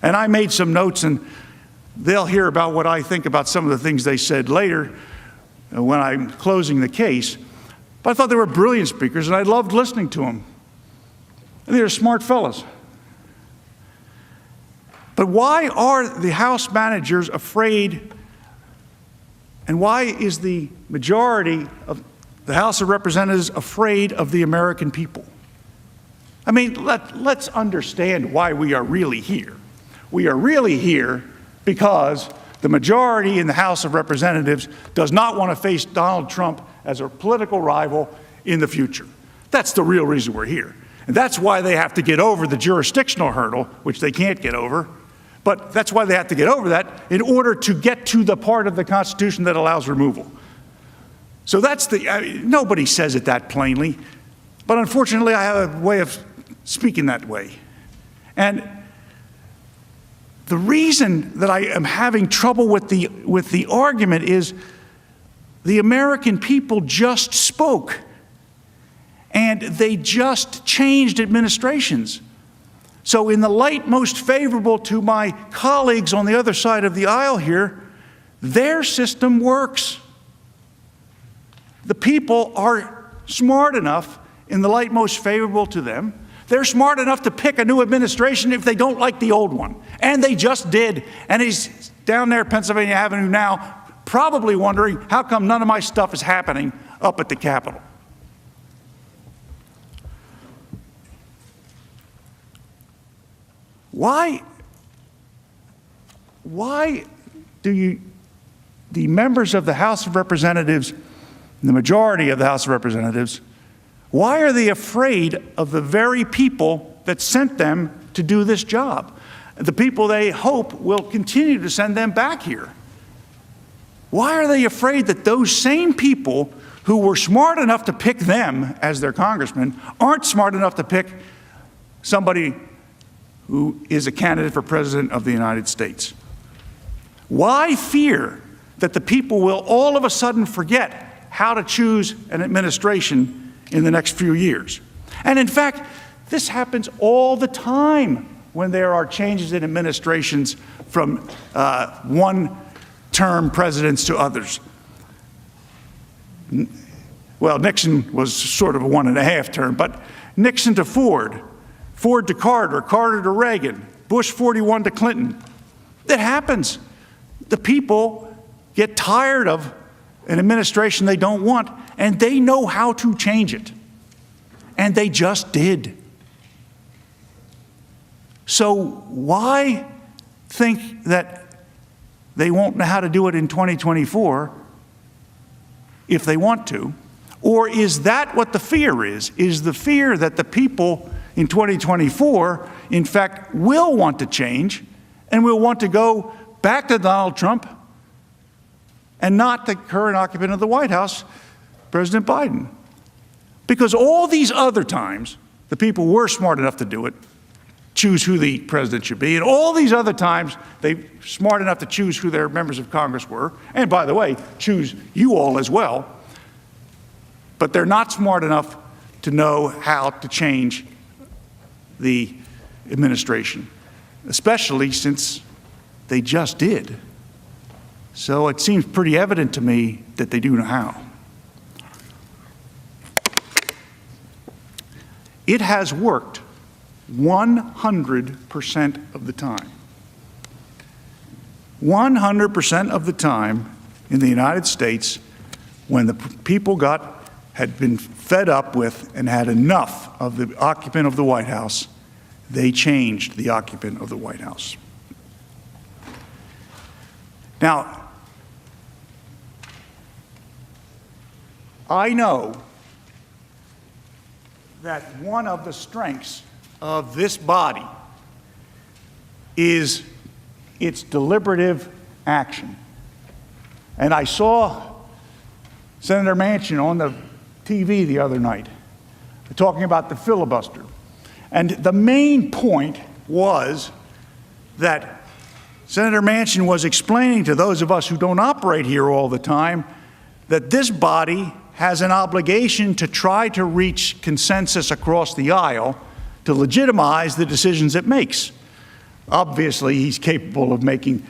And I made some notes, and they'll hear about what I think about some of the things they said later when I'm closing the case. But I thought they were brilliant speakers, and I loved listening to them. And they were smart fellows. But why are the House managers afraid, and why is the majority of the House of Representatives afraid of the American people? I mean, let's understand why we are really here. We are really here because the majority in the House of Representatives does not want to face Donald Trump as a political rival in the future. That's the real reason we're here. And that's why they have to get over the jurisdictional hurdle, which they can't get over. But that's why they have to get over that in order to get to the part of the Constitution that allows removal. So that's nobody says it that plainly, but unfortunately I have a way of speaking that way. And the reason that I am having trouble with the argument is the American people just spoke, and they just changed administrations. So in the light most favorable to my colleagues on the other side of the aisle here, their system works. The people are smart enough, in the light most favorable to them, they're smart enough to pick a new administration if they don't like the old one. And they just did. And he's down there Pennsylvania Avenue now, probably wondering, how come none of my stuff is happening up at the Capitol? Why do the members of the House of Representatives, the majority of the House of Representatives, why are they afraid of the very people that sent them to do this job? The people they hope will continue to send them back here. Why are they afraid that those same people who were smart enough to pick them as their congressman aren't smart enough to pick somebody who is a candidate for president of the United States? Why fear that the people will all of a sudden forget how to choose an administration in the next few years? And in fact, this happens all the time when there are changes in administrations from one-term presidents to others. Well, Nixon was sort of a 1.5 term, but Nixon to Ford, Ford to Carter, Carter to Reagan, Bush 41 to Clinton. That happens. The people get tired of an administration they don't want, and they know how to change it. And they just did. So why think that they won't know how to do it in 2024 if they want to? Or is that what the fear is? Is the fear that the people in 2024, in fact, will want to change and will want to go back to Donald Trump and not the current occupant of the White House, President Biden? Because all these other times, the people were smart enough to do it, choose who the president should be, and all these other times, they're smart enough to choose who their members of Congress were, and by the way, choose you all as well. but they're not smart enough to know how to change the administration, especially since they just did. So it seems pretty evident to me that they do know how. It has worked 100% of the time. 100% of the time in the United States, when the people had been fed up with and had enough of the occupant of the White House, they changed the occupant of the White House. Now, I know that one of the strengths of this body is its deliberative action. And I saw Senator Manchin on the TV the other night talking about the filibuster. And the main point was that Senator Manchin was explaining to those of us who don't operate here all the time that this body has an obligation to try to reach consensus across the aisle to legitimize the decisions it makes. Obviously, he's capable of making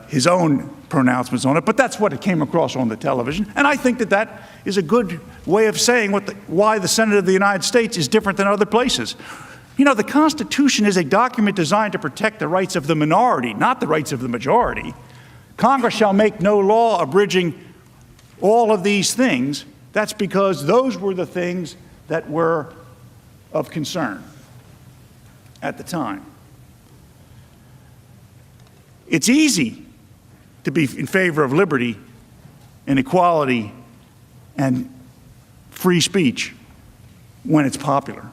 his own pronouncements on it, but that's what it came across on the television. And I think that that is a good way of saying why the Senate of the United States is different than other places. You know, the Constitution is a document designed to protect the rights of the minority, not the rights of the majority. Congress shall make no law abridging all of these things. That's because those were the things that were of concern at the time. It's easy to be in favor of liberty and equality and free speech when it's popular.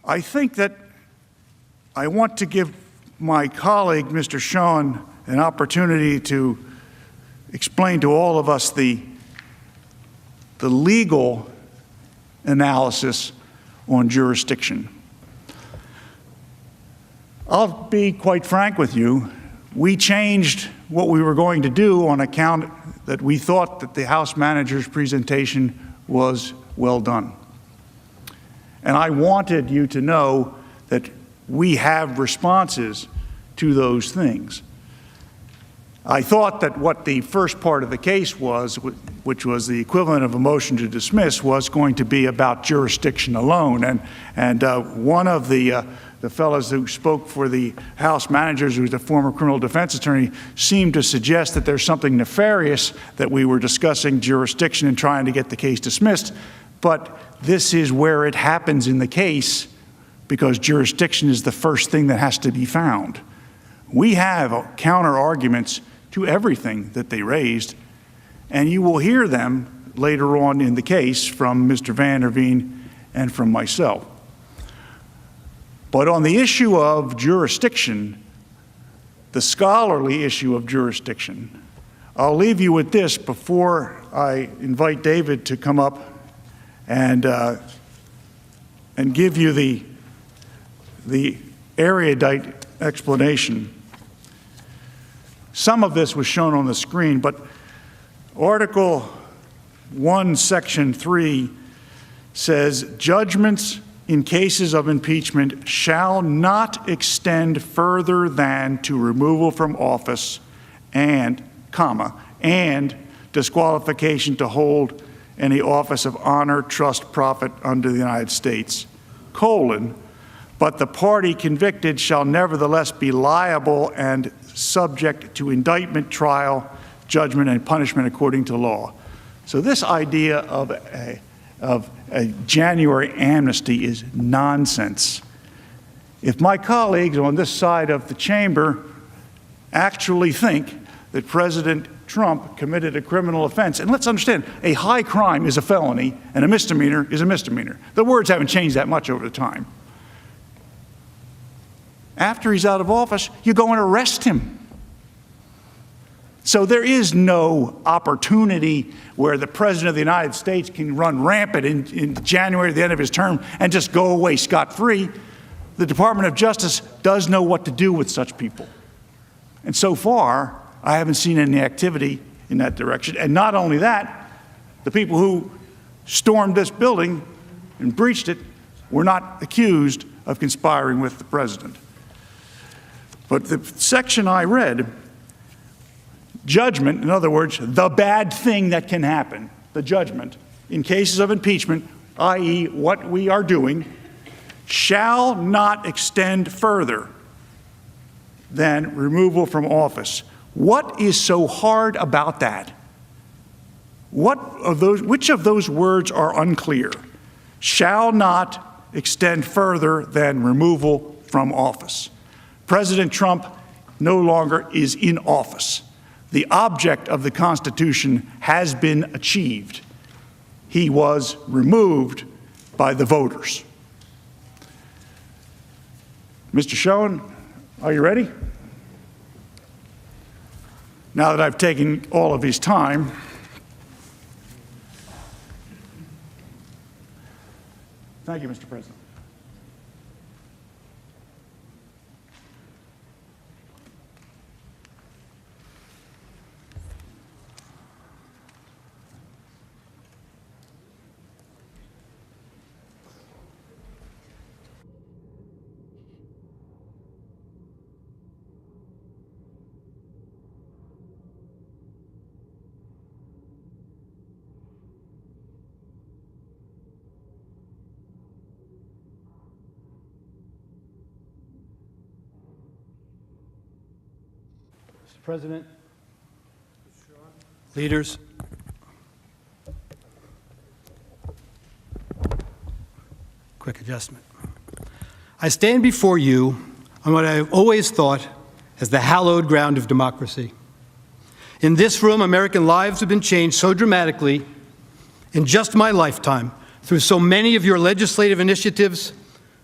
I think that I want to give my colleague, Mr. Sean, an opportunity to explain to all of us the legal analysis on jurisdiction. I'll be quite frank with you. We changed what we were going to do on account that we thought that the House manager's presentation was well done. And I wanted you to know that we have responses to those things. I thought that what the first part of the case was, which was the equivalent of a motion to dismiss, was going to be about jurisdiction alone. And one of the fellows who spoke for the House managers, who's a former criminal defense attorney, seemed to suggest that there's something nefarious that we were discussing jurisdiction and trying to get the case dismissed. But this is where it happens in the case, because jurisdiction is the first thing that has to be found. We have counter arguments to everything that they raised, and you will hear them later on in the case from Mr. Van der Veen and from myself. But on the issue of jurisdiction, the scholarly issue of jurisdiction, I'll leave you with this before I invite David to come up and give you the erudite explanation. Some of this was shown on the screen, but Article 1, Section 3 says, judgments in cases of impeachment shall not extend further than to removal from office and disqualification to hold any office of honor, trust, profit under the United States, but the party convicted shall nevertheless be liable and subject to indictment, trial, judgment, and punishment according to law. So this idea of a January amnesty is nonsense. If my colleagues on this side of the chamber actually think that President Trump committed a criminal offense, and let's understand, a high crime is a felony and a misdemeanor is a misdemeanor. The words haven't changed that much over the time. After he's out of office, you go and arrest him. So there is no opportunity where the President of the United States can run rampant in January, at the end of his term, and just go away scot-free. the Department of Justice does know what to do with such people. And so far, I haven't seen any activity in that direction. And not only that, the people who stormed this building and breached it were not accused of conspiring with the president. But the section I read, judgment, in other words, the bad thing that can happen, the judgment, in cases of impeachment, i.e. what we are doing, shall not extend further than removal from office. What is so hard about that? Which of those words are unclear? Shall not extend further than removal from office. President Trump no longer is in office. The object of the Constitution has been achieved. He was removed by the voters. Mr. Schoen, are you ready? Now that I've taken all of his time, thank you, Mr. President. President, leaders, quick adjustment. I stand before you on what I have always thought as the hallowed ground of democracy. In this room, American lives have been changed so dramatically in just my lifetime through so many of your legislative initiatives,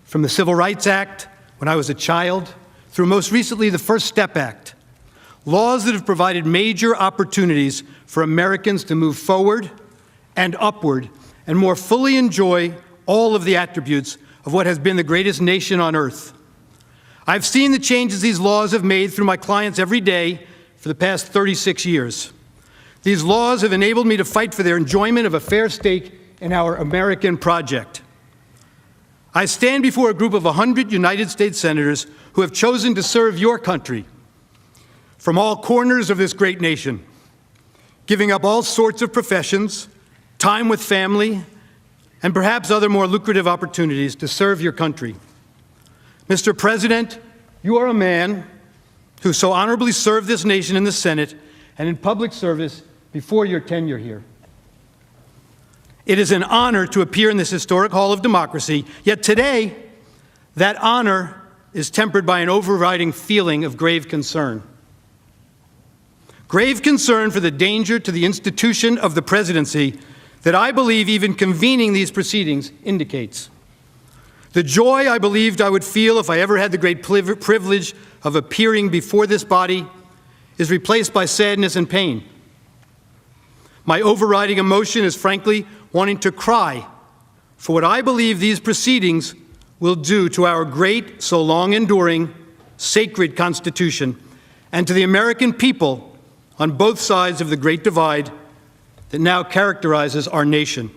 from the Civil Rights Act when I was a child, through most recently the First Step Act. Laws that have provided major opportunities for Americans to move forward and upward and more fully enjoy all of the attributes of what has been the greatest nation on earth. I've seen the changes these laws have made through my clients every day for the past 36 years. These laws have enabled me to fight for their enjoyment of a fair stake in our American project. I stand before a group of 100 United States senators who have chosen to serve your country from all corners of this great nation, giving up all sorts of professions, time with family, and perhaps other more lucrative opportunities to serve your country. Mr. President, you are a man who so honorably served this nation in the Senate and in public service before your tenure here. It is an honor to appear in this historic hall of democracy, yet today, that honor is tempered by an overriding feeling of grave concern. Grave concern for the danger to the institution of the presidency that I believe even convening these proceedings indicates. The joy I believed I would feel if I ever had the great privilege of appearing before this body is replaced by sadness and pain. My overriding emotion is frankly wanting to cry for what I believe these proceedings will do to our great, so long enduring, sacred Constitution and to the American people on both sides of the great divide that now characterizes our nation.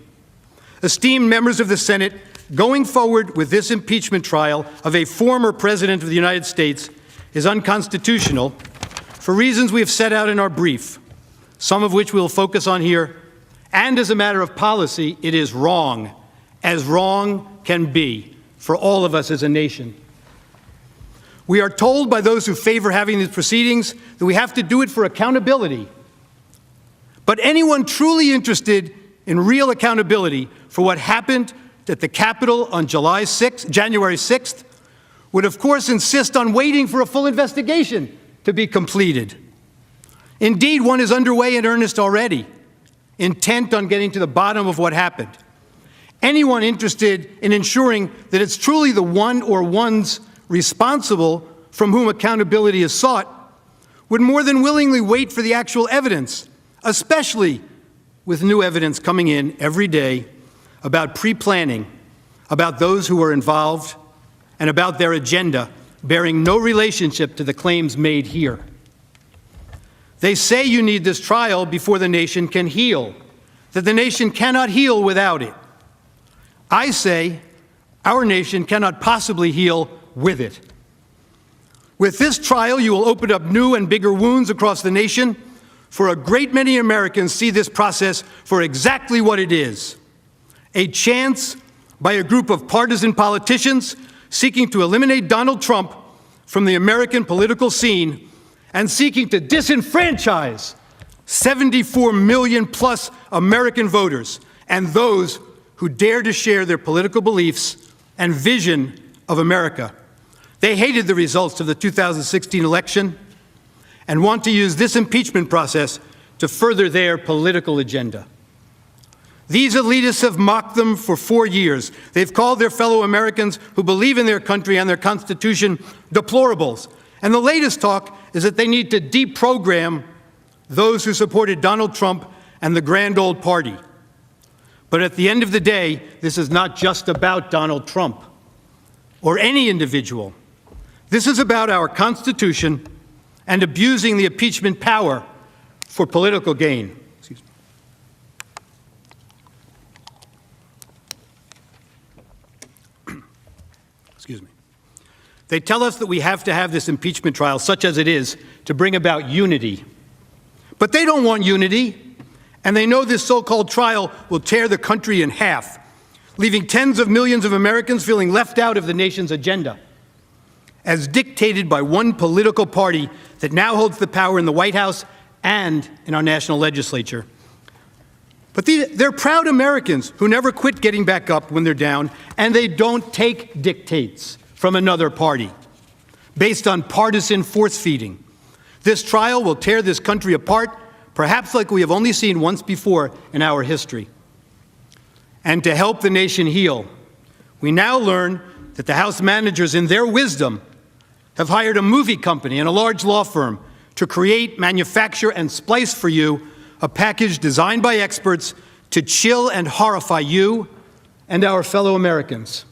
Esteemed members of the Senate, going forward with this impeachment trial of a former President of the United States is unconstitutional for reasons we have set out in our brief, some of which we'll focus on here, and as a matter of policy, it is wrong, as wrong can be for all of us as a nation. We are told by those who favor having these proceedings that we have to do it for accountability. But anyone truly interested in real accountability for what happened at the Capitol on January 6th, would of course insist on waiting for a full investigation to be completed. Indeed, one is underway in earnest already, intent on getting to the bottom of what happened. Anyone interested in ensuring that it's truly the one or ones responsible from whom accountability is sought would more than willingly wait for the actual evidence, especially with new evidence coming in every day about pre-planning, about those who were involved, and about their agenda bearing no relationship to the claims made here. They say you need this trial before the nation can heal, that the nation cannot heal without it. I say our nation cannot possibly heal with it. With this trial, you will open up new and bigger wounds across the nation, for a great many Americans see this process for exactly what it is: a chance by a group of partisan politicians seeking to eliminate Donald Trump from the American political scene and seeking to disenfranchise 74 million plus American voters and those who dare to share their political beliefs and vision of America. They hated the results of the 2016 election and want to use this impeachment process to further their political agenda. These elitists have mocked them for 4 years. They've called their fellow Americans who believe in their country and their Constitution deplorables. And the latest talk is that they need to deprogram those who supported Donald Trump and the grand old party. But at the end of the day, this is not just about Donald Trump or any individual. This is about our Constitution and abusing the impeachment power for political gain. Excuse me. They tell us that we have to have this impeachment trial, such as it is, to bring about unity. But they don't want unity, and they know this so-called trial will tear the country in half, leaving tens of millions of Americans feeling left out of the nation's agenda, as dictated by one political party that now holds the power in the White House and in our national legislature. But they're proud Americans who never quit getting back up when they're down, and they don't take dictates from another party based on partisan force-feeding. This trial will tear this country apart, perhaps like we have only seen once before in our history. And to help the nation heal, we now learn that the House managers, in their wisdom, have hired a movie company and a large law firm to create, manufacture, and splice for you a package designed by experts to chill and horrify you and our fellow Americans.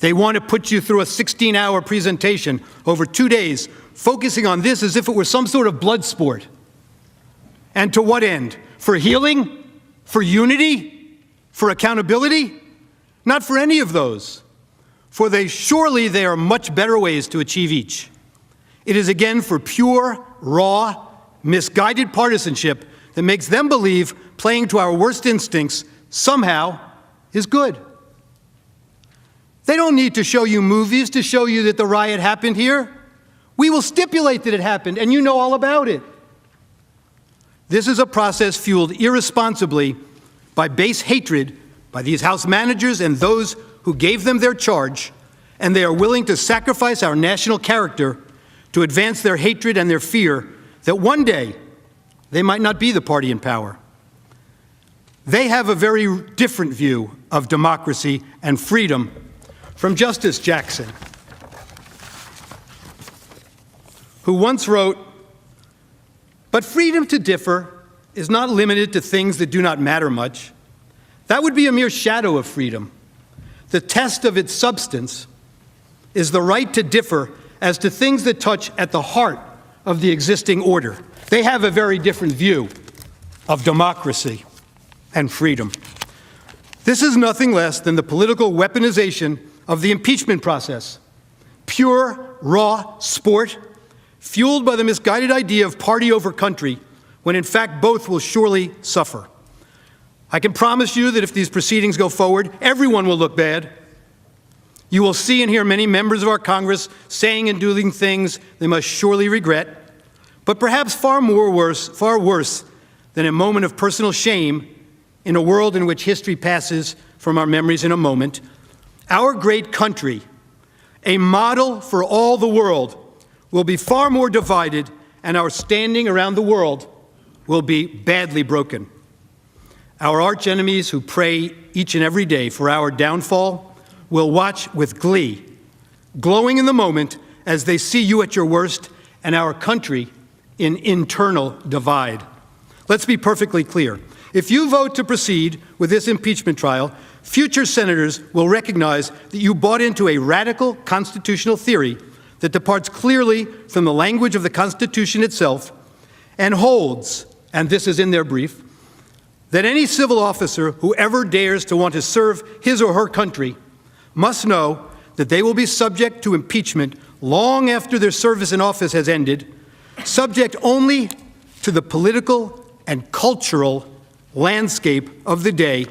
They want to put you through a 16-hour presentation over 2 days, focusing on this as if it were some sort of blood sport. And to what end? For healing? For unity? For accountability? Not for any of those. For surely there are much better ways to achieve each. It is again for pure, raw, misguided partisanship that makes them believe playing to our worst instincts somehow is good. They don't need to show you movies to show you that the riot happened here. We will stipulate that it happened, and you know all about it. This is a process fueled irresponsibly by base hatred by these House managers and those who gave them their charge, and they are willing to sacrifice our national character to advance their hatred and their fear that one day they might not be the party in power. They have a very different view of democracy and freedom from Justice Jackson, who once wrote, "But freedom to differ is not limited to things that do not matter much. That would be a mere shadow of freedom. The test of its substance is the right to differ as to things that touch at the heart of the existing order." They have a very different view of democracy and freedom. This is nothing less than the political weaponization of the impeachment process. Pure, raw sport, fueled by the misguided idea of party over country, when in fact both will surely suffer. I can promise you that if these proceedings go forward, everyone will look bad. You will see and hear many members of our Congress saying and doing things they must surely regret. But perhaps far worse than a moment of personal shame in a world in which history passes from our memories in a moment, our great country, a model for all the world, will be far more divided, and our standing around the world will be badly broken. Our arch enemies who pray each and every day for our downfall will watch with glee, glowing in the moment as they see you at your worst and our country in internal divide. Let's be perfectly clear. If you vote to proceed with this impeachment trial, future senators will recognize that you bought into a radical constitutional theory that departs clearly from the language of the Constitution itself and holds, and this is in their brief, that any civil officer who ever dares to want to serve his or her country must know that they will be subject to impeachment long after their service in office has ended, subject only to the political and cultural landscape of the day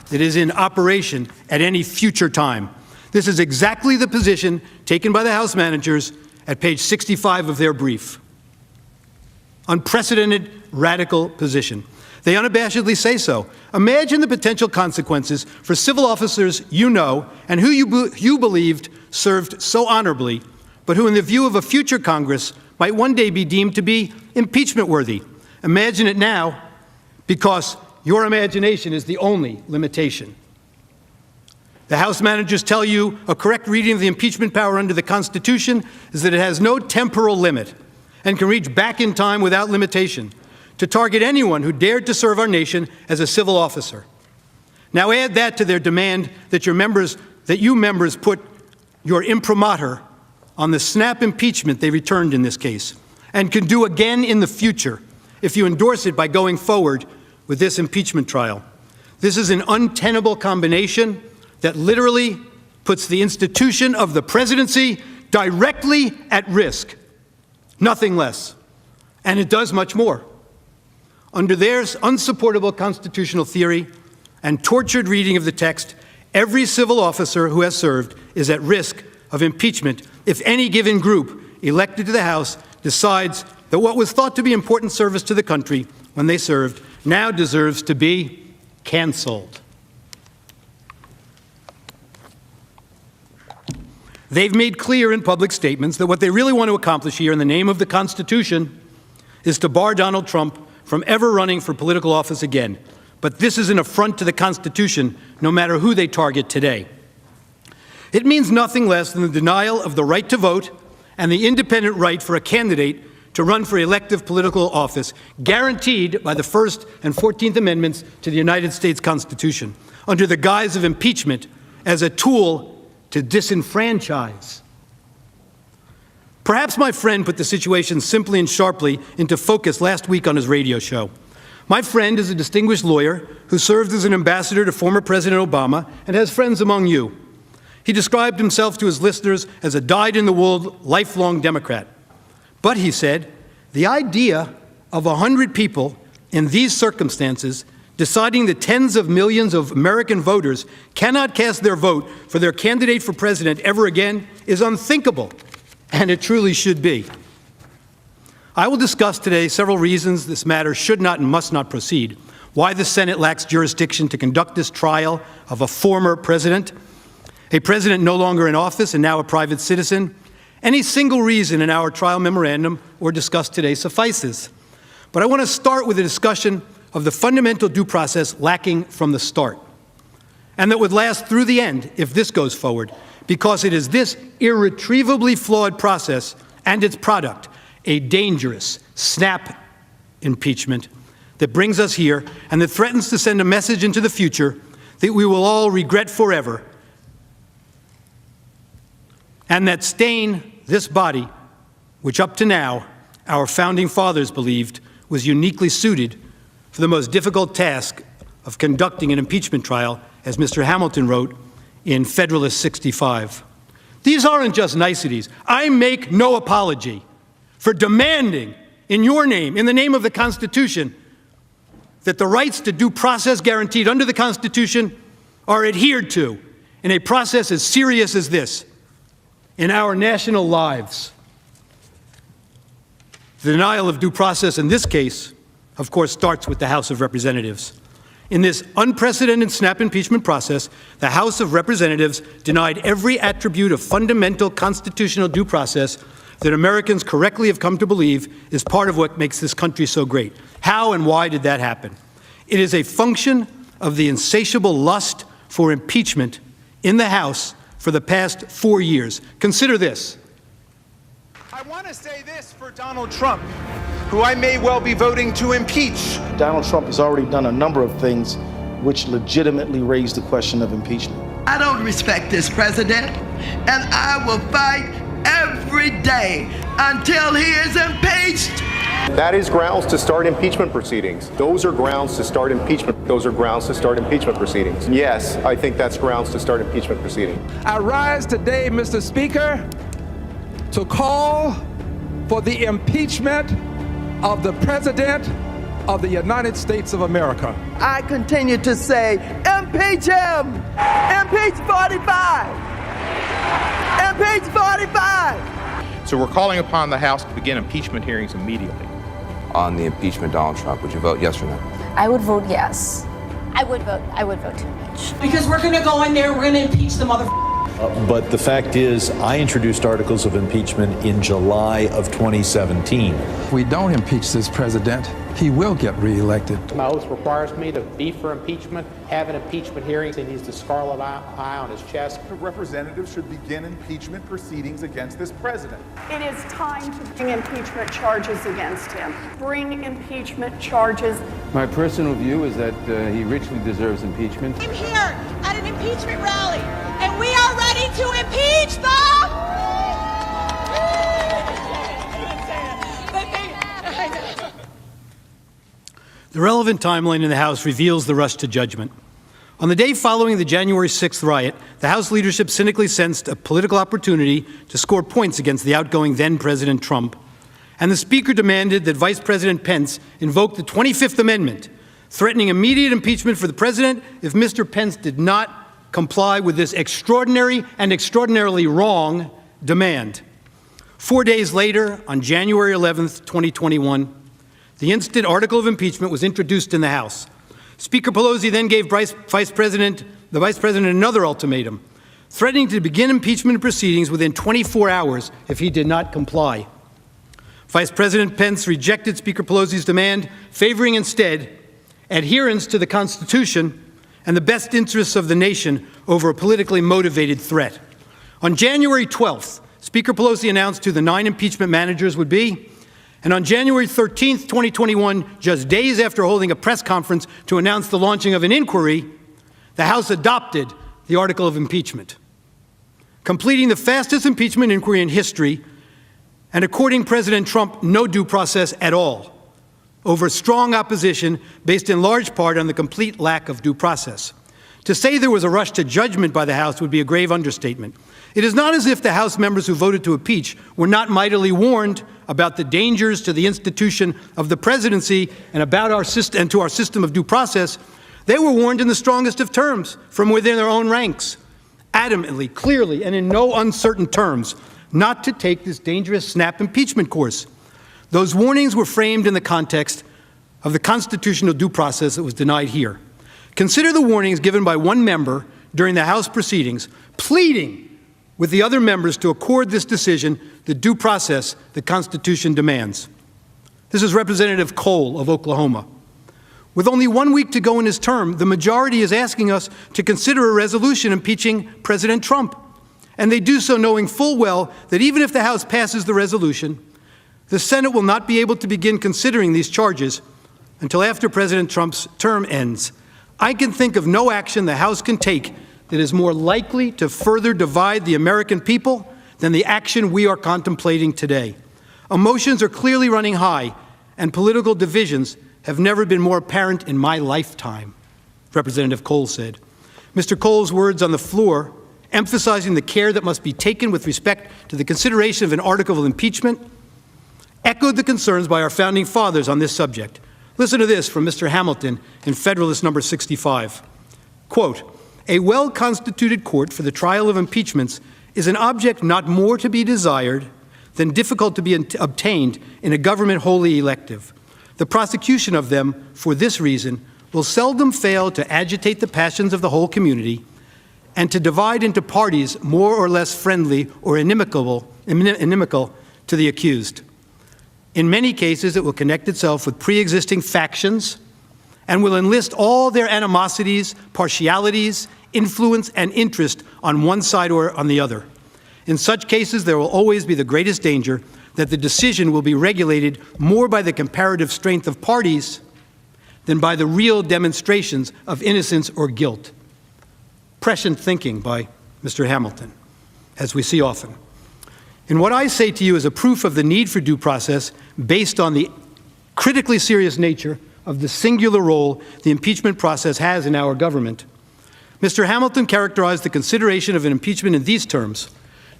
that is in operation at any future time. This is exactly the position taken by the House managers at page 65 of their brief. Unprecedented, radical position. They unabashedly say so. Imagine the potential consequences for civil officers you know and who you believed served so honorably, but who in the view of a future Congress might one day be deemed to be impeachment worthy. Imagine it now, because your imagination is the only limitation. The House managers tell you a correct reading of the impeachment power under the Constitution is that it has no temporal limit and can reach back in time without limitation to target anyone who dared to serve our nation as a civil officer. Now add that to their demand that you members put your imprimatur on the snap impeachment they returned in this case, and can do again in the future if you endorse it by going forward with this impeachment trial. This is an untenable combination that literally puts the institution of the presidency directly at risk, nothing less. And it does much more. Under their unsupportable constitutional theory and tortured reading of the text, every civil officer who has served is at risk of impeachment if any given group elected to the House decides that what was thought to be important service to the country when they served now deserves to be canceled. They've made clear in public statements that what they really want to accomplish here in the name of the Constitution is to bar Donald Trump from ever running for political office again. But this is an affront to the Constitution, no matter who they target today. It means nothing less than the denial of the right to vote and the independent right for a candidate to run for elective political office, guaranteed by the First and 14th Amendments to the United States Constitution, under the guise of impeachment as a tool to disenfranchise. Perhaps my friend put the situation simply and sharply into focus last week on his radio show. My friend is a distinguished lawyer who served as an ambassador to former President Obama and has friends among you. He described himself to his listeners as a dyed-in-the-wool, lifelong Democrat. But, he said, the idea of 100 people in these circumstances deciding that tens of millions of American voters cannot cast their vote for their candidate for president ever again is unthinkable, and it truly should be. I will discuss today several reasons this matter should not and must not proceed, why the Senate lacks jurisdiction to conduct this trial of a former president, a president no longer in office and now a private citizen. Any single reason in our trial memorandum or discussed today suffices. But I want to start with a discussion of the fundamental due process lacking from the start, and that would last through the end if this goes forward, because it is this irretrievably flawed process and its product, a dangerous snap impeachment, that brings us here and that threatens to send a message into the future that we will all regret forever, and that stain this body, which up to now our founding fathers believed was uniquely suited for the most difficult task of conducting an impeachment trial, as Mr. Hamilton wrote in Federalist 65. These aren't just niceties. I make no apology for demanding in your name, in the name of the Constitution, that the rights to due process guaranteed under the Constitution are adhered to in a process as serious as this, in our national lives. The denial of due process in this case, of course, starts with the House of Representatives. In this unprecedented snap impeachment process, the House of Representatives denied every attribute of fundamental constitutional due process that Americans correctly have come to believe is part of what makes this country so great. How and why did that happen? It is a function of the insatiable lust for impeachment in the House for the past 4 years. Consider this. I want to say this for Donald Trump, who I may well be voting to impeach. Donald Trump has already done a number of things which legitimately raise the question of impeachment. I don't respect this president, and I will fight every day until he is impeached. That is grounds to start impeachment proceedings. Those are grounds to start impeachment. Those are grounds to start impeachment proceedings. Yes, I think that's grounds to start impeachment proceedings. I rise today, Mr. Speaker, to call for the impeachment of the President of the United States of America. I continue to say, impeach him! Impeach 45! Impeach 45! So we're calling upon the House to begin impeachment hearings immediately. On the impeachment of Donald Trump, would you vote yes or no? I would vote yes. I would vote to impeach. Because we're gonna go in there, we're gonna impeach the motherfucker. But the fact is, I introduced articles of impeachment in July of 2017. If we don't impeach this president, he will get reelected. My oath requires me to be for impeachment, have an impeachment hearing. He needs the scarlet eye on his chest. Representatives should begin impeachment proceedings against this president. It is time to bring impeachment charges against him. Bring impeachment charges. My personal view is that he richly deserves impeachment. I'm here at an impeachment rally, and we are ready to impeach the... The relevant timeline in the House reveals the rush to judgment. On the day following the January 6th riot, the House leadership cynically sensed a political opportunity to score points against the outgoing then-President Trump, and the Speaker demanded that Vice President Pence invoke the 25th Amendment, threatening immediate impeachment for the President if Mr. Pence did not comply with this extraordinary and extraordinarily wrong demand. 4 days later, on January 11th, 2021, the instant article of impeachment was introduced in the House. Speaker Pelosi then gave the Vice President another ultimatum, threatening to begin impeachment proceedings within 24 hours if he did not comply. Vice President Pence rejected Speaker Pelosi's demand, favoring instead adherence to the Constitution and the best interests of the nation over a politically motivated threat. On January 12th, Speaker Pelosi announced who the 9 impeachment managers would be. And on January 13th, 2021, just days after holding a press conference to announce the launching of an inquiry, the House adopted the article of impeachment, completing the fastest impeachment inquiry in history and according President Trump no due process at all, over strong opposition based in large part on the complete lack of due process. To say there was a rush to judgment by the House would be a grave understatement. It is not as if the House members who voted to impeach were not mightily warned about the dangers to the institution of the presidency and about our system and to our system of due process. They were warned in the strongest of terms from within their own ranks, adamantly, clearly, and in no uncertain terms, not to take this dangerous snap impeachment course. Those warnings were framed in the context of the constitutional due process that was denied here. Consider the warnings given by one member during the House proceedings, pleading with the other members to accord this decision the due process the Constitution demands. This is Representative Cole of Oklahoma. With only 1 week to go in his term, the majority is asking us to consider a resolution impeaching President Trump. And they do so knowing full well that even if the House passes the resolution, the Senate will not be able to begin considering these charges until after President Trump's term ends. I can think of no action the House can take that is more likely to further divide the American people than the action we are contemplating today. Emotions are clearly running high, and political divisions have never been more apparent in my lifetime, Representative Cole said. Mr. Cole's words on the floor, emphasizing the care that must be taken with respect to the consideration of an article of impeachment, echoed the concerns by our founding fathers on this subject. Listen to this from Mr. Hamilton in Federalist number 65. Quote, "A well-constituted court for the trial of impeachments is an object not more to be desired than difficult to be obtained in a government wholly elective. The prosecution of them, for this reason, will seldom fail to agitate the passions of the whole community and to divide into parties more or less friendly or inimical to the accused. In many cases, it will connect itself with pre-existing factions and will enlist all their animosities, partialities, influence, and interest on one side or on the other. In such cases, there will always be the greatest danger that the decision will be regulated more by the comparative strength of parties than by the real demonstrations of innocence or guilt. Prescient thinking by Mr. Hamilton, as we see often. And what I say to you is a proof of the need for due process based on the critically serious nature of the singular role the impeachment process has in our government. Mr. Hamilton characterized the consideration of an impeachment in these terms: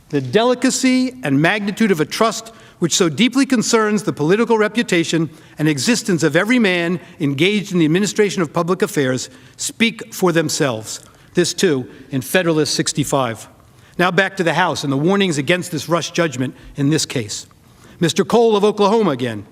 the delicacy and magnitude of a trust which so deeply concerns the political reputation and existence of every man engaged in the administration of public affairs speak for themselves. This, too, in Federalist 65. Now back to the House and the warnings against this rush judgment in this case. Mr. Cole of Oklahoma again.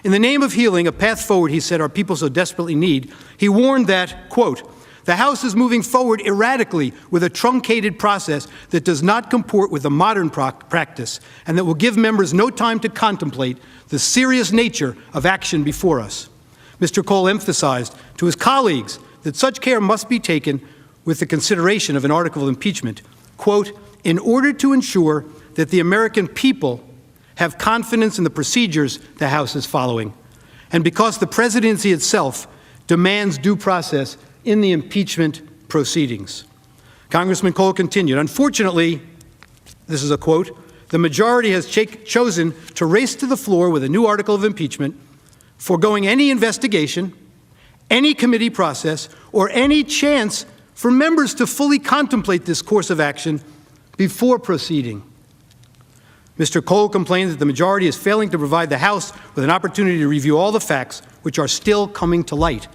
In the name of healing, a path forward, he said, our people so desperately need, he warned that, quote, the House is moving forward erratically with a truncated process that does not comport with the modern practice and that will give members no time to contemplate the serious nature of action before us. Mr. Cole emphasized to his colleagues that such care must be taken with the consideration of an article of impeachment, quote, in order to ensure that the American people have confidence in the procedures the House is following, and because the presidency itself demands due process in the impeachment proceedings. Congressman Cole continued, unfortunately, this is a quote, the majority has chosen to race to the floor with a new article of impeachment, foregoing any investigation, any committee process, or any chance for members to fully contemplate this course of action before proceeding. Mr. Cole complained that the majority is failing to provide the House with an opportunity to review all the facts which are still coming to light,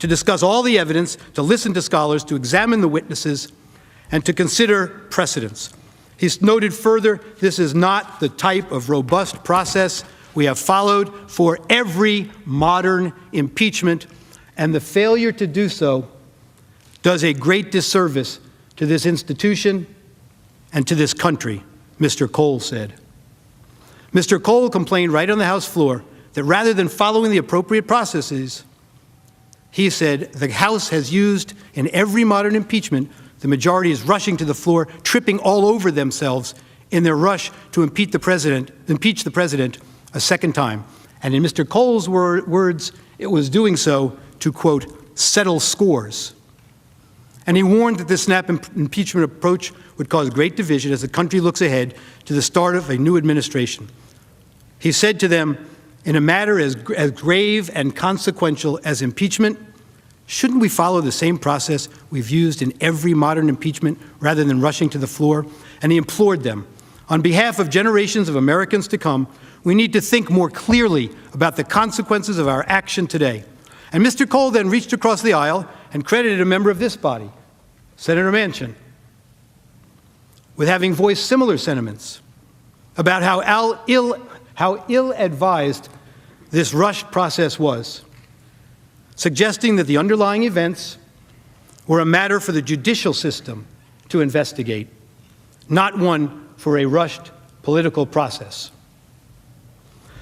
to discuss all the evidence, to listen to scholars, to examine the witnesses, and to consider precedents. He noted further, this is not the type of robust process we have followed for every modern impeachment, and the failure to do so does a great disservice to this institution and to this country, Mr. Cole said. Mr. Cole complained right on the House floor that rather than following the appropriate processes, he said the House has used in every modern impeachment, the majority is rushing to the floor, tripping all over themselves in their rush to impeach the president a second time. And in Mr. Cole's words, it was doing so to, quote, settle scores. And he warned that this snap impeachment approach would cause great division as the country looks ahead to the start of a new administration. He said to them, in a matter as grave and consequential as impeachment, shouldn't we follow the same process we've used in every modern impeachment rather than rushing to the floor? And he implored them, on behalf of generations of Americans to come, we need to think more clearly about the consequences of our action today. And Mr. Cole then reached across the aisle and credited a member of this body, Senator Manchin, with having voiced similar sentiments about how ill-advised this rushed process was, suggesting that the underlying events were a matter for the judicial system to investigate, not one for a rushed political process.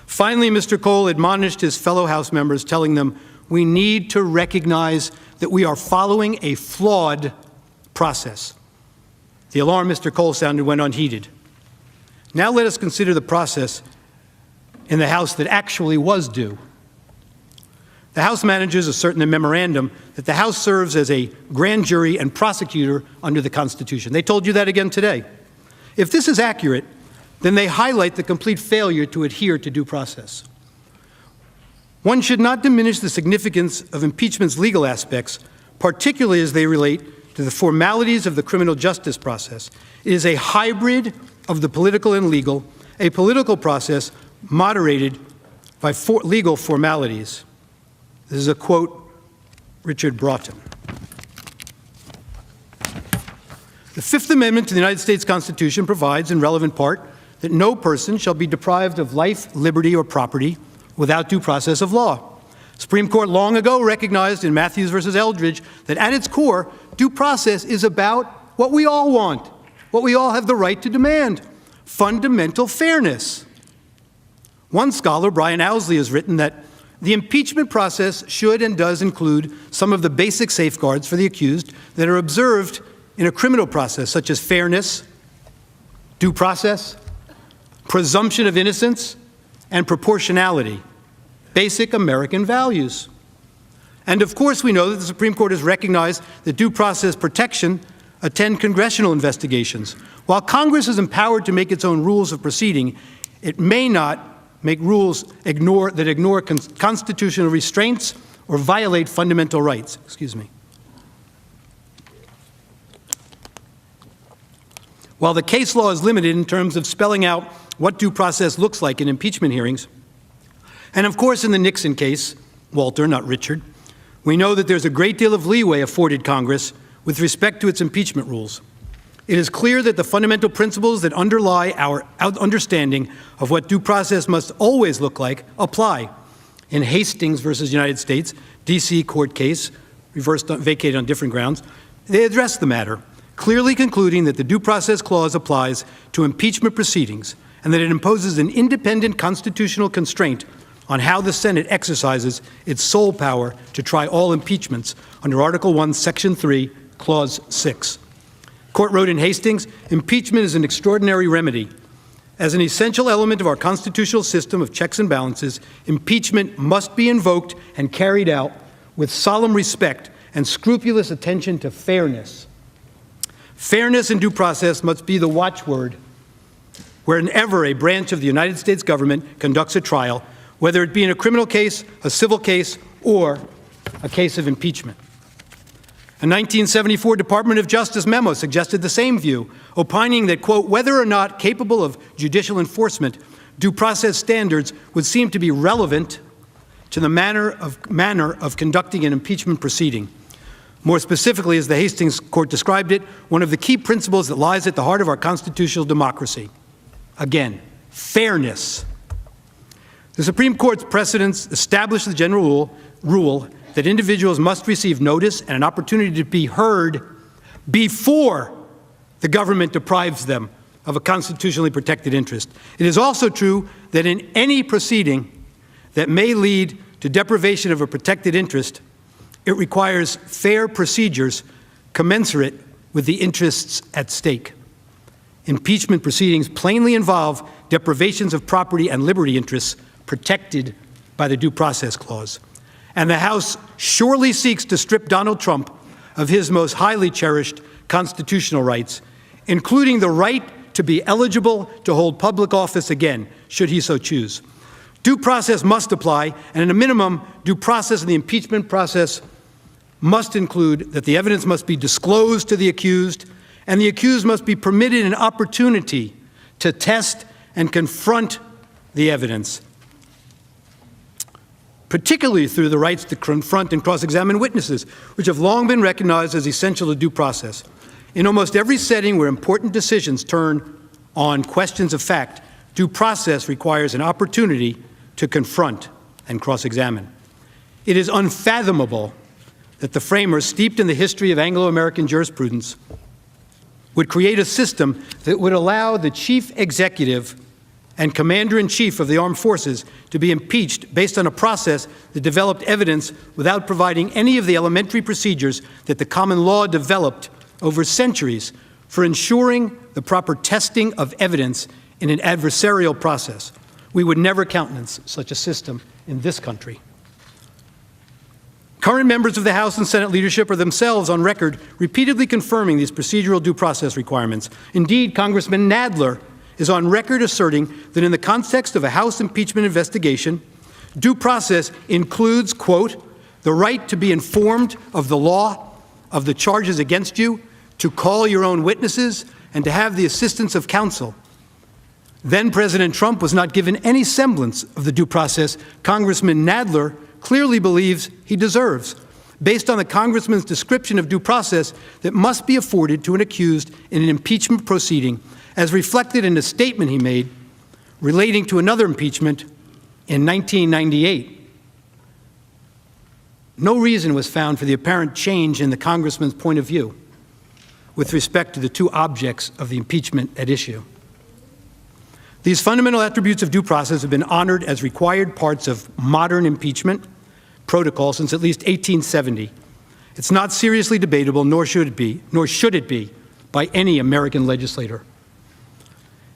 Finally, Mr. Cole admonished his fellow House members, telling them, we need to recognize that we are following a flawed process. The alarm Mr. Cole sounded went unheeded. Now let us consider the process in the House that actually was due. The House managers assert in the memorandum that the House serves as a grand jury and prosecutor under the Constitution. They told you that again today. If this is accurate, then they highlight the complete failure to adhere to due process. One should not diminish the significance of impeachment's legal aspects, particularly as they relate to the formalities of the criminal justice process. It is a hybrid of the political and legal, a political process moderated by legal formalities. This is a quote, Richard Broughton. The Fifth Amendment to the United States Constitution provides, in relevant part, that no person shall be deprived of life, liberty, or property without due process of law. The Supreme Court long ago recognized in Matthews versus Eldridge that at its core, due process is about what we all want, what we all have the right to demand, fundamental fairness. One scholar, Brian Owsley, has written that the impeachment process should and does include some of the basic safeguards for the accused that are observed in a criminal process, such as fairness, due process, presumption of innocence, and proportionality, basic American values. And of course, we know that the Supreme Court has recognized that due process protection attend congressional investigations. While Congress is empowered to make its own rules of proceeding, it may not make rules that ignore constitutional restraints or violate fundamental rights. While the case law is limited in terms of spelling out what due process looks like in impeachment hearings, and of course in the Nixon case, Walter, not Richard, we know that there's a great deal of leeway afforded Congress with respect to its impeachment rules. It is clear that the fundamental principles that underlie our understanding of what due process must always look like apply. In Hastings versus United States, D.C. court case, vacated on different grounds, they address the matter, clearly concluding that the due process clause applies to impeachment proceedings and that it imposes an independent constitutional constraint on how the Senate exercises its sole power to try all impeachments under Article 1, Section 3, Clause 6. Court wrote in Hastings, impeachment is an extraordinary remedy. As an essential element of our constitutional system of checks and balances, impeachment must be invoked and carried out with solemn respect and scrupulous attention to fairness. Fairness and due process must be the watchword whenever a branch of the United States government conducts a trial, whether it be in a criminal case, a civil case, or a case of impeachment. A 1974 Department of Justice memo suggested the same view, opining that, quote, whether or not capable of judicial enforcement, due process standards would seem to be relevant to the manner of conducting an impeachment proceeding. More specifically, as the Hastings Court described it, one of the key principles that lies at the heart of our constitutional democracy. Again, fairness. The Supreme Court's precedents establish the general rule that individuals must receive notice and an opportunity to be heard before the government deprives them of a constitutionally protected interest. It is also true that in any proceeding that may lead to deprivation of a protected interest, it requires fair procedures commensurate with the interests at stake. Impeachment proceedings plainly involve deprivations of property and liberty interests protected by the Due Process Clause. And the House surely seeks to strip Donald Trump of his most highly cherished constitutional rights, including the right to be eligible to hold public office again, should he so choose. Due process must apply, and at a minimum, due process in the impeachment process must include that the evidence must be disclosed to the accused, and the accused must be permitted an opportunity to test and confront the evidence, particularly through the rights to confront and cross-examine witnesses, which have long been recognized as essential to due process. In almost every setting where important decisions turn on questions of fact, due process requires an opportunity to confront and cross-examine. It is unfathomable that the framers, steeped in the history of Anglo-American jurisprudence, would create a system that would allow the chief executive and commander-in-chief of the armed forces to be impeached based on a process that developed evidence without providing any of the elementary procedures that the common law developed over centuries for ensuring the proper testing of evidence in an adversarial process. We would never countenance such a system in this country. Current members of the House and Senate leadership are themselves on record repeatedly confirming these procedural due process requirements. Indeed, Congressman Nadler is on record asserting that in the context of a House impeachment investigation, due process includes, quote, the right to be informed of the law, of the charges against you, to call your own witnesses, and to have the assistance of counsel. Then President Trump was not given any semblance of the due process Congressman Nadler clearly believes he deserves, based on the congressman's description of due process that must be afforded to an accused in an impeachment proceeding, as reflected in a statement he made relating to another impeachment in 1998. No reason was found for the apparent change in the congressman's point of view with respect to the two objects of the impeachment at issue. These fundamental attributes of due process have been honored as required parts of modern impeachment protocol since at least 1870. It's not seriously debatable, nor should it be by any American legislator.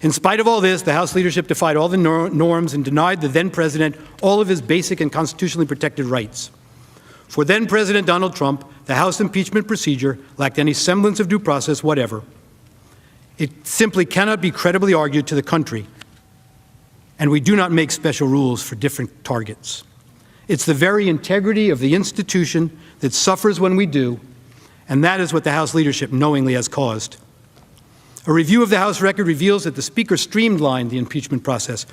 In spite of all this, the House leadership defied all the norms and denied the then president all of his basic and constitutionally protected rights. For then President Donald Trump, the House impeachment procedure lacked any semblance of due process whatever. It simply cannot be credibly argued to the country, and we do not make special rules for different targets. It's the very integrity of the institution that suffers when we do, and that is what the House leadership knowingly has caused. A review of the House record reveals that the Speaker streamlined the impeachment process.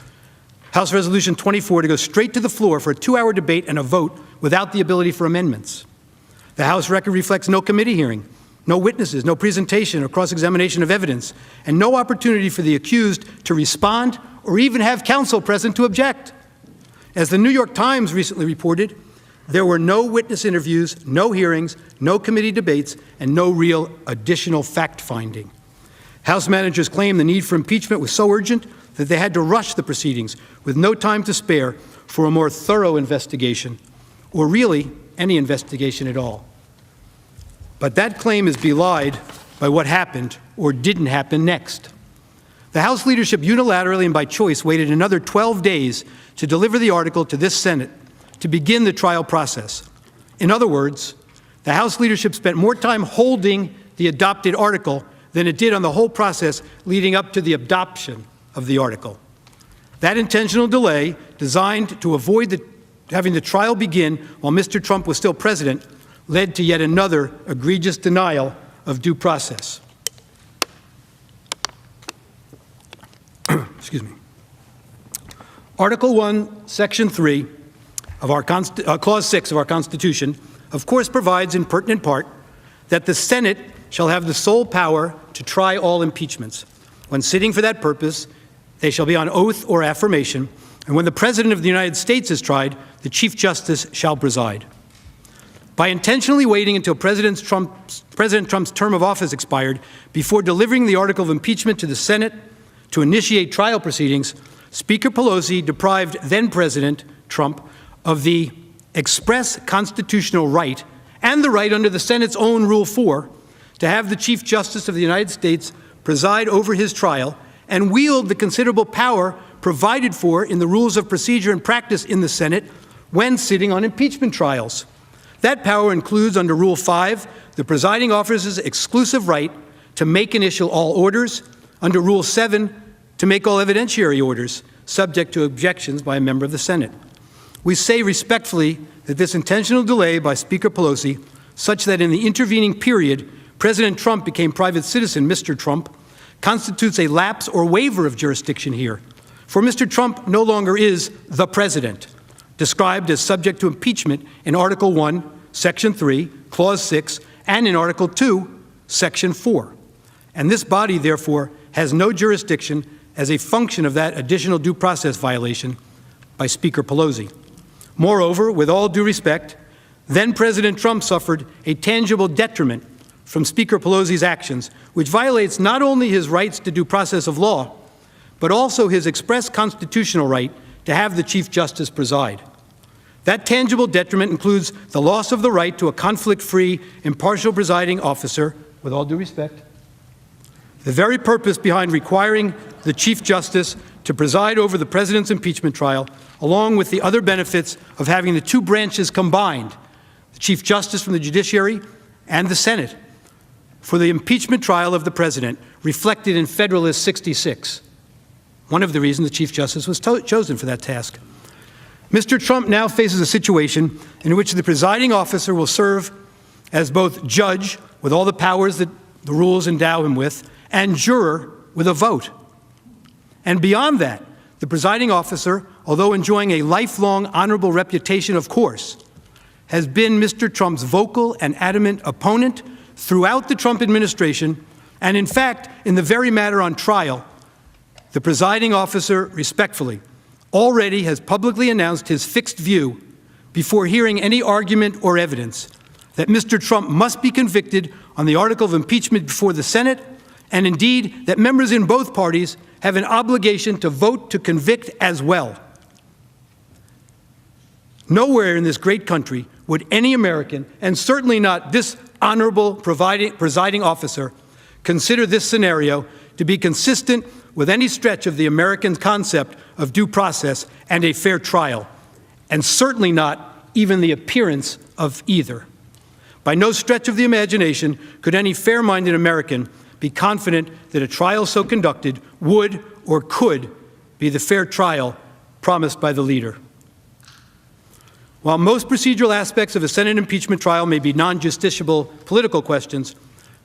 House Resolution 24 to go straight to the floor for a 2-hour debate and a vote without the ability for amendments. The House record reflects no committee hearing, no witnesses, no presentation or cross-examination of evidence, and no opportunity for the accused to respond or even have counsel present to object. As the New York Times recently reported, there were no witness interviews, no hearings, no committee debates, and no real additional fact-finding. House managers claimed the need for impeachment was so urgent that they had to rush the proceedings with no time to spare for a more thorough investigation, or really any investigation at all. But that claim is belied by what happened or didn't happen next. The House leadership unilaterally and by choice waited another 12 days to deliver the article to this Senate to begin the trial process. In other words, the House leadership spent more time holding the adopted article than it did on the whole process leading up to the adoption of the article. That intentional delay, designed to avoid having the trial begin while Mr. Trump was still president, led to yet another egregious denial of due process. Excuse me. Article 1, Section 3 of our Clause 6 of our Constitution, of course, provides in pertinent part that the Senate shall have the sole power to try all impeachments. When sitting for that purpose, they shall be on oath or affirmation, and when the President of the United States is tried, the Chief Justice shall preside. By intentionally waiting until President Trump's term of office expired before delivering the article of impeachment to the Senate to initiate trial proceedings, Speaker Pelosi deprived then-President Trump of the express constitutional right and the right under the Senate's own Rule 4 to have the Chief Justice of the United States preside over his trial and wield the considerable power provided for in the rules of procedure and practice in the Senate when sitting on impeachment trials. That power includes, under Rule 5, the presiding officer's exclusive right to make and issue all orders, under Rule 7, to make all evidentiary orders, subject to objections by a member of the Senate. We say respectfully that this intentional delay by Speaker Pelosi, such that in the intervening period President Trump became private citizen, Mr. Trump, constitutes a lapse or waiver of jurisdiction here. For Mr. Trump no longer is the president, described as subject to impeachment in Article 1, Section 3, Clause 6, and in Article 2, Section 4. And this body, therefore, has no jurisdiction as a function of that additional due process violation by Speaker Pelosi. Moreover, with all due respect, then President Trump suffered a tangible detriment from Speaker Pelosi's actions, which violates not only his rights to due process of law, but also his express constitutional right to have the Chief Justice preside. That tangible detriment includes the loss of the right to a conflict-free, impartial presiding officer, with all due respect. The very purpose behind requiring the Chief Justice to preside over the President's impeachment trial, along with the other benefits of having the two branches combined, the Chief Justice from the judiciary and the Senate, for the impeachment trial of the President, reflected in Federalist 66. One of the reasons the Chief Justice was chosen for that task. Mr. Trump now faces a situation in which the presiding officer will serve as both judge, with all the powers that the rules endow him with, and juror with a vote. And beyond that, the presiding officer, although enjoying a lifelong honorable reputation, of course, has been Mr. Trump's vocal and adamant opponent throughout the Trump administration, and in fact, in the very matter on trial, the presiding officer respectfully already has publicly announced his fixed view, before hearing any argument or evidence, that Mr. Trump must be convicted on the article of impeachment before the Senate, and indeed that members in both parties have an obligation to vote to convict as well. Nowhere in this great country would any American, and certainly not this honorable presiding officer, consider this scenario to be consistent with any stretch of the American concept of due process and a fair trial, and certainly not even the appearance of either. By no stretch of the imagination could any fair-minded American be confident that a trial so conducted would or could be the fair trial promised by the leader. While most procedural aspects of a Senate impeachment trial may be non-justiciable political questions,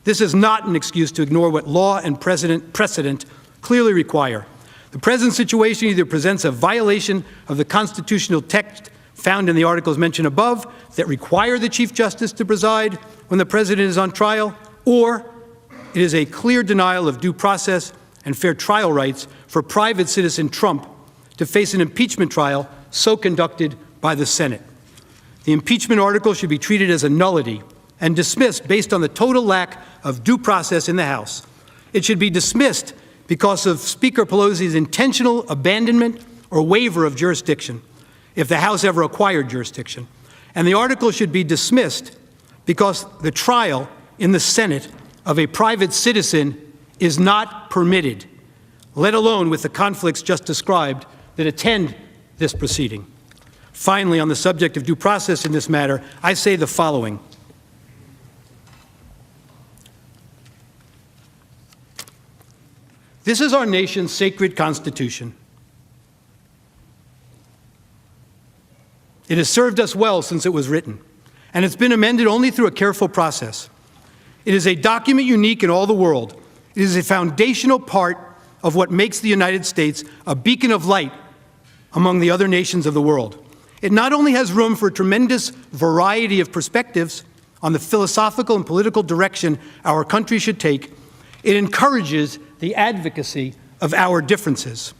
this is not an excuse to ignore what law and precedent clearly require. The present situation either presents a violation of the constitutional text found in the articles mentioned above that require the Chief Justice to preside when the President is on trial, or it is a clear denial of due process and fair trial rights for private citizen Trump to face an impeachment trial so conducted by the Senate. The impeachment article should be treated as a nullity and dismissed based on the total lack of due process in the House. It should be dismissed because of Speaker Pelosi's intentional abandonment or waiver of jurisdiction, if the House ever acquired jurisdiction. And the article should be dismissed because the trial in the Senate of a private citizen is not permitted, let alone with the conflicts just described that attend this proceeding. Finally, on the subject of due process in this matter, I say the following. This is our nation's sacred Constitution. It has served us well since it was written, and it's been amended only through a careful process. It is a document unique in all the world. It is a foundational part of what makes the United States a beacon of light among the other nations of the world. It not only has room for a tremendous variety of perspectives on the philosophical and political direction our country should take, it encourages the advocacy of our differences.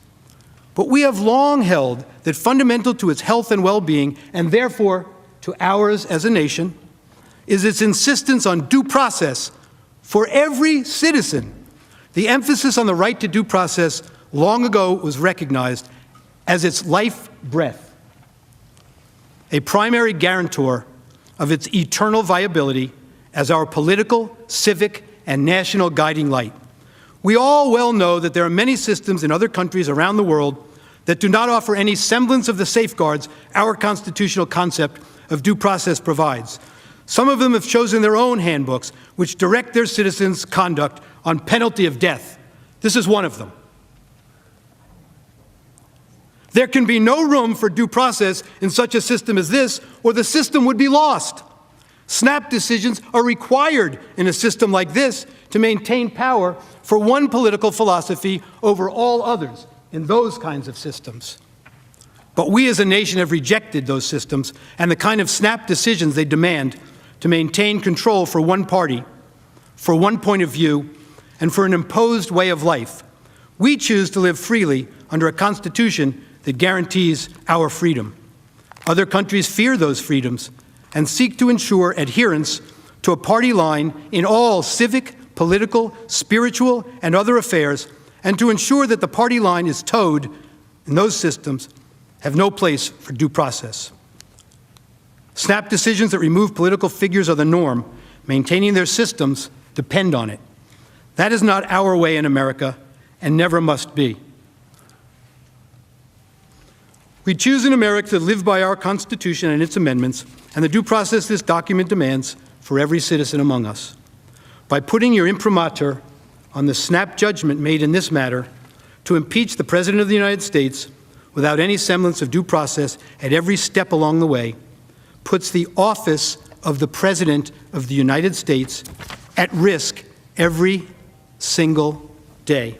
But we have long held that fundamental to its health and well-being, and therefore to ours as a nation, is its insistence on due process for every citizen. The emphasis on the right to due process long ago was recognized as its life breath, a primary guarantor of its eternal viability as our political, civic, and national guiding light. We all well know that there are many systems in other countries around the world that do not offer any semblance of the safeguards our constitutional concept of due process provides. Some of them have chosen their own handbooks, which direct their citizens' conduct on penalty of death. This is one of them. There can be no room for due process in such a system as this, or the system would be lost. Snap decisions are required in a system like this to maintain power for one political philosophy over all others in those kinds of systems. But we as a nation have rejected those systems and the kind of snap decisions they demand to maintain control for one party, for one point of view, and for an imposed way of life. We choose to live freely under a constitution that guarantees our freedom. Other countries fear those freedoms and seek to ensure adherence to a party line in all civic, political, spiritual, and other affairs, and to ensure that the party line is towed in those systems have no place for due process. Snap decisions that remove political figures are the norm. Maintaining their systems depend on it. That is not our way in America and never must be. We choose in America to live by our Constitution and its amendments and the due process this document demands for every citizen among us. By putting your imprimatur on the snap judgment made in this matter to impeach the President of the United States without any semblance of due process at every step along the way, puts the office of the President of the United States at risk every single day.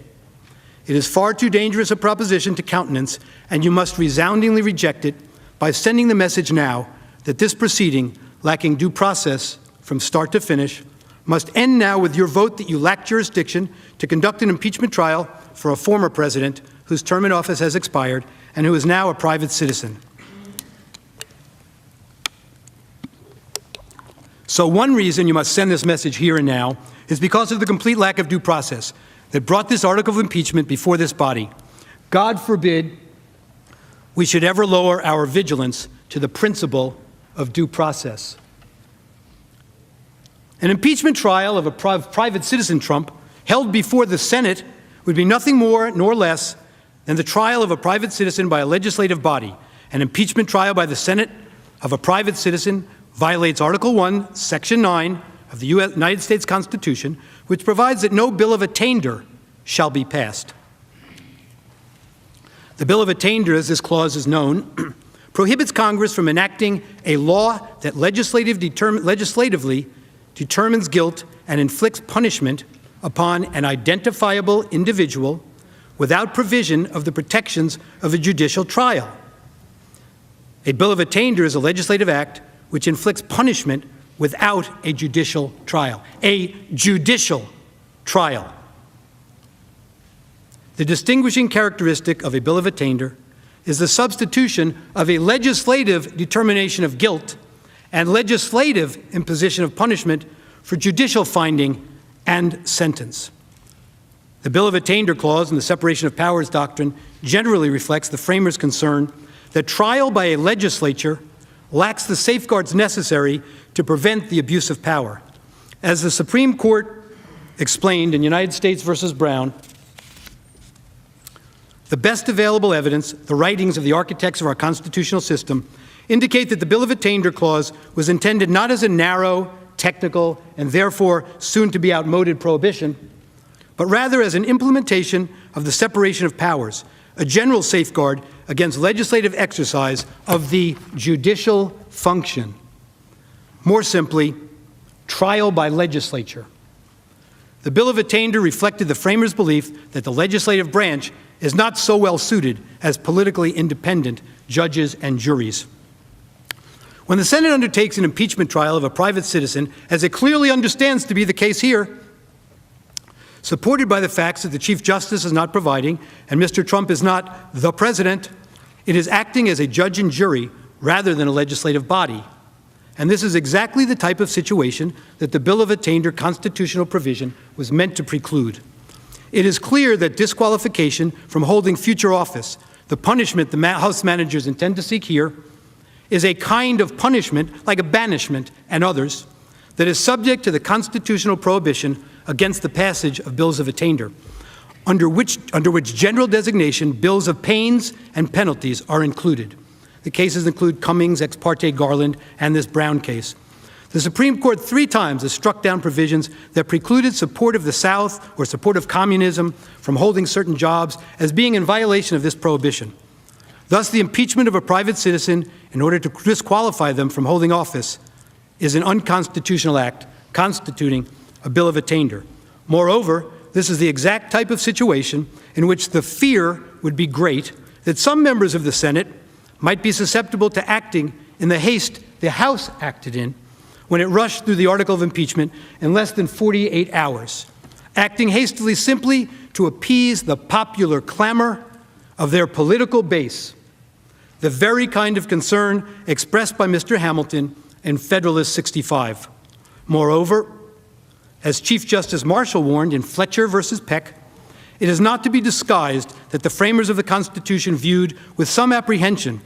It is far too dangerous a proposition to countenance, and you must resoundingly reject it by sending the message now that this proceeding, lacking due process from start to finish, must end now with your vote that you lack jurisdiction to conduct an impeachment trial for a former president whose term in office has expired and who is now a private citizen. So one reason you must send this message here and now is because of the complete lack of due process that brought this article of impeachment before this body. God forbid we should ever lower our vigilance to the principle of due process. An impeachment trial of a private citizen Trump held before the Senate, would be nothing more nor less than the trial of a private citizen by a legislative body. An impeachment trial by the Senate of a private citizen violates Article 1, Section 9 of the United States Constitution, which provides that no bill of attainder shall be passed. The bill of attainder, as this clause is known, prohibits Congress from enacting a law that legislatively determines guilt and inflicts punishment upon an identifiable individual without provision of the protections of a judicial trial. A bill of attainder is a legislative act which inflicts punishment without a judicial trial. A judicial trial. The distinguishing characteristic of a bill of attainder is the substitution of a legislative determination of guilt and legislative imposition of punishment for judicial finding and sentence. The bill of attainder clause in the separation of powers doctrine generally reflects the framers' concern that trial by a legislature lacks the safeguards necessary to prevent the abuse of power. As the Supreme Court explained in United States versus Brown, the best available evidence, the writings of the architects of our constitutional system, indicate that the bill of attainder clause was intended not as a narrow, technical, and therefore soon-to-be outmoded prohibition, but rather as an implementation of the separation of powers, a general safeguard against legislative exercise of the judicial function. More simply, trial by legislature. The bill of attainder reflected the framers' belief that the legislative branch is not so well suited as politically independent judges and juries. When the Senate undertakes an impeachment trial of a private citizen, as it clearly understands to be the case here, supported by the facts that the Chief Justice is not providing and Mr. Trump is not the president, it is acting as a judge and jury rather than a legislative body. And this is exactly the type of situation that the bill of attainder constitutional provision was meant to preclude. It is clear that disqualification from holding future office, the punishment the House managers intend to seek here, is a kind of punishment, like a banishment and others, that is subject to the constitutional prohibition against the passage of bills of attainder, under which general designation bills of pains and penalties are included. The cases include Cummings, Ex parte Garland, and this Brown case. The Supreme Court 3 times has struck down provisions that precluded support of the South or support of communism from holding certain jobs as being in violation of this prohibition. Thus, the impeachment of a private citizen in order to disqualify them from holding office is an unconstitutional act constituting a bill of attainder. Moreover, this is the exact type of situation in which the fear would be great that some members of the Senate might be susceptible to acting in the haste the House acted in when it rushed through the article of impeachment in less than 48 hours, acting hastily simply to appease the popular clamor of their political base, the very kind of concern expressed by Mr. Hamilton in Federalist 65. Moreover, as Chief Justice Marshall warned in Fletcher versus Peck, it is not to be disguised that the framers of the Constitution viewed with some apprehension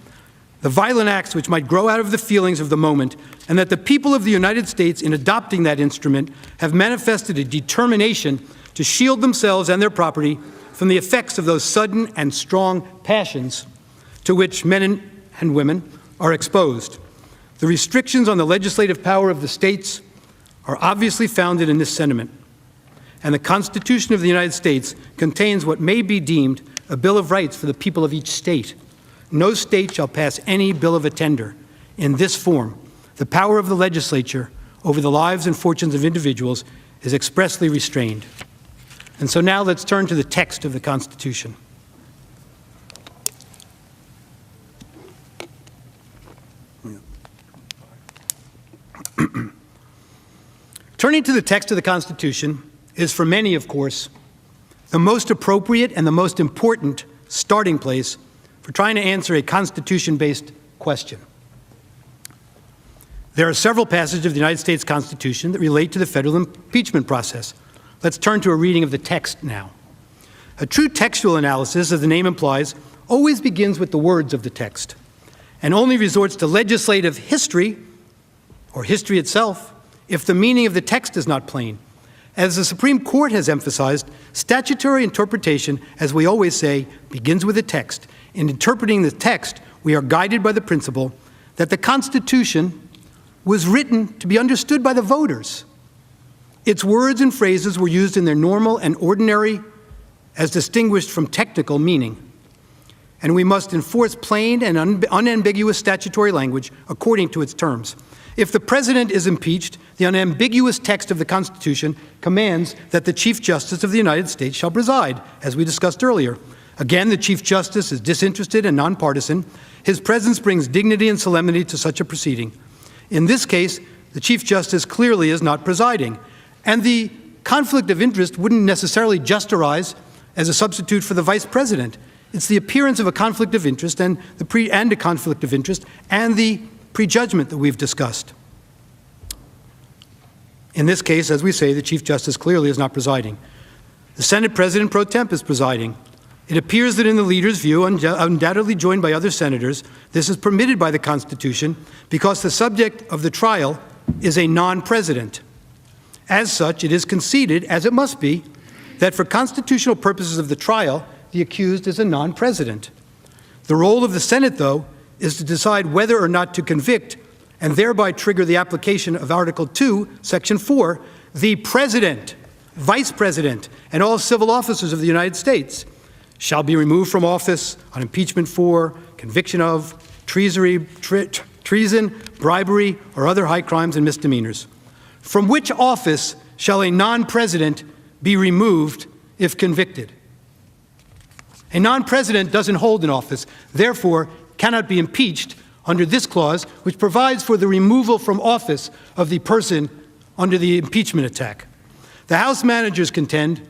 the violent acts which might grow out of the feelings of the moment, and that the people of the United States, in adopting that instrument, have manifested a determination to shield themselves and their property from the effects of those sudden and strong passions to which men and women are exposed. The restrictions on the legislative power of the states are obviously founded in this sentiment, and the Constitution of the United States contains what may be deemed a Bill of Rights for the people of each state. No state shall pass any bill of attainder in this form. The power of the legislature over the lives and fortunes of individuals is expressly restrained. And so now let's turn to the text of the Constitution. Turning to the text of the Constitution is, for many, of course, the most appropriate and the most important starting place for trying to answer a Constitution-based question. There are several passages of the United States Constitution that relate to the federal impeachment process. Let's turn to a reading of the text now. A true textual analysis, as the name implies, always begins with the words of the text and only resorts to legislative history, or history itself, if the meaning of the text is not plain. As the Supreme Court has emphasized, statutory interpretation, as we always say, begins with the text. In interpreting the text, we are guided by the principle that the Constitution was written to be understood by the voters. Its words and phrases were used in their normal and ordinary, as distinguished from technical meaning. And we must enforce plain and unambiguous statutory language according to its terms. If the President is impeached, the unambiguous text of the Constitution commands that the Chief Justice of the United States shall preside, as we discussed earlier. Again, the Chief Justice is disinterested and nonpartisan. His presence brings dignity and solemnity to such a proceeding. In this case, the Chief Justice clearly is not presiding, and the conflict of interest wouldn't necessarily just arise as a substitute for the Vice President. It's the appearance of a conflict of interest and the prejudgment that we've discussed. In this case, as we say, the Chief Justice clearly is not presiding. The Senate President pro temp is presiding. It appears that in the leader's view, undoubtedly joined by other senators, this is permitted by the Constitution because the subject of the trial is a non-president. As such, it is conceded, as it must be, that for constitutional purposes of the trial, the accused is a non-president. The role of the Senate, though, is to decide whether or not to convict and thereby trigger the application of Article 2, Section 4, the President, Vice President, and all civil officers of the United States shall be removed from office on impeachment for, conviction of, treason, bribery, or other high crimes and misdemeanors. From which office shall a non-president be removed if convicted? A non-president doesn't hold an office, therefore cannot be impeached under this clause, which provides for the removal from office of the person under the impeachment attack. The House managers contend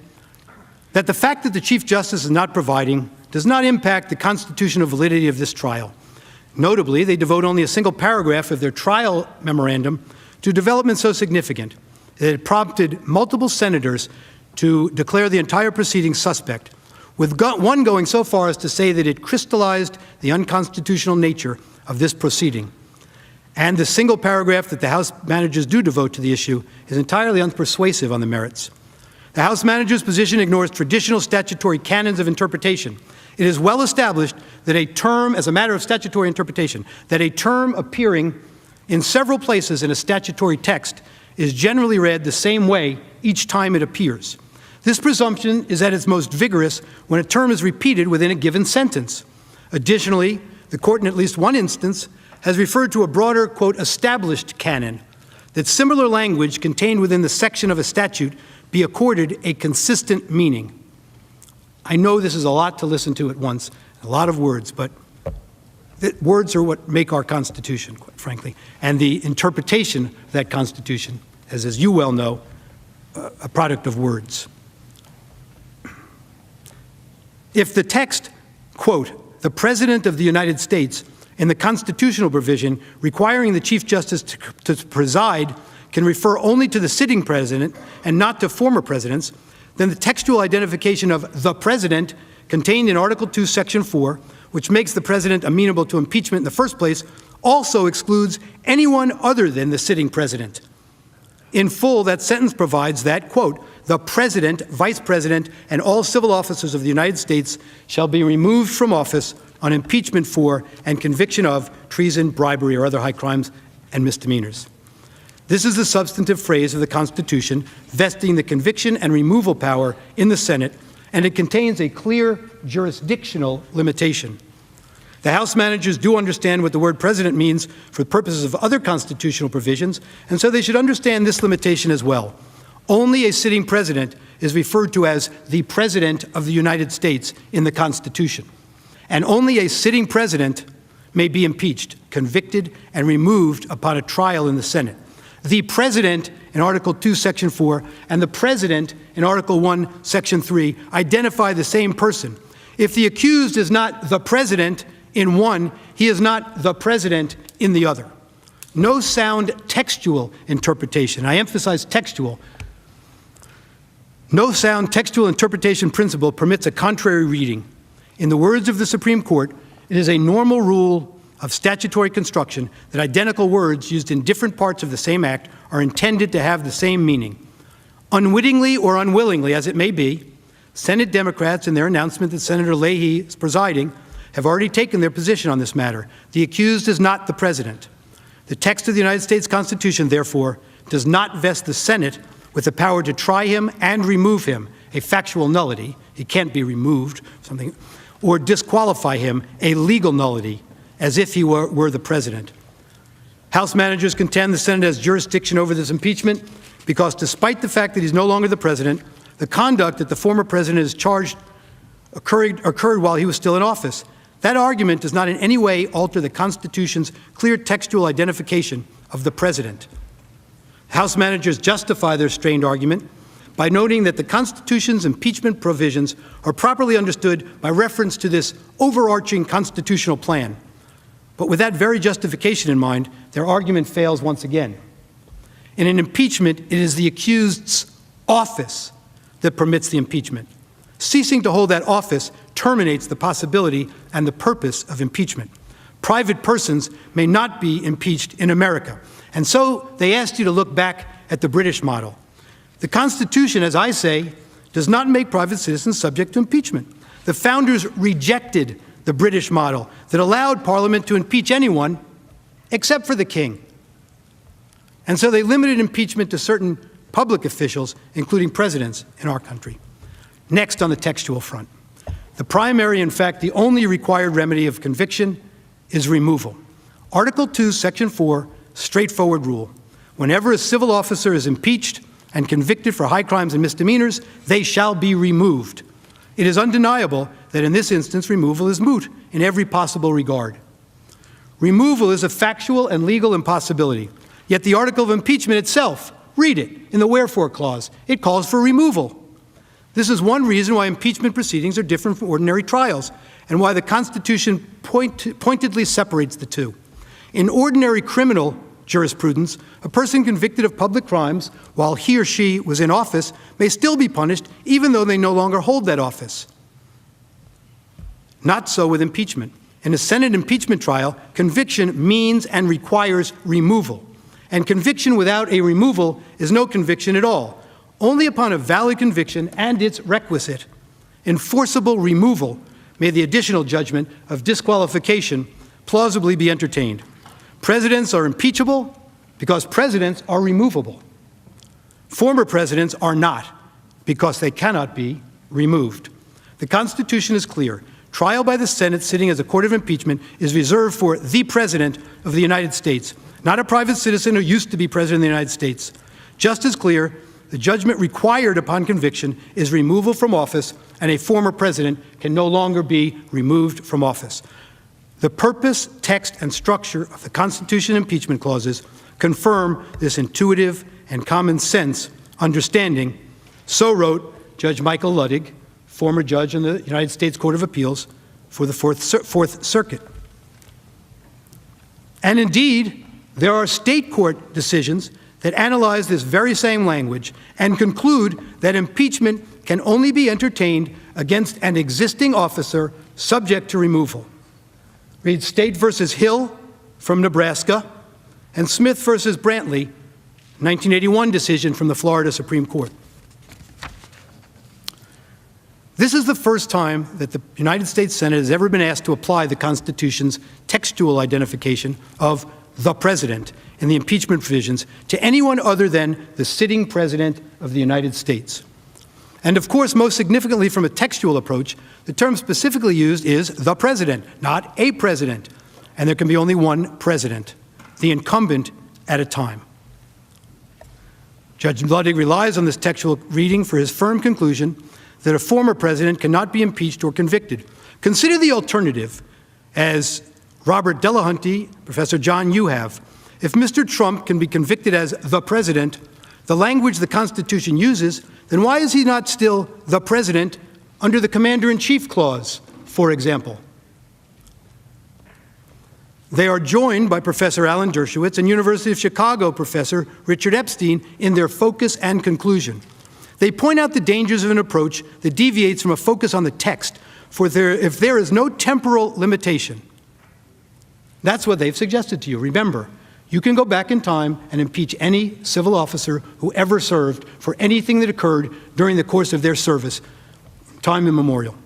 that the fact that the Chief Justice is not providing does not impact the constitutional validity of this trial. Notably, they devote only a single paragraph of their trial memorandum to development so significant that it prompted multiple senators to declare the entire proceeding suspect, with one going so far as to say that it crystallized the unconstitutional nature of this proceeding. And the single paragraph that the House managers do devote to the issue is entirely unpersuasive on the merits. The House manager's position ignores traditional statutory canons of interpretation. It is well established that a term, as a matter of statutory interpretation, that a term appearing in several places in a statutory text is generally read the same way each time it appears. This presumption is at its most vigorous when a term is repeated within a given sentence. Additionally, the court in at least one instance has referred to a broader, quote, established canon, that similar language contained within the section of a statute be accorded a consistent meaning. I know this is a lot to listen to at once, a lot of words, but words are what make our Constitution, quite frankly, and the interpretation of that Constitution, as you well know, a product of words. If the text, quote, the President of the United States, in the constitutional provision requiring the Chief Justice to preside can refer only to the sitting president and not to former presidents, then the textual identification of the President contained in Article 2, Section 4, which makes the President amenable to impeachment in the first place, also excludes anyone other than the sitting President. In full, that sentence provides that, quote, the President, Vice President, and all civil officers of the United States shall be removed from office on impeachment for and conviction of treason, bribery, or other high crimes and misdemeanors. This is the substantive phrase of the Constitution vesting the conviction and removal power in the Senate, and it contains a clear jurisdictional limitation. The House managers do understand what the word president means for purposes of other constitutional provisions, and so they should understand this limitation as well. Only a sitting president is referred to as the President of the United States in the Constitution. And only a sitting president may be impeached, convicted, and removed upon a trial in the Senate. The President in Article 2, Section 4, and the President in Article 1, Section 3 identify the same person. If the accused is not the President in one, he is not the President in the other. No sound textual interpretation, I emphasize textual, no sound textual interpretation principle permits a contrary reading. In the words of the Supreme Court, it is a normal rule of statutory construction that identical words used in different parts of the same act are intended to have the same meaning. Unwittingly or unwillingly, as it may be, Senate Democrats, in their announcement that Senator Leahy is presiding, have already taken their position on this matter. The accused is not the president. The text of the United States Constitution, therefore, does not vest the Senate with the power to try him and remove him, a factual nullity, he can't be removed, something, or disqualify him, a legal nullity, as if he were the president. House managers contend the Senate has jurisdiction over this impeachment because despite the fact that he's no longer the president, the conduct that the former president is charged occurred while he was still in office. That argument does not in any way alter the Constitution's clear textual identification of the president. House managers justify their strained argument by noting that the Constitution's impeachment provisions are properly understood by reference to this overarching constitutional plan. But with that very justification in mind, their argument fails once again. In an impeachment, it is the accused's office that permits the impeachment. Ceasing to hold that office terminates the possibility and the purpose of impeachment. Private persons may not be impeached in America. And so they asked you to look back at the British model. The Constitution, as I say, does not make private citizens subject to impeachment. The founders rejected the British model that allowed Parliament to impeach anyone except for the king. And so they limited impeachment to certain public officials, including presidents in our country. Next, on the textual front, the primary, in fact, the only required remedy of conviction is removal. Article 2, Section 4, straightforward rule. Whenever a civil officer is impeached and convicted for high crimes and misdemeanors, they shall be removed. It is undeniable that in this instance, removal is moot in every possible regard. Removal is a factual and legal impossibility. Yet the article of impeachment itself, read it in the wherefore clause, it calls for removal. This is one reason why impeachment proceedings are different from ordinary trials and why the Constitution pointedly separates the two. In ordinary criminal jurisprudence, a person convicted of public crimes while he or she was in office may still be punished even though they no longer hold that office. Not so with impeachment. In a Senate impeachment trial, conviction means and requires removal. And conviction without a removal is no conviction at all. Only upon a valid conviction and its requisite, enforceable removal, may the additional judgment of disqualification plausibly be entertained. Presidents are impeachable because presidents are removable. Former presidents are not because they cannot be removed. The Constitution is clear. Trial by the Senate sitting as a court of impeachment is reserved for the President of the United States, not a private citizen who used to be President of the United States. Just as clear, the judgment required upon conviction is removal from office, and a former president can no longer be removed from office. The purpose, text, and structure of the Constitution impeachment clauses confirm this intuitive and common sense understanding. So wrote Judge Michael Luttig, former judge in the United States Court of Appeals for the Fourth Circuit. And indeed, there are state court decisions that analyze this very same language and conclude that impeachment can only be entertained against an existing officer subject to removal. Read State versus Hill from Nebraska and Smith versus Brantley, 1981 decision from the Florida Supreme Court. This is the first time that the United States Senate has ever been asked to apply the Constitution's textual identification of the president in the impeachment provisions to anyone other than the sitting president of the United States. And of course, most significantly from a textual approach, the term specifically used is the president, not a president. And there can be only one president, the incumbent at a time. Judge Luttig relies on this textual reading for his firm conclusion that a former president cannot be impeached or convicted. Consider the alternative, as Robert Delahunty, Professor John, you have. If Mr. Trump can be convicted as the president, the language the Constitution uses, then why is he not still the president under the Commander-in-Chief Clause, for example? They are joined by Professor Alan Dershowitz and University of Chicago Professor Richard Epstein in their focus and conclusion. They point out the dangers of an approach that deviates from a focus on the text, if there is no temporal limitation. That's what they've suggested to you. Remember, You can go back in time and impeach any civil officer who ever served for anything that occurred during the course of their service, time immemorial.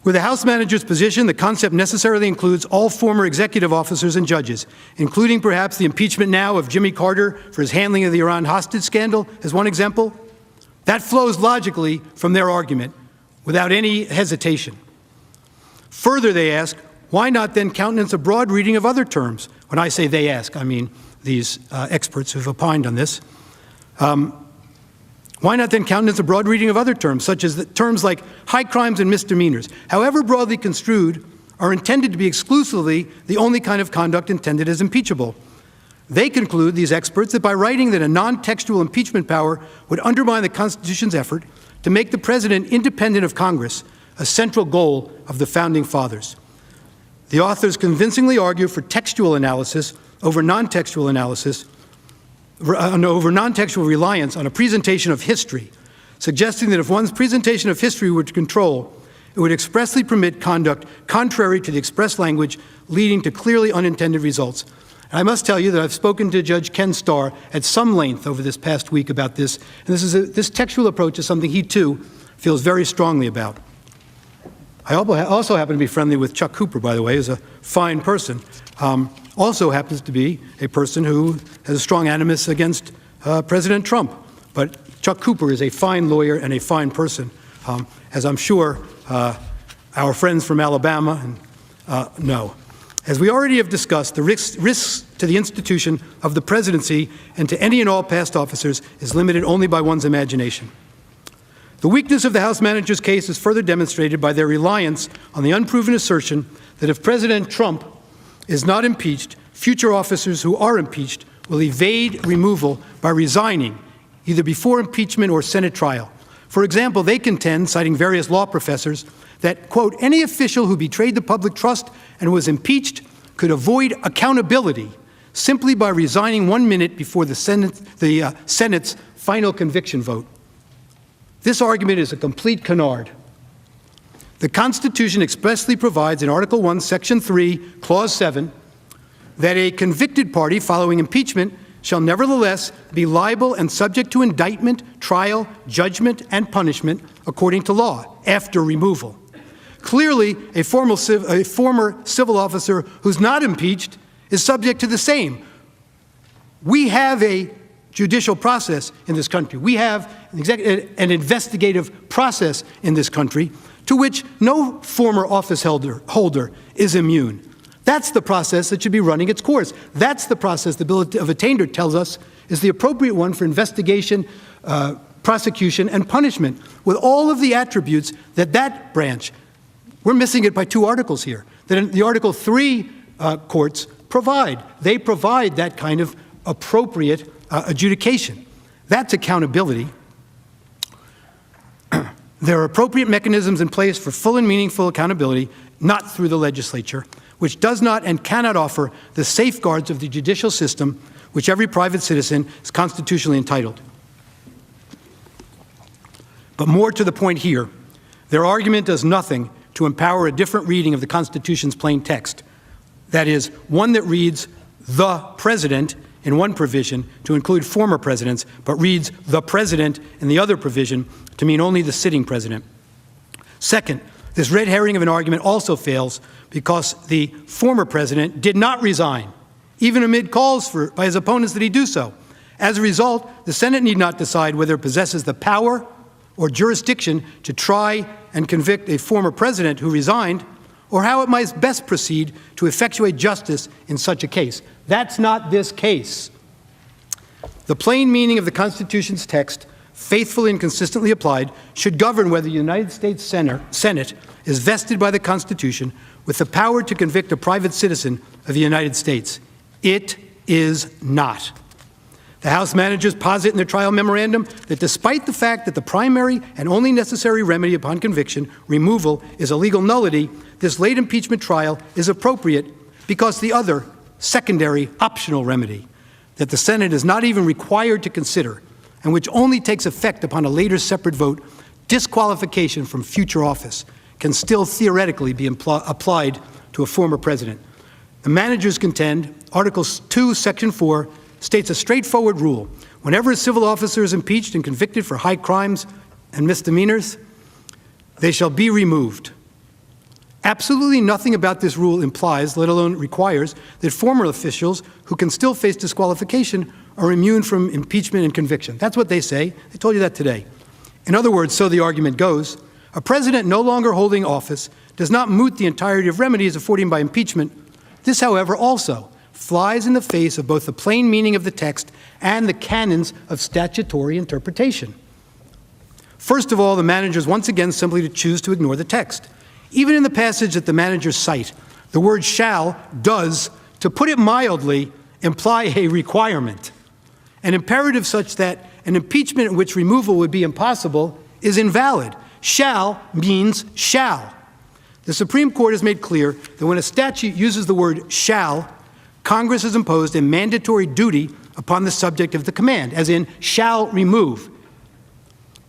With the House manager's position, the concept necessarily includes all former executive officers and judges, including perhaps the impeachment now of Jimmy Carter for his handling of the Iran hostage scandal as one example. That flows logically from their argument without any hesitation. Further, they ask, why not then countenance a broad reading of other terms? When I say they ask, I mean these experts who've opined on this. Why not then countenance a broad reading of other terms, such as terms like high crimes and misdemeanors, however broadly construed, are intended to be exclusively the only kind of conduct intended as impeachable. They conclude, these experts, that by writing that a non-textual impeachment power would undermine the Constitution's effort to make the president independent of Congress, a central goal of the Founding Fathers. The authors convincingly argue for textual analysis over non-textual analysis, over non-textual reliance on a presentation of history, suggesting that if one's presentation of history were to control, it would expressly permit conduct contrary to the express language, leading to clearly unintended results. And I must tell you that I've spoken to Judge Ken Starr at some length over this past week about this, and this textual approach is something he, too, feels very strongly about. I also happen to be friendly with Chuck Cooper, by the way, who's a fine person. Also happens to be a person who has a strong animus against President Trump. But Chuck Cooper is a fine lawyer and a fine person, as I'm sure our friends from Alabama know. As we already have discussed, the risks to the institution of the presidency and to any and all past officers is limited only by one's imagination. The weakness of the House manager's case is further demonstrated by their reliance on the unproven assertion that if President Trump is not impeached, future officers who are impeached will evade removal by resigning, either before impeachment or Senate trial. For example, they contend, citing various law professors, that, quote, any official who betrayed the public trust and was impeached could avoid accountability simply by resigning 1 minute before the Senate's final conviction vote. This argument is a complete canard. The Constitution expressly provides in Article 1, Section 3, Clause 7, that a convicted party following impeachment shall nevertheless be liable and subject to indictment, trial, judgment, and punishment according to law after removal. Clearly, a former civil officer who's not impeached is subject to the same. We have a judicial process in this country. We have an investigative process in this country to which no former office holder is immune. That's the process that should be running its course. That's the process the Bill of Attainder tells us is the appropriate one for investigation, prosecution, and punishment, with all of the attributes that branch. We're missing it by 2 articles here, that the Article 3 courts provide. They provide that kind of appropriate adjudication. That's accountability. There are appropriate mechanisms in place for full and meaningful accountability, not through the legislature, which does not and cannot offer the safeguards of the judicial system which every private citizen is constitutionally entitled. But more to the point here, their argument does nothing to empower a different reading of the Constitution's plain text. That is, one that reads the president in one provision to include former presidents, but reads the president in the other provision to mean only the sitting president. Second, this red herring of an argument also fails because the former president did not resign, even amid calls by his opponents that he do so. As a result, the Senate need not decide whether it possesses the power or jurisdiction to try and convict a former president who resigned, or how it might best proceed to effectuate justice in such a case. That's not this case. The plain meaning of the Constitution's text, faithfully and consistently applied, should govern whether the United States Senate is vested by the Constitution with the power to convict a private citizen of the United States. It is not. The House managers posit in their trial memorandum that despite the fact that the primary and only necessary remedy upon conviction, removal, is a legal nullity, this late impeachment trial is appropriate because the other, secondary, optional remedy that the Senate is not even required to consider and which only takes effect upon a later separate vote, disqualification from future office, can still theoretically be applied to a former president. The managers contend Article 2, Section 4 states a straightforward rule. Whenever a civil officer is impeached and convicted for high crimes and misdemeanors, they shall be removed. Absolutely nothing about this rule implies, let alone requires, that former officials who can still face disqualification are immune from impeachment and conviction. That's what they say. They told you that today. In other words, so the argument goes, a president no longer holding office does not moot the entirety of remedies afforded by impeachment. This, however, also flies in the face of both the plain meaning of the text and the canons of statutory interpretation. First of all, the managers once again simply choose to ignore the text. Even in the passage that the managers cite, the word shall does, to put it mildly, imply a requirement. An imperative such that an impeachment in which removal would be impossible is invalid. Shall means shall. The Supreme Court has made clear that when a statute uses the word shall, Congress has imposed a mandatory duty upon the subject of the command, as in shall remove.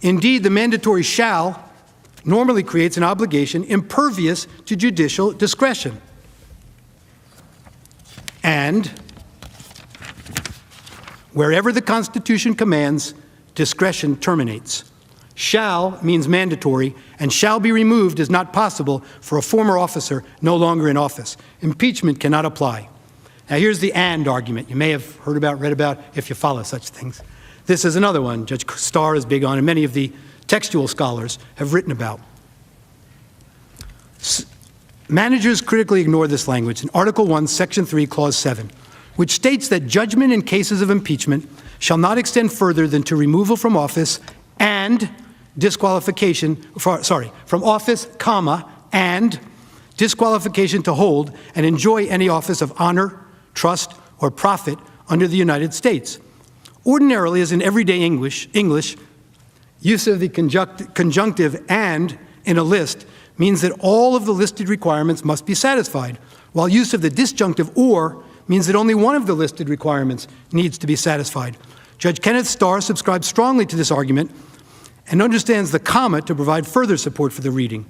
Indeed, the mandatory shall normally creates an obligation impervious to judicial discretion. And wherever the Constitution commands, discretion terminates. Shall means mandatory, and shall be removed is not possible for a former officer no longer in office. Impeachment cannot apply. Now here's the and argument you may have heard about, read about, if you follow such things. This is another one Judge Starr is big on, and many of the textual scholars have written about. Managers critically ignore this language in Article 1, Section 3, Clause 7, which states that judgment in cases of impeachment shall not extend further than to removal from office and disqualification, from office, and disqualification to hold and enjoy any office of honor, trust, or profit under the United States. Ordinarily, as in everyday English, use of the conjunctive and in a list means that all of the listed requirements must be satisfied, while use of the disjunctive or means that only one of the listed requirements needs to be satisfied. Judge Kenneth Starr subscribes strongly to this argument and understands the comma to provide further support for the reading.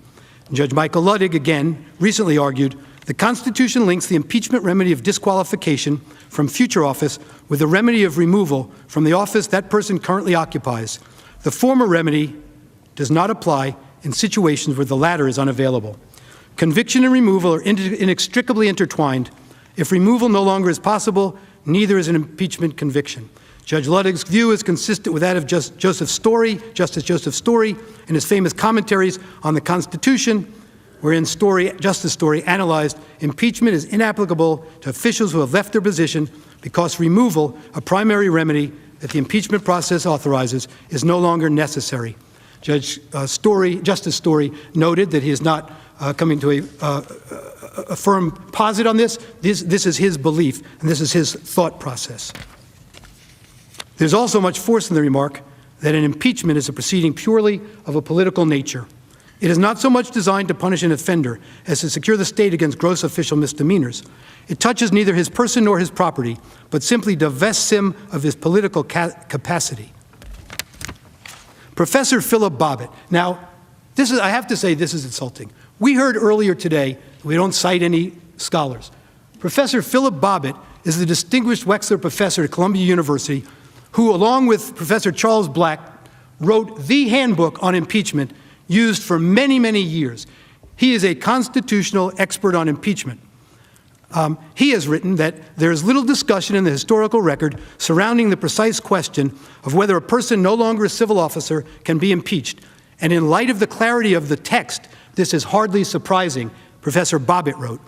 And Judge Michael Ludwig, again, recently argued, the Constitution links the impeachment remedy of disqualification from future office with the remedy of removal from the office that person currently occupies. The former remedy does not apply in situations where the latter is unavailable. Conviction and removal are inextricably intertwined. If removal no longer is possible, neither is an impeachment conviction. Judge Ludwig's view is consistent with that of Justice Joseph Story in his famous commentaries on the Constitution, wherein Justice Story analyzed impeachment is inapplicable to officials who have left their position because removal, a primary remedy that the impeachment process authorizes, is no longer necessary. Justice Story noted that he is not coming to a firm posit on this. This is his belief, and this is his thought process. There's also much force in the remark that an impeachment is a proceeding purely of a political nature. It is not so much designed to punish an offender as to secure the state against gross official misdemeanors. It touches neither his person nor his property, but simply divests him of his political capacity. Professor Philip Bobbitt. Now, I have to say this is insulting. We heard earlier today, we don't cite any scholars. Professor Philip Bobbitt is the distinguished Wexler professor at Columbia University who, along with Professor Charles Black, wrote the handbook on impeachment used for many, many years. He is a constitutional expert on impeachment. He has written that there is little discussion in the historical record surrounding the precise question of whether a person no longer a civil officer can be impeached. And in light of the clarity of the text, this is hardly surprising, Professor Bobbitt wrote.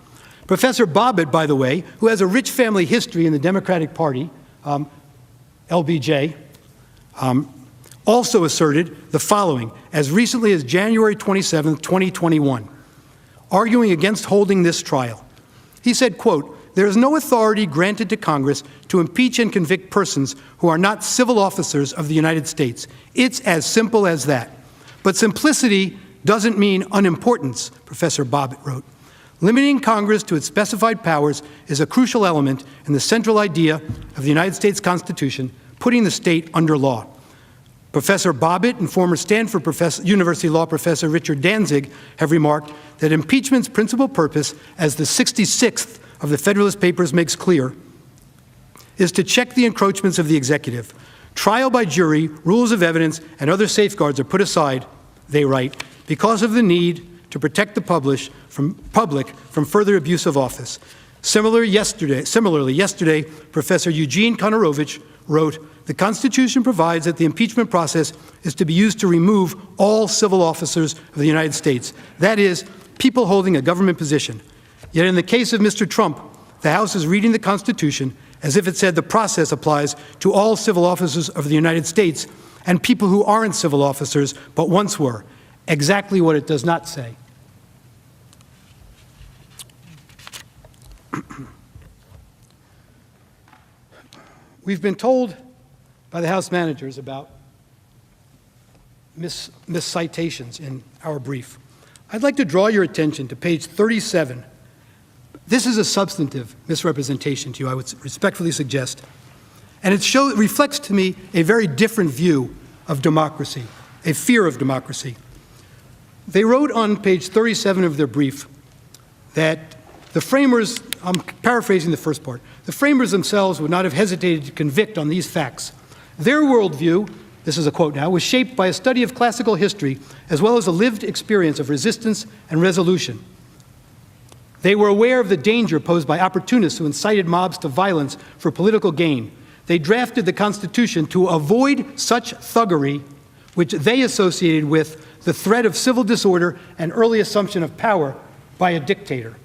Professor Bobbitt, by the way, who has a rich family history in the Democratic Party, LBJ, also asserted the following as recently as January 27, 2021, arguing against holding this trial. He said, quote, "There is no authority granted to Congress to impeach and convict persons who are not civil officers of the United States. It's as simple as that. But simplicity doesn't mean unimportance," Professor Bobbitt wrote. Limiting Congress to its specified powers is a crucial element in the central idea of the United States Constitution, putting the state under law. Professor Bobbitt and former Stanford University law professor Richard Danzig have remarked that impeachment's principal purpose as the 66th of the Federalist Papers makes clear, is to check the encroachments of the executive. Trial by jury, rules of evidence, and other safeguards are put aside, they write, because of the need to protect the public from further abuse of office. Similarly, yesterday, Professor Eugene Konorovich wrote, "The Constitution provides that the impeachment process is to be used to remove all civil officers of the United States, that is, people holding a government position. Yet in the case of Mr. Trump, the House is reading the Constitution as if it said the process applies to all civil officers of the United States and people who aren't civil officers but once were. Exactly what it does not say." We've been told by the House managers about miscitations in our brief. I'd like to draw your attention to page 37. This is a substantive misrepresentation to you, I would respectfully suggest. And it reflects to me a very different view of democracy, a fear of democracy. They wrote on page 37 of their brief that the framers, I'm paraphrasing the first part, the framers themselves would not have hesitated to convict on these facts. Their worldview, this is a quote now, was shaped by a study of classical history as well as a lived experience of resistance and resolution. They were aware of the danger posed by opportunists who incited mobs to violence for political gain. They drafted the Constitution to avoid such thuggery, which they associated with the threat of civil disorder and early assumption of power by a dictator.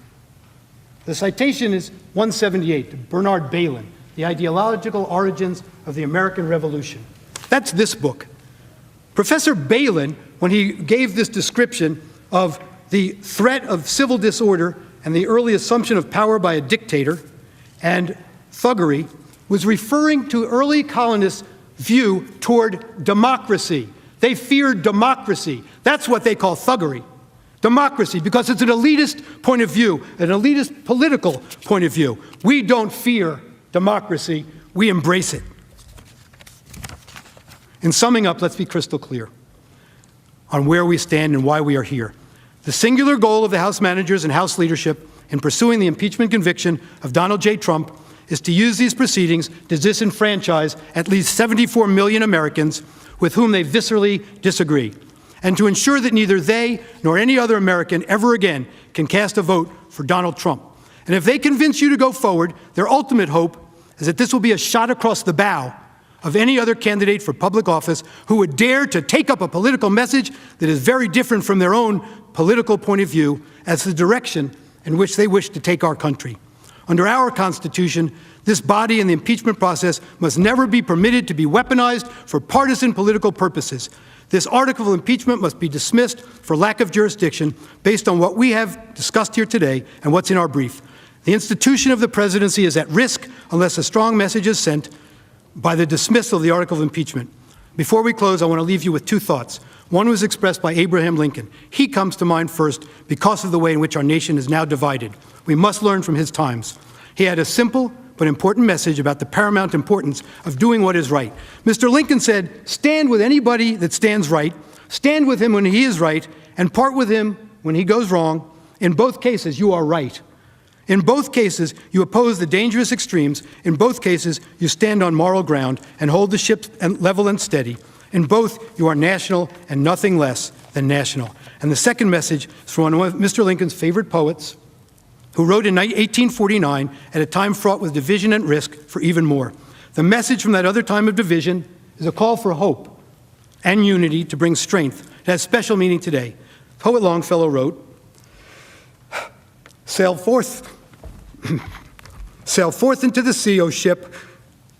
The citation is 178 to Bernard Bailyn, The Ideological Origins of the American Revolution. That's this book. Professor Bailyn, when he gave this description of the threat of civil disorder and the early assumption of power by a dictator and thuggery, was referring to early colonists' view toward democracy. They feared democracy. That's what they call thuggery. Democracy, because it's an elitist point of view, an elitist political point of view. We don't fear democracy, we embrace it. In summing up, let's be crystal clear on where we stand and why we are here. The singular goal of the House managers and House leadership in pursuing the impeachment conviction of Donald J. Trump is to use these proceedings to disenfranchise at least 74 million Americans with whom they viscerally disagree, and to ensure that neither they nor any other American ever again can cast a vote for Donald Trump. And if they convince you to go forward, their ultimate hope is that this will be a shot across the bow of any other candidate for public office who would dare to take up a political message that is very different from their own political point of view as the direction in which they wish to take our country. Under our Constitution, this body and the impeachment process must never be permitted to be weaponized for partisan political purposes. This article of impeachment must be dismissed for lack of jurisdiction based on what we have discussed here today and what's in our brief. The institution of the presidency is at risk unless a strong message is sent by the dismissal of the article of impeachment. Before we close, I want to leave you with two thoughts. One was expressed by Abraham Lincoln. He comes to mind first because of the way in which our nation is now divided. We must learn from his times. He had a simple but important message about the paramount importance of doing what is right. Mr. Lincoln said, stand with anybody that stands right, stand with him when he is right, and part with him when he goes wrong. In both cases, you are right. In both cases, you oppose the dangerous extremes. In both cases, you stand on moral ground and hold the ship level and steady. In both, you are national and nothing less than national. And the second message is from one of Mr. Lincoln's favorite poets, who wrote in 1849 at a time fraught with division and risk for even more. The message from that other time of division is a call for hope and unity to bring strength. It has special meaning today. Poet Longfellow wrote, Sail forth into the sea, O ship,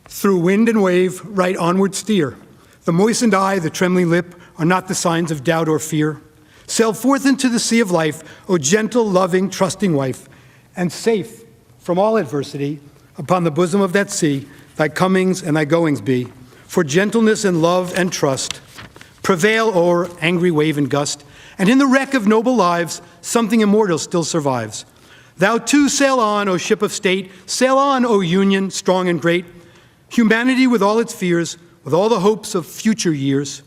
through wind and wave, right onward steer. The moistened eye, the trembling lip, are not the signs of doubt or fear. Sail forth into the sea of life, O gentle, loving, trusting wife, and safe from all adversity, upon the bosom of that sea, thy comings and thy goings be. For gentleness and love and trust prevail o'er angry wave and gust, and in the wreck of noble lives, something immortal still survives. Thou too sail on, O ship of state, sail on, O Union, strong and great. Humanity with all its fears, with all the hopes of future years,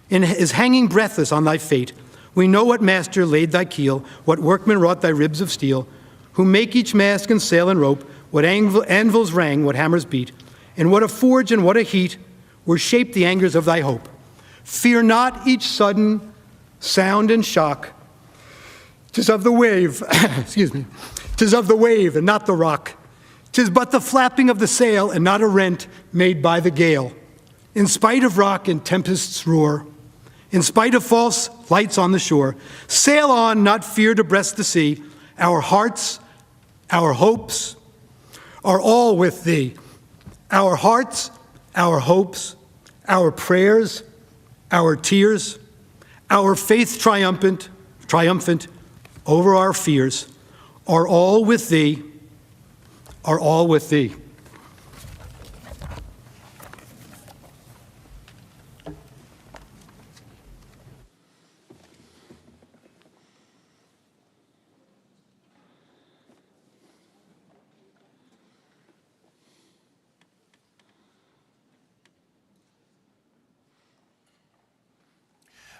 is hanging breathless on thy fate. We know what master laid thy keel, what workman wrought thy ribs of steel. who make each mast and sail and rope, what anvils rang, what hammers beat, and what a forge and what a heat were shaped the angers of thy hope. Fear not each sudden sound and shock. 'Tis of the wave, excuse me, 'tis of the wave and not the rock. 'Tis but the flapping of the sail and not a rent made by the gale. In spite of rock and tempest's roar, in spite of false lights on the shore, sail on, not fear to breast the sea. Our hearts, our hopes are all with thee. Our hearts, our hopes, our prayers, our tears, our faith triumphant over our fears, are all with thee, are all with thee.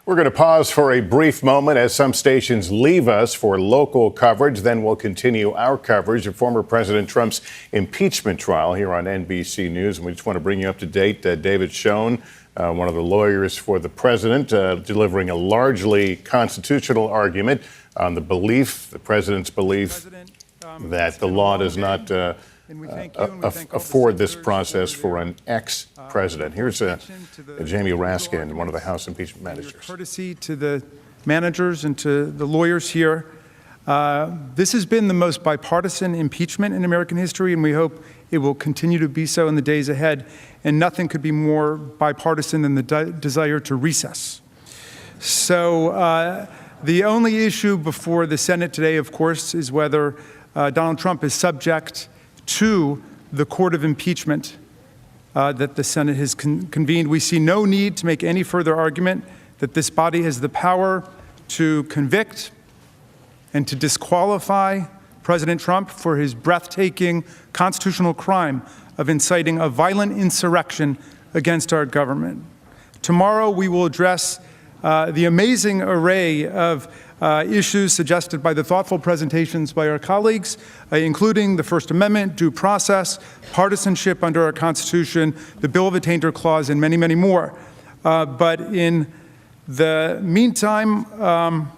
We're going to pause for a brief moment as some stations leave us for local coverage. Then we'll continue our coverage of former President Trump's impeachment trial here on NBC News. And we just want to bring you up to date. David Schoen, one of the lawyers for the president, delivering a largely constitutional argument on the belief, the president's belief, that the law does not afford this process for an ex-president. Here's Jamie Raskin, one of the House impeachment managers. Courtesy to the managers and to the lawyers here. This has been the most bipartisan impeachment in American history, and we hope it will continue to be so in the days ahead. And nothing could be more bipartisan than the desire to recess. So the only issue before the Senate today, of course, is whether Donald Trump is subject to the court of impeachment that the Senate has convened. We see no need to make any further argument that this body has the power to convict and to disqualify President Trump for his breathtaking constitutional crime of inciting a violent insurrection against our government. Tomorrow we will address the amazing array of issues suggested by the thoughtful presentations by our colleagues, including the First Amendment, due process, partisanship under our Constitution, the Bill of Attainder Clause, and many, many more. But in the meantime,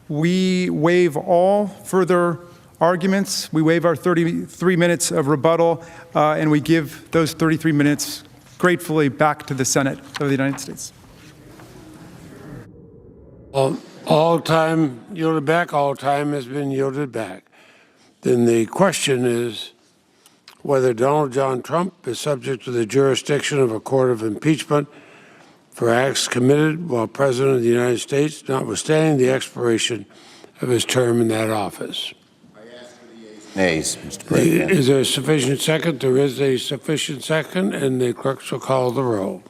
we waive all further arguments. We waive our 33 minutes of rebuttal, and we give those 33 minutes gratefully back to the Senate of the United States. All time yielded back, all time has been yielded back. Then the question is whether Donald John Trump is subject to the jurisdiction of a court of impeachment for acts committed while President of the United States, notwithstanding the expiration of his term in that office. I ask for the yeas. Nays, Mr. President. Is there a sufficient second? There is a sufficient second, and the clerks will call the roll.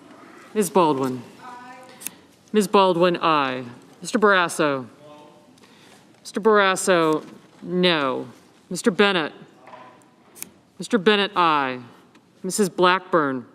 Ms. Baldwin. Ms. Baldwin, aye. Mr. Barrasso. Mr. Barrasso, no. Mr. Bennett. Mr. Bennett, aye. Mrs. Blackburn.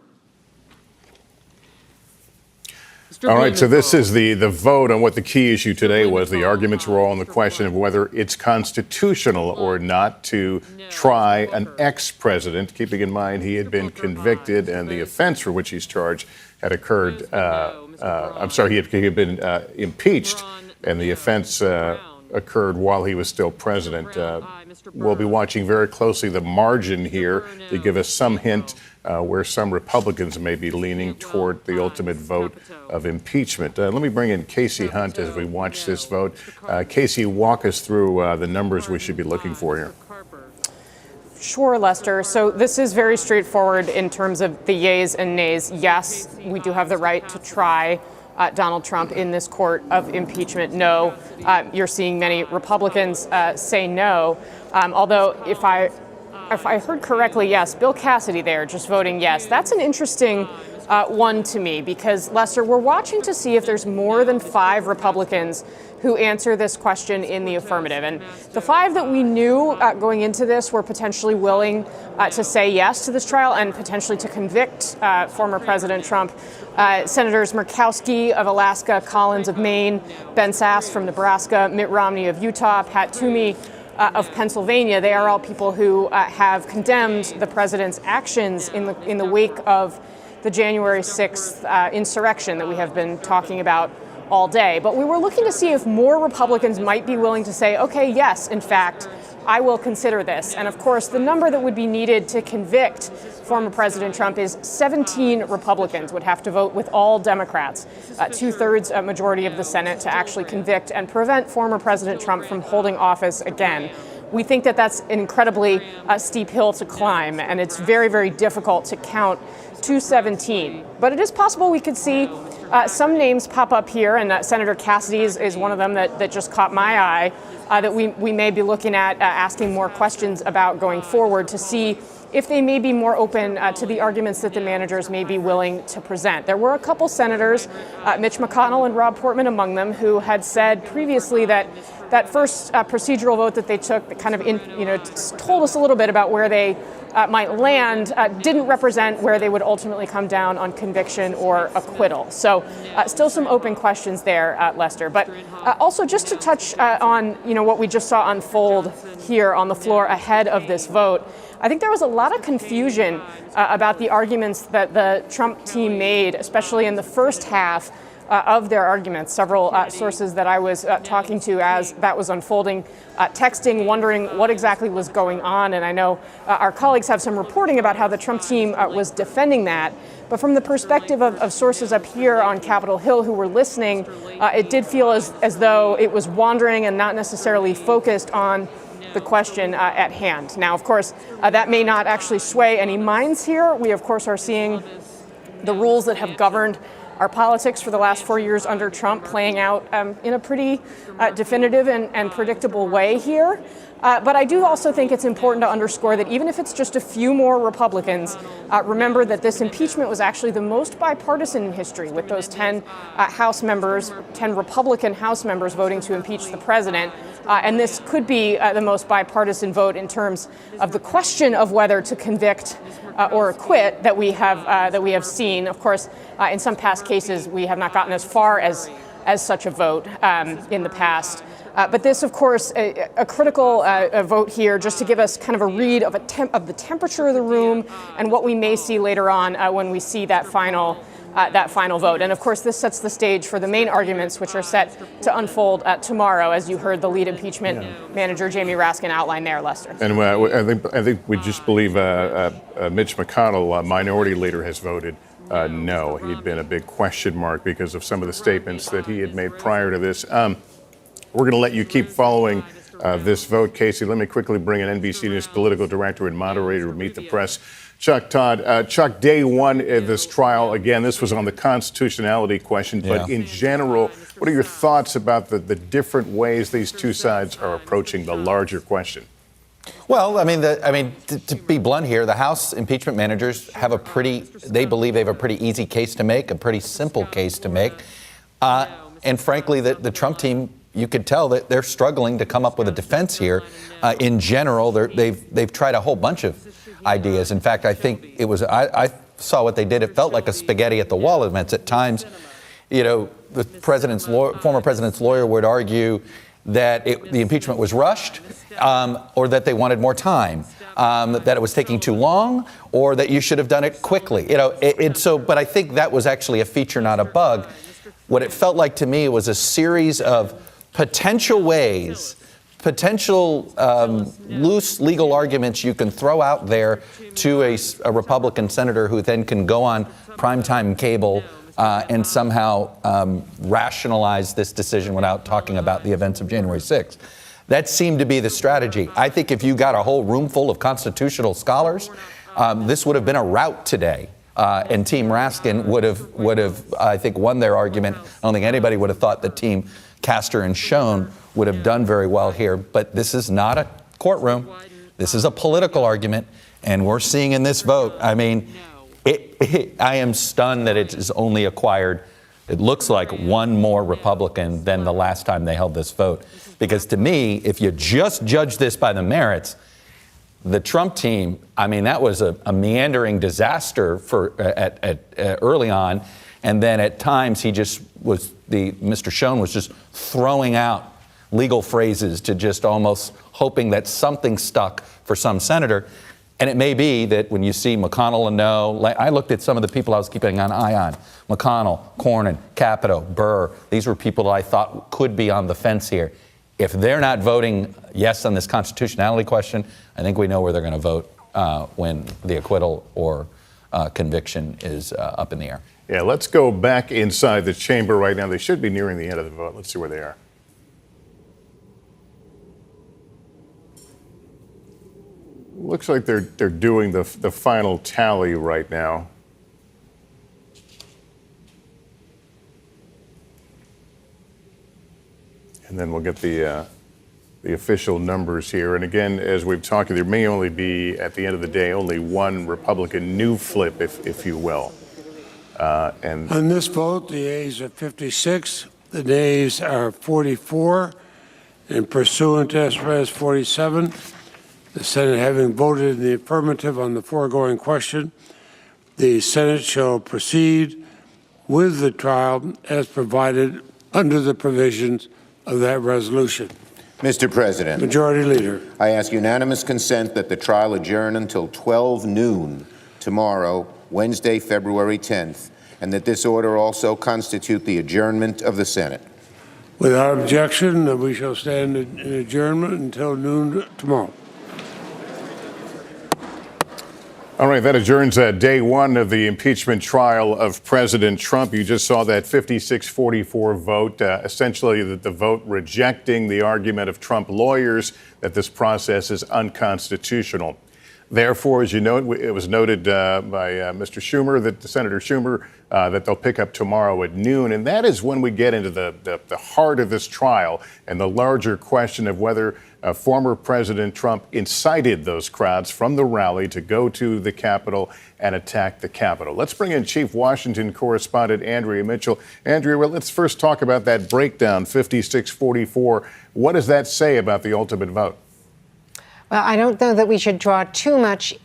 All right, so this is the vote on what the key issue today was. The arguments were all on the question of whether it's constitutional or not to try an ex-president, keeping in mind he had been convicted and the offense for which he's charged had occurred, he had been impeached, and the offense occurred while he was still president. We'll be watching very closely the margin here to give us some hint where some Republicans may be leaning toward the ultimate vote of impeachment. Let me bring in Casey Hunt as we watch this vote. Casey, walk us through the numbers we should be looking for here. Sure, Lester. So this is very straightforward in terms of the yeas and nays. Yes, we do have the right to try Donald Trump in this court of impeachment. No, you're seeing many Republicans say no. Although if I heard correctly, yes, Bill Cassidy there just voting yes. That's an interesting one to me because, Lester, we're watching to see if there's more than 5 Republicans who answer this question in the affirmative. And the 5 that we knew going into this were potentially willing to say yes to this trial and potentially to convict former President Trump. Senators Murkowski of Alaska, Collins of Maine, Ben Sasse from Nebraska, Mitt Romney of Utah, Pat Toomey of Pennsylvania. They are all people who have condemned the president's actions in the wake of the January 6th insurrection that we have been talking about all day. But we were looking to see if more Republicans might be willing to say, okay, yes, in fact, I will consider this. And of course, the number that would be needed to convict former President Trump is 17 Republicans would have to vote with all Democrats, 2/3 majority of the Senate, to actually convict and prevent former President Trump from holding office again. We think that that's an incredibly steep hill to climb, and it's very, very difficult to count to 17. But it is possible we could see some names pop up here, and Senator Cassidy is one of them that just caught my eye, that we may be looking at asking more questions about going forward to see if they may be more open to the arguments that the managers may be willing to present. There were a couple senators, Mitch McConnell and Rob Portman among them, who had said previously that first procedural vote that they took that kind of told us a little bit about where they might land, didn't represent where they would ultimately come down on conviction or acquittal. So still some open questions there, Lester. But also just to touch on what we just saw unfold here on the floor ahead of this vote, I think there was a lot of confusion about the arguments that the Trump team made, especially in the first half of their arguments. Several sources that I was talking to as that was unfolding, texting, wondering what exactly was going on. And I know our colleagues have some reporting about how the Trump team was defending that. But from the perspective of sources up here on Capitol Hill who were listening, it did feel as though it was wandering and not necessarily focused on the question at hand. Now, of course, that may not actually sway any minds here. We, of course, are seeing the rules that have governed our politics for the last 4 years under Trump playing out in a pretty definitive and predictable way here. But I do also think it's important to underscore that even if it's just a few more Republicans, remember that this impeachment was actually the most bipartisan in history, with those 10 House members, 10 Republican House members voting to impeach the president. And this could be the most bipartisan vote in terms of the question of whether to convict or acquit that we have seen. Of course, in some past cases, we have not gotten as far as such a vote in the past. But this, of course, a critical vote here, just to give us kind of a read of the temperature of the room and what we may see later on when we see that final vote. And of course, this sets the stage for the main arguments, which are set to unfold tomorrow, as you heard the lead impeachment manager, Jamie Raskin, outline there, Lester. And I think we just believe Mitch McConnell, minority leader, has voted no. He'd been a big question mark because of some of the statements that he had made prior to this. We're going to let you keep following this vote, Casey. Let me quickly bring in NBC News political director and moderator of Meet the Press, Chuck Todd. Chuck, day one of this trial, again, this was on the constitutionality question, but in general, what are your thoughts about the different ways these two sides are approaching the larger question? Well, I mean, to be blunt here, the House impeachment managers have they believe they have a pretty easy case to make, a pretty simple case to make. And frankly, the Trump team, you could tell that they're struggling to come up with a defense here. In general, they've tried a whole bunch of ideas. In fact, I think I saw what they did. It felt like a spaghetti at the wall events at times. The former president's lawyer would argue that the impeachment was rushed, or that they wanted more time, that it was taking too long, or that you should have done it quickly. But I think that was actually a feature, not a bug. What it felt like to me was a series of potential ways, loose legal arguments you can throw out there to a Republican senator who then can go on primetime cable and somehow rationalize this decision without talking about the events of January 6th. That seemed to be the strategy. I think if you got a whole room full of constitutional scholars, this would have been a rout today. And Team Raskin would have, I think, won their argument. I don't think anybody would have thought that Team Castor and Schoen would have done very well here. But this is not a courtroom. This is a political argument. And we're seeing in this vote, I mean, I am stunned that it is only acquired, it looks like, one more Republican than the last time they held this vote. Because to me, if you just judge this by the merits, the Trump team, I mean, that was a meandering disaster at early on. And then at times Mr. Schoen was just throwing out legal phrases to just almost hoping that something stuck for some senator. And it may be that when you see McConnell a no, like I looked at some of the people I was keeping an eye on, McConnell, Cornyn, Capito, Burr. These were people that I thought could be on the fence here. If they're not voting yes on this constitutionality question, I think we know where they're going to vote when the acquittal or conviction is up in the air. Yeah, let's go back inside the chamber right now. They should be nearing the end of the vote. Let's see where they are. Looks like they're doing the final tally right now. And then we'll get the official numbers here. And again, as we've talked, there may only be, at the end of the day, only one Republican new flip, if you will. And on this vote, the yeas are 56, the nays are 44, and pursuant to S. 47, the Senate having voted in the affirmative on the foregoing question, the Senate shall proceed with the trial as provided under the provisions of that resolution. Mr. President. Majority Leader. I ask unanimous consent that the trial adjourn until 12 noon tomorrow, Wednesday, February 10th, and that this order also constitute the adjournment of the Senate. Without objection, we shall stand in adjournment until noon tomorrow. all right, that adjourns day one of the impeachment trial of President Trump. You just saw that 56-44 vote, essentially the vote rejecting the argument of Trump lawyers that this process is unconstitutional. Therefore, as you know, it was noted by Mr. Schumer, that Senator Schumer, that they'll pick up tomorrow at noon. And that is when we get into the heart of this trial and the larger question of whether former President Trump incited those crowds from the rally to go to the Capitol and attack the Capitol. Let's bring in Chief Washington correspondent Andrea Mitchell. Andrea, well, let's first talk about that breakdown, 56-44. What does that say about the ultimate vote? Well, I don't know that we should draw too much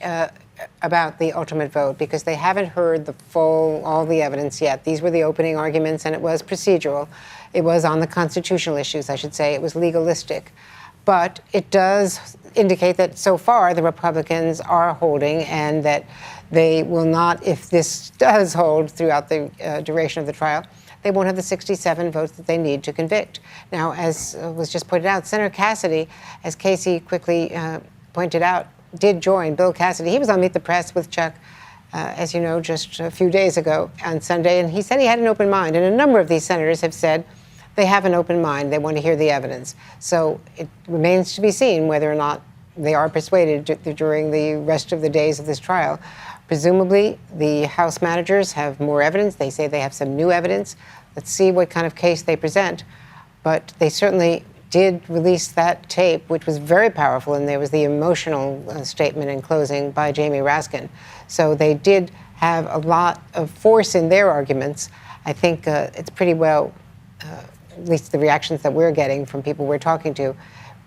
about the ultimate vote because they haven't heard all the evidence yet. These were the opening arguments, and it was procedural. It was on the constitutional issues, I should say. It was legalistic. But it does indicate that so far the Republicans are holding, and that they will not, if this does hold throughout the duration of the trial, they won't have the 67 votes that they need to convict. Now, as was just pointed out, Senator Cassidy, as Casey quickly pointed out, did join. Bill Cassidy, he was on Meet the Press with Chuck, as you know, just a few days ago on Sunday, and he said he had an open mind. And a number of these senators have said they have an open mind. They want to hear the evidence. So it remains to be seen whether or not they are persuaded during the rest of the days of this trial. Presumably, the House managers have more evidence. They say they have some new evidence. Let's see what kind of case they present. But they certainly did release that tape, which was very powerful, and there was the emotional statement in closing by Jamie Raskin. So they did have a lot of force in their arguments. I think it's pretty well, at least the reactions that we're getting from people we're talking to,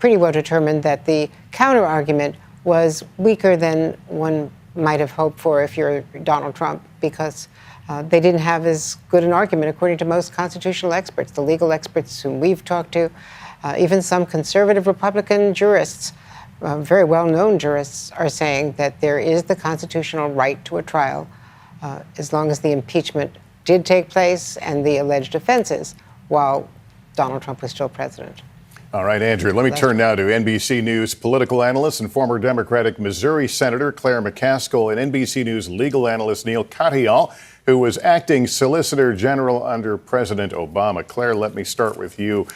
pretty well determined that the counter-argument was weaker than one might have hoped for if you're Donald Trump, because they didn't have as good an argument, according to most constitutional experts, the legal experts whom we've talked to, even some conservative Republican jurists, very well-known jurists, are saying that there is the constitutional right to a trial as long as the impeachment did take place and the alleged offenses while Donald Trump was still president. All right, Andrew, let me turn now to NBC News political analyst and former Democratic Missouri Senator Claire McCaskill and NBC News legal analyst Neil Katyal, who was acting Solicitor General under President Obama. Claire, let me start with you.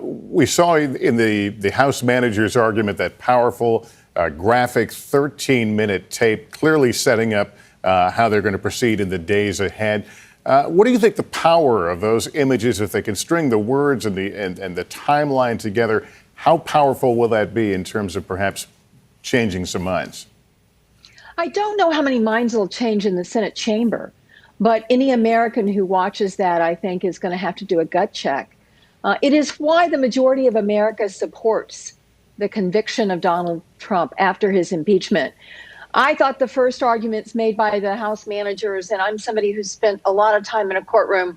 We saw in the House manager's argument that powerful, graphic 13-minute tape clearly setting up how they're going to proceed in the days ahead. What do you think the power of those images, if they can string the words and the timeline together, how powerful will that be in terms of perhaps changing some minds? I don't know how many minds will change in the Senate chamber, but any American who watches that, I think, is going to have to do a gut check. It is why the majority of America supports the conviction of Donald Trump after his impeachment. I thought the first arguments made by the House managers, and I'm somebody who's spent a lot of time in a courtroom,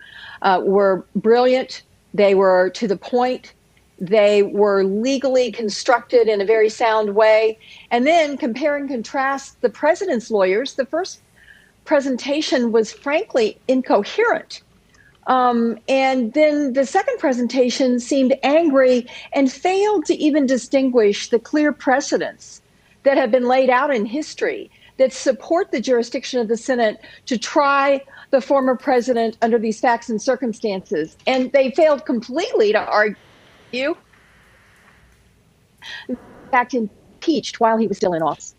were brilliant. They were to the point, They were legally constructed in a very sound way. And then compare and contrast the president's lawyers. The first presentation was frankly incoherent. And then the second presentation seemed angry and failed to even distinguish the clear precedents that have been laid out in history that support the jurisdiction of the Senate to try the former president under these facts and circumstances. And they failed completely to argue, in fact, impeached while he was still in office.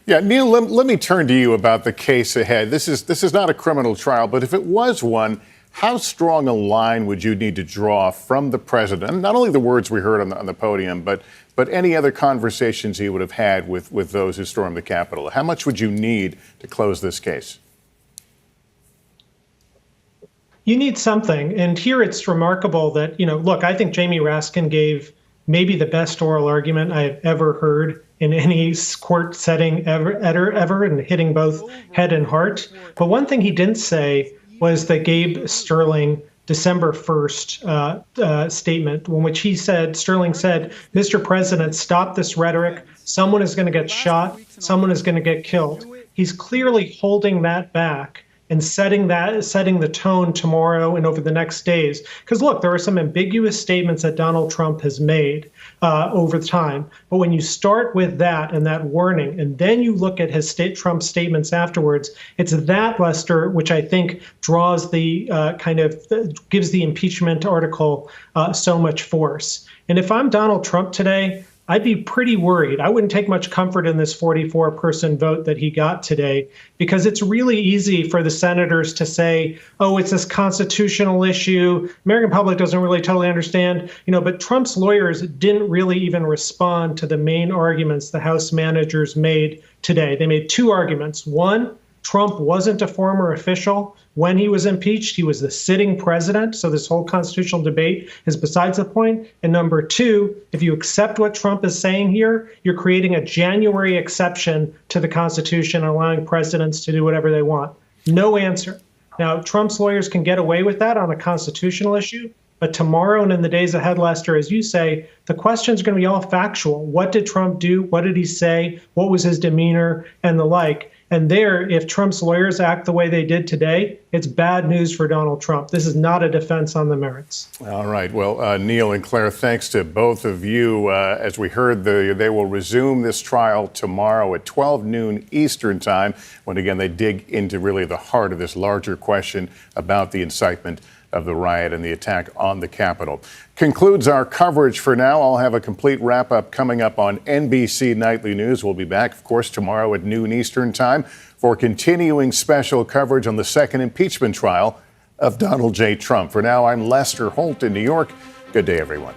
Yeah, Neil, let me turn to you about the case ahead. This is not a criminal trial, but if it was one, how strong a line would you need to draw from the president? Not only the words we heard on the podium, but any other conversations he would have had with those who stormed the Capitol. How much would you need to close this case? You need something. And here it's remarkable that, look, I think Jamie Raskin gave maybe the best oral argument I've ever heard in any court setting ever, and hitting both head and heart. But one thing he didn't say was the Gabe Sterling December 1st statement, in which Sterling said, Mr. President, stop this rhetoric. Someone is going to get shot. Someone is going to get killed. He's clearly holding that back and setting the tone tomorrow and over the next days. Because look, there are some ambiguous statements that Donald Trump has made over time. But when you start with that and that warning, and then you look at Trump's statements afterwards, it's that, Lester, which I think draws the gives the impeachment article so much force. And if I'm Donald Trump today, I'd be pretty worried. I wouldn't take much comfort in this 44-person vote that he got today, because it's really easy for the senators to say, oh, it's this constitutional issue. American public doesn't really totally understand, but Trump's lawyers didn't really even respond to the main arguments the House managers made today. They made two arguments. One, Trump wasn't a former official when he was impeached. He was the sitting president. So this whole constitutional debate is besides the point. And number two, if you accept what Trump is saying here, you're creating a January exception to the Constitution, allowing presidents to do whatever they want. No answer. Now, Trump's lawyers can get away with that on a constitutional issue. But tomorrow and in the days ahead, Lester, as you say, the questions are going to be all factual. What did Trump do? What did he say? What was his demeanor and the like? And there, if Trump's lawyers act the way they did today, it's bad news for Donald Trump. This is not a defense on the merits. All right. Well, Neil and Claire, thanks to both of you. As we heard, they will resume this trial tomorrow at 12 noon Eastern time, when, again, they dig into really the heart of this larger question about the incitement of the riot and the attack on the Capitol. Concludes our coverage for now. I'll have a complete wrap-up coming up on NBC Nightly News. We'll be back, of course, tomorrow at noon Eastern time for continuing special coverage on the second impeachment trial of Donald J. Trump. For now, I'm Lester Holt in New York. Good day, everyone.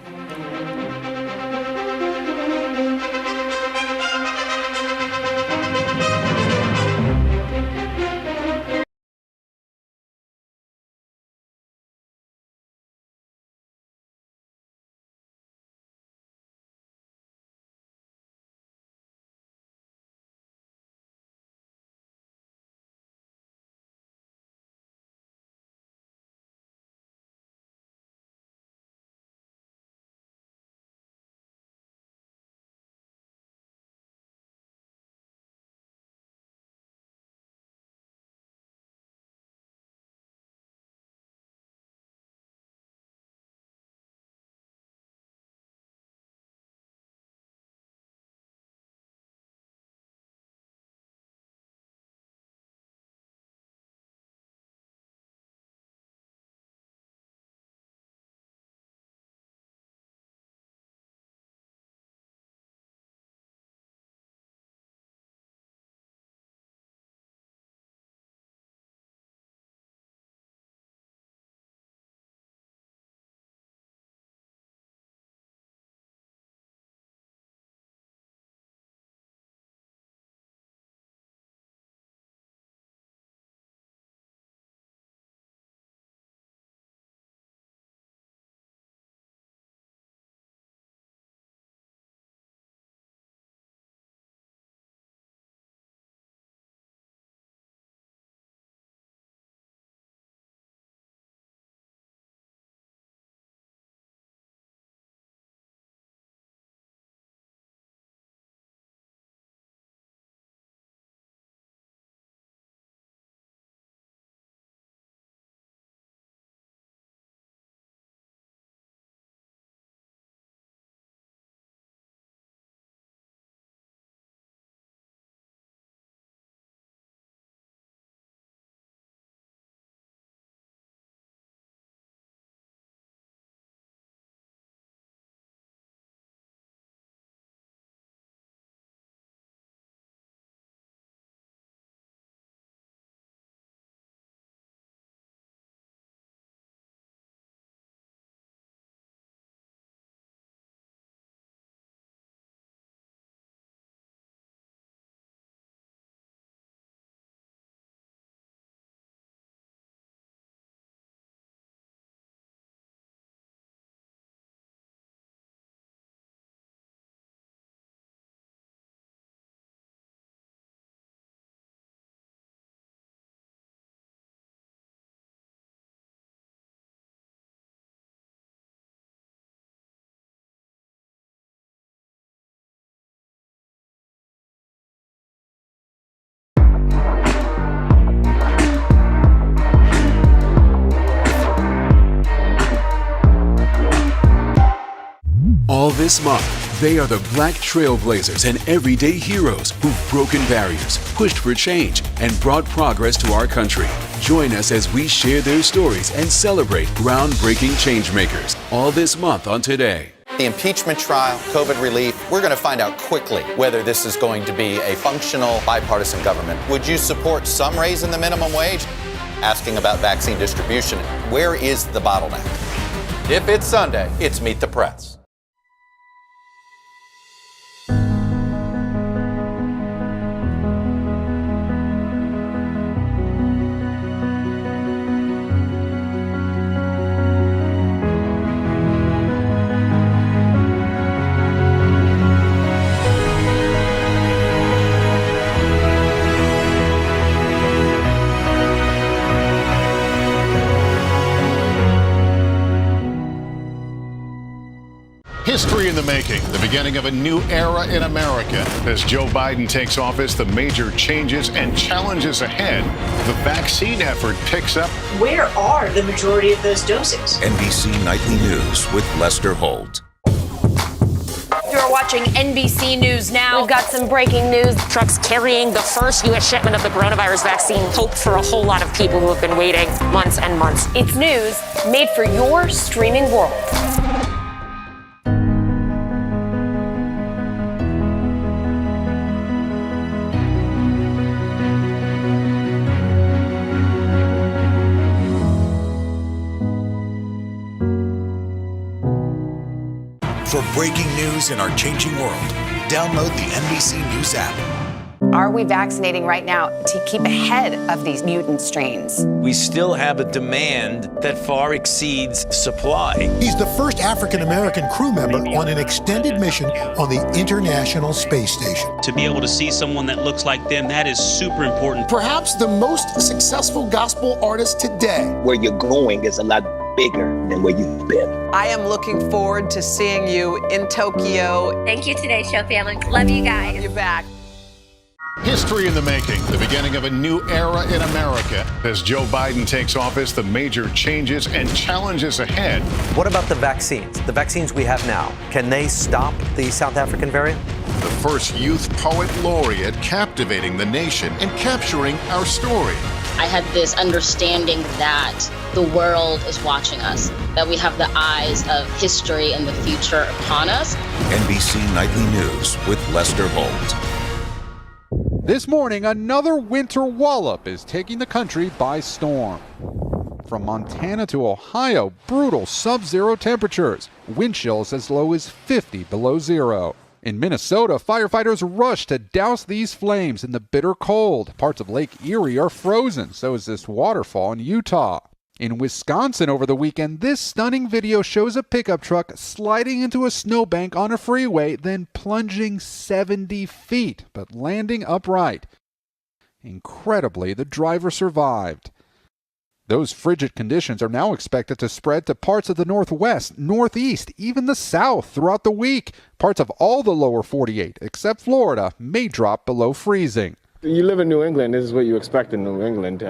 this month. They are the Black trailblazers and everyday heroes who've broken barriers, pushed for change, and brought progress to our country. Join us as we share their stories and celebrate groundbreaking changemakers. All this month on Today. The impeachment trial, COVID relief, we're going to find out quickly whether this is going to be a functional bipartisan government. Would you support some raise in the minimum wage? Asking about vaccine distribution, where is the bottleneck? If it's Sunday, it's Meet the Press. History in the making, the beginning of a new era in America. As Joe Biden takes office, the major changes and challenges ahead. The vaccine effort picks up. Where are the majority of those doses? NBC Nightly News with Lester Holt. You're watching NBC News Now. We've got some breaking news. Trucks carrying the first U.S. shipment of the coronavirus vaccine. Hope for a whole lot of people who have been waiting months and months. It's news made for your streaming world. For breaking news in our changing world, download the NBC News app. Are we vaccinating right now to keep ahead of these mutant strains? We still have a demand that far exceeds supply. He's the first African-American crew member on an extended mission on the International Space Station. To be able to see someone that looks like them, that is super important. Perhaps the most successful gospel artist today. Where you're going is a lot bigger than where you've been. I am looking forward to seeing you in Tokyo. Thank you, Today Show family. Love you guys. Love you back. History in the making, the beginning of a new era in America. As Joe Biden takes office, the major changes and challenges ahead. What about the vaccines? The vaccines we have now, can they stop the South African variant? The first youth poet laureate captivating the nation and capturing our story. I had this understanding that the world is watching us, that we have the eyes of history and the future upon us. NBC Nightly News with Lester Holt. This morning, another winter wallop is taking the country by storm. From Montana to Ohio, brutal sub-zero temperatures, wind chills as low as 50 below zero. In Minnesota, firefighters rush to douse these flames in the bitter cold. Parts of Lake Erie are frozen, so is this waterfall in Utah. In Wisconsin over the weekend, this stunning video shows a pickup truck sliding into a snowbank on a freeway, then plunging 70 feet, but landing upright. Incredibly, the driver survived. Those frigid conditions are now expected to spread to parts of the Northwest, Northeast, even the South throughout the week. Parts of all the lower 48, except Florida, may drop below freezing. You live in New England, this is what you expect in New England.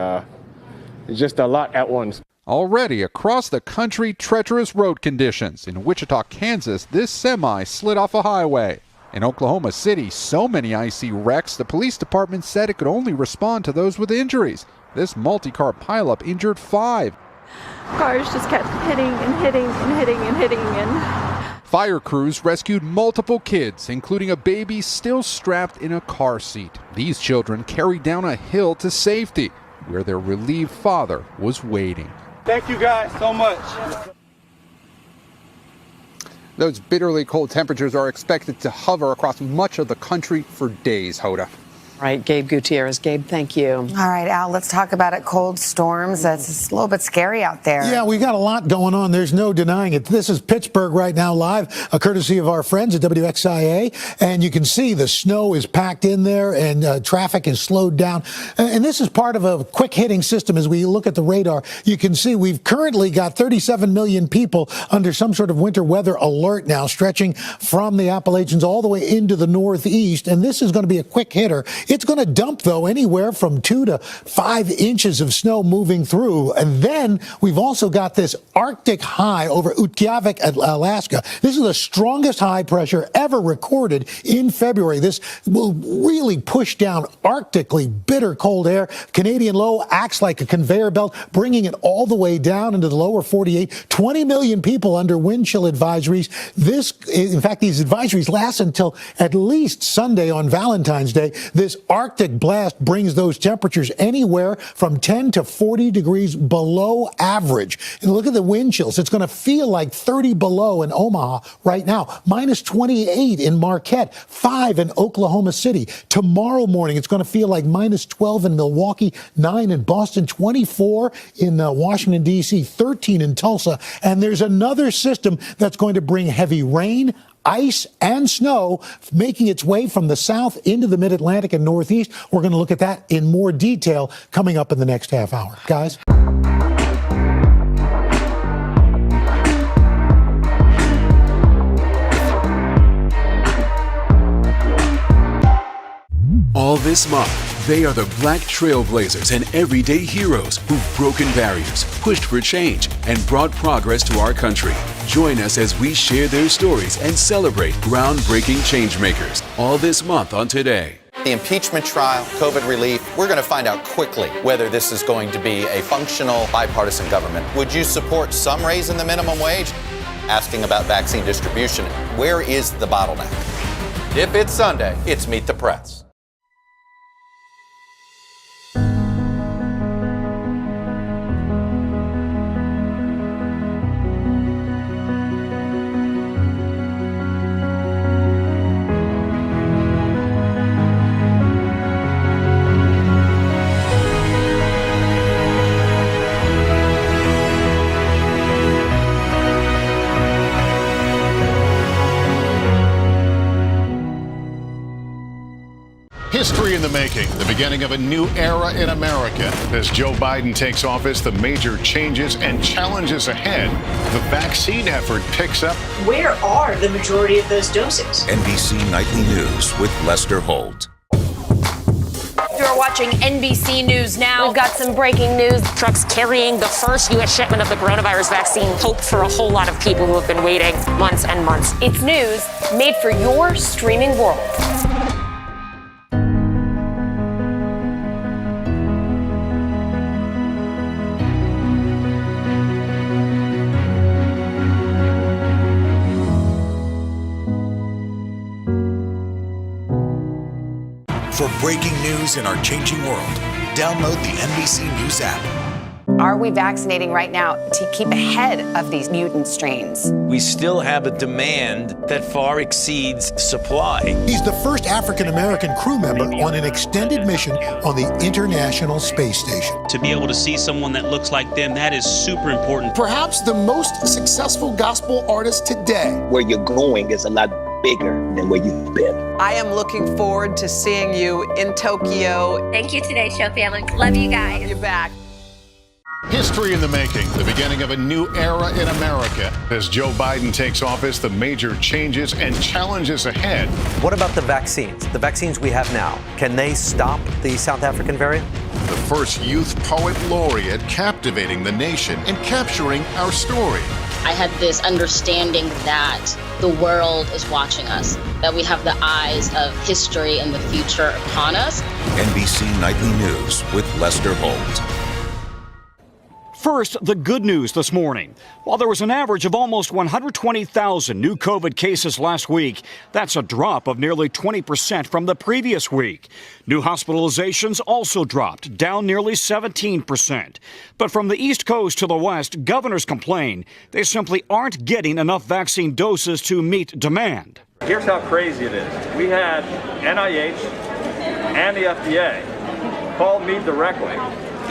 It's just a lot at once. Already across the country, treacherous road conditions. In Wichita, Kansas, this semi slid off a highway. In Oklahoma City, so many icy wrecks, the police department said it could only respond to those with injuries. This multi-car pileup injured 5. Cars just kept hitting and hitting and hitting and hitting and... Fire crews rescued multiple kids, including a baby still strapped in a car seat. These children carried down a hill to safety, where their relieved father was waiting. Thank you guys so much. Those bitterly cold temperatures are expected to hover across much of the country for days, Hoda. Right, Gabe Gutierrez. Gabe, thank you. All right, Al, let's talk about it. Cold storms. That's a little bit scary out there. Yeah, we got a lot going on. There's no denying it. This is Pittsburgh right now live, courtesy of our friends at WXIA. And you can see the snow is packed in there and traffic is slowed down. And this is part of a quick hitting system. As we look at the radar, you can see we've currently got 37 million people under some sort of winter weather alert now, stretching from the Appalachians all the way into the Northeast. And this is going to be a quick hitter. It's going to dump, though, anywhere from 2 to 5 inches of snow moving through. And then we've also got this Arctic high over Utqiagvik, Alaska. This is the strongest high pressure ever recorded in February. This will really push down Arctically bitter cold air. Canadian low acts like a conveyor belt, bringing it all the way down into the lower 48. 20 million people under wind chill advisories. In fact, these advisories last until at least Sunday on Valentine's Day. This Arctic blast brings those temperatures anywhere from 10 to 40 degrees below average. And look at the wind chills. It's going to feel like 30 below in Omaha right now, minus 28 in Marquette, 5 in Oklahoma City. Tomorrow morning, it's going to feel like minus 12 in Milwaukee, 9 in Boston, 24 in Washington, D.C., 13 in Tulsa. And there's another system that's going to bring heavy rain, ice and snow making its way from the south into the mid-Atlantic and northeast. We're going to look at that in more detail coming up in the next half hour. Guys? All this month, they are the black trailblazers and everyday heroes who've broken barriers, pushed for change, and brought progress to our country. Join us as we share their stories and celebrate groundbreaking changemakers. All this month on Today. The impeachment trial, COVID relief, we're going to find out quickly whether this is going to be a functional bipartisan government. Would you support some raise in the minimum wage? Asking about vaccine distribution, where is the bottleneck? If it's Sunday, it's Meet the Press. History in the making, the beginning of a new era in America. As Joe Biden takes office, the major changes and challenges ahead. The vaccine effort picks up. Where are the majority of those doses? NBC Nightly News with Lester Holt. You're watching NBC News Now. We've got some breaking news. Trucks carrying the first U.S. shipment of the coronavirus vaccine. Hope for a whole lot of people who have been waiting months and months. It's news made for your streaming world. For breaking news in our changing world, download the NBC News app. Are we vaccinating right now to keep ahead of these mutant strains? We still have a demand that far exceeds supply. He's the first African-American crew member on an extended mission on the International Space Station. To be able to see someone that looks like them, that is super important. Perhaps the most successful gospel artist today. Where you're going is a lot bigger than where you've been. I am looking forward to seeing you in Tokyo. Thank you today, show family. Love you guys. You're back. History in the making, the beginning of a new era in America. As Joe Biden takes office, the major changes and challenges ahead. What about the vaccines? The vaccines we have now, can they stop the South African variant? The first youth poet laureate captivating the nation and capturing our story. I had this understanding that the world is watching us, that we have the eyes of history and the future upon us. NBC Nightly News with Lester Holt. First, the good news this morning. While there was an average of almost 120,000 new COVID cases last week, that's a drop of nearly 20% from the previous week. New hospitalizations also dropped, down nearly 17%. But from the East Coast to the West, governors complain they simply aren't getting enough vaccine doses to meet demand. Here's how crazy it is. We had NIH and the FDA call me directly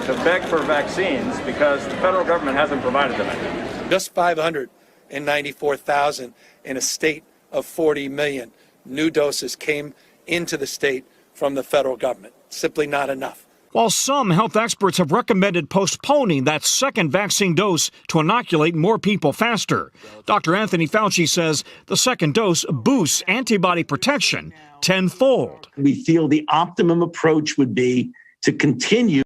to beg for vaccines because the federal government hasn't provided them any. Just 594,000 in a state of 40 million new doses came into the state from the federal government. Simply not enough. while some health experts have recommended postponing that second vaccine dose to inoculate more people faster. Dr. Anthony Fauci says the second dose boosts antibody protection tenfold. We feel the optimum approach would be to continue.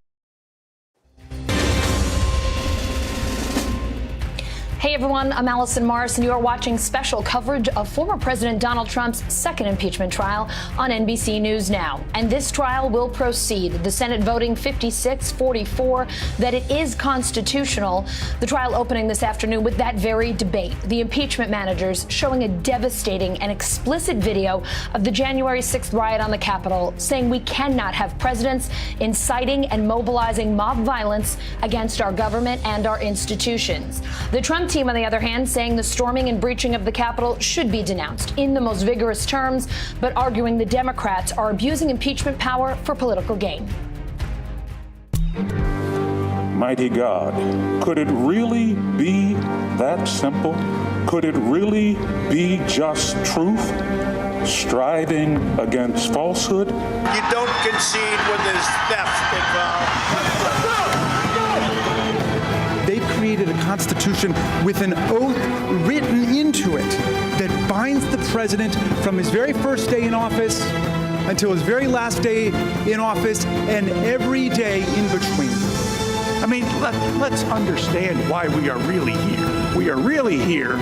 Hey everyone, I'm Allison Morris, and you are watching special coverage of former President Donald Trump's second impeachment trial on NBC News Now. And this trial will proceed, the Senate voting 56-44 that it is constitutional. The trial opening this afternoon with that very debate. The impeachment managers showing a devastating and explicit video of the January 6th riot on the Capitol, saying we cannot have presidents inciting and mobilizing mob violence against our government and our institutions. The Trump team, on the other hand, saying the storming and breaching of the Capitol should be denounced in the most vigorous terms, but arguing the Democrats are abusing impeachment power for political gain. Mighty God, could it really be that simple? Could it really be just truth striving against falsehood? You don't concede when there's theft involved. They created a constitution with an oath written into it that binds the president from his very first day in office until his very last day in office and every day in between. I mean, let's understand why we are really here. We are really here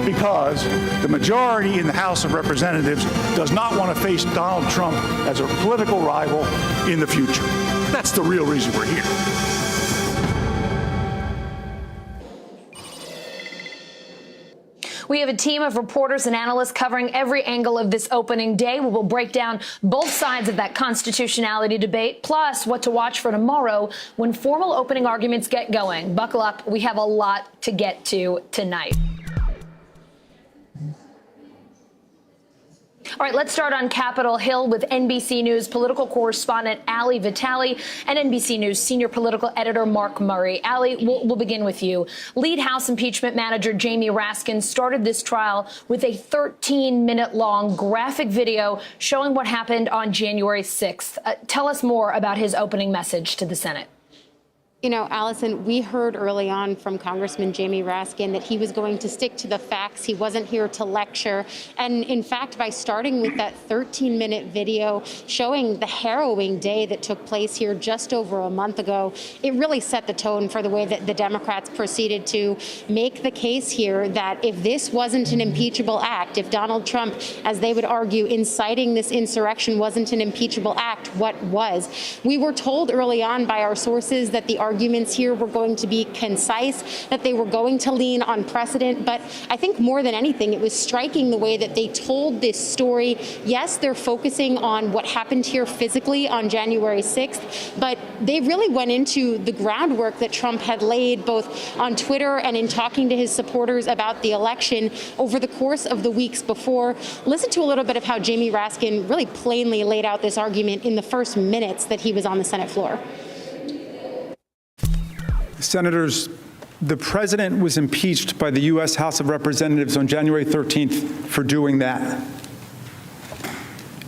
because the majority in the House of Representatives does not want to face Donald Trump as a political rival in the future. That's the real reason we're here. We have a team of reporters and analysts covering every angle of this opening day. We will break down both sides of that constitutionality debate, plus what to watch for tomorrow when formal opening arguments get going. Buckle up. We have a lot to get to tonight. All right, let's start on Capitol Hill with NBC News political correspondent Ali Vitale and NBC News senior political editor Mark Murray. Ali, we'll begin with you. Lead House impeachment manager Jamie Raskin started this trial with a 13-minute-long graphic video showing what happened on January 6th. Tell us more about his opening message to the Senate. You know, Allison, we heard early on from Congressman Jamie Raskin that he was going to stick to the facts. He wasn't here to lecture. And in fact, by starting with that 13-minute video showing the harrowing day that took place here just over a month ago, it really set the tone for the way that the Democrats proceeded to make the case here that if this wasn't an impeachable act, if Donald Trump, as they would argue, inciting this insurrection wasn't an impeachable act, what was? We were told early on by our sources that the arguments here were going to be concise, that they were going to lean on precedent. But I think more than anything, it was striking the way that they told this story. Yes, they're focusing on what happened here physically on January 6th, but they really went into the groundwork that Trump had laid both on Twitter and in talking to his supporters about the election over the course of the weeks before. Listen to a little bit of how Jamie Raskin really plainly laid out this argument in the first minutes that he was on the Senate floor. Senators, the president was impeached by the U.S. House of Representatives on January 13th for doing that.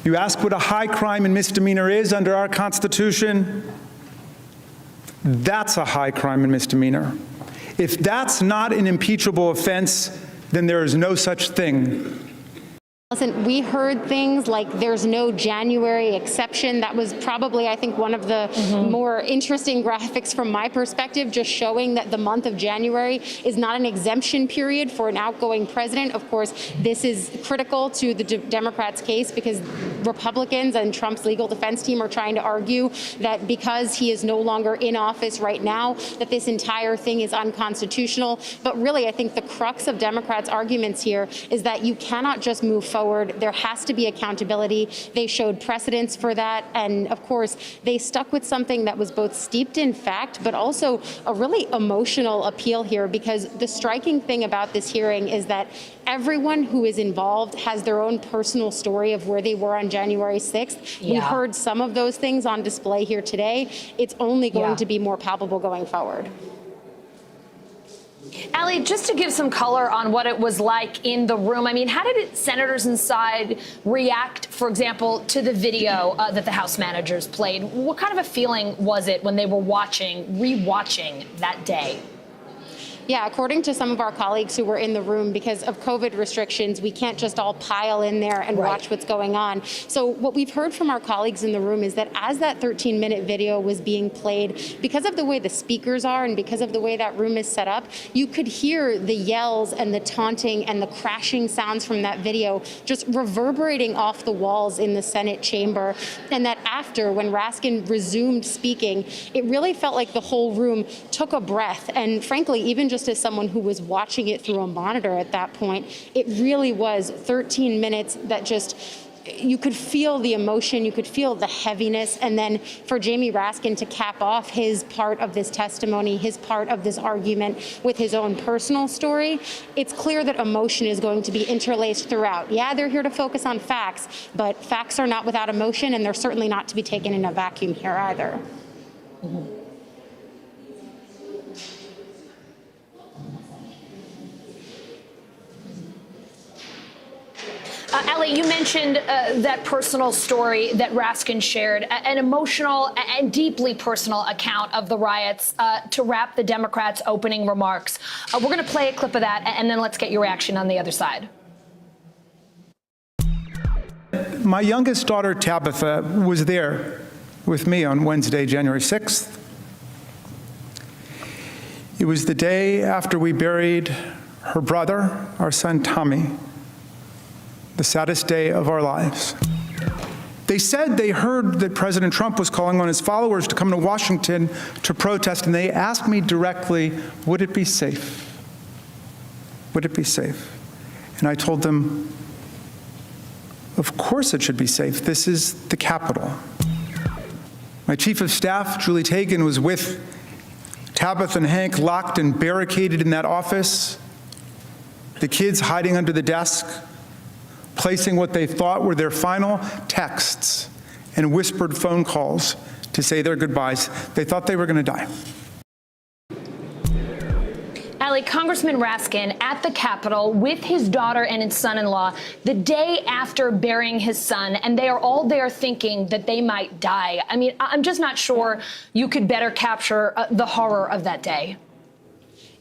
You ask what a high crime and misdemeanor is under our Constitution? That's a high crime and misdemeanor. If that's not an impeachable offense, then there is no such thing. Listen, we heard things like there's no January exception. That was probably, I think, one of the more interesting graphics from my perspective, just showing that the month of January is not an exemption period for an outgoing president. Of course, this is critical to the Democrats' case because Republicans and Trump's legal defense team are trying to argue that because he is no longer in office right now, that this entire thing is unconstitutional. But really, I think the crux of Democrats' arguments here is that you cannot just move forward. There has to be accountability. They showed precedents for that. And of course, they stuck with something that was both steeped in fact, but also a really emotional appeal here, because the striking thing about this hearing is that everyone who is involved has their own personal story of where they were on January 6th. Yeah. We heard some of those things on display here today. It's only going to be more palpable going forward. Ali, just to give some color on what it was like in the room, I mean, how did senators inside react, for example, to the video that the House managers played? What kind of a feeling was it when they were rewatching that day? Yeah, according to some of our colleagues who were in the room, because of COVID restrictions, we can't just all pile in there and watch what's going on. So what we've heard from our colleagues in the room is that as that 13-minute video was being played, because of the way the speakers are and because of the way that room is set up, you could hear the yells and the taunting and the crashing sounds from that video just reverberating off the walls in the Senate chamber. And that after, when Raskin resumed speaking, it really felt like the whole room took a breath. And frankly, even just as someone who was watching it through a monitor at that point, it really was 13 minutes that just, you could feel the emotion, you could feel the heaviness, and then for Jamie Raskin to cap off his part of this testimony, his part of this argument with his own personal story, it's clear that emotion is going to be interlaced throughout. Yeah, they're here to focus on facts, but facts are not without emotion, and they're certainly not to be taken in a vacuum here either. Mm-hmm. Ellie, you mentioned that personal story that Raskin shared, an emotional and deeply personal account of the riots to wrap the Democrats' opening remarks. We're going to play a clip of that, and then let's get your reaction on the other side. My youngest daughter, Tabitha, was there with me on Wednesday, January 6th. It was the day after we buried her brother, our son Tommy, the saddest day of our lives. They said they heard that President Trump was calling on his followers to come to Washington to protest, and they asked me directly, would it be safe? Would it be safe? And I told them, of course it should be safe. This is the Capitol. My chief of staff, Julie Tagan, was with Tabitha and Hank locked and barricaded in that office, the kids hiding under the desk, placing what they thought were their final texts and whispered phone calls to say their goodbyes. They thought they were going to die. Ali, Congressman Raskin at the Capitol with his daughter and his son-in-law the day after burying his son, and they are all there thinking that they might die. I mean, I'm just not sure you could better capture the horror of that day.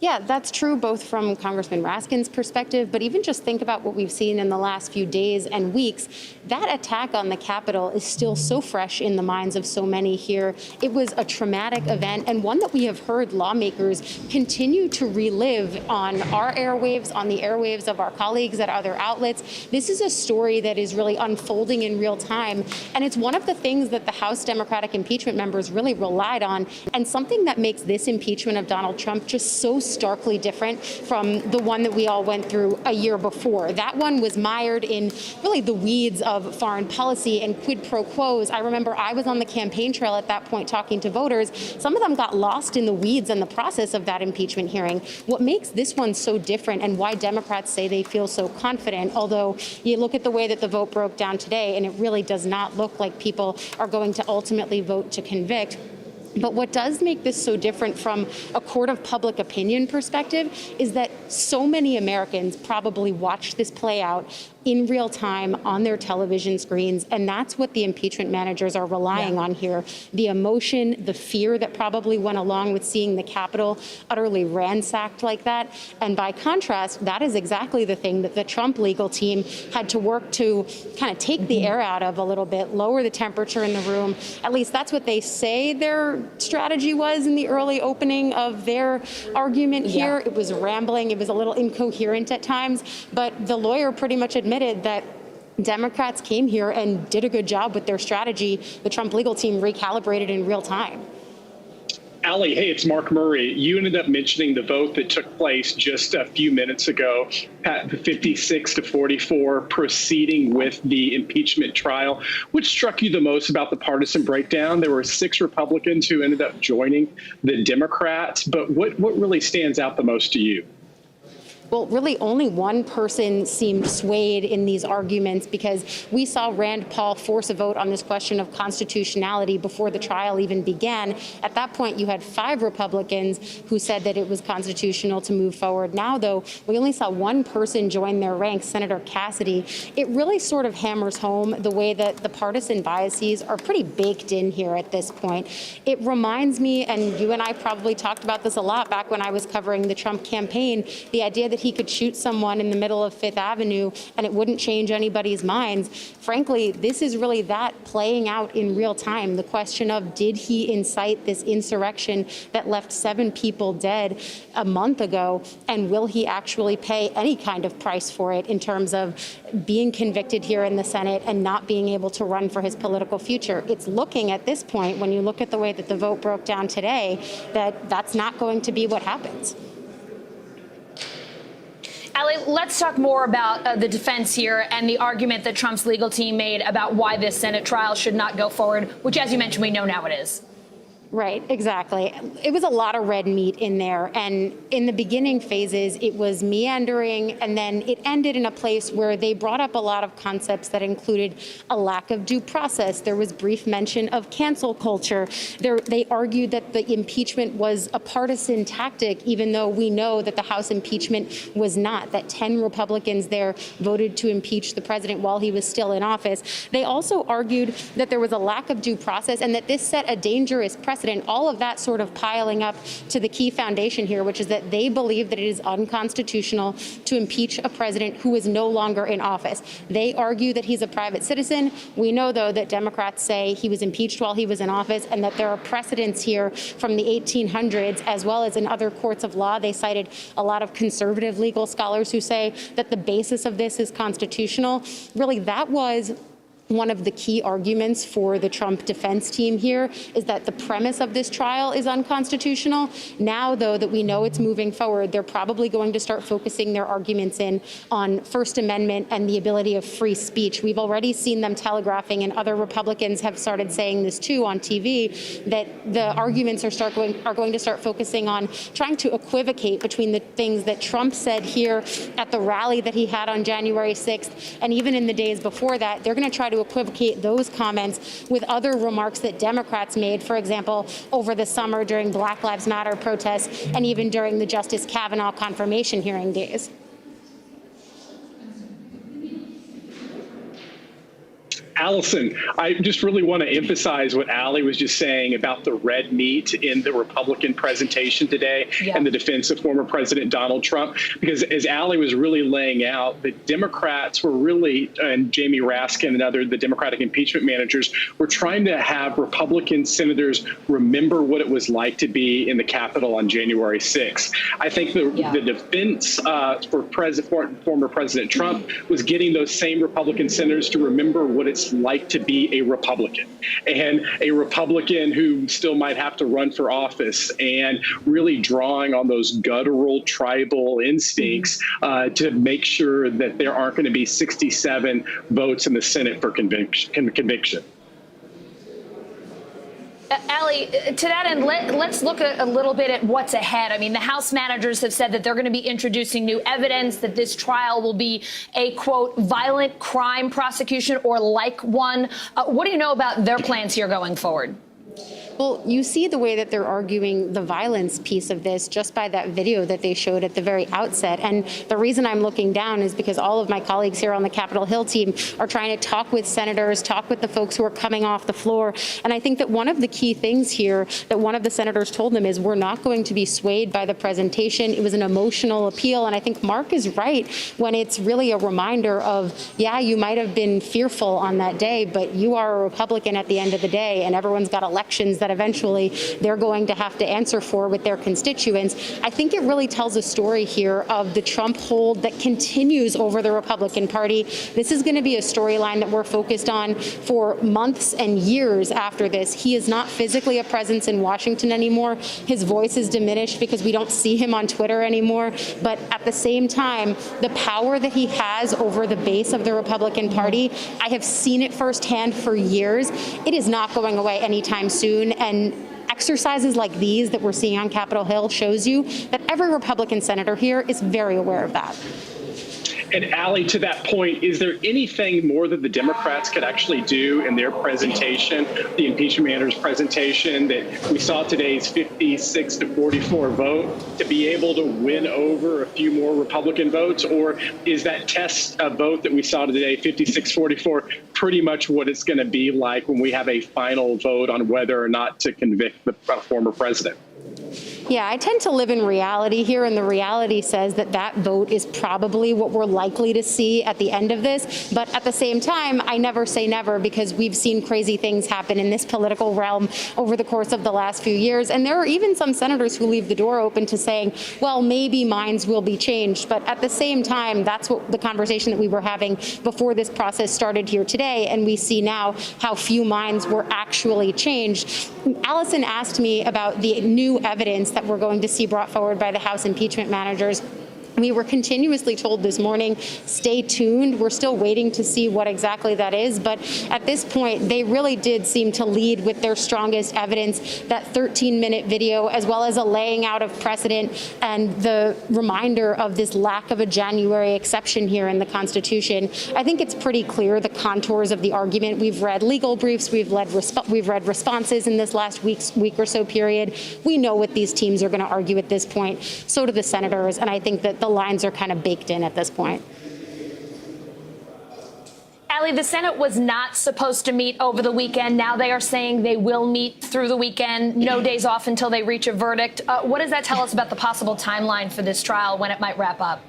Yeah, that's true, both from Congressman Raskin's perspective, but even just think about what we've seen in the last few days and weeks. That attack on the Capitol is still so fresh in the minds of so many here. It was a traumatic event, and one that we have heard lawmakers continue to relive on our airwaves, on the airwaves of our colleagues at other outlets. This is a story that is really unfolding in real time, and it's one of the things that the House Democratic impeachment members really relied on, and something that makes this impeachment of Donald Trump just so starkly different from the one that we all went through a year before. That one was mired in really the weeds of foreign policy and quid pro quos. I remember I was on the campaign trail at that point talking to voters. Some of them got lost in the weeds and the process of that impeachment hearing. What makes this one so different and why Democrats say they feel so confident, although you look at the way that the vote broke down today and it really does not look like people are going to ultimately vote to convict. But what does make this so different from a court of public opinion perspective is that so many Americans probably watched this play out in real time on their television screens. And that's what the impeachment managers are relying on here. The emotion, the fear that probably went along with seeing the Capitol utterly ransacked like that. And by contrast, that is exactly the thing that the Trump legal team had to work to kind of take the air out of a little bit, lower the temperature in the room. At least that's what they say their strategy was in the early opening of their argument here. It was rambling. It was a little incoherent at times. But the lawyer pretty much admitted that Democrats came here and did a good job with their strategy. The Trump legal team recalibrated in real time. Ali, hey, it's Mark Murray. You ended up mentioning the vote that took place just a few minutes ago, at the 56-44 proceeding with the impeachment trial. Which struck you the most about the partisan breakdown? There were 6 Republicans who ended up joining the Democrats, but what really stands out the most to you? Well, really only one person seemed swayed in these arguments, because we saw Rand Paul force a vote on this question of constitutionality before the trial even began. At that point, you had 5 Republicans who said that it was constitutional to move forward. Now, though, we only saw one person join their ranks, Senator Cassidy. It really sort of hammers home the way that the partisan biases are pretty baked in here at this point. It reminds me, and you and I probably talked about this a lot back when I was covering the Trump campaign, the idea that he could shoot someone in the middle of Fifth Avenue and it wouldn't change anybody's minds. Frankly, this is really that playing out in real time. The question of, did he incite this insurrection that left 7 people dead a month ago, and will he actually pay any kind of price for it in terms of being convicted here in the Senate and not being able to run for his political future? It's looking at this point, when you look at the way that the vote broke down today, that that's not going to be what happens. Allie, let's talk more about the defense here and the argument that Trump's legal team made about why this Senate trial should not go forward, which, as you mentioned, we know now it is. Right, exactly. It was a lot of red meat in there. And in the beginning phases, it was meandering, and then it ended in a place where they brought up a lot of concepts that included a lack of due process. There was brief mention of cancel culture. They argued that the impeachment was a partisan tactic, even though we know that the House impeachment was not, that 10 Republicans there voted to impeach the president while he was still in office. They also argued that there was a lack of due process and that this set a dangerous precedent. All of that sort of piling up to the key foundation here, which is that they believe that it is unconstitutional to impeach a president who is no longer in office. They argue that he's a private citizen. We know, though, that Democrats say he was impeached while he was in office, and that there are precedents here from the 1800s, as well as in other courts of law. They cited a lot of conservative legal scholars who say that the basis of this is constitutional. Really, that was one of the key arguments for the Trump defense team here, is that the premise of this trial is unconstitutional. Now, though, that we know it's moving forward, they're probably going to start focusing their arguments in on First Amendment and the ability of free speech. We've already seen them telegraphing, and other Republicans have started saying this too on TV, that the arguments are going to start focusing on trying to equivocate between the things that Trump said here at the rally that he had on January 6th, and even in the days before that. They're going to try to equivocate those comments with other remarks that Democrats made, for example, over the summer during Black Lives Matter protests and even during the Justice Kavanaugh confirmation hearing days. Allison, I just really want to emphasize what Allie was just saying about the red meat in the Republican presentation today and the defense of former President Donald Trump, because as Allie was really laying out, the Democrats were really, and Jamie Raskin and the Democratic impeachment managers were trying to have Republican senators remember what it was like to be in the Capitol on January 6th. I think the defense for former President Trump was getting those same Republican senators to remember what it's like to be a Republican, and a Republican who still might have to run for office, and really drawing on those guttural tribal instincts to make sure that there aren't going to be 67 votes in the Senate for conviction. Allie, to that end, let's look a little bit at what's ahead. I mean, the House managers have said that they're going to be introducing new evidence, that this trial will be a, quote, violent crime prosecution or like one. What do you know about their plans here going forward? Well, you see the way that they're arguing the violence piece of this just by that video that they showed at the very outset. And the reason I'm looking down is because all of my colleagues here on the Capitol Hill team are trying to talk with senators, talk with the folks who are coming off the floor. And I think that one of the key things here that one of the senators told them is, we're not going to be swayed by the presentation. It was an emotional appeal. And I think Mark is right when it's really a reminder of, yeah, you might have been fearful on that day, but you are a Republican at the end of the day, and everyone's got elections that eventually they're going to have to answer for with their constituents. I think it really tells a story here of the Trump hold that continues over the Republican Party. This is going to be a storyline that we're focused on for months and years after this. He is not physically a presence in Washington anymore. His voice is diminished because we don't see him on Twitter anymore. But at the same time, the power that he has over the base of the Republican Party, I have seen it firsthand for years. It is not going away anytime soon. And exercises like these that we're seeing on Capitol Hill shows you that every Republican senator here is very aware of that. And Allie, to that point, is there anything more that the Democrats could actually do in their presentation, the impeachment manager's presentation, that we saw today's 56-44 vote, to be able to win over a few more Republican votes? Or is that test vote that we saw today, 56-44, pretty much what it's going to be like when we have a final vote on whether or not to convict the former president? Yeah, I tend to live in reality here, and the reality says that that vote is probably what we're likely to see at the end of this. But at the same time, I never say never, because we've seen crazy things happen in this political realm over the course of the last few years. And there are even some senators who leave the door open to saying, well, maybe minds will be changed. But at the same time, that's what the conversation that we were having before this process started here today. And we see now how few minds were actually changed. Allison asked me about the new evidence that we're going to see brought forward by the House impeachment managers. We were continuously told this morning, stay tuned. We're still waiting to see what exactly that is. But at this point, they really did seem to lead with their strongest evidence, that 13-minute video, as well as a laying out of precedent and the reminder of this lack of a January exception here in the Constitution. I think it's pretty clear the contours of the argument. We've read legal briefs. We've read responses in this last week or so period. We know what these teams are going to argue at this point. So do the senators. And I think that the lines are kind of baked in at this point. Allie, the Senate was not supposed to meet over the weekend. Now they are saying they will meet through the weekend, no days off until they reach a verdict. What does that tell us about the possible timeline for this trial, when it might wrap up?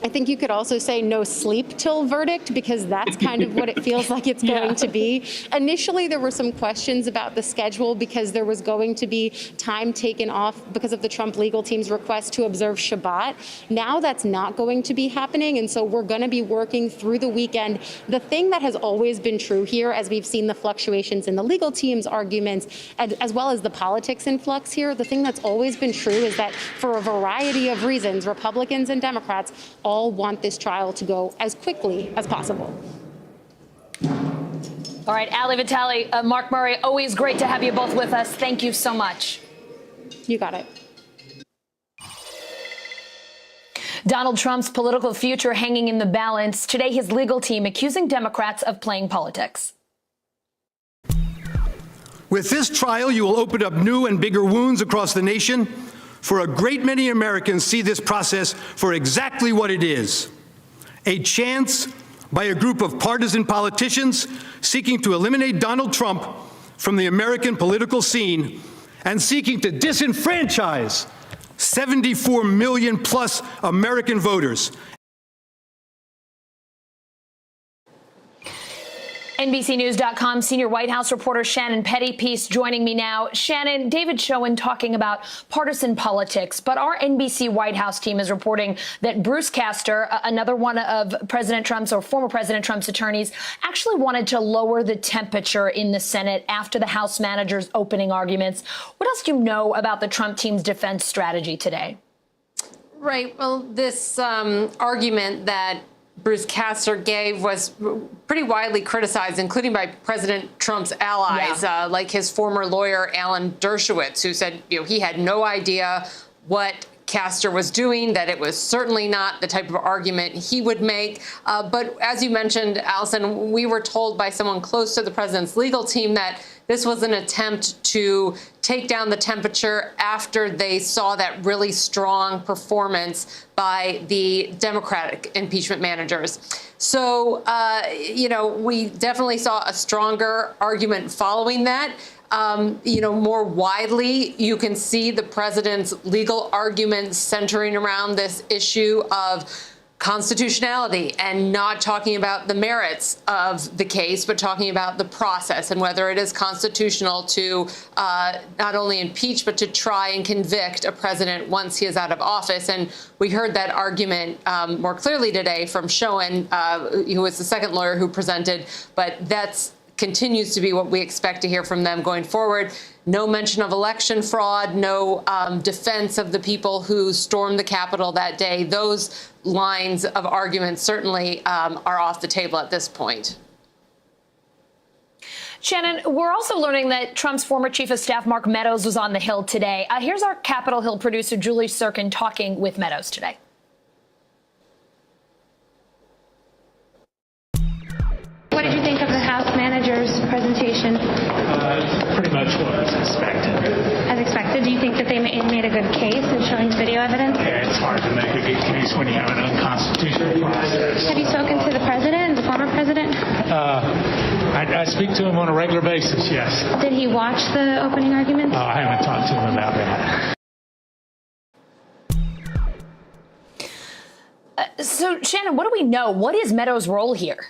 I think you could also say no sleep till verdict, because that's kind of what it feels like it's going to be. Initially, there were some questions about the schedule because there was going to be time taken off because of the Trump legal team's request to observe Shabbat. Now that's not going to be happening, and so we're going to be working through the weekend. The thing that has always been true here, as we've seen the fluctuations in the legal team's arguments, as well as the politics in flux here, the thing that's always been true is that for a variety of reasons, Republicans and Democrats all want this trial to go as quickly as possible. All right, Allie Vitale, Mark Murray, always great to have you both with us. Thank you so much. You got it. Donald Trump's political future hanging in the balance. Today, his legal team accusing Democrats of playing politics. With this trial, you will open up new and bigger wounds across the nation. For a great many Americans see this process for exactly what it is: a chance by a group of partisan politicians seeking to eliminate Donald Trump from the American political scene and seeking to disenfranchise 74 million plus American voters. NBCNews.com senior White House reporter Shannon Pettypiece joining me now. Shannon, David Schoen talking about partisan politics, but our NBC White House team is reporting that Bruce Castor, another one of President Trump's or former President Trump's attorneys, actually wanted to lower the temperature in the Senate after the House manager's opening arguments. What else do you know about the Trump team's defense strategy today? Right. Well, this argument that Bruce Castor gave was pretty widely criticized, including by President Trump's allies, like his former lawyer, Alan Dershowitz, who said, he had no idea what Castor was doing, that it was certainly not the type of argument he would make. But as you mentioned, Allison, we were told by someone close to the president's legal team that this was an attempt to take down the temperature after they saw that really strong performance by the Democratic impeachment managers. So, we definitely saw a stronger argument following that. More widely, you can see the president's legal arguments centering around this issue of constitutionality and not talking about the merits of the case, but talking about the process and whether it is constitutional to not only impeach, but to try and convict a president once he is out of office. And we heard that argument more clearly today from Schoen, who was the second lawyer who presented, but that's continues to be what we expect to hear from them going forward. No mention of election fraud, no defense of the people who stormed the Capitol that day. Those lines of argument certainly are off the table at this point. Shannon, we're also learning that Trump's former chief of staff, Mark Meadows, was on the Hill today. Here's our Capitol Hill producer, Julie Sirkin, talking with Meadows today. What did you think of the House manager's presentation? Pretty much what was expected. As expected, do you think that they made a good case in showing video evidence? Yeah, it's hard to make a good case when you have an unconstitutional process. Have you spoken to the president, the former president? I speak to him on a regular basis, yes. Did he watch the opening arguments? I haven't talked to him about that. So, Shannon, what do we know? What is Meadows' role here?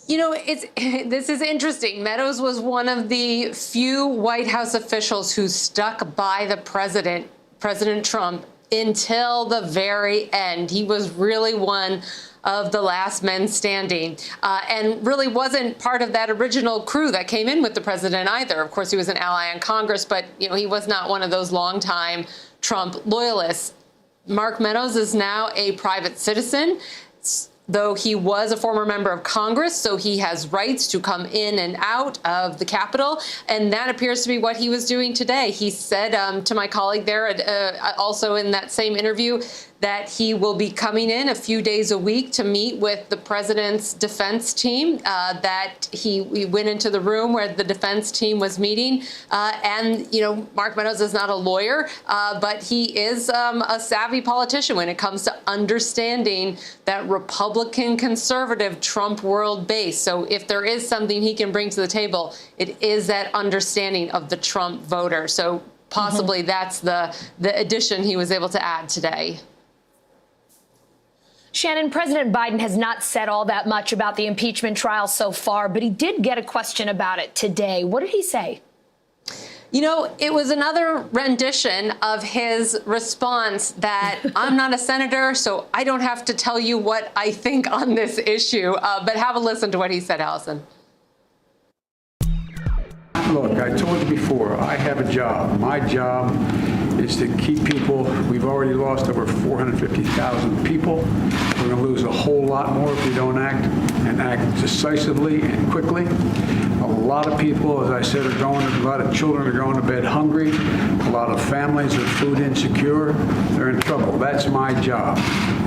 You know, this is interesting. Meadows was one of the few White House officials who stuck by the president, President Trump, until the very end. He was really one of the last men standing, and really wasn't part of that original crew that came in with the president either. Of course, he was an ally in Congress, but he was not one of those longtime Trump loyalists. Mark Meadows is now a private citizen, though he was a former member of Congress, so he has rights to come in and out of the Capitol, and that appears to be what he was doing today. He said to my colleague there, also in that same interview, that he will be coming in a few days a week to meet with the president's defense team, that we went into the room where the defense team was meeting. And, Mark Meadows is not a lawyer, but he is a savvy politician when it comes to understanding that Republican conservative Trump world base. So if there is something he can bring to the table, it is that understanding of the Trump voter. So possibly that's the addition he was able to add today. Shannon, President Biden has not said all that much about the impeachment trial so far, but he did get a question about it today. What did he say? It was another rendition of his response that I'm not a senator, so I don't have to tell you what I think on this issue. But have a listen to what he said, Allison. Look, I told you before, I have a job. My job is to keep people. We've already lost over 450,000 people. We're going to lose a whole lot more if we don't act decisively and quickly. A lot of people, as I said, a lot of children are going to bed hungry. A lot of families are food insecure. They're in trouble. That's my job.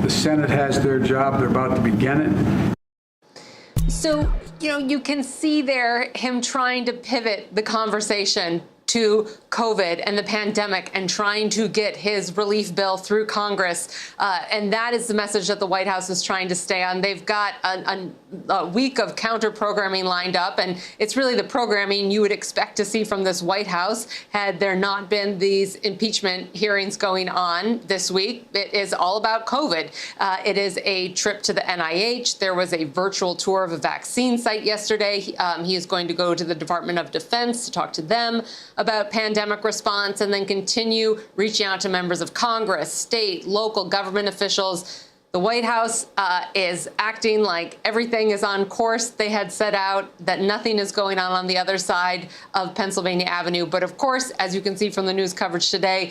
The Senate has their job. They're about to begin it. So, you can see there him trying to pivot the conversation to COVID and the pandemic and trying to get his relief bill through Congress. And that is the message that the White House is trying to stay on. They've got a week of counter-programming lined up, and it's really the programming you would expect to see from this White House had there not been these impeachment hearings going on this week. It is all about COVID. It is a trip to the NIH. There was a virtual tour of a vaccine site yesterday. He is going to go to the Department of Defense to talk to them about pandemic response, and then continue reaching out to members of Congress, state, local government officials. The White House is acting like everything is on course. They had set out that nothing is going on the other side of Pennsylvania Avenue. But of course, as you can see from the news coverage today,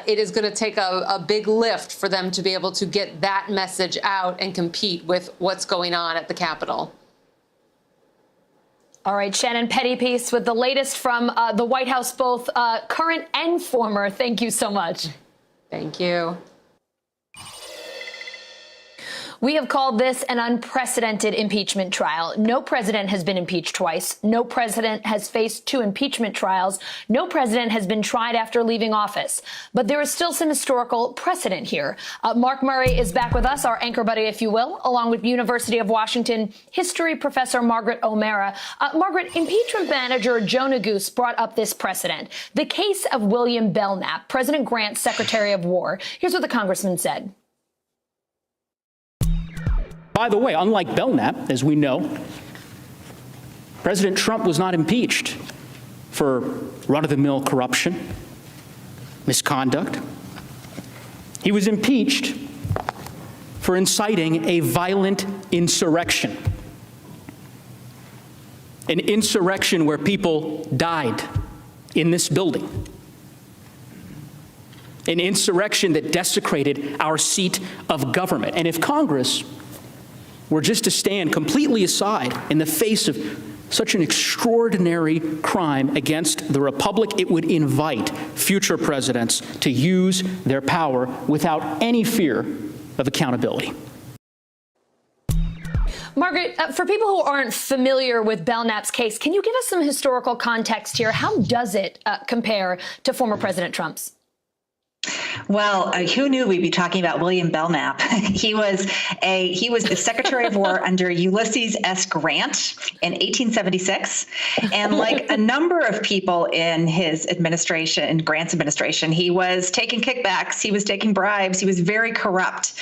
it is going to take a big lift for them to be able to get that message out and compete with what's going on at the Capitol. All right, Shannon Pettypiece with the latest from the White House, both current and former. Thank you so much. Thank you. We have called this an unprecedented impeachment trial. No president has been impeached twice. No president has faced 2 impeachment trials. No president has been tried after leaving office. But there is still some historical precedent here. Mark Murray is back with us, our anchor buddy, if you will, along with University of Washington history professor Margaret O'Mara. Margaret, impeachment manager Joe Neguse brought up this precedent, the case of William Belknap, President Grant's Secretary of War. Here's what the congressman said. By the way, unlike Belknap, as we know, President Trump was not impeached for run-of-the-mill corruption, misconduct. He was impeached for inciting a violent insurrection, an insurrection where people died in this building, an insurrection that desecrated our seat of government. And if Congress were just to stand completely aside in the face of such an extraordinary crime against the republic. It would invite future presidents to use their power without any fear of accountability. Margaret, for people who aren't familiar with Belknap's case, can you give us some historical context here? How does it compare to former President Trump's? Well, who knew we'd be talking about William Belknap? He was the Secretary of War under Ulysses S. Grant in 1876. And like a number of people in his administration, in Grant's administration, he was taking kickbacks, he was taking bribes, he was very corrupt.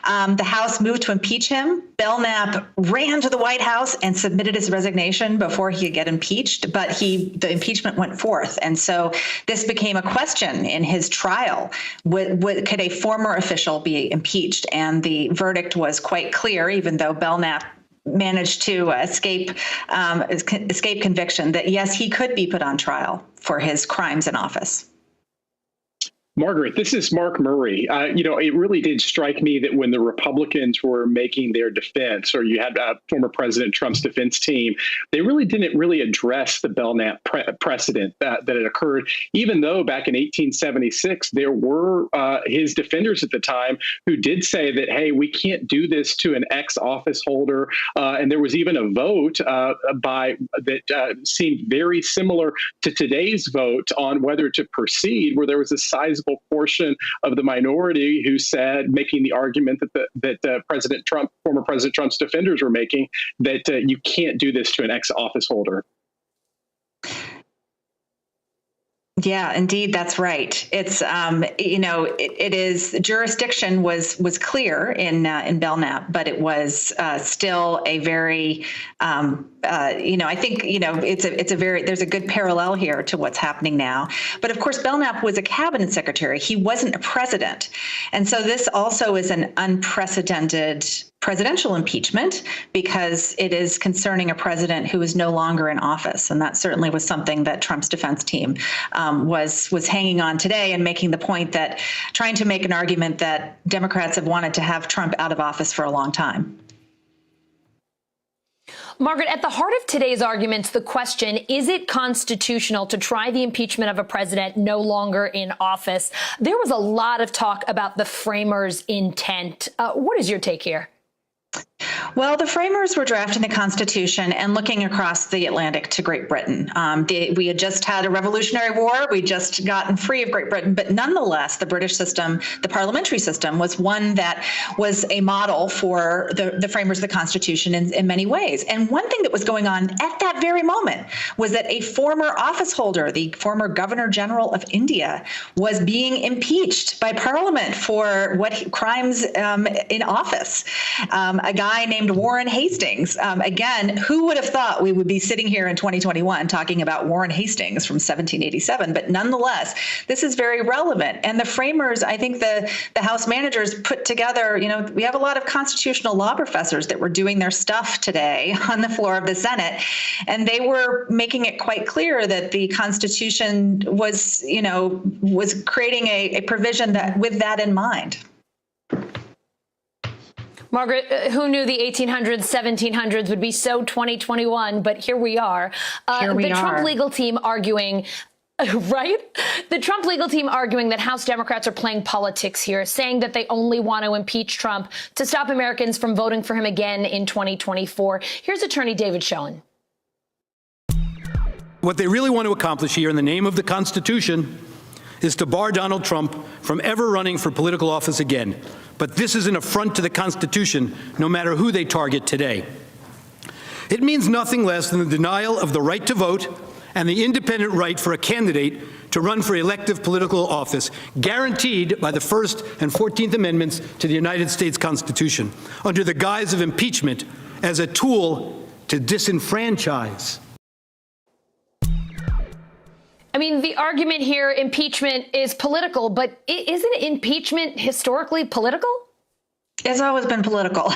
The House moved to impeach him. Belknap ran to the White House and submitted his resignation before he could get impeached, but the impeachment went forth. And so this became a question in his trial. Could a former official be impeached? And the verdict was quite clear, even though Belknap managed to escape conviction, that yes, he could be put on trial for his crimes in office. Margaret, this is Mark Murray. It really did strike me that when the Republicans were making their defense, or you had former President Trump's defense team, they really didn't address the Belknap precedent that had occurred, even though back in 1876, there were his defenders at the time who did say that, hey, we can't do this to an ex-office holder. And there was even a vote that seemed very similar to today's vote on whether to proceed, where there was a sizable portion of the minority who said, making the argument that former President Trump's defenders were making, that you can't do this to an ex-office holder. Yeah, indeed, that's right. It's it is jurisdiction was clear in Belknap, but it was still a very I think there's a good parallel here to what's happening now. But of course, Belknap was a cabinet secretary. He wasn't a president, and so this also is an unprecedented presidential impeachment because it is concerning a president who is no longer in office. And that certainly was something that Trump's defense team was hanging on today, and making the point that trying to make an argument that Democrats have wanted to have Trump out of office for a long time. Margaret, at the heart of today's arguments, the question, is it constitutional to try the impeachment of a president no longer in office? There was a lot of talk about the framers' intent. What is your take here? Well, the framers were drafting the Constitution and looking across the Atlantic to Great Britain. We had just had a Revolutionary War. We just gotten free of Great Britain. But nonetheless, the British system, the parliamentary system, was one that was a model for the framers of the Constitution in many ways. And one thing that was going on at that very moment was that a former office holder, the former Governor General of India, was being impeached by Parliament for crimes in office. A guy named Warren Hastings. Again, who would have thought we would be sitting here in 2021 talking about Warren Hastings from 1787? But nonetheless, this is very relevant. And the framers, I think the House managers put together, we have a lot of constitutional law professors that were doing their stuff today on the floor of the Senate. And they were making it quite clear that the Constitution was creating a provision that with that in mind. Margaret, who knew the 1800s, 1700s would be so 2021? But here we are. Trump legal team arguing, right? The Trump legal team arguing that House Democrats are playing politics here, saying that they only want to impeach Trump to stop Americans from voting for him again in 2024. Here's attorney David Schoen. What they really want to accomplish here in the name of the Constitution is to bar Donald Trump from ever running for political office again. But this is an affront to the Constitution, no matter who they target today. It means nothing less than the denial of the right to vote and the independent right for a candidate to run for elective political office, guaranteed by the First and 14th Amendments to the United States Constitution, under the guise of impeachment as a tool to disenfranchise. I mean, the argument here, impeachment is political, but isn't impeachment historically political? It's always been political.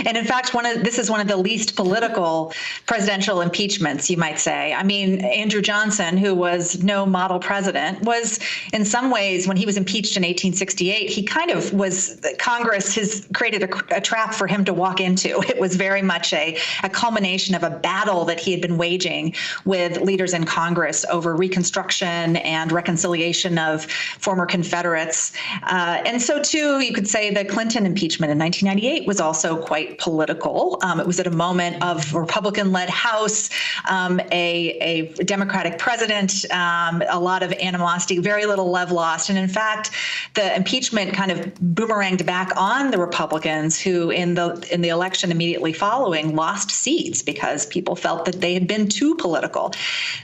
And in fact, this is one of the least political presidential impeachments, you might say. I mean, Andrew Johnson, who was no model president, was in some ways, when he was impeached in 1868, he kind of was, Congress has created a trap for him to walk into. It was very much a culmination of a battle that he had been waging with leaders in Congress over Reconstruction and reconciliation of former Confederates. And so, too, you could say the Clinton impeachment in 1998 was also quite political. It was at a moment of Republican-led House, a Democratic president, a lot of animosity, very little love lost. And in fact, the impeachment kind of boomeranged back on the Republicans, who in the election immediately following lost seats because people felt that they had been too political.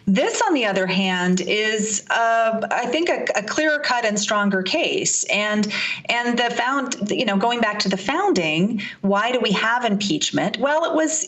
This, on the other hand, is, I think, a clearer cut and stronger case. And going back to the founding, why do we have impeachment? Well, it was,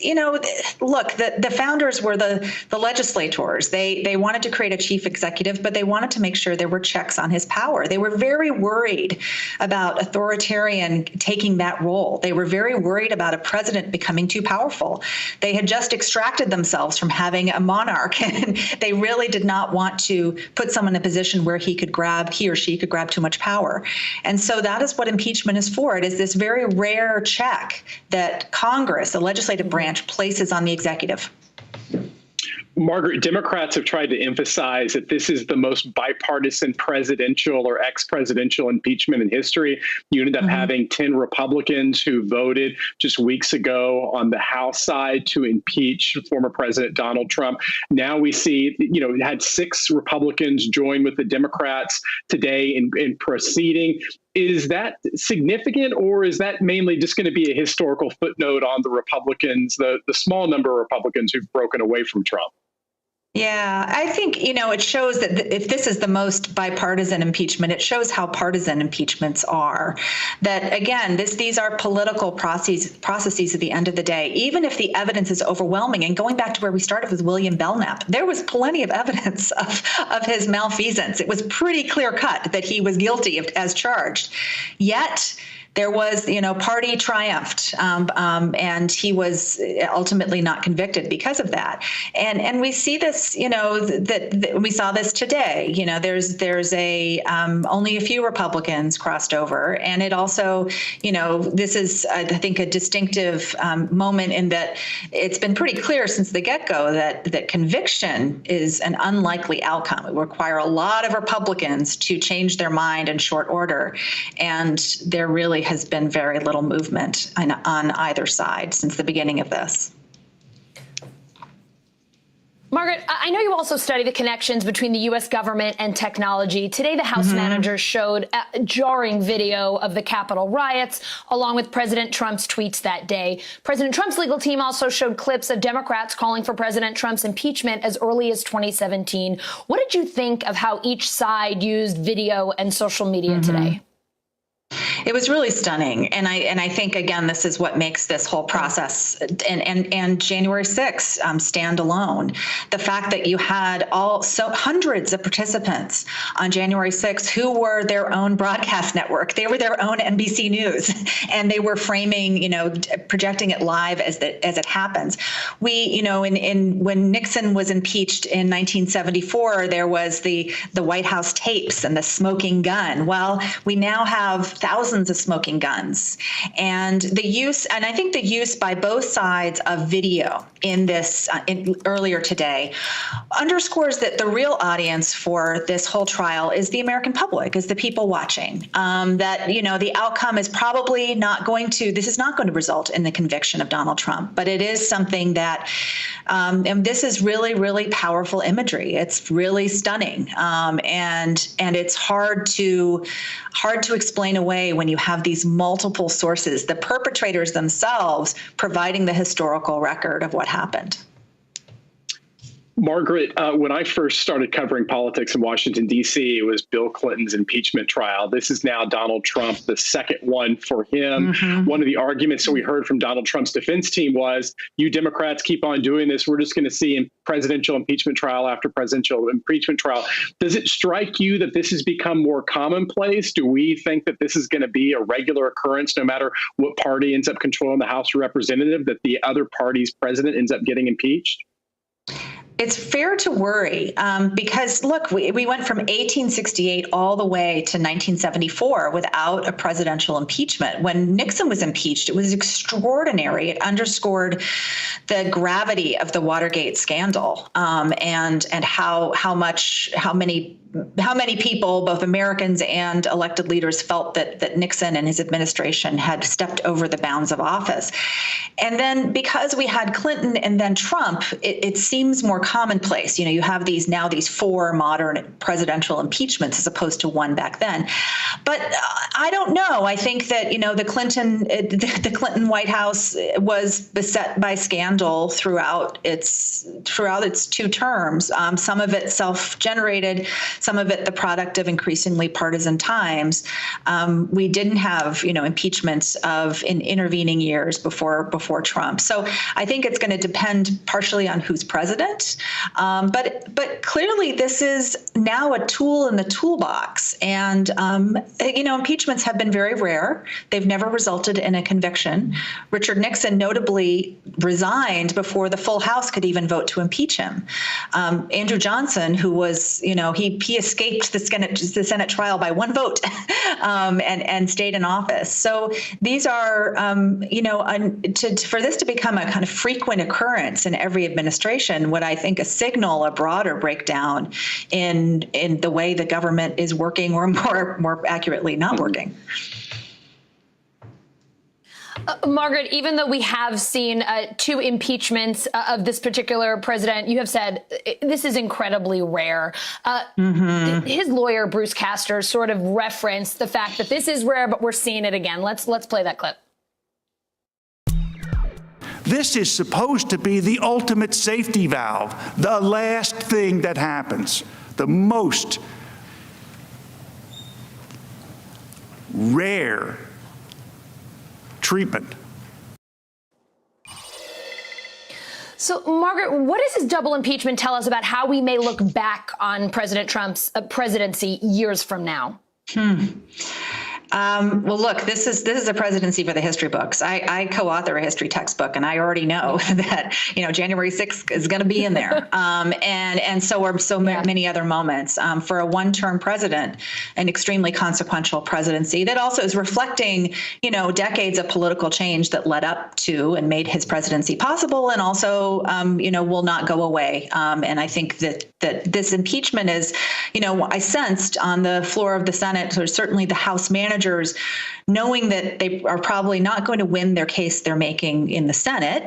look, the founders were the legislators. They wanted to create a chief executive, but they wanted to make sure there were checks on his power. They were very worried about authoritarian taking that role. They were very worried about a president becoming too powerful. They had just extracted themselves from having a monarch, and they really did not want to put someone in a position where he or she could grab too much power. And so that is what impeachment is for. It is this very rare check that Congress, the legislative branch, places on the executive. Margaret, Democrats have tried to emphasize that this is the most bipartisan presidential or ex-presidential impeachment in history. You ended up having 10 Republicans who voted just weeks ago on the House side to impeach former President Donald Trump. Now we see, it had 6 Republicans join with the Democrats today in proceeding. Is that significant, or is that mainly just going to be a historical footnote on the Republicans, the small number of Republicans who've broken away from Trump? Yeah, I think, it shows that if this is the most bipartisan impeachment, it shows how partisan impeachments are. That, again, these are political processes at the end of the day. Even if the evidence is overwhelming, and going back to where we started with William Belknap, there was plenty of evidence of his malfeasance. It was pretty clear cut that he was guilty as charged. Yet, there was, party triumphed, and he was ultimately not convicted because of that. And we see this, that we saw this today. There's only a few Republicans crossed over, and it also, this is, I think, a distinctive moment in that it's been pretty clear since the get-go that conviction is an unlikely outcome. It will require a lot of Republicans to change their mind in short order, and there really has been very little movement on either side since the beginning of this. Margaret, I know you also study the connections between the U.S. government and technology. Today, the House managers showed a jarring video of the Capitol riots, along with President Trump's tweets that day. President Trump's legal team also showed clips of Democrats calling for President Trump's impeachment as early as 2017. What did you think of how each side used video and social media today? It was really stunning. And I think, again, this is what makes this whole process and January 6th stand alone. The fact that you had hundreds of participants on January 6th who were their own broadcast network. They were their own NBC News, and they were framing, projecting it live as it happens. We, when Nixon was impeached in 1974, there was the White House tapes and the smoking gun. Well, we now have thousands of smoking guns, and I think the use by both sides of video in this earlier today underscores that the real audience for this whole trial is the American public, is the people watching. That the outcome is probably not going to. This is not going to result in the conviction of Donald Trump, but it is something that, and this is really, really powerful imagery. It's really stunning, and it's hard to explain away when you have these multiple sources, the perpetrators themselves providing the historical record of what happened. Margaret, when I first started covering politics in Washington, D.C., it was Bill Clinton's impeachment trial. This is now Donald Trump, the second one for him. One of the arguments that we heard from Donald Trump's defense team was, you Democrats keep on doing this. We're just going to see presidential impeachment trial after presidential impeachment trial. Does it strike you that this has become more commonplace? Do we think that this is going to be a regular occurrence, no matter what party ends up controlling the House of Representatives, that the other party's president ends up getting impeached? It's fair to worry because, look, we went from 1868 all the way to 1974 without a presidential impeachment. When Nixon was impeached, it was extraordinary. It underscored the gravity of the Watergate scandal and how many people, both Americans and elected leaders, felt that Nixon and his administration had stepped over the bounds of office. And then because we had Clinton and then Trump, it seems more commonplace. You know, you have these four modern presidential impeachments as opposed to one back then. But I don't know. I think that, you know, the Clinton White House was beset by scandal throughout its 2 terms. Some of it self-generated, some of it the product of increasingly partisan times. We didn't have, you know, impeachments in intervening years before Trump. So I think it's going to depend partially on who's president. But clearly this is now a tool in the toolbox. And, you know, impeachments have been very rare. They've never resulted in a conviction. Richard Nixon notably resigned before the full House could even vote to impeach him. Andrew Johnson, who was, you know, he escaped the Senate trial by 1 vote and stayed in office. So these are, you know, for this to become a kind of frequent occurrence in every administration, would I think signal a broader breakdown in the way the government is working, or more accurately, not working. Margaret, even though we have seen 2 impeachments of this particular president, you have said this is incredibly rare. His lawyer, Bruce Castor, sort of referenced the fact that this is rare, but we're seeing it again. Let's play that clip. This is supposed to be the ultimate safety valve, the last thing that happens, the most rare treatment. So, Margaret, what does this double impeachment tell us about how we may look back on President Trump's presidency years from now? Well, look, this is a presidency for the history books. I co-author a history textbook, and I already know that, you know, January 6th is going to be in there. And so are many other moments. For a one-term president, an extremely consequential presidency that also is reflecting, you know, decades of political change that led up to and made his presidency possible, and also, you know, will not go away. And I think that this impeachment is, you know, I sensed on the floor of the Senate, or certainly the House managers, knowing that they are probably not going to win their case they're making in the Senate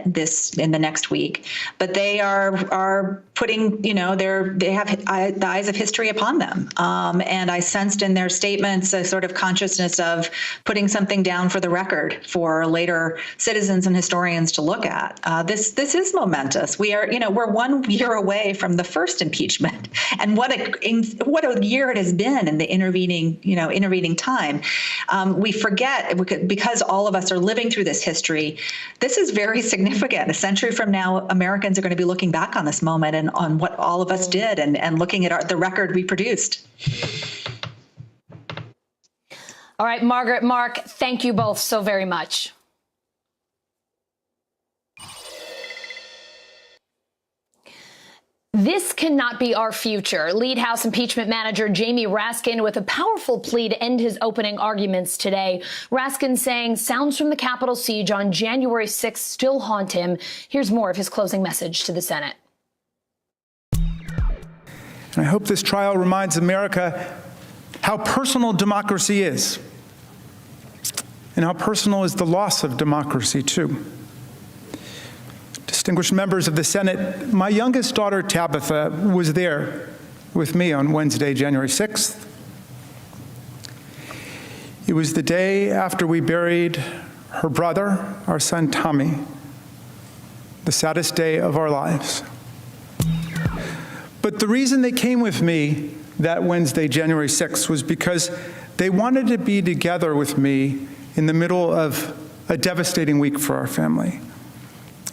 in the next week, but they are putting, you know, they have the eyes of history upon them. And I sensed in their statements a sort of consciousness of putting something down for the record for later citizens and historians to look at. This is momentous. We're 1 year away from the first impeachment, and what a year it has been in the intervening time. We forget, because all of us are living through this history, this is very significant. A century from now, Americans are going to be looking back on this moment and on what all of us did, and looking at the record we produced. All right, Margaret, Mark, thank you both so very much. This cannot be our future. Lead House impeachment manager Jamie Raskin with a powerful plea to end his opening arguments today. Raskin saying sounds from the Capitol siege on January 6th still haunt him. Here's more of his closing message to the Senate. And I hope this trial reminds America how personal democracy is, and how personal is the loss of democracy, too. Distinguished members of the Senate, my youngest daughter, Tabitha, was there with me on Wednesday, January 6th. It was the day after we buried her brother, our son, Tommy, the saddest day of our lives. But the reason they came with me that Wednesday, January 6th, was because they wanted to be together with me in the middle of a devastating week for our family.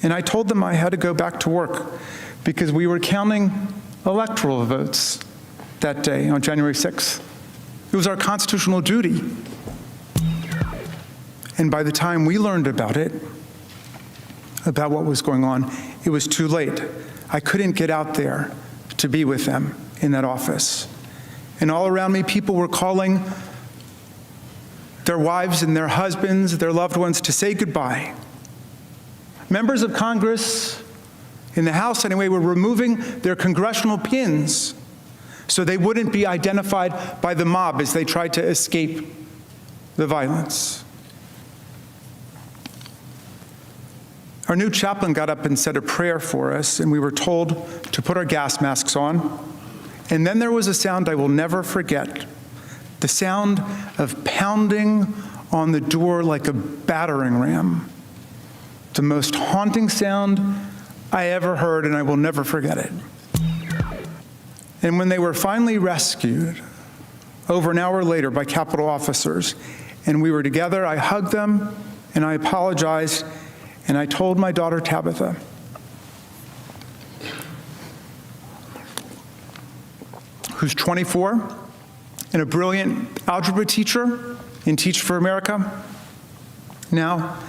And I told them I had to go back to work because we were counting electoral votes that day on January 6th. It was our constitutional duty. And by the time we learned about it, about what was going on, it was too late. I couldn't get out there to be with them in that office. And all around me, people were calling their wives and their husbands, their loved ones, to say goodbye. Members of Congress, in the House anyway, were removing their congressional pins so they wouldn't be identified by the mob as they tried to escape the violence. Our new chaplain got up and said a prayer for us, and we were told to put our gas masks on. And then there was a sound I will never forget, the sound of pounding on the door like a battering ram. The most haunting sound I ever heard, and I will never forget it. And when they were finally rescued, over an hour later by Capitol officers, and we were together, I hugged them, and I apologized, and I told my daughter Tabitha, who's 24 and a brilliant algebra teacher in Teach for America. Now,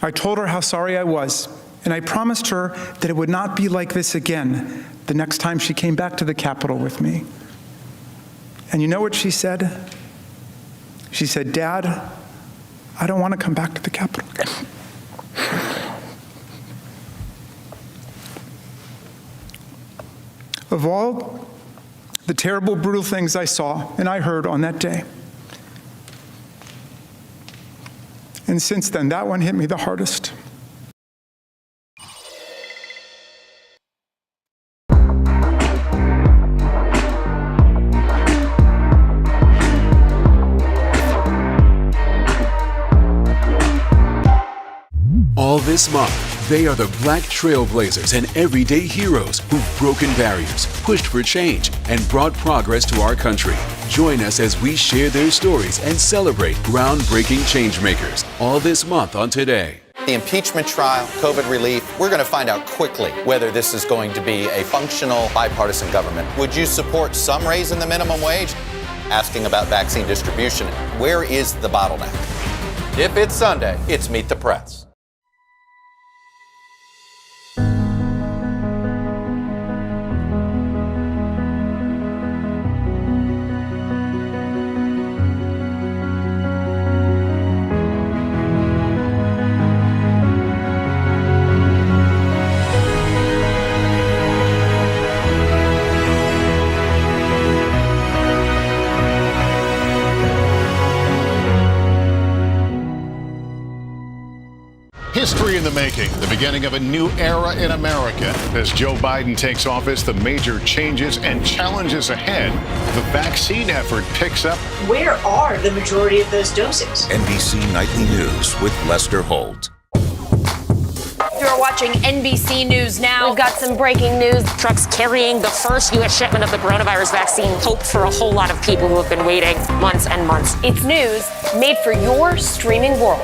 I told her how sorry I was, and I promised her that it would not be like this again the next time she came back to the Capitol with me. And you know what she said? She said, "Dad, I don't want to come back to the Capitol again." Of all the terrible, brutal things I saw and I heard on that day, and since then, that one hit me the hardest. All this month, they are the black trailblazers and everyday heroes who've broken barriers, pushed for change, and brought progress to our country. Join us as we share their stories and celebrate groundbreaking changemakers all this month on Today. The impeachment trial, COVID relief, we're going to find out quickly whether this is going to be a functional bipartisan government. Would you support some raise in the minimum wage? Asking about vaccine distribution, where is the bottleneck? If it's Sunday, it's Meet the Press. History in the making, the beginning of a new era in America. As Joe Biden takes office, the major changes and challenges ahead. The vaccine effort picks up. Where are the majority of those doses? NBC Nightly News with Lester Holt. You're watching NBC News Now. We've got some breaking news. Trucks carrying the first U.S. shipment of the coronavirus vaccine. Hope for a whole lot of people who have been waiting months and months. It's news made for your streaming world.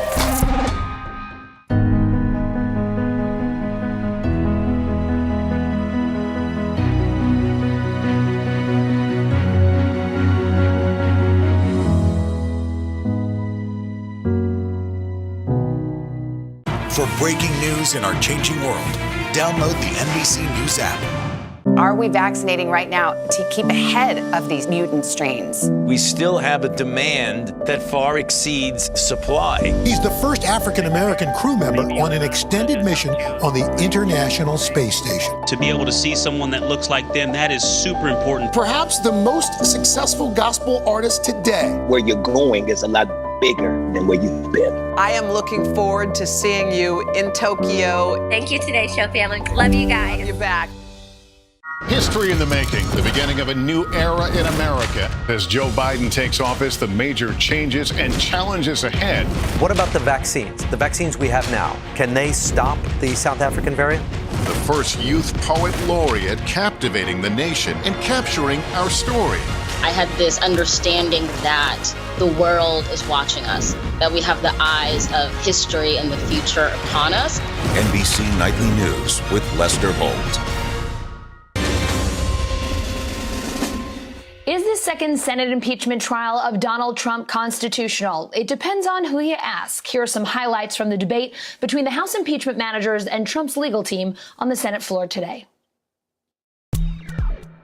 For breaking news in our changing world, download the NBC News app. Are we vaccinating right now to keep ahead of these mutant strains? We still have a demand that far exceeds supply. He's the first African-American crew member on an extended mission on the International Space Station. To be able to see someone that looks like them, that is super important. Perhaps the most successful gospel artist today. Where you're going is a lot bigger than where you've been. I am looking forward to seeing you in Tokyo. Thank you, Today Show family. Love you guys. You're back. History in the making, the beginning of a new era in America. As Joe Biden takes office, the major changes and challenges ahead. What about the vaccines? The vaccines we have now, can they stop the South African variant? the first youth poet laureate captivating the nation and capturing our story. I had this understanding that the world is watching us, that we have the eyes of history and the future upon us. NBC Nightly News with Lester Holt. Is the second Senate impeachment trial of Donald Trump constitutional? It depends on who you ask. Here are some highlights from the debate between the House impeachment managers and Trump's legal team on the Senate floor today.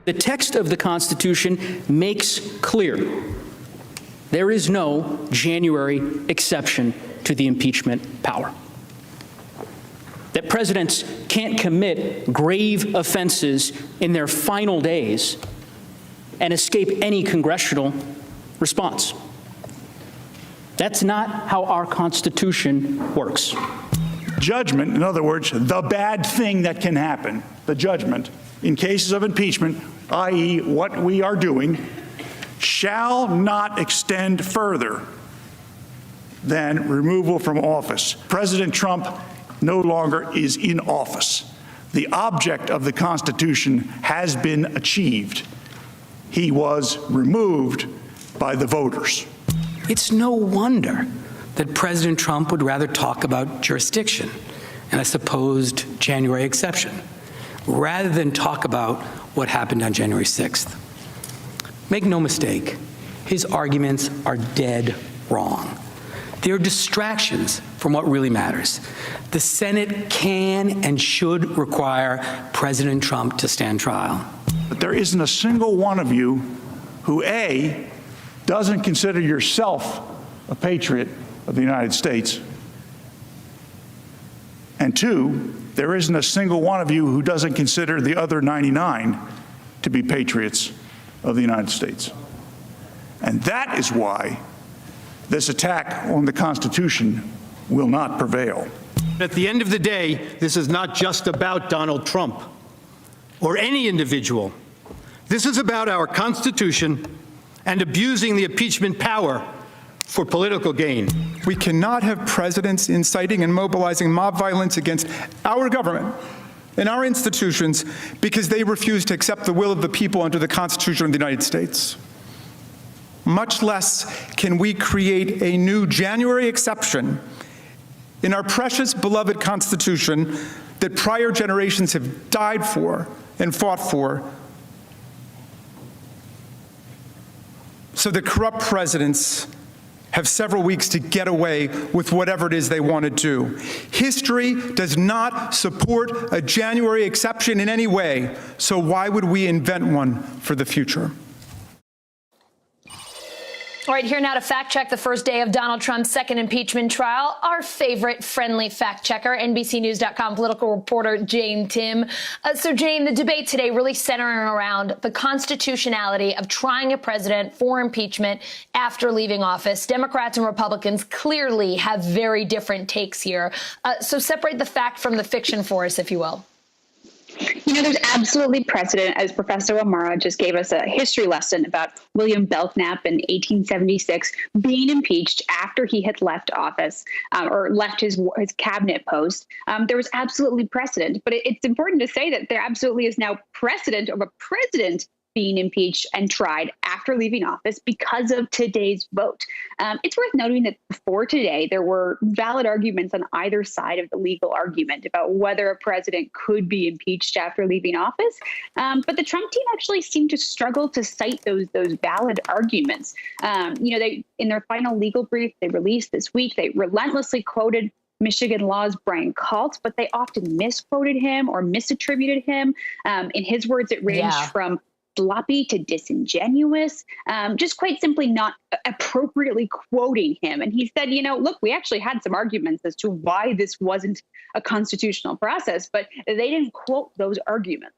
The text of the Constitution makes clear there is no January exception to the impeachment power. That presidents can't commit grave offenses in their final days and escape any congressional response. That's not how our Constitution works. Judgment, in other words, the bad thing that can happen, the judgment, in cases of impeachment, i.e. what we are doing, shall not extend further than removal from office. President Trump no longer is in office. The object of the Constitution has been achieved. He was removed by the voters. It's no wonder that President Trump would rather talk about jurisdiction and a supposed January exception, rather than talk about what happened on January 6th. Make no mistake, his arguments are dead wrong. They are distractions from what really matters. The Senate can and should require President Trump to stand trial. But there isn't a single one of you who, A, doesn't consider yourself a patriot of the United States, and two, there isn't a single one of you who doesn't consider the other 99 to be patriots of the United States. And that is why this attack on the Constitution will not prevail. At the end of the day, this is not just about Donald Trump or any individual. This is about our Constitution and abusing the impeachment power for political gain. We cannot have presidents inciting and mobilizing mob violence against our government and our institutions because they refuse to accept the will of the people under the Constitution of the United States. Much less can we create a new January exception in our precious, beloved Constitution that prior generations have died for and fought for, so that corrupt presidents have several weeks to get away with whatever it is they want to do. History does not support a January exception in any way, so why would we invent one for the future? All right, here now to fact check the first day of Donald Trump's second impeachment trial, our favorite friendly fact checker, NBCNews.com political reporter Jane Tim. So, Jane, the debate today really centering around the constitutionality of trying a president for impeachment after leaving office. Democrats and Republicans clearly have very different takes here. So separate the fact from the fiction for us, if you will. You know, there's absolutely precedent, as Professor O'Mara just gave us a history lesson about William Belknap in 1876 being impeached after he had left office or left his cabinet post. There was absolutely precedent, but it's important to say that there absolutely is now precedent of a president being impeached and tried after leaving office because of today's vote. It's worth noting that before today, there were valid arguments on either side of the legal argument about whether a president could be impeached after leaving office. But the Trump team actually seemed to struggle to cite those valid arguments. They, in their final legal brief they released this week, they relentlessly quoted Michigan law's Brian Kalt, but they often misquoted him or misattributed him. In his words, it ranged from sloppy to disingenuous, just quite simply not appropriately quoting him. And he said, look, we actually had some arguments as to why this wasn't a constitutional process, but they didn't quote those arguments.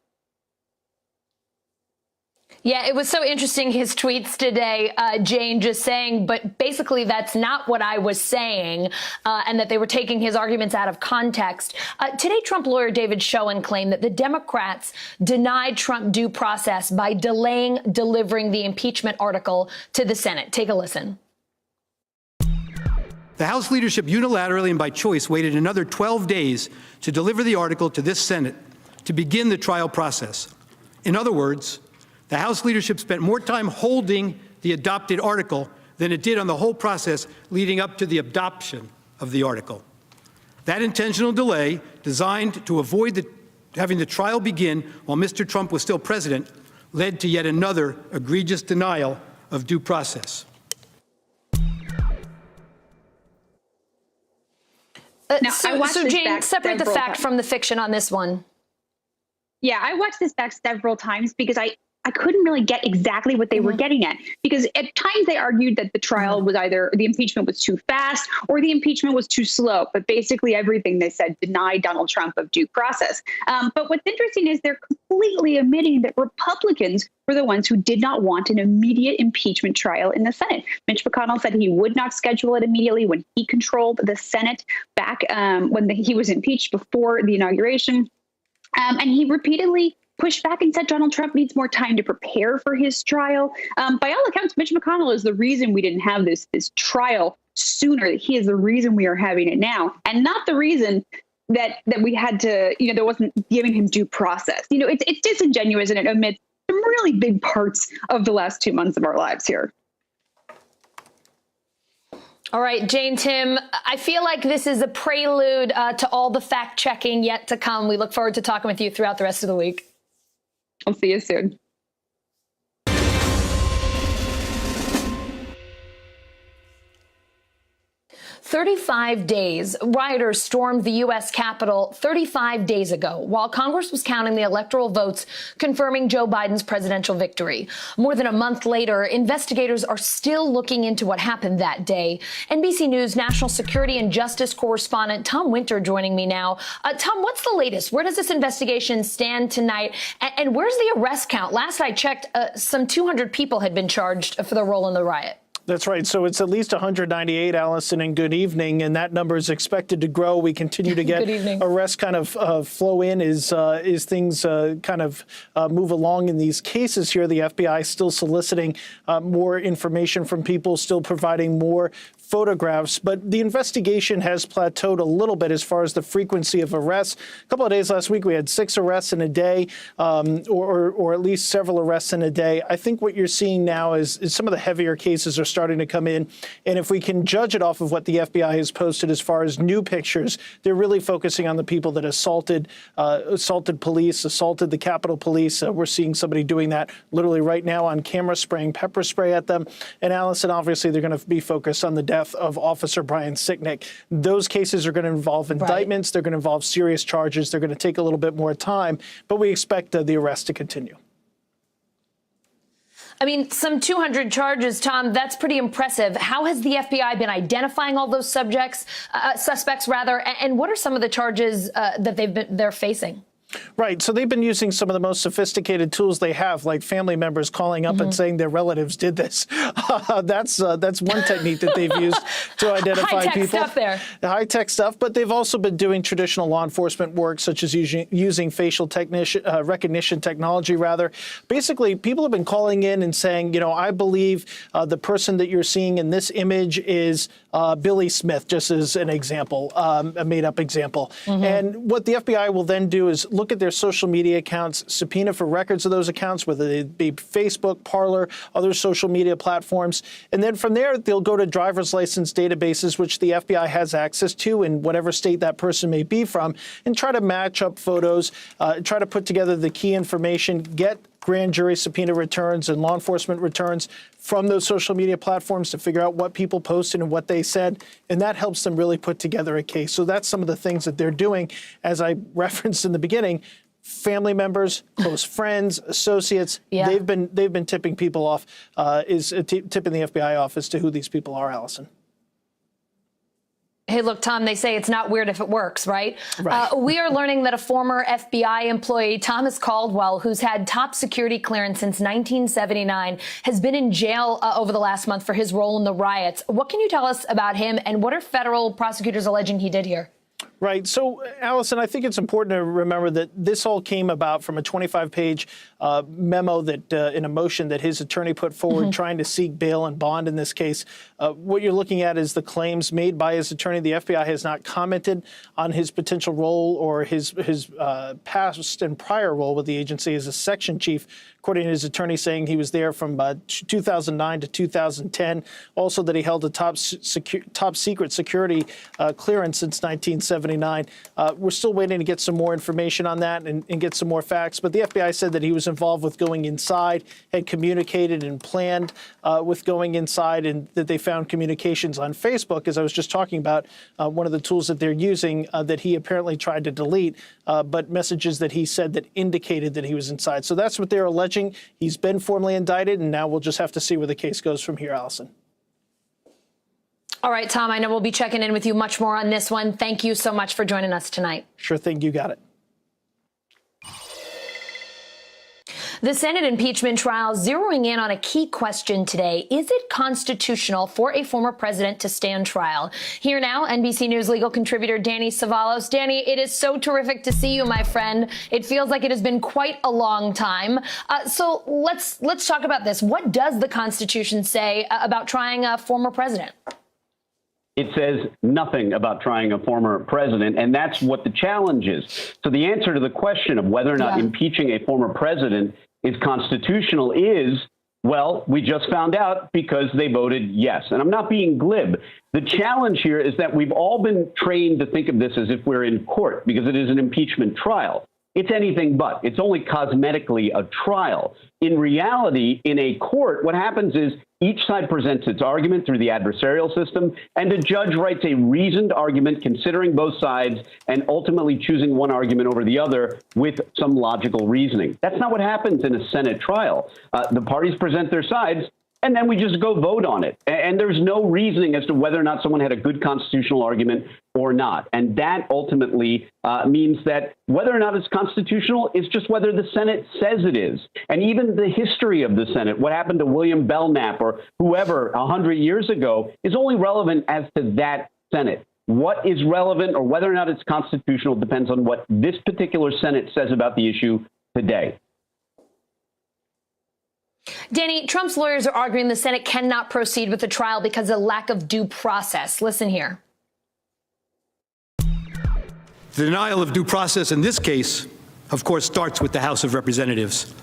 Yeah, it was so interesting, his tweets today, Jane, just saying, but basically that's not what I was saying, and that they were taking his arguments out of context. Today, Trump lawyer David Schoen claimed that the Democrats denied Trump due process by delaying delivering the impeachment article to the Senate. Take a listen. The House leadership unilaterally and by choice waited another 12 days to deliver the article to this Senate to begin the trial process. In other words, the House leadership spent more time holding the adopted article than it did on the whole process leading up to the adoption of the article. That intentional delay, designed to avoid having the trial begin while Mr. Trump was still president, led to yet another egregious denial of due process. So Jane, separate the fact from the fiction on this one. Yeah, I watched this back several times because I couldn't really get exactly what they were getting at, because at times they argued that the trial was either the impeachment was too fast or the impeachment was too slow. But basically everything they said denied Donald Trump of due process. But what's interesting is they're completely omitting that Republicans were the ones who did not want an immediate impeachment trial in the Senate. Mitch McConnell said he would not schedule it immediately when he controlled the Senate back when he was impeached before the inauguration. And he repeatedly pushed back and said Donald Trump needs more time to prepare for his trial. By all accounts, Mitch McConnell is the reason we didn't have this trial sooner. He is the reason we are having it now, and not the reason that we had to, that wasn't giving him due process. It's disingenuous, and it omits some really big parts of the last 2 months of our lives here. All right, Jane, Tim, I feel like this is a prelude to all the fact-checking yet to come. We look forward to talking with you throughout the rest of the week. I'll see you soon. 35 days. Rioters stormed the U.S. Capitol 35 days ago while Congress was counting the electoral votes confirming Joe Biden's presidential victory. More than a month later, investigators are still looking into what happened that day. NBC News national security and justice correspondent Tom Winter joining me now. Tom, what's the latest? Where does this investigation stand tonight? And where's the arrest count? Last I checked, some 200 people had been charged for their role in the riot. That's right. So it's at least 198, Allison, and good evening. And that number is expected to grow. We continue to get arrests kind of flow in as things kind of move along in these cases here. The FBI still soliciting more information from people, still providing more photographs, but the investigation has plateaued a little bit as far as the frequency of arrests. A couple of days last week, we had 6 arrests in a day, or at least several arrests in a day. I think what you're seeing now is some of the heavier cases are starting to come in, and if we can judge it off of what the FBI has posted as far as new pictures, they're really focusing on the people that assaulted police, assaulted the Capitol Police. We're seeing somebody doing that literally right now on camera, spraying pepper spray at them. And Allison, obviously, they're going to be focused on the death of Officer Brian Sicknick. Those cases are going to involve indictments. Right. They're going to involve serious charges. They're going to take a little bit more time, but we expect the arrest to continue. I mean, some 200 charges, Tom, that's pretty impressive. How has the FBI been identifying all those suspects, and what are some of the charges that they're facing? Right. So they've been using some of the most sophisticated tools they have, like family members calling up and saying their relatives did this. That's one technique that they've used to identify people. High-tech stuff there. High-tech stuff, but they've also been doing traditional law enforcement work, such as using facial recognition technology, rather. Basically, people have been calling in and saying, I believe the person that you're seeing in this image is Billy Smith, just as an example, a made-up example. And what the FBI will then do is look at their social media accounts, subpoena for records of those accounts, whether they be Facebook, Parler, other social media platforms. And then from there, they'll go to driver's license databases, which the FBI has access to in whatever state that person may be from, and try to match up photos, try to put together the key information, get grand jury subpoena returns and law enforcement returns from those social media platforms to figure out what people posted and what they said. And that helps them really put together a case. So that's some of the things that they're doing. As I referenced in the beginning, family members, close friends, associates, they've been tipping people off, tipping the FBI office to who these people are, Allison. Hey, look, Tom, they say it's not weird if it works, right? Right. We are learning that a former FBI employee, Thomas Caldwell, who's had top security clearance since 1979, has been in jail over the last month for his role in the riots. What can you tell us about him, and what are federal prosecutors alleging he did here? Right. So, Allison, I think it's important to remember that this all came about from a 25-page memo that in a motion that his attorney put forward trying to seek bail and bond in this case. What you're looking at is the claims made by his attorney. The FBI has not commented on his potential role or his past and prior role with the agency as a section chief, according to his attorney, saying he was there from 2009 to 2010. Also that he held a top secret security clearance since 1979. We're still waiting to get some more information on that and get some more facts. But the FBI said that he was involved with going inside, had communicated and planned with going inside, and that they found communications on Facebook, as I was just talking about, one of the tools that they're using that he apparently tried to delete, but messages that he said that indicated that he was inside. So that's what they're alleging. He's been formally indicted, and now we'll just have to see where the case goes from here, Allison. All right, Tom, I know we'll be checking in with you much more on this one. Thank you so much for joining us tonight. Sure thing. You got it. The Senate impeachment trial zeroing in on a key question today. Is it constitutional for a former president to stand trial? Here now, NBC News legal contributor Danny Savalos. Danny, it is so terrific to see you, my friend. It feels like it has been quite a long time. So let's talk about this. What does the Constitution say about trying a former president? It says nothing about trying a former president, and that's what the challenge is. So the answer to the question of whether or not impeaching a former president is constitutional is, well, we just found out because they voted yes. And I'm not being glib. The challenge here is that we've all been trained to think of this as if we're in court because it is an impeachment trial. It's anything but. It's only cosmetically a trial. In reality, in a court, what happens is each side presents its argument through the adversarial system, and a judge writes a reasoned argument considering both sides and ultimately choosing one argument over the other with some logical reasoning. That's not what happens in a Senate trial. The parties present their sides, and then we just go vote on it. And there's no reasoning as to whether or not someone had a good constitutional argument or not. And that ultimately means that whether or not it's constitutional is just whether the Senate says it is. And even the history of the Senate, what happened to William Belknap or whoever 100 years ago, is only relevant as to that Senate. What is relevant or whether or not it's constitutional depends on what this particular Senate says about the issue today. Danny, Trump's lawyers are arguing the Senate cannot proceed with the trial because of lack of due process. Listen here. The denial of due process in this case, of course, starts with the House of Representatives.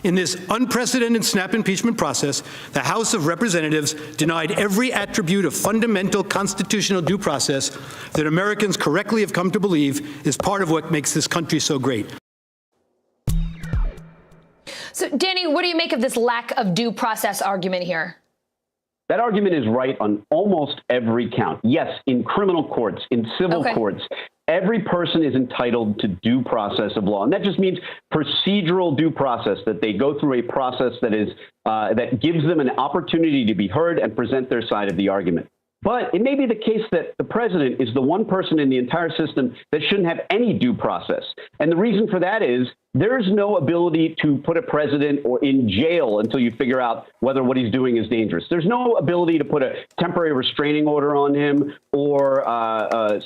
In this unprecedented snap impeachment process, the House of Representatives denied every attribute of fundamental constitutional due process that Americans correctly have come to believe is part of what makes this country so great. So, Danny, what do you make of this lack of due process argument here? That argument is right on almost every count. Yes, in criminal courts, in civil courts, every person is entitled to due process of law. And that just means procedural due process, that they go through a process that is that gives them an opportunity to be heard and present their side of the argument. But it may be the case that the president is the one person in the entire system that shouldn't have any due process. And the reason for that is there's no ability to put a president or in jail until you figure out whether what he's doing is dangerous. There's no ability to put a temporary restraining order on him or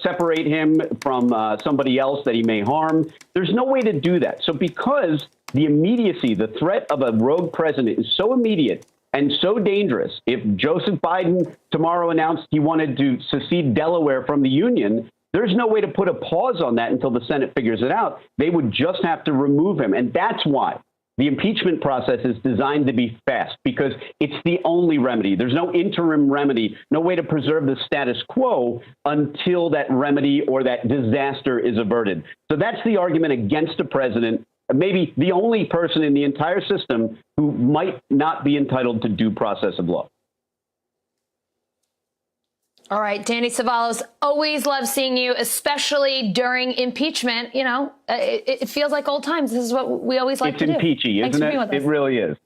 separate him from somebody else that he may harm. There's no way to do that. So because the immediacy, the threat of a rogue president is so immediate and so dangerous, if Joseph Biden tomorrow announced he wanted to secede Delaware from the Union, there's no way to put a pause on that until the Senate figures it out. They would just have to remove him. And that's why the impeachment process is designed to be fast, because it's the only remedy. There's no interim remedy, no way to preserve the status quo until that remedy or that disaster is averted. So that's the argument against a president, maybe the only person in the entire system who might not be entitled to due process of law. All right, Danny Savalos, always love seeing you, especially during impeachment. You know, it feels like old times. This is what we always like to do. It's impeachy, isn't it? It really is.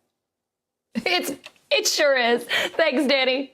It sure is. Thanks, Danny.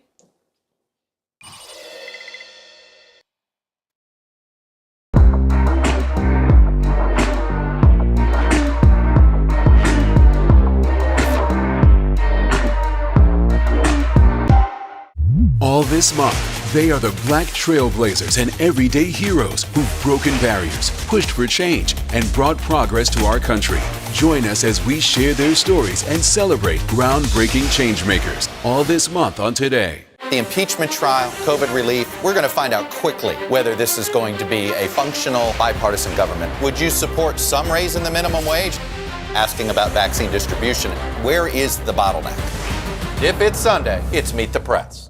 All this month, They are the black trailblazers and everyday heroes who've broken barriers, pushed for change, and brought progress to our country. Join us as we share their stories and celebrate groundbreaking changemakers all this month on Today. The impeachment trial, COVID relief, we're going to find out quickly whether this is going to be a functional bipartisan government. Would you support some raise in the minimum wage? Asking about vaccine distribution. Where is the bottleneck? If it's Sunday, it's Meet the Press.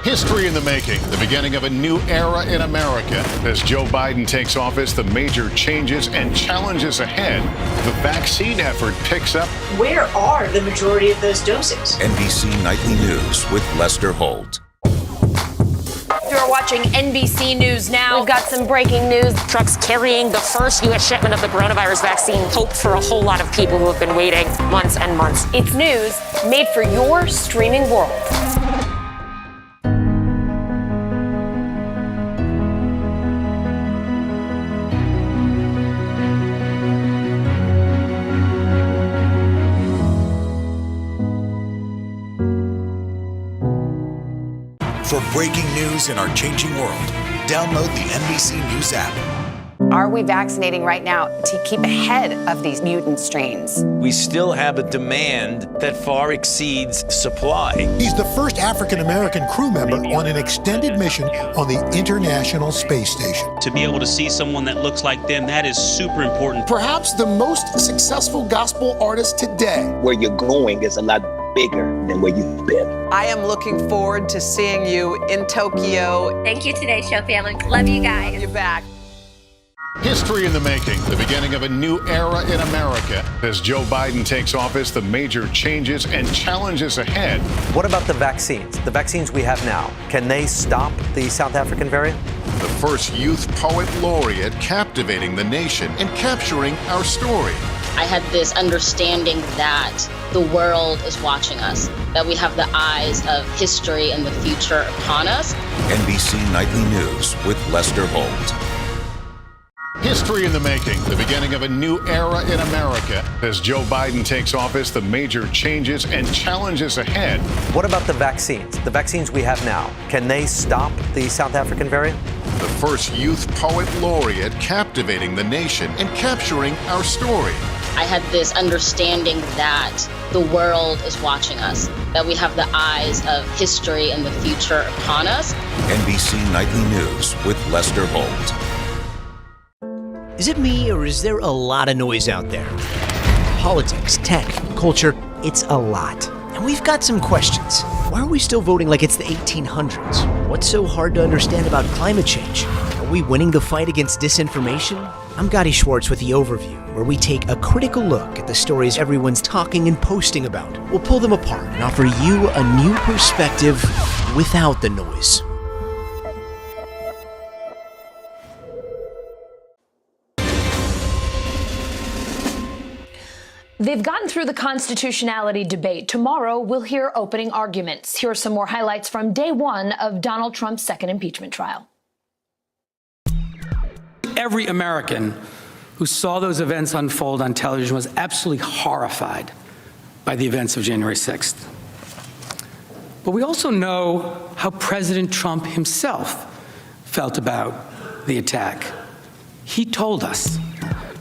History in the making, the beginning of a new era in America. As Joe Biden takes office, the major changes and challenges ahead. The vaccine effort picks up. Where are the majority of those doses? NBC Nightly News with Lester Holt. You're watching NBC News Now. We've got some breaking news. Trucks carrying the first U.S. shipment of the coronavirus vaccine. Hope for a whole lot of people who have been waiting months and months. It's news made for your streaming world. For breaking news in our changing world, download the NBC News app. Are we vaccinating right now to keep ahead of these mutant strains? We still have a demand that far exceeds supply. He's the first African-American crew member on an extended mission on the International Space Station. To be able to see someone that looks like them, that is super important. Perhaps the most successful gospel artist today. Where you're going is a lot bigger than where you've been. I am looking forward to seeing you in Tokyo. Thank you today, show family. Love you guys. You're back. History in the making, the beginning of a new era in America. As Joe Biden takes office, the major changes and challenges ahead. What about the vaccines? The vaccines we have now, can they stop the South African variant? The first youth poet laureate captivating the nation and capturing our story. I had this understanding that the world is watching us, that we have the eyes of history and the future upon us. NBC Nightly News with Lester Holt. History in the making, the beginning of a new era in America. As Joe Biden takes office, the major changes and challenges ahead. What about the vaccines? The vaccines we have now, can they stop the South African variant? The first youth poet laureate captivating the nation and capturing our story. I had this understanding that the world is watching us, that we have the eyes of history and the future upon us. NBC Nightly News with Lester Holt. Is it me, or is there a lot of noise out there? Politics, tech, culture, it's a lot. And we've got some questions. Why are we still voting like it's the 1800s? What's so hard to understand about climate change? Are we winning the fight against disinformation? I'm Gotti Schwartz with The Overview, where we take a critical look at the stories everyone's talking and posting about. We'll pull them apart and offer you a new perspective without the noise. They've gotten through the constitutionality debate. Tomorrow, we'll hear opening arguments. Here are some more highlights from day one of Donald Trump's second impeachment trial. Every American who saw those events unfold on television was absolutely horrified by the events of January 6th. But we also know how President Trump himself felt about the attack. He told us,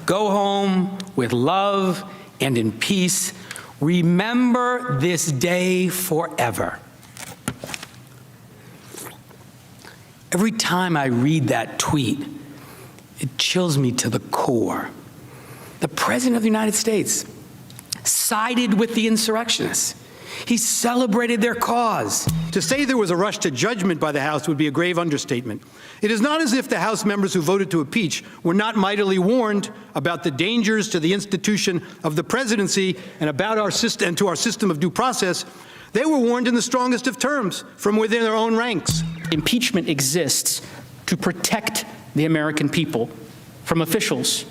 "Go home with love and in peace. Remember this day forever." Every time I read that tweet, it chills me to the core. The President of the United States sided with the insurrectionists. He celebrated their cause. To say there was a rush to judgment by the House would be a grave understatement. It is not as if the House members who voted to impeach were not mightily warned about the dangers to the institution of the presidency and about our system and to our system of due process. They were warned in the strongest of terms from within their own ranks. Impeachment exists to protect the American people from officials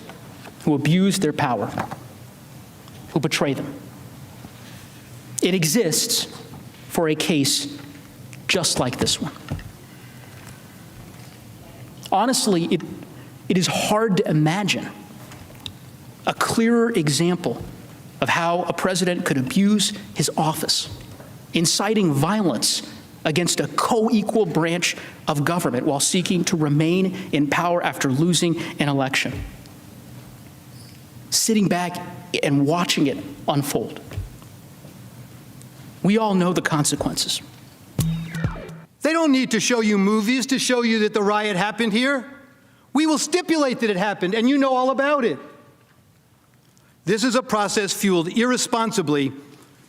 who abuse their power, who betray them. It exists for a case just like this one. Honestly, it is hard to imagine a clearer example of how a president could abuse his office, inciting violence against a co-equal branch of government while seeking to remain in power after losing an election. Sitting back and watching it unfold. We all know the consequences. They don't need to show you movies to show you that the riot happened here. We will stipulate that it happened, and you know all about it. This is a process fueled irresponsibly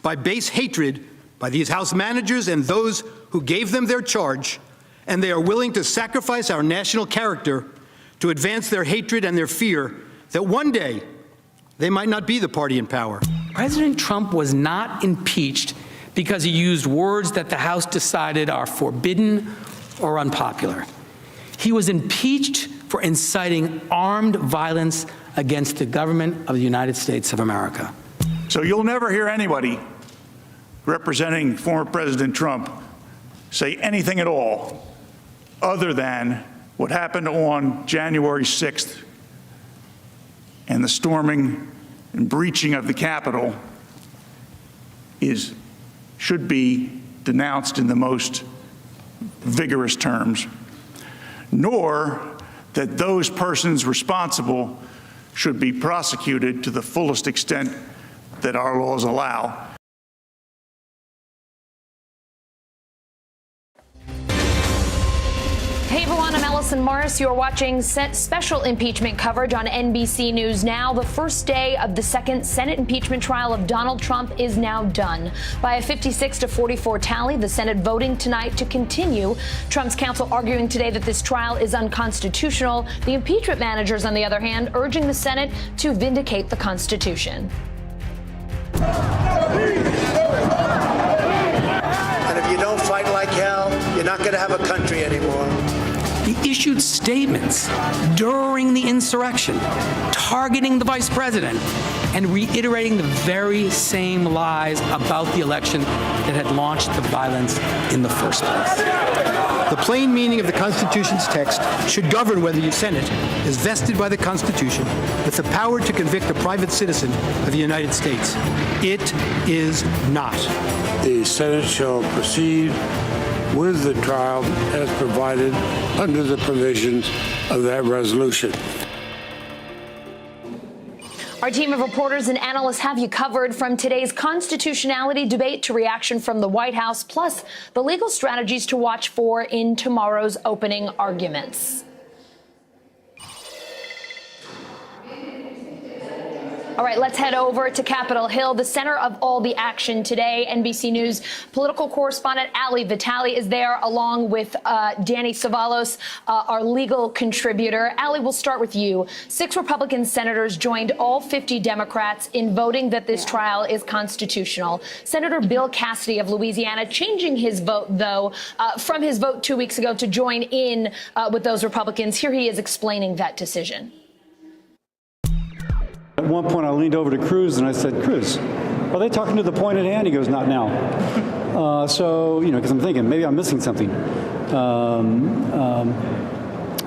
by base hatred by these House managers and those who gave them their charge, and they are willing to sacrifice our national character to advance their hatred and their fear that one day they might not be the party in power. President Trump was not impeached because he used words that the House decided are forbidden or unpopular. He was impeached for inciting armed violence against the government of the United States of America. So you'll never hear anybody representing former President Trump say anything at all other than what happened on January 6th and the storming and breaching of the Capitol should be denounced in the most vigorous terms, nor that those persons responsible should be prosecuted to the fullest extent that our laws allow. Hey everyone, I'm Allison Morris. You're watching special impeachment coverage on NBC News Now. The first day of the second Senate impeachment trial of Donald Trump is now done. By a 56-44 tally, the Senate voting tonight to continue. Trump's counsel arguing today that this trial is unconstitutional. The impeachment managers, on the other hand, urging the Senate to vindicate the Constitution. And if you don't fight like hell, you're not going to have a country anymore. He issued statements during the insurrection, targeting the vice president and reiterating the very same lies about the election that had launched the violence in the first place. The plain meaning of the Constitution's text should govern whether the Senate is vested by the Constitution with the power to convict a private citizen of the United States. It is not. The Senate shall proceed with the trial as provided under the provisions of that resolution. Our team of reporters and analysts have you covered from today's constitutionality debate to reaction from the White House, plus the legal strategies to watch for in tomorrow's opening arguments. All right, let's head over to Capitol Hill, the center of all the action today. NBC News political correspondent Ali Vitale is there, along with Danny Savalos, our legal contributor. Ali, we'll start with you. 6 Republican senators joined all 50 Democrats in voting that this trial is constitutional. Senator Bill Cassidy of Louisiana changing his vote, though, from his vote 2 weeks ago to join in with those Republicans. Here he is explaining that decision. At one point, I leaned over to Cruz and I said, Cruz, are they talking to the point at hand? He goes, not now. Because I'm thinking maybe I'm missing something.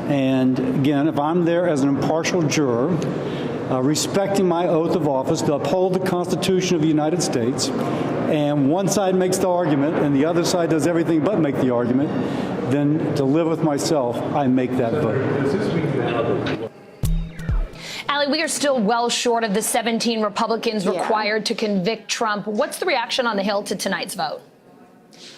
And again, if I'm there as an impartial juror, respecting my oath of office to uphold the Constitution of the United States, and one side makes the argument and the other side does everything but make the argument, then to live with myself, I make that vote. Ali, we are still well short of the 17 Republicans required to convict Trump. What's the reaction on the Hill to tonight's vote?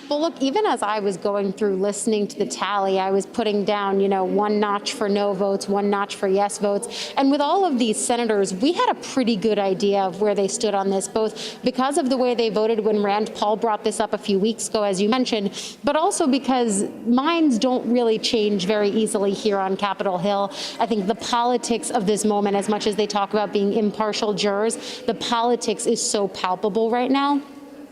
Well, look, even as I was going through listening to the tally, I was putting down, one notch for no votes, one notch for yes votes. And with all of these senators, we had a pretty good idea of where they stood on this, both because of the way they voted when Rand Paul brought this up a few weeks ago, as you mentioned, but also because minds don't really change very easily here on Capitol Hill. I think the politics of this moment, as much as they talk about being impartial jurors, the politics is so palpable right now.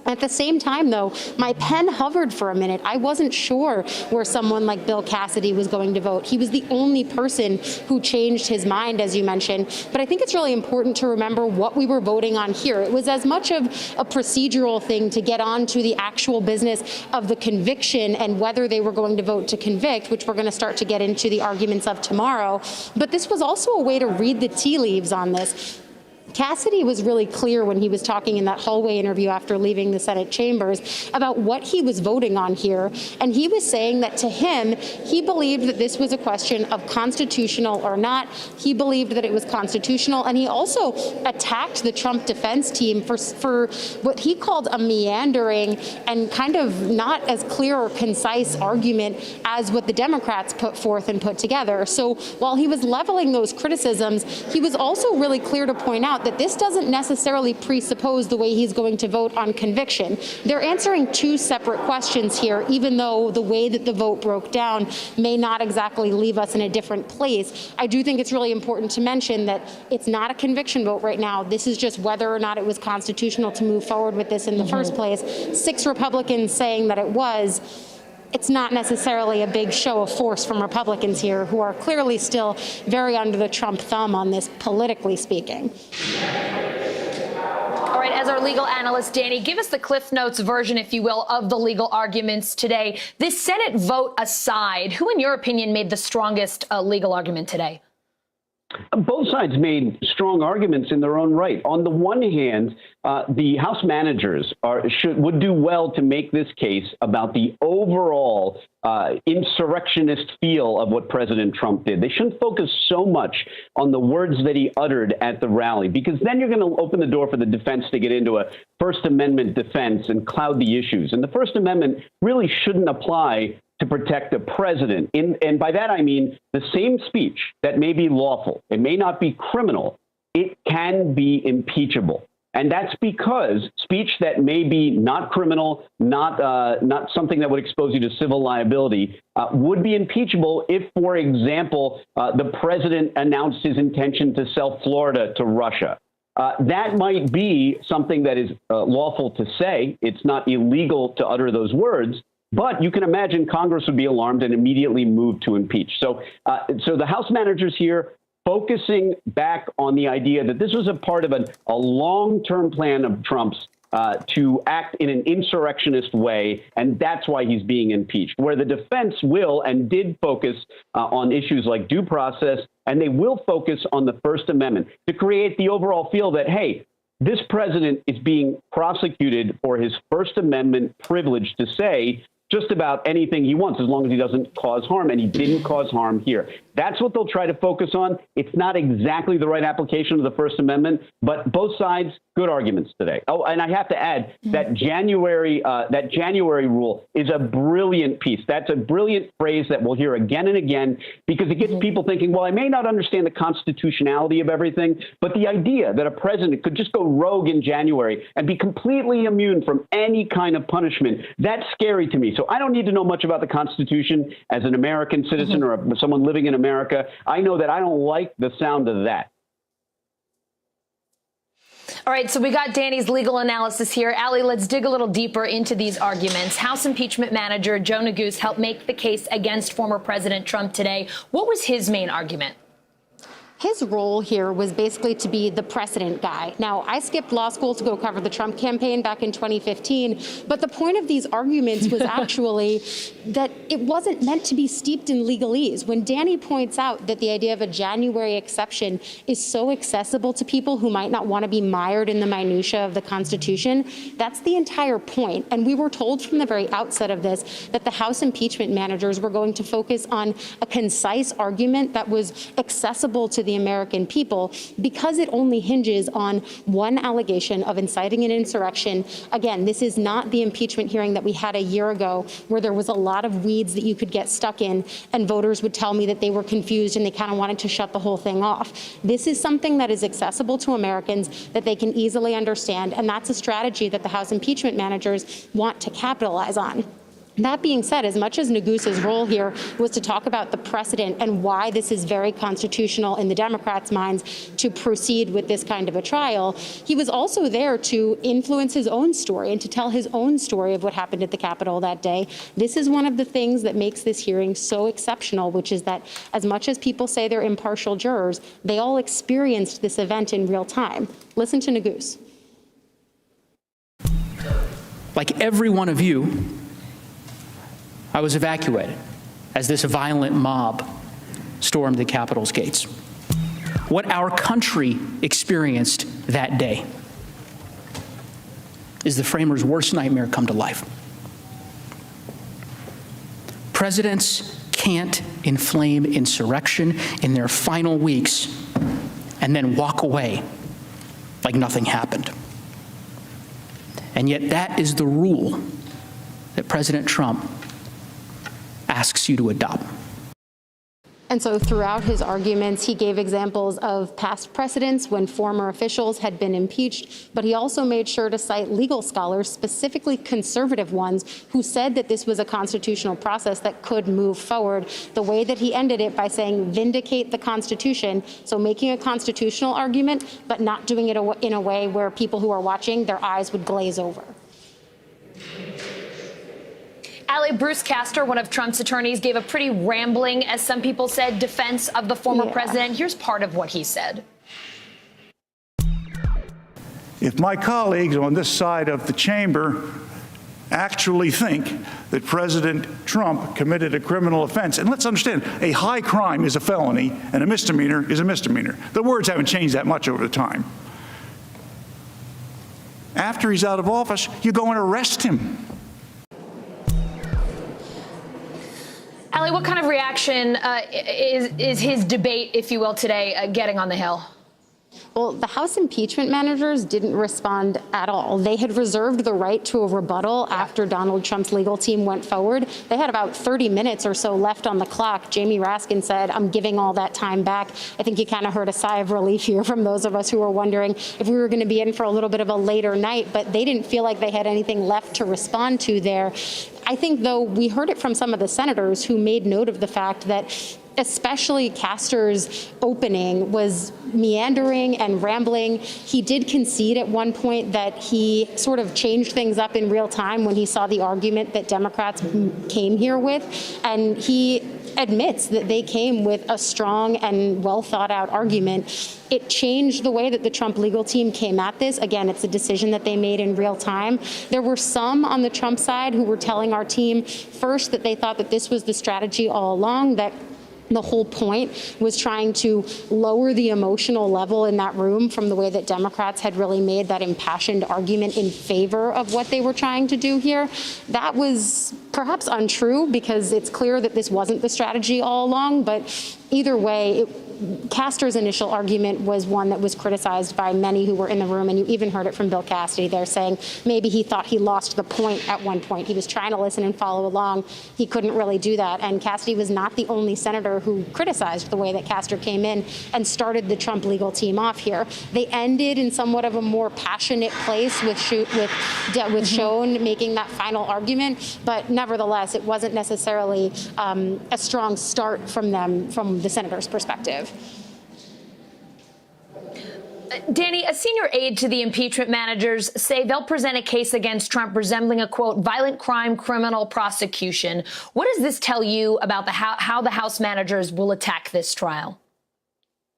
At the same time, though, my pen hovered for a minute. I wasn't sure where someone like Bill Cassidy was going to vote. He was the only person who changed his mind, as you mentioned. But I think it's really important to remember what we were voting on here. It was as much of a procedural thing to get on to the actual business of the conviction and whether they were going to vote to convict, which we're going to start to get into the arguments of tomorrow. But this was also a way to read the tea leaves on this. Cassidy was really clear when he was talking in that hallway interview after leaving the Senate chambers about what he was voting on here. And he was saying that to him, he believed that this was a question of constitutional or not. He believed that it was constitutional. And he also attacked the Trump defense team for what he called a meandering and kind of not as clear or concise argument as what the Democrats put forth and put together. So while he was leveling those criticisms, he was also really clear to point out that this doesn't necessarily presuppose the way he's going to vote on conviction. They're answering two separate questions here, even though the way that the vote broke down may not exactly leave us in a different place. I do think it's really important to mention that it's not a conviction vote right now. This is just whether or not it was constitutional to move forward with this in the first place. 6 Republicans saying that it was. It's not necessarily a big show of force from Republicans here, who are clearly still very under the Trump thumb on this, politically speaking. All right, as our legal analyst, Danny, give us the Cliff Notes version, if you will, of the legal arguments today. This Senate vote aside, who, in your opinion, made the strongest legal argument today? Both sides made strong arguments in their own right. On the one hand, the House managers would do well to make this case about the overall insurrectionist feel of what President Trump did. They shouldn't focus so much on the words that he uttered at the rally, because then you're going to open the door for the defense to get into a First Amendment defense and cloud the issues. And the First Amendment really shouldn't apply to protect the president. And by that, I mean the same speech that may be lawful, it may not be criminal, it can be impeachable. And that's because speech that may be not criminal, not something that would expose you to civil liability, would be impeachable if, for example, the president announced his intention to sell Florida to Russia. That might be something that is lawful to say. It's not illegal to utter those words. But you can imagine Congress would be alarmed and immediately move to impeach. So the House managers here focusing back on the idea that this was a part of a long-term plan of Trump's to act in an insurrectionist way, and that's why he's being impeached, where the defense will and did focus on issues like due process, and they will focus on the First Amendment to create the overall feel that, hey, this president is being prosecuted for his First Amendment privilege to say just about anything he wants, as long as he doesn't cause harm, and he didn't cause harm here. That's what they'll try to focus on. It's not exactly the right application of the First Amendment, but both sides, good arguments today. Oh, and I have to add that January rule is a brilliant piece. That's a brilliant phrase that we'll hear again and again, because it gets people thinking, well, I may not understand the constitutionality of everything, but the idea that a president could just go rogue in January and be completely immune from any kind of punishment, that's scary to me. So I don't need to know much about the Constitution as an American citizen or someone living in America. I know that I don't like the sound of that. All right, so we got Danny's legal analysis here. Allie, let's dig a little deeper into these arguments. House impeachment manager Joe Neguse helped make the case against former President Trump today. What was his main argument? His role here was basically to be the precedent guy. Now, I skipped law school to go cover the Trump campaign back in 2015, but the point of these arguments was actually that it wasn't meant to be steeped in legalese. When Danny points out that the idea of a January exception is so accessible to people who might not want to be mired in the minutia of the Constitution, that's the entire point. And we were told from the very outset of this that the House impeachment managers were going to focus on a concise argument that was accessible to the American people, because it only hinges on one allegation of inciting an insurrection. Again, this is not the impeachment hearing that we had a year ago, where there was a lot of weeds that you could get stuck in, and voters would tell me that they were confused and they kind of wanted to shut the whole thing off. This is something that is accessible to Americans, that they can easily understand, and that's a strategy that the House impeachment managers want to capitalize on. That being said, as much as Negus's role here was to talk about the precedent and why this is very constitutional in the Democrats' minds to proceed with this kind of a trial, he was also there to influence his own story and to tell his own story of what happened at the Capitol that day. This is one of the things that makes this hearing so exceptional, which is that as much as people say they're impartial jurors, they all experienced this event in real time. Listen to Negus. Like every one of you, I was evacuated as this violent mob stormed the Capitol's gates. What our country experienced that day is the framers' worst nightmare come to life. Presidents can't inflame insurrection in their final weeks and then walk away like nothing happened. And yet that is the rule that President Trump asks you to adopt. And so throughout his arguments, he gave examples of past precedents when former officials had been impeached, but he also made sure to cite legal scholars, specifically conservative ones, who said that this was a constitutional process that could move forward. The way that he ended it by saying, vindicate the Constitution, so making a constitutional argument, but not doing it in a way where people who are watching, their eyes would glaze over. Allie, Bruce Castor, one of Trump's attorneys, gave a pretty rambling, as some people said, defense of the former president. Here's part of what he said. If my colleagues on this side of the chamber actually think that President Trump committed a criminal offense, and let's understand, a high crime is a felony and a misdemeanor is a misdemeanor. The words haven't changed that much over the time. After he's out of office, you go and arrest him. Allie, what kind of reaction is his debate, if you will, today getting on the Hill? Well, the House impeachment managers didn't respond at all. They had reserved the right to a rebuttal after Donald Trump's legal team went forward. They had about 30 minutes or so left on the clock. Jamie Raskin said, I'm giving all that time back. I think you kind of heard a sigh of relief here from those of us who were wondering if we were going to be in for a little bit of a later night, but they didn't feel like they had anything left to respond to there. I think, though, we heard it from some of the senators who made note of the fact that especially Castor's opening was meandering and rambling. He did concede at one point that he sort of changed things up in real time when he saw the argument that Democrats came here with, and he admits that they came with a strong and well thought out argument. It changed the way that the Trump legal team came at this. Again, it's a decision that they made in real time. There were some on the Trump side who were telling our team first that they thought that this was the strategy all along, that the whole point was trying to lower the emotional level in that room from the way that Democrats had really made that impassioned argument in favor of what they were trying to do here. That was perhaps untrue because it's clear that this wasn't the strategy all along, but either way, Castor's initial argument was one that was criticized by many who were in the room, and you even heard it from Bill Cassidy there saying maybe he thought he lost the point at one point. He was trying to listen and follow along. He couldn't really do that, and Cassidy was not the only senator who criticized the way that Castor came in and started the Trump legal team off here. They ended in somewhat of a more passionate place with Schoen making that final argument, but nevertheless, it wasn't necessarily a strong start from them, from the senator's perspective. Danny, a senior aide to the impeachment managers say they'll present a case against Trump resembling a, quote, violent crime criminal prosecution. What does this tell you about how the House managers will attack this trial?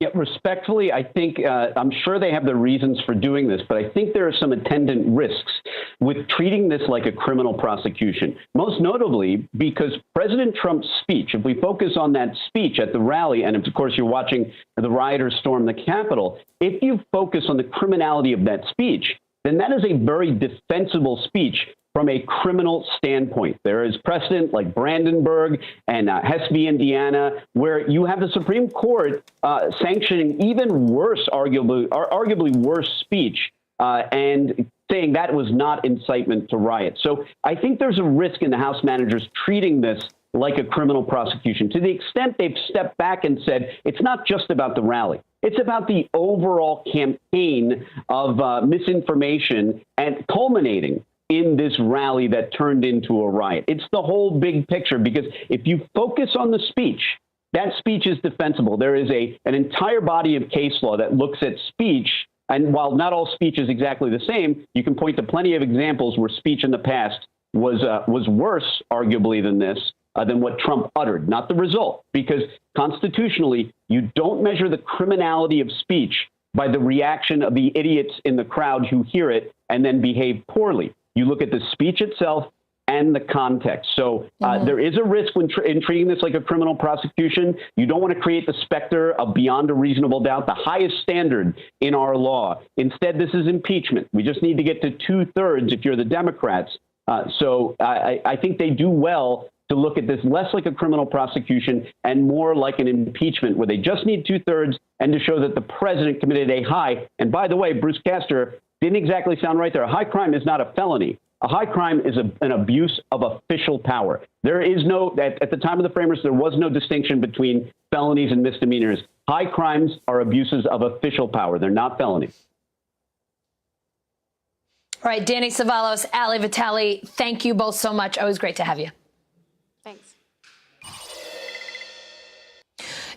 Yeah, respectfully, I think I'm sure they have the reasons for doing this, but I think there are some attendant risks with treating this like a criminal prosecution, most notably because President Trump's speech, if we focus on that speech at the rally, and of course you're watching the rioters storm the Capitol, if you focus on the criminality of that speech, then that is a very defensible speech from a criminal standpoint. There is precedent like Brandenburg and Hess v. Indiana, where you have the Supreme Court sanctioning even worse, arguably worse speech and saying that was not incitement to riot. So I think there's a risk in the House managers treating this like a criminal prosecution, to the extent they've stepped back and said it's not just about the rally. It's about the overall campaign of misinformation and culminating in this rally that turned into a riot. It's the whole big picture, because if you focus on the speech, that speech is defensible. There is an entire body of case law that looks at speech, and while not all speech is exactly the same, you can point to plenty of examples where speech in the past was worse, arguably, than what Trump uttered, not the result, because constitutionally, you don't measure the criminality of speech by the reaction of the idiots in the crowd who hear it and then behave poorly. You look at the speech itself and the context. So there is a risk in treating this like a criminal prosecution. You don't want to create the specter of beyond a reasonable doubt, the highest standard in our law. Instead, this is impeachment. We just need to get to 2/3 if you're the Democrats. So I think they do well to look at this less like a criminal prosecution and more like an impeachment, where they just need 2/3 and to show that the president committed a high. And by the way, Bruce Castor didn't exactly sound right there. A high crime is not a felony. A high crime is an abuse of official power. There is no, at the time of the framers, there was no distinction between felonies and misdemeanors. High crimes are abuses of official power. They're not felonies. All right, Danny Savalos, Ali Vitale, thank you both so much. Always great to have you. Thanks.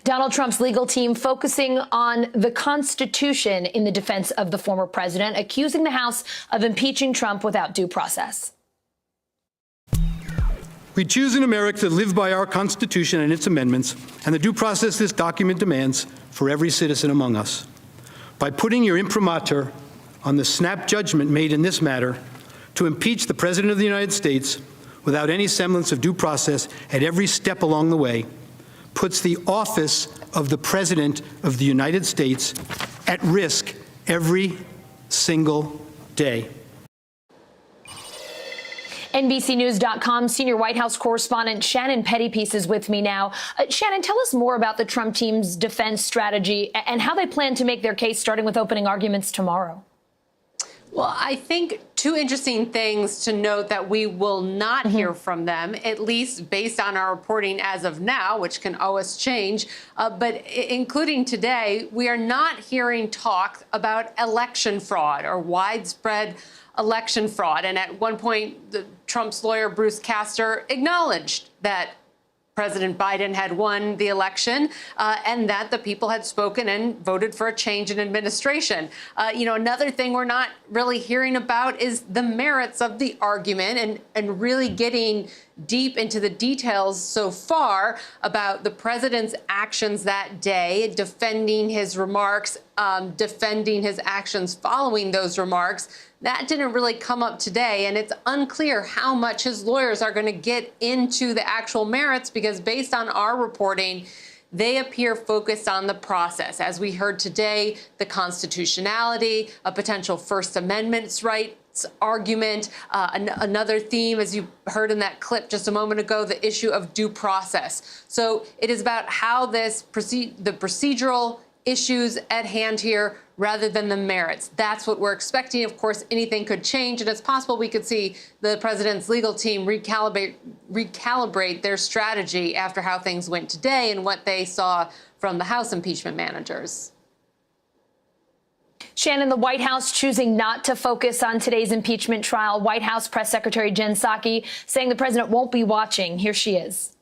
Donald Trump's legal team focusing on the Constitution in the defense of the former president, accusing the House of impeaching Trump without due process. We choose in America to live by our Constitution and its amendments and the due process this document demands for every citizen among us. By putting your imprimatur on the snap judgment made in this matter to impeach the President of the United States without any semblance of due process at every step along the way, puts the office of the President of the United States at risk every single day. NBCNews.com senior White House correspondent Shannon Pettypiece is with me now. Shannon, tell us more about the Trump team's defense strategy and how they plan to make their case, starting with opening arguments tomorrow. Well, I think two interesting things to note that we will not hear from them, at least based on our reporting as of now, which can always change. But including today, we are not hearing talk about election fraud or widespread election fraud. And at one point, Trump's lawyer, Bruce Castor, acknowledged that President Biden had won the election and that the people had spoken and voted for a change in administration. Another thing we're not really hearing about is the merits of the argument and really getting deep into the details so far about the president's actions that day, defending his remarks, defending his actions following those remarks. That didn't really come up today, and it's unclear how much his lawyers are going to get into the actual merits, because based on our reporting, they appear focused on the process. As we heard today, the constitutionality, a potential First Amendment rights argument, another theme, as you heard in that clip just a moment ago, the issue of due process. So it is about how the procedural issues at hand here rather than the merits. That's what we're expecting. Of course, anything could change, and it's possible we could see the president's legal team recalibrate their strategy after how things went today and what they saw from the House impeachment managers. Shannon, the White House choosing not to focus on today's impeachment trial. White House Press Secretary Jen Psaki saying the president won't be watching. Here she is.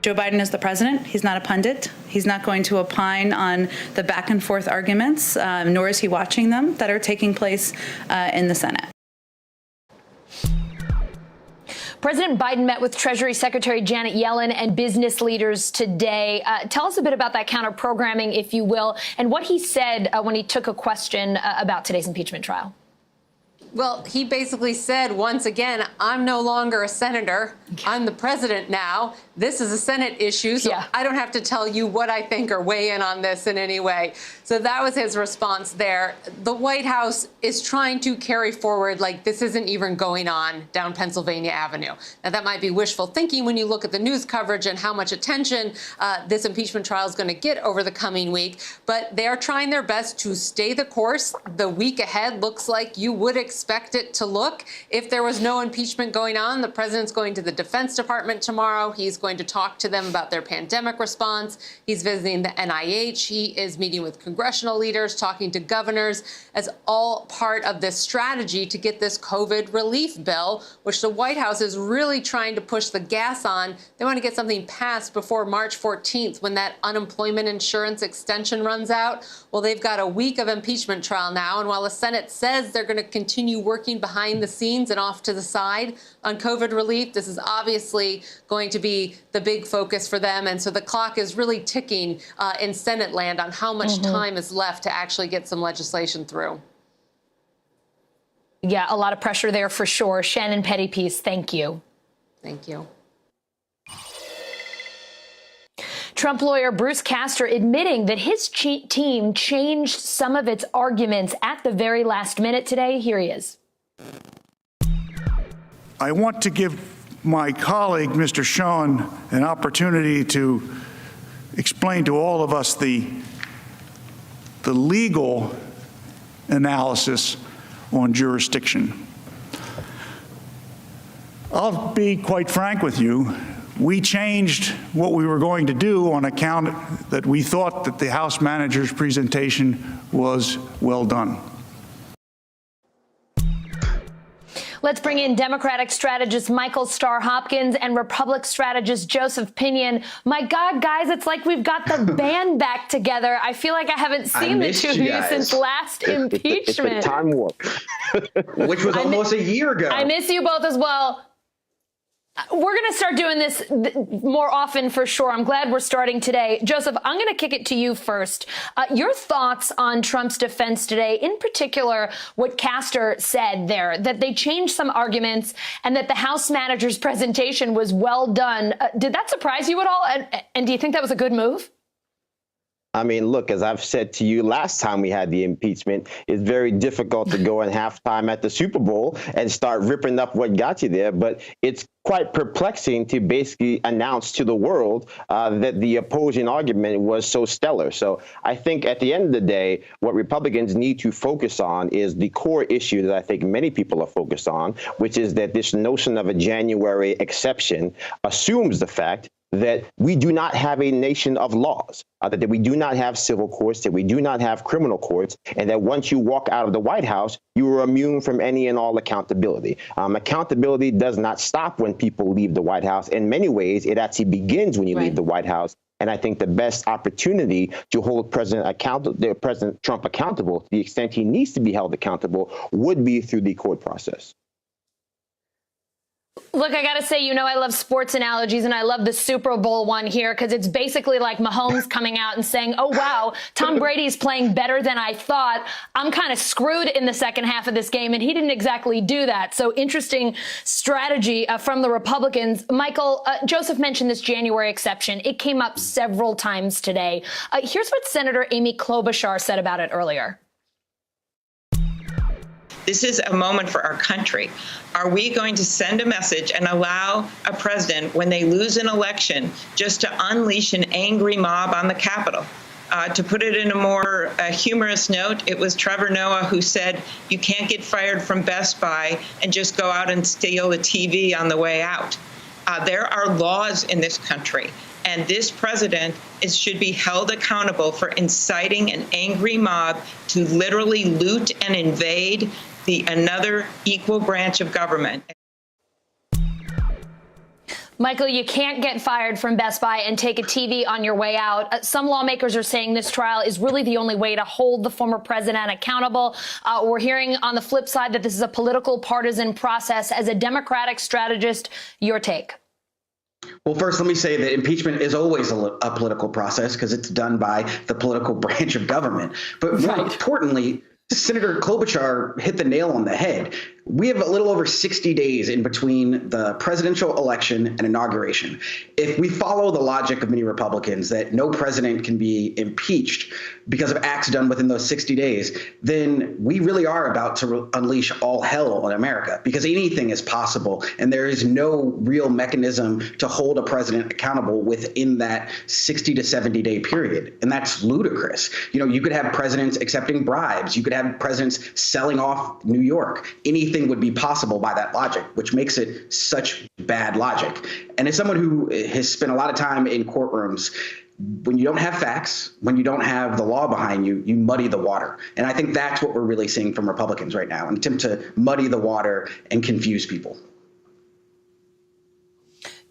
Joe Biden is the president. He's not a pundit. He's not going to opine on the back and forth arguments, nor is he watching them that are taking place in the Senate. President Biden met with Treasury Secretary Janet Yellen and business leaders today. Tell us a bit about that counter-programming, if you will, and what he said when he took a question about today's impeachment trial. Well, he basically said, once again, I'm no longer a senator. I'm the president now. This is a Senate issue, so I don't have to tell you what I think or weigh in on this in any way. So that was his response there. The White House is trying to carry forward like this isn't even going on down Pennsylvania Avenue. Now, that might be wishful thinking when you look at the news coverage and how much attention this impeachment trial is going to get over the coming week. But they are trying their best to stay the course. The week ahead looks like you would expect expect it to look if there was no impeachment going on. The president's going to the Defense Department tomorrow. He's going to talk to them about their pandemic response. He's visiting the NIH. He is meeting with congressional leaders, talking to governors, as all part of this strategy to get this COVID relief bill, which the White House is really trying to push the gas on. They want to get something passed before March 14th, when that unemployment insurance extension runs out. Well, they've got a week of impeachment trial now, and while the Senate says they're going to continue working behind the scenes and off to the side on COVID relief, this is obviously going to be the big focus for them. And so the clock is really ticking in Senate land on how much time is left to actually get some legislation through. Yeah, a lot of pressure there for sure. Shannon Pettypiece, thank you. Thank you. Trump lawyer Bruce Castor admitting that his team changed some of its arguments at the very last minute today. Here he is. I want to give my colleague, Mr. Schoen, an opportunity to explain to all of us the legal analysis on jurisdiction. I'll be quite frank with you. We changed what we were going to do on account that we thought that the House manager's presentation was well done. Let's bring in Democratic strategist Michael Starr Hopkins and Republican strategist Joseph Pinion. My God, guys, it's like we've got the band back together. I feel like I haven't seen the two of you since last impeachment. It's been time warp, which was almost a year ago. I miss you both as well. We're going to start doing this more often for sure. I'm glad we're starting today. Joseph, I'm going to kick it to you first. Your thoughts on Trump's defense today, in particular, what Castor said there, that they changed some arguments and that the House manager's presentation was well done. Did that surprise you at all? And do you think that was a good move? I mean, look, as I've said to you last time we had the impeachment, it's very difficult to go in halftime at the Super Bowl and start ripping up what got you there. But it's quite perplexing to basically announce to the world that the opposing argument was so stellar. So I think at the end of the day, what Republicans need to focus on is the core issue that I think many people are focused on, which is that this notion of a January exception assumes the fact that we do not have a nation of laws, that we do not have civil courts, that we do not have criminal courts, and that once you walk out of the White House, you are immune from any and all accountability. Accountability does not stop when people leave the White House. In many ways, it actually begins when you leave the White House. And I think the best opportunity to hold President Trump accountable, to the extent he needs to be held accountable, would be through the court process. Look, I got to say, you know, I love sports analogies, and I love the Super Bowl one here because it's basically like Mahomes coming out and saying, oh, wow, Tom Brady's playing better than I thought. I'm kind of screwed in the second half of this game, and he didn't exactly do that. So interesting strategy from the Republicans. Michael, Joseph mentioned this January exception. It came up several times today. Here's what Senator Amy Klobuchar said about it earlier. This is a moment for our country. Are we going to send a message and allow a president, when they lose an election, just to unleash an angry mob on the Capitol? To put it in a more humorous note, it was Trevor Noah who said, you can't get fired from Best Buy and just go out and steal a TV on the way out. There are laws in this country, and this president should be held accountable for inciting an angry mob to literally loot and invade another equal branch of government. Michael, you can't get fired from Best Buy and take a TV on your way out. Some lawmakers are saying this trial is really the only way to hold the former president accountable. We're hearing on the flip side that this is a political partisan process. As a Democratic strategist, your take. Well, first, let me say that impeachment is always a political process because it's done by the political branch of government. But more importantly, Senator Klobuchar hit the nail on the head. we have a little over 60 days in between the presidential election and inauguration. If we follow the logic of many Republicans that no president can be impeached because of acts done within those 60 days, then we really are about to unleash all hell on America, because anything is possible. And there is no real mechanism to hold a president accountable within that 60 to 70 day period. And that's ludicrous. You know, you could have presidents accepting bribes. You could have presidents selling off New York. Anything would be possible by that logic, which makes it such bad logic. And as someone who has spent a lot of time in courtrooms, when you don't have facts, when you don't have the law behind you, you muddy the water. And I think that's what we're really seeing from Republicans right now, an attempt to muddy the water and confuse people.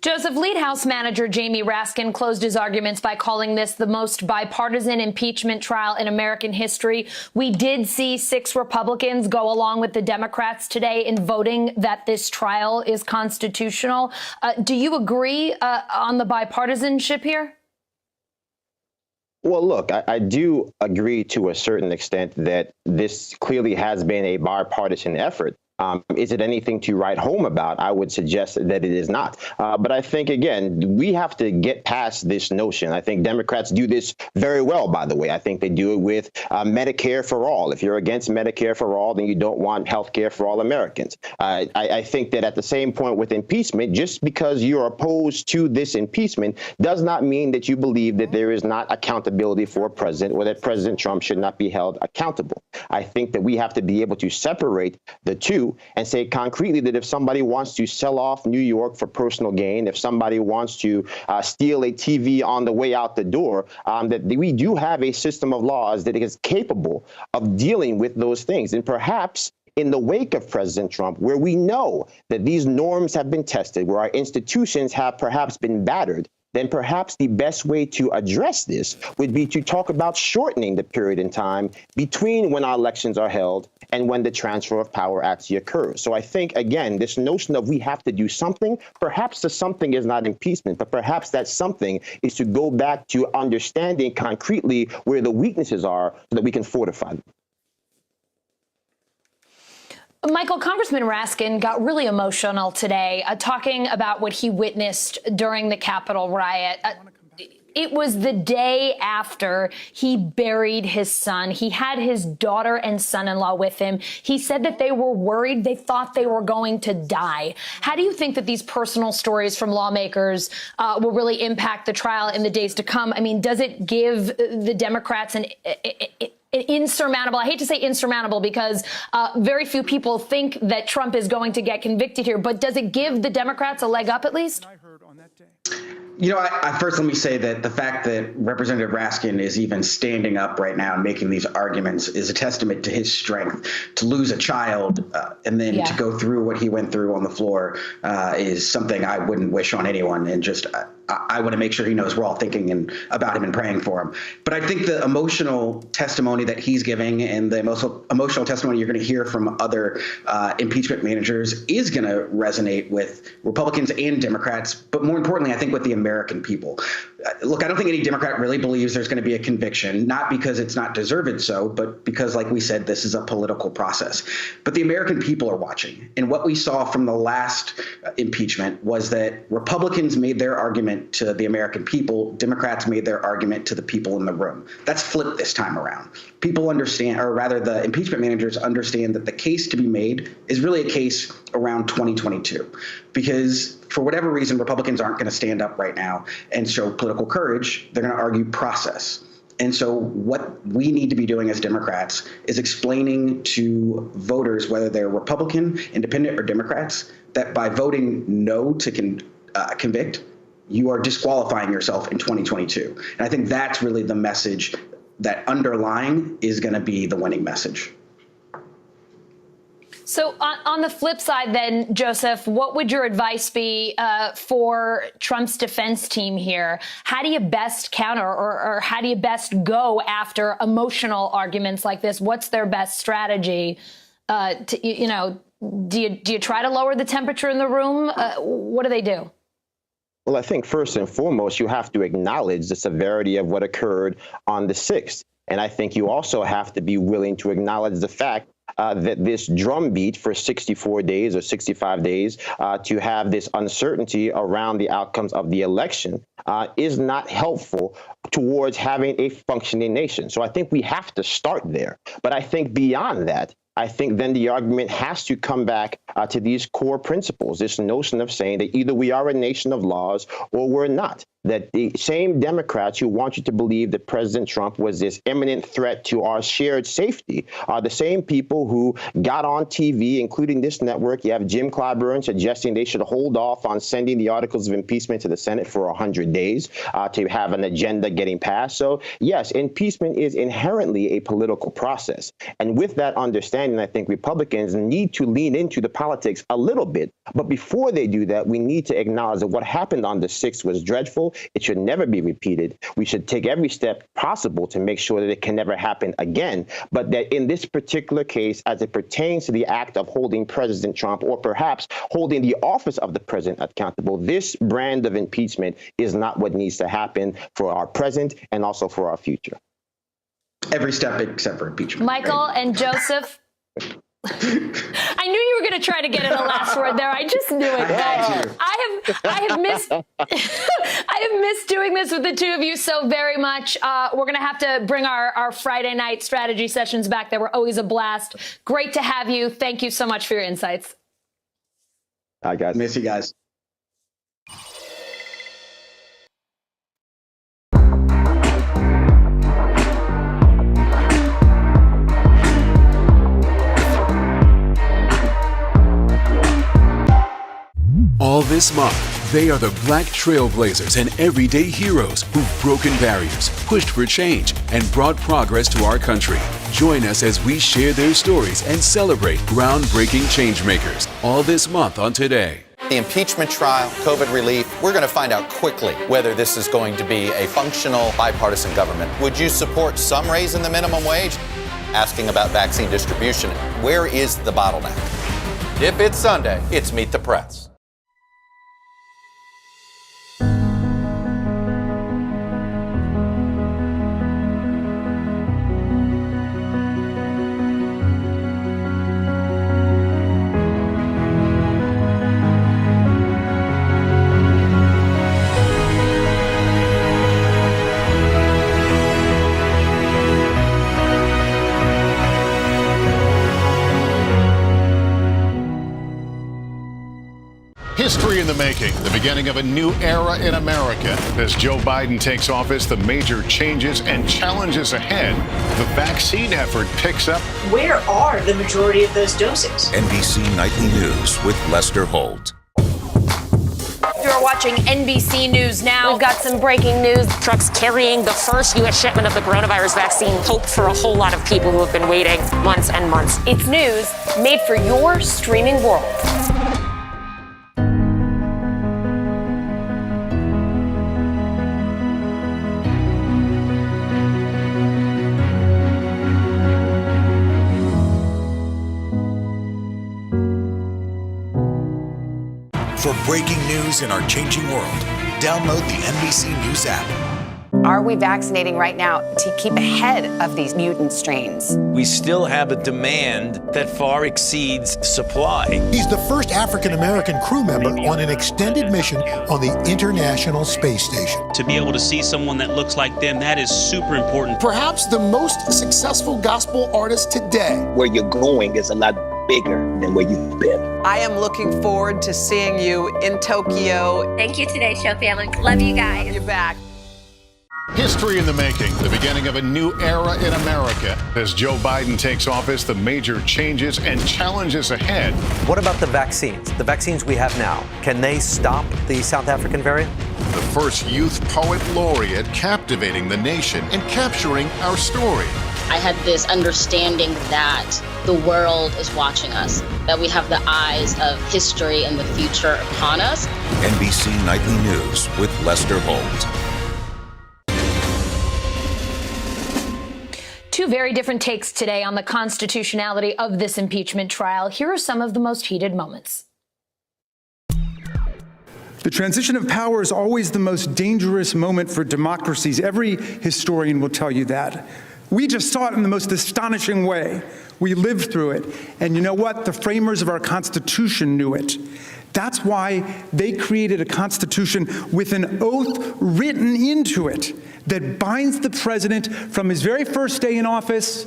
Joseph, lead House manager Jamie Raskin closed his arguments by calling this the most bipartisan impeachment trial in American history. We did see 6 Republicans go along with the Democrats today in voting that this trial is constitutional. Do you agree on the bipartisanship here? Well, look, I do agree to a certain extent that this clearly has been a bipartisan effort. Is it anything to write home about? I would suggest that it is not. But I think, again, we have to get past this notion. I think Democrats do this very well, by the way. I think they do it with Medicare for all. If you're against Medicare for all, then you don't want health care for all Americans. I think that at the same point with impeachment, just because you're opposed to this impeachment does not mean that you believe that there is not accountability for a president, or that President Trump should not be held accountable. I think that we have to be able to separate the two and say concretely that if somebody wants to sell off New York for personal gain, if somebody wants to steal a TV on the way out the door, that we do have a system of laws that is capable of dealing with those things. And perhaps in the wake of President Trump, where we know that these norms have been tested, where our institutions have perhaps been battered, then perhaps the best way to address this would be to talk about shortening the period in time between when our elections are held and when the transfer of power actually occurs. So I think, again, this notion of we have to do something, perhaps the something is not impeachment, but perhaps that something is to go back to understanding concretely where the weaknesses are so that we can fortify them. Michael, Congressman Raskin got really emotional today, talking about what he witnessed during the Capitol riot. It was the day after he buried his son. He had his daughter and son-in-law with him. He said that they were worried. They thought they were going to die. How do you think that these personal stories from lawmakers will really impact the trial in the days to come? I mean, does it give the Democrats an insurmountable, I hate to say insurmountable because very few people think that Trump is going to get convicted here, but does it give the Democrats a leg up at least? You know, I first let me say that the fact that Representative Raskin is even standing up right now and making these arguments is a testament to his strength. To lose a child and then to go through what he went through on the floor is something I wouldn't wish on anyone. And just I want to make sure he knows we're all thinking about him and praying for him. But I think the emotional testimony that he's giving and the emotional testimony you're going to hear from other impeachment managers is going to resonate with Republicans and Democrats, but more importantly, I think with the American people. Look, I don't think any Democrat really believes there's going to be a conviction, not because it's not deserved so, but because, like we said, this is a political process. But the American people are watching. And what we saw from the last impeachment was that Republicans made their argument to the American people. Democrats made their argument to the people in the room. That's flipped this time around. People understand, or rather the impeachment managers understand that the case to be made is really a case around 2022, because for whatever reason, Republicans aren't going to stand up right now and show political courage. They're going to argue process. And so what we need to be doing as Democrats is explaining to voters, whether they're Republican, independent, or Democrats, that by voting no to convict, you are disqualifying yourself in 2022. And I think that's really the message that underlying is going to be the winning message. So on the flip side then, Joseph, what would your advice be for Trump's defense team here? How do you best counter or how do you best go after emotional arguments like this? What's their best strategy? Do you try to lower the temperature in the room? What do they do? Well, I think first and foremost, you have to acknowledge the severity of what occurred on the 6th. And I think you also have to be willing to acknowledge the fact that this drumbeat for 64 days or 65 days to have this uncertainty around the outcomes of the election is not helpful towards having a functioning nation. So I think we have to start there. But I think beyond that, I think then the argument has to come back to these core principles, this notion of saying that either we are a nation of laws or we're not. That the same Democrats who want you to believe that President Trump was this imminent threat to our shared safety are the same people who got on TV, including this network. You have Jim Clyburn suggesting they should hold off on sending the articles of impeachment to the Senate for 100 days to have an agenda getting passed. So, yes, impeachment is inherently a political process. And with that understanding, I think Republicans need to lean into the politics a little bit. But before they do that, we need to acknowledge that what happened on the 6th was dreadful. It should never be repeated. We should take every step possible to make sure that it can never happen again. But that in this particular case, as it pertains to the act of holding President Trump, or perhaps holding the office of the president accountable, this brand of impeachment is not what needs to happen for our present and also for our future. Every step except for impeachment. Michael and Joseph. I knew you were going to try to get in a last word there. I just knew it. I have missed I have missed doing this with the two of you so very much. We're going to have to bring our Friday night strategy sessions back. They were always a blast. Great to have you. Thank you so much for your insights. All right, guys. Miss you guys. All this month, they are the black trailblazers and everyday heroes who've broken barriers, pushed for change, and brought progress to our country. Join us as we share their stories and celebrate groundbreaking changemakers. All this month on Today. The impeachment trial, COVID relief, we're going to find out quickly whether this is going to be a functional bipartisan government. Would you support some raise in the minimum wage? Asking about vaccine distribution, where is the bottleneck? If it's Sunday, it's Meet the Press. History in the making, the beginning of a new era in America. As Joe Biden takes office, the major changes and challenges ahead. The vaccine effort picks up. Where are the majority of those doses? NBC Nightly News with Lester Holt. You're watching NBC News Now. We've got some breaking news. Trucks carrying the first U.S. shipment of the coronavirus vaccine. Hope for a whole lot of people who have been waiting months and months. It's news made for your streaming world. For breaking news in our changing world, download the NBC News app. Are we vaccinating right now to keep ahead of these mutant strains? We still have a demand that far exceeds supply. He's the first African-American crew member on an extended mission on the International Space Station. To be able to see someone that looks like them, that is super important. Perhaps the most successful gospel artist today. Where you're going is a lot bigger than where you've been. I am looking forward to seeing you in Tokyo. Thank you Today Show family. Love you guys. You're back. History in the making, the beginning of a new era in America. As Joe Biden takes office, the major changes and challenges ahead. What about the vaccines? The vaccines we have now, can they stop the South African variant? The first youth poet laureate captivating the nation and capturing our story. I had this understanding that the world is watching us, that we have the eyes of history and the future upon us. NBC Nightly News with Lester Holt. Two very different takes today on the constitutionality of this impeachment trial. Here are some of the most heated moments. The transition of power is always the most dangerous moment for democracies. Every historian will tell you that. We just saw it in the most astonishing way. We lived through it. And you know what? The framers of our Constitution knew it. That's why they created a Constitution with an oath written into it that binds the president from his very first day in office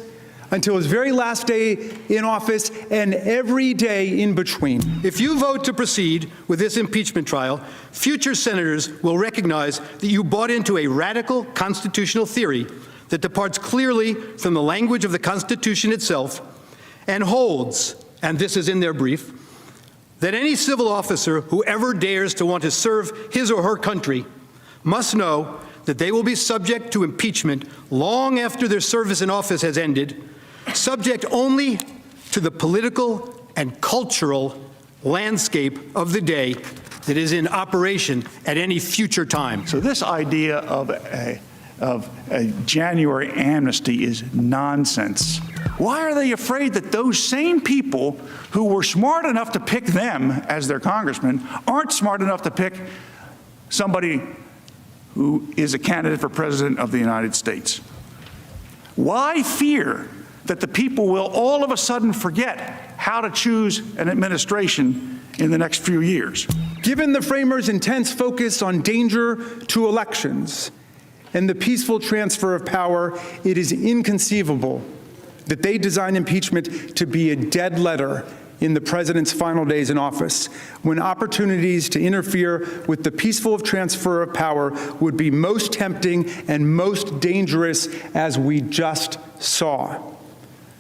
until his very last day in office and every day in between. If you vote to proceed with this impeachment trial, future senators will recognize that you bought into a radical constitutional theory that departs clearly from the language of the Constitution itself and holds, and this is in their brief, that any civil officer who ever dares to want to serve his or her country must know that they will be subject to impeachment long after their service in office has ended, subject only to the political and cultural landscape of the day that is in operation at any future time. So this idea of a January amnesty is nonsense. Why are they afraid that those same people who were smart enough to pick them as their congressman aren't smart enough to pick somebody who is a candidate for president of the United States? Why fear that the people will all of a sudden forget how to choose an administration in the next few years? Given the framers' intense focus on danger to elections and the peaceful transfer of power, it is inconceivable that they design impeachment to be a dead letter in the president's final days in office, when opportunities to interfere with the peaceful transfer of power would be most tempting and most dangerous, as we just saw.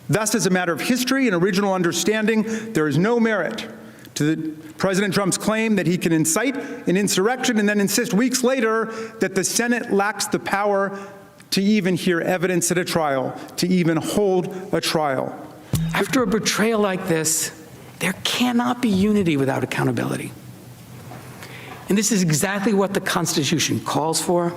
Thus, as a matter of history and original understanding, there is no merit to President Trump's claim that he can incite an insurrection and then insist weeks later that the Senate lacks the power to even hear evidence at a trial, to even hold a trial. After a betrayal like this, there cannot be unity without accountability. And this is exactly what the Constitution calls for.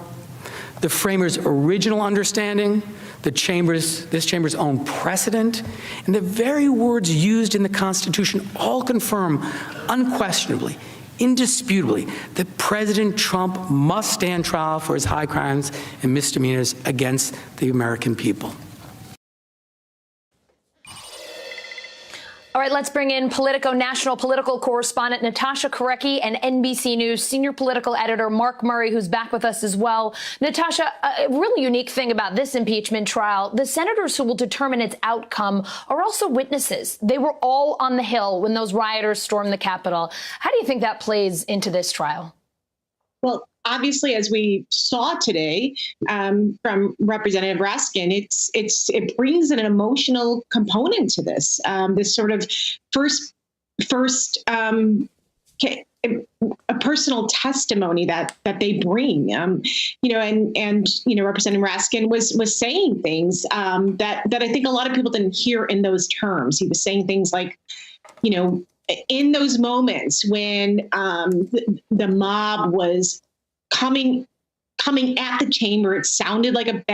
The framers' original understanding, this chamber's own precedent, and the very words used in the Constitution all confirm unquestionably, indisputably, that President Trump must stand trial for his high crimes and misdemeanors against the American people. All right, let's bring in Politico national political correspondent Natasha Korecki and NBC News senior political editor Mark Murray, who's back with us as well. Natasha, a really unique thing about this impeachment trial, the senators who will determine its outcome are also witnesses. They were all on the Hill when those rioters stormed the Capitol. How do you think that plays into this trial? Well, obviously, as we saw today from Representative Raskin, it brings an emotional component to this. This sort of first a personal testimony that they bring, and Representative Raskin was saying things that I think a lot of people didn't hear in those terms. He was saying things like, in those moments when the mob was coming at the chamber, it sounded like a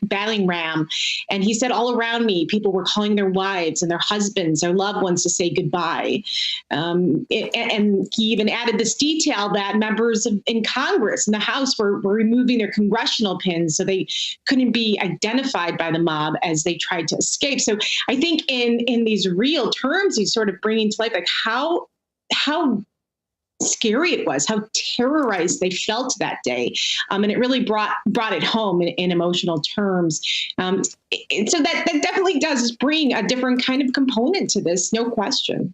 battering ram. And he said, all around me, people were calling their wives and their husbands, their loved ones to say goodbye. And he even added this detail that members in Congress and the House were removing their congressional pins so they couldn't be identified by the mob as they tried to escape. So I think in these real terms, he's sort of bringing to life like how scary it was, how terrorized they felt that day. And it really brought it home in emotional terms. And so that definitely does bring a different kind of component to this, no question.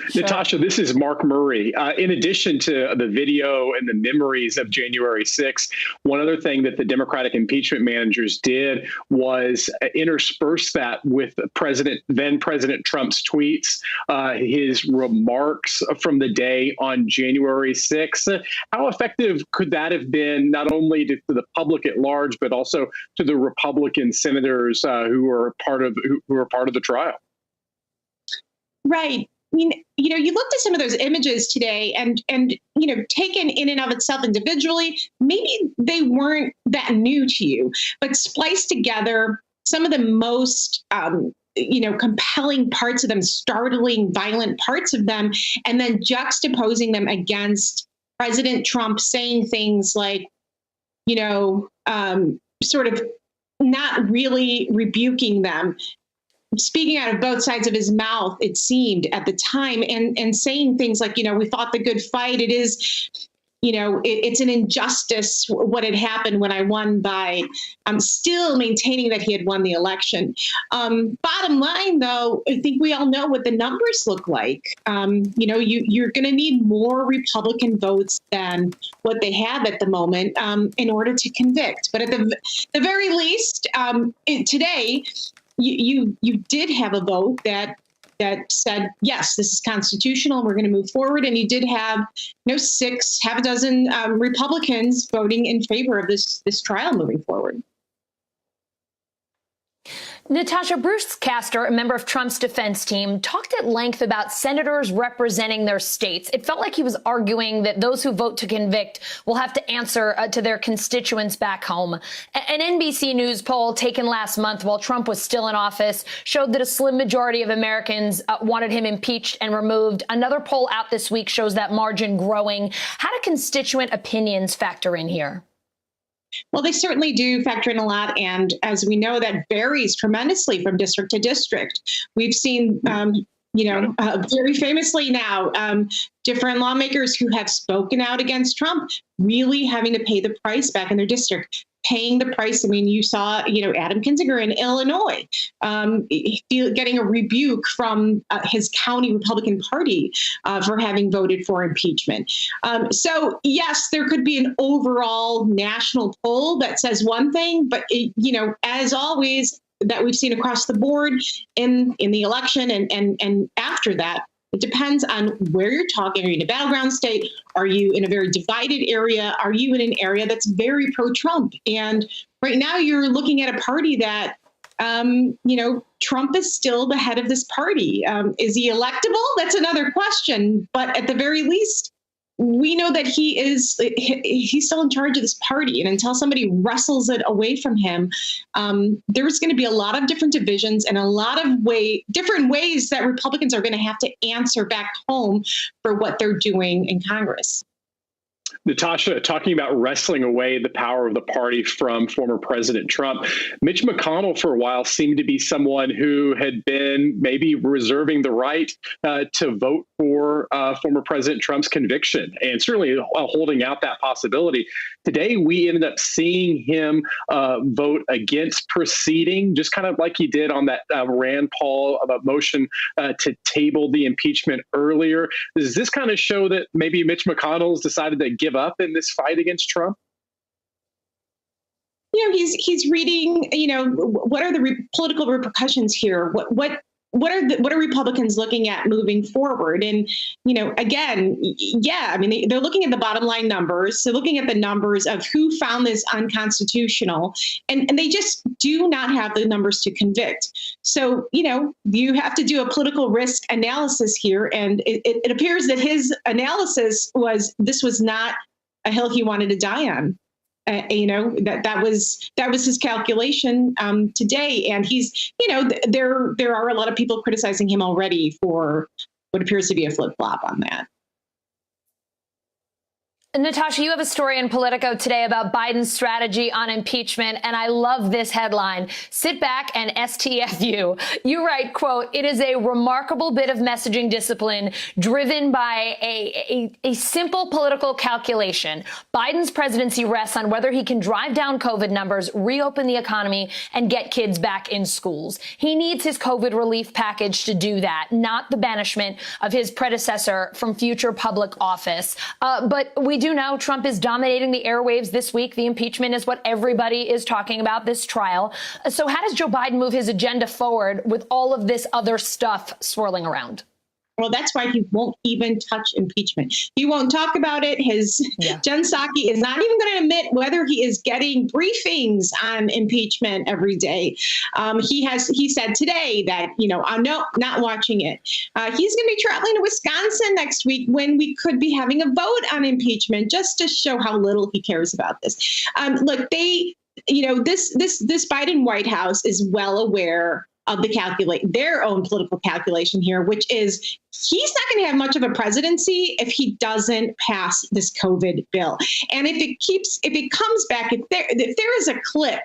Sure. Natasha, this is Mark Murray. In addition to the video and the memories of January 6th, one other thing that the Democratic impeachment managers did was intersperse that with then President Trump's tweets, his remarks from the day on January 6th. How effective could that have been, not only to the public at large, but also to the Republican senators who were part of the trial? Right. I mean, you looked at some of those images today and taken in and of itself individually, maybe they weren't that new to you, but spliced together some of the most, compelling parts of them, startling, violent parts of them, and then juxtaposing them against President Trump saying things like, sort of not really rebuking them, speaking out of both sides of his mouth, it seemed at the time, and saying things like, we fought the good fight. It is, it's an injustice what had happened when I won by still maintaining that he had won the election. Bottom line, though, I think we all know what the numbers look like. You're going to need more Republican votes than what they have at the moment in order to convict. But at the very least, today, you did have a vote that said, yes, this is constitutional and we're going to move forward. And you did have, half a dozen Republicans voting in favor of this trial moving forward. Natasha, Bruce Castor, a member of Trump's defense team, talked at length about senators representing their states. It felt like he was arguing that those who vote to convict will have to answer to their constituents back home. An NBC News poll taken last month while Trump was still in office showed that a slim majority of Americans wanted him impeached and removed. Another poll out this week shows that margin growing. How do constituent opinions factor in here? Well, they certainly do factor in a lot. And as we know, that varies tremendously from district to district. We've seen, very famously now, different lawmakers who have spoken out against Trump really having to pay the price back in their district. Paying the price. I mean, you saw, Adam Kinzinger in Illinois getting a rebuke from his county Republican Party for having voted for impeachment. So, yes, there could be an overall national poll that says one thing, but, as always, that we've seen across the board in the election and after that, it depends on where you're talking. Are you in a battleground state? Are you in a very divided area? Are you in an area that's very pro-Trump? And right now you're looking at a party that, Trump is still the head of this party. Is he electable? That's another question. But at the very least, we know that he's still in charge of this party. And until somebody wrestles it away from him, there's going to be a lot of different divisions and a lot of different ways that Republicans are going to have to answer back home for what they're doing in Congress. Natasha, talking about wrestling away the power of the party from former President Trump, Mitch McConnell for a while seemed to be someone who had been maybe reserving the right to vote for former President Trump's conviction and certainly holding out that possibility. Today, we ended up seeing him vote against proceeding, just kind of like he did on that Rand Paul motion to table the impeachment earlier. Does this kind of show that maybe Mitch McConnell's decided to give up in this fight against Trump? He's reading, what are the political repercussions here? What are Republicans looking at moving forward? And, again, they're looking at the bottom line numbers. They're looking at the numbers of who found this unconstitutional, and they just do not have the numbers to convict. So, you have to do a political risk analysis here. And it appears that his analysis was this was not a hill he wanted to die on. That was his calculation today. And he's, there are a lot of people criticizing him already for what appears to be a flip-flop on that. Natasha, you have a story in Politico today about Biden's strategy on impeachment, and I love this headline. Sit back and STFU. You write, quote, "It is a remarkable bit of messaging discipline driven by a simple political calculation. Biden's presidency rests on whether he can drive down COVID numbers, reopen the economy, and get kids back in schools. He needs his COVID relief package to do that, not the banishment of his predecessor from future public office." But we do know Trump is dominating the airwaves this week. The impeachment is what everybody is talking about, this trial. So how does Joe Biden move his agenda forward with all of this other stuff swirling around? Well, that's why he won't even touch impeachment. He won't talk about it. Jen Psaki is not even going to admit whether he is getting briefings on impeachment every day. He said today that, I'm not watching it. He's going to be traveling to Wisconsin next week when we could be having a vote on impeachment, just to show how little he cares about this. Look, this Biden White House is well aware of their own political calculation here, which is he's not going to have much of a presidency if he doesn't pass this COVID bill. And if it comes back, if there is a clip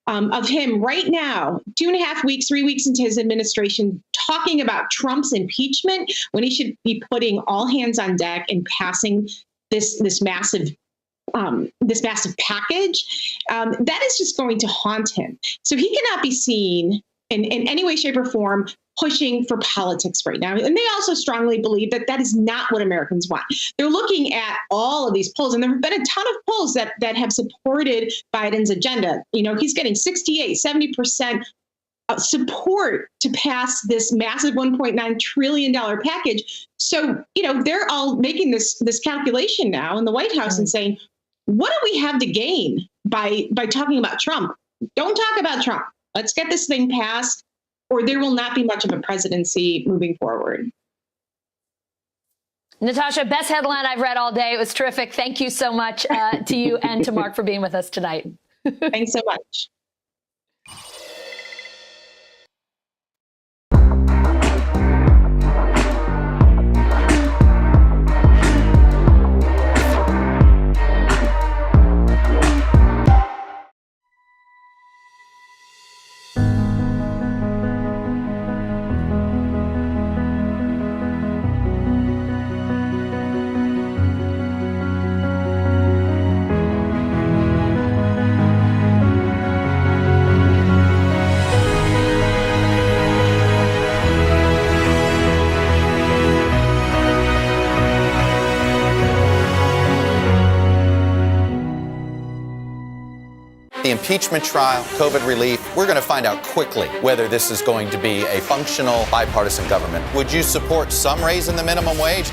of him right now, 2.5 weeks, 3 weeks into his administration, talking about Trump's impeachment when he should be putting all hands on deck and passing this massive package, that is just going to haunt him. So he cannot be seen in any way, shape, or form pushing for politics right now. And they also strongly believe that that is not what Americans want. They're looking at all of these polls, and there have been a ton of polls that have supported Biden's agenda. You know, he's getting 68, 70% support to pass this massive $1.9 trillion package. So, you know, they're all making this calculation now in the White House and saying, what do we have to gain by talking about Trump? Don't talk about Trump. Let's get this thing passed, or there will not be much of a presidency moving forward. Natasha, best headline I've read all day. It was terrific. Thank you so much to you and to Mark for being with us tonight. Thanks so much. The impeachment trial, COVID relief, we're going to find out quickly whether this is going to be a functional bipartisan government. Would you support some raise in the minimum wage?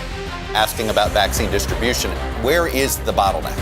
Asking about vaccine distribution. Where is the bottleneck?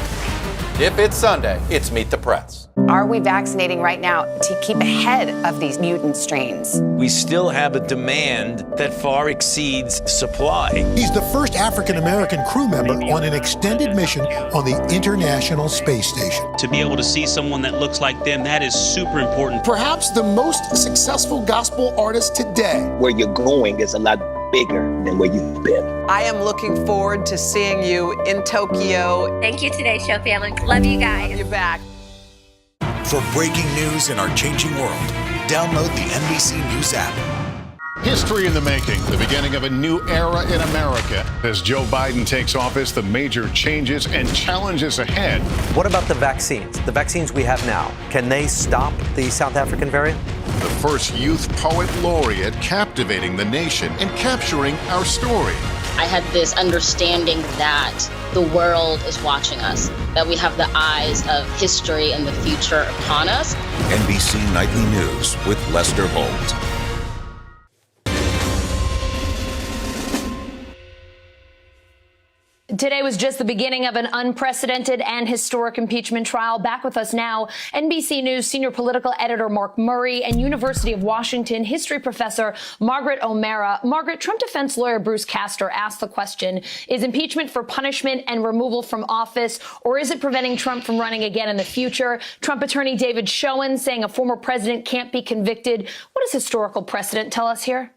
If it's Sunday, it's Meet the Press. Are we vaccinating right now to keep ahead of these mutant strains? We still have a demand that far exceeds supply. He's the first African-American crew member on an extended mission on the International Space Station. To be able to see someone that looks like them, that is super important. Perhaps the most successful gospel artist today. Where you're going is a lot bigger than where you've been. I am looking forward to seeing you in Tokyo. Thank you today, show family. Love you guys. You're back. For breaking news in our changing world, download the NBC News app. History in the making, the beginning of a new era in America. As Joe Biden takes office, the major changes and challenges ahead. What about the vaccines? The vaccines we have now, can they stop the South African variant? The first youth poet laureate captivating the nation and capturing our story. I had this understanding that the world is watching us, that we have the eyes of history and the future upon us. NBC Nightly News with Lester Holt. Today was just the beginning of an unprecedented and historic impeachment trial. Back with us now, NBC News senior political editor Mark Murray and University of Washington history professor Margaret O'Mara. Margaret, Trump defense lawyer Bruce Castor asked the question, is impeachment for punishment and removal from office, or is it preventing Trump from running again in the future? Trump attorney David Schoen saying a former president can't be convicted. What does historical precedent tell us here?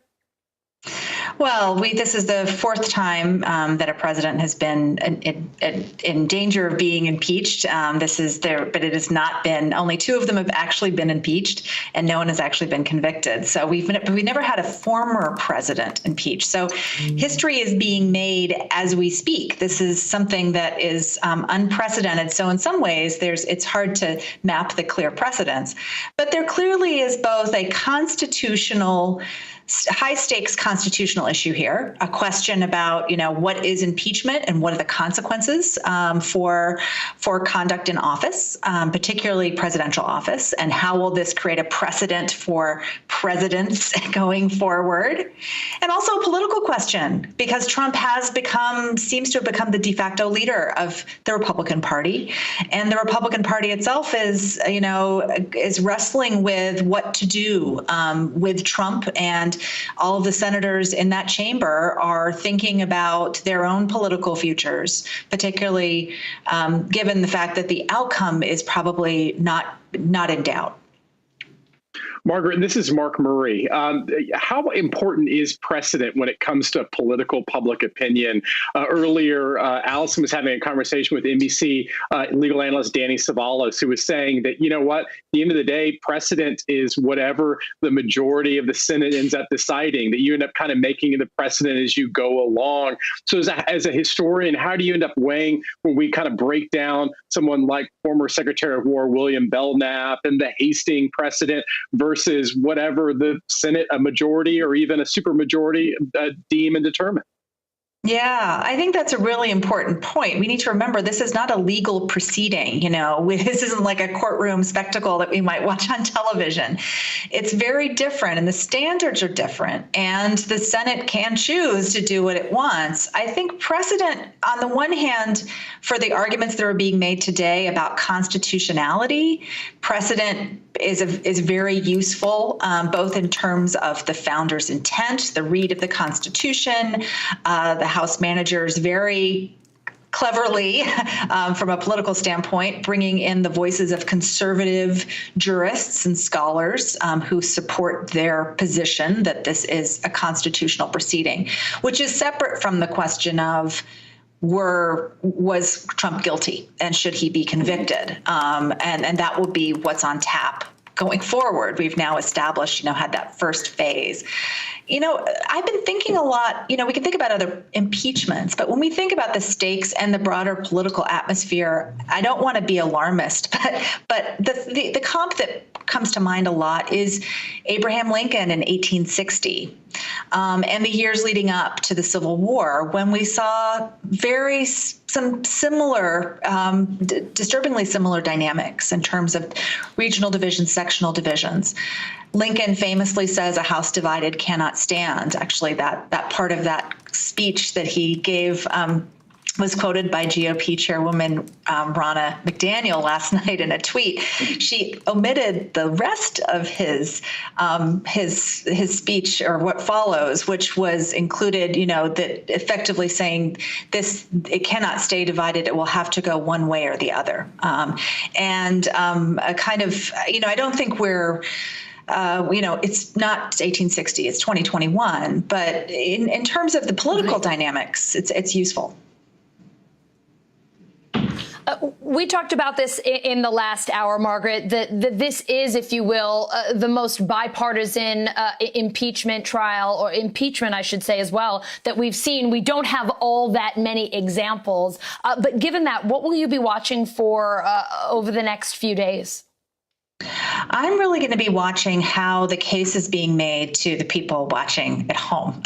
Well, this is the fourth time that a president has been in danger of being impeached. But it has not been. Only two of them have actually been impeached, and no one has actually been convicted. So we never had a former president impeached. So history is being made as we speak. This is something that is unprecedented. So in some ways, it's hard to map the clear precedents. But there clearly is both a high stakes constitutional issue here, a question about, what is impeachment and what are the consequences for conduct in office, particularly presidential office, and how will this create a precedent for presidents going forward? And also a political question, because Trump seems to have become the de facto leader of the Republican Party, and the Republican Party itself is wrestling with what to do with Trump, and all of the senators in that chamber are thinking about their own political futures, particularly given the fact that the outcome is probably not in doubt. Margaret, this is Mark Murray. How important is precedent when it comes to political public opinion? Earlier, Allison was having a conversation with NBC legal analyst Danny Savalas, who was saying that, you know what, at the end of the day, precedent is whatever the majority of the Senate ends up deciding, that you end up kind of making the precedent as you go along. So as a historian, how do you end up weighing when we kind of break down someone like former Secretary of War William Belknap and the Hastings precedent versus whatever the Senate, a majority or even a supermajority deem and determine? Yeah, I think that's a really important point. We need to remember this is not a legal proceeding. This isn't like a courtroom spectacle that we might watch on television. It's very different, and the standards are different, and the Senate can choose to do what it wants. I think precedent, on the one hand, for the arguments that are being made today about constitutionality, precedent is very useful, both in terms of the founders' intent, the read of the Constitution, the House managers very cleverly, from a political standpoint, bringing in the voices of conservative jurists and scholars who support their position that this is a constitutional proceeding, which is separate from the question of was Trump guilty and should he be convicted? And that will be what's on tap going forward. We've now established, had that first phase. I've been thinking a lot, we can think about other impeachments, but when we think about the stakes and the broader political atmosphere, I don't want to be alarmist, but the comp that comes to mind a lot is Abraham Lincoln in 1860 and the years leading up to the Civil War, when we saw some similar, disturbingly similar dynamics in terms of regional divisions, sectional divisions. Lincoln famously says a house divided cannot stand. Actually, that part of that speech that he gave was quoted by GOP chairwoman Ronna McDaniel last night in a tweet. She omitted the rest of his speech, or what follows, which was included, that effectively saying it cannot stay divided. It will have to go one way or the other. A kind of, I don't think we're it's not 1860, it's 2021, but in terms of the political dynamics, it's useful. We talked about this in the last hour, Margaret, that this is, if you will, the most bipartisan impeachment trial, or impeachment, I should say, as well, that we've seen. We don't have all that many examples. But given that, what will you be watching for over the next few days? I'm really going to be watching how the case is being made to the people watching at home,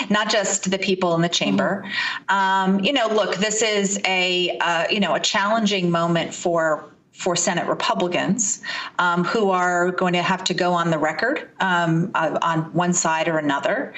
not just the people in the chamber. Look, this is a challenging moment for Senate Republicans who are going to have to go on the record on one side or another.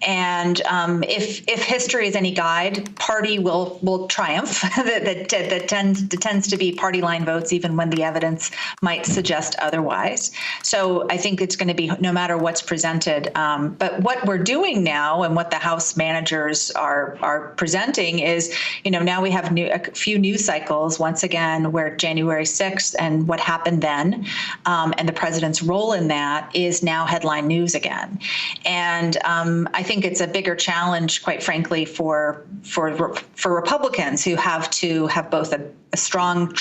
And if history is any guide, party will triumph. that tends to be party line votes, even when the evidence might suggest otherwise. So I think it's going to be no matter what's presented. But what we're doing now, and what the House managers are presenting, is, now we have a few news cycles once again, where January 6th and what happened then, and the president's role in that, is now headline news again. And I think it's a bigger challenge, quite frankly, for Republicans, who have to have both a strong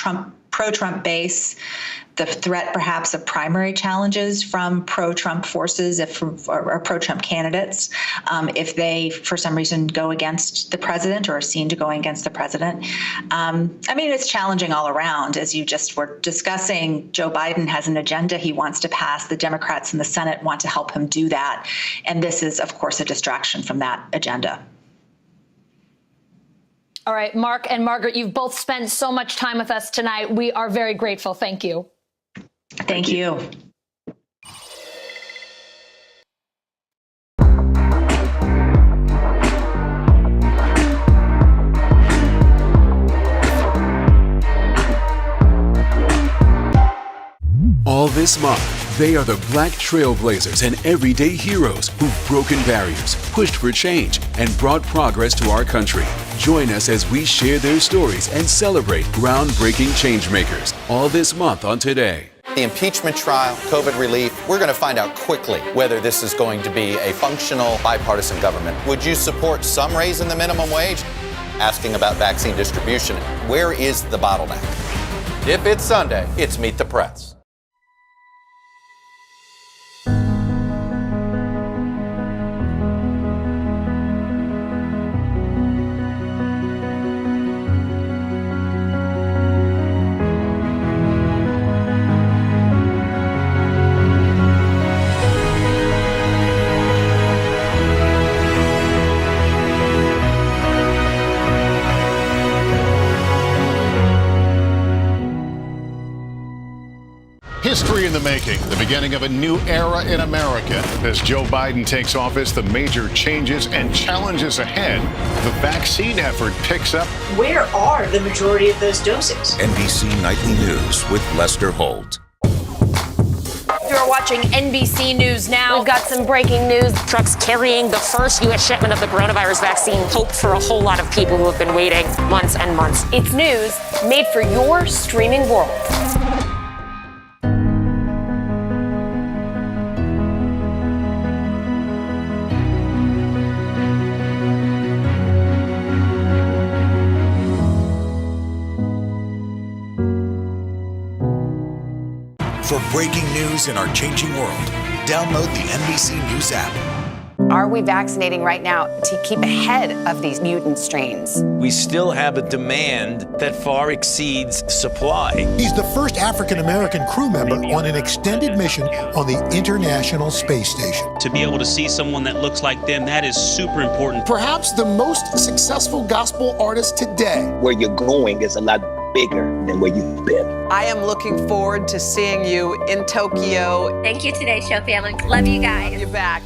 pro-Trump base, the threat perhaps of primary challenges from pro-Trump forces or pro-Trump candidates, if they, for some reason, go against the president or are seen to going against the president. It's challenging all around. As you just were discussing, Joe Biden has an agenda he wants to pass. The Democrats in the Senate want to help him do that. And this is, of course, a distraction from that agenda. All right, Mark and Margaret, you've both spent so much time with us tonight. We are very grateful. Thank you. Thank you. All this month, they are the Black trailblazers and everyday heroes who've broken barriers, pushed for change, and brought progress to our country. Join us as we share their stories and celebrate groundbreaking changemakers all this month on Today. The impeachment trial, COVID relief, we're going to find out quickly whether this is going to be a functional bipartisan government. Would you support some raise in the minimum wage? Asking about vaccine distribution. Where is the bottleneck? If it's Sunday, it's Meet the Press. History in the making, the beginning of a new era in America. As Joe Biden takes office, the major changes and challenges ahead. The vaccine effort picks up. Where are the majority of those doses? NBC Nightly News with Lester Holt. You're watching NBC News Now. We've got some breaking news. Trucks carrying the first U.S. shipment of the coronavirus vaccine. Hope for a whole lot of people who have been waiting months and months. It's news made for your streaming world. For breaking news in our changing world, download the NBC News app. Are we vaccinating right now to keep ahead of these mutant strains? We still have a demand that far exceeds supply. He's the first African-American crew member on an extended mission on the International Space Station. To be able to see someone that looks like them, that is super important. Perhaps the most successful gospel artist today. Where you're going is a lot bigger than where you've been. I am looking forward to seeing you in Tokyo. Thank you today, show family. Love you guys. You're back.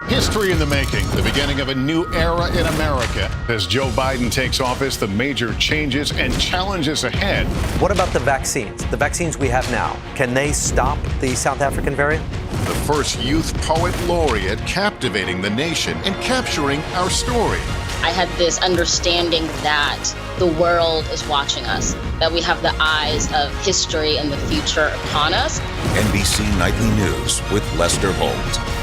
History in the making, the beginning of a new era in America. As Joe Biden takes office, the major changes and challenges ahead. What about the vaccines? The vaccines we have now, can they stop the South African variant? The first youth poet laureate captivating the nation and capturing our story. I had this understanding that the world is watching us, that we have the eyes of history and the future upon us. NBC Nightly News with Lester Holt.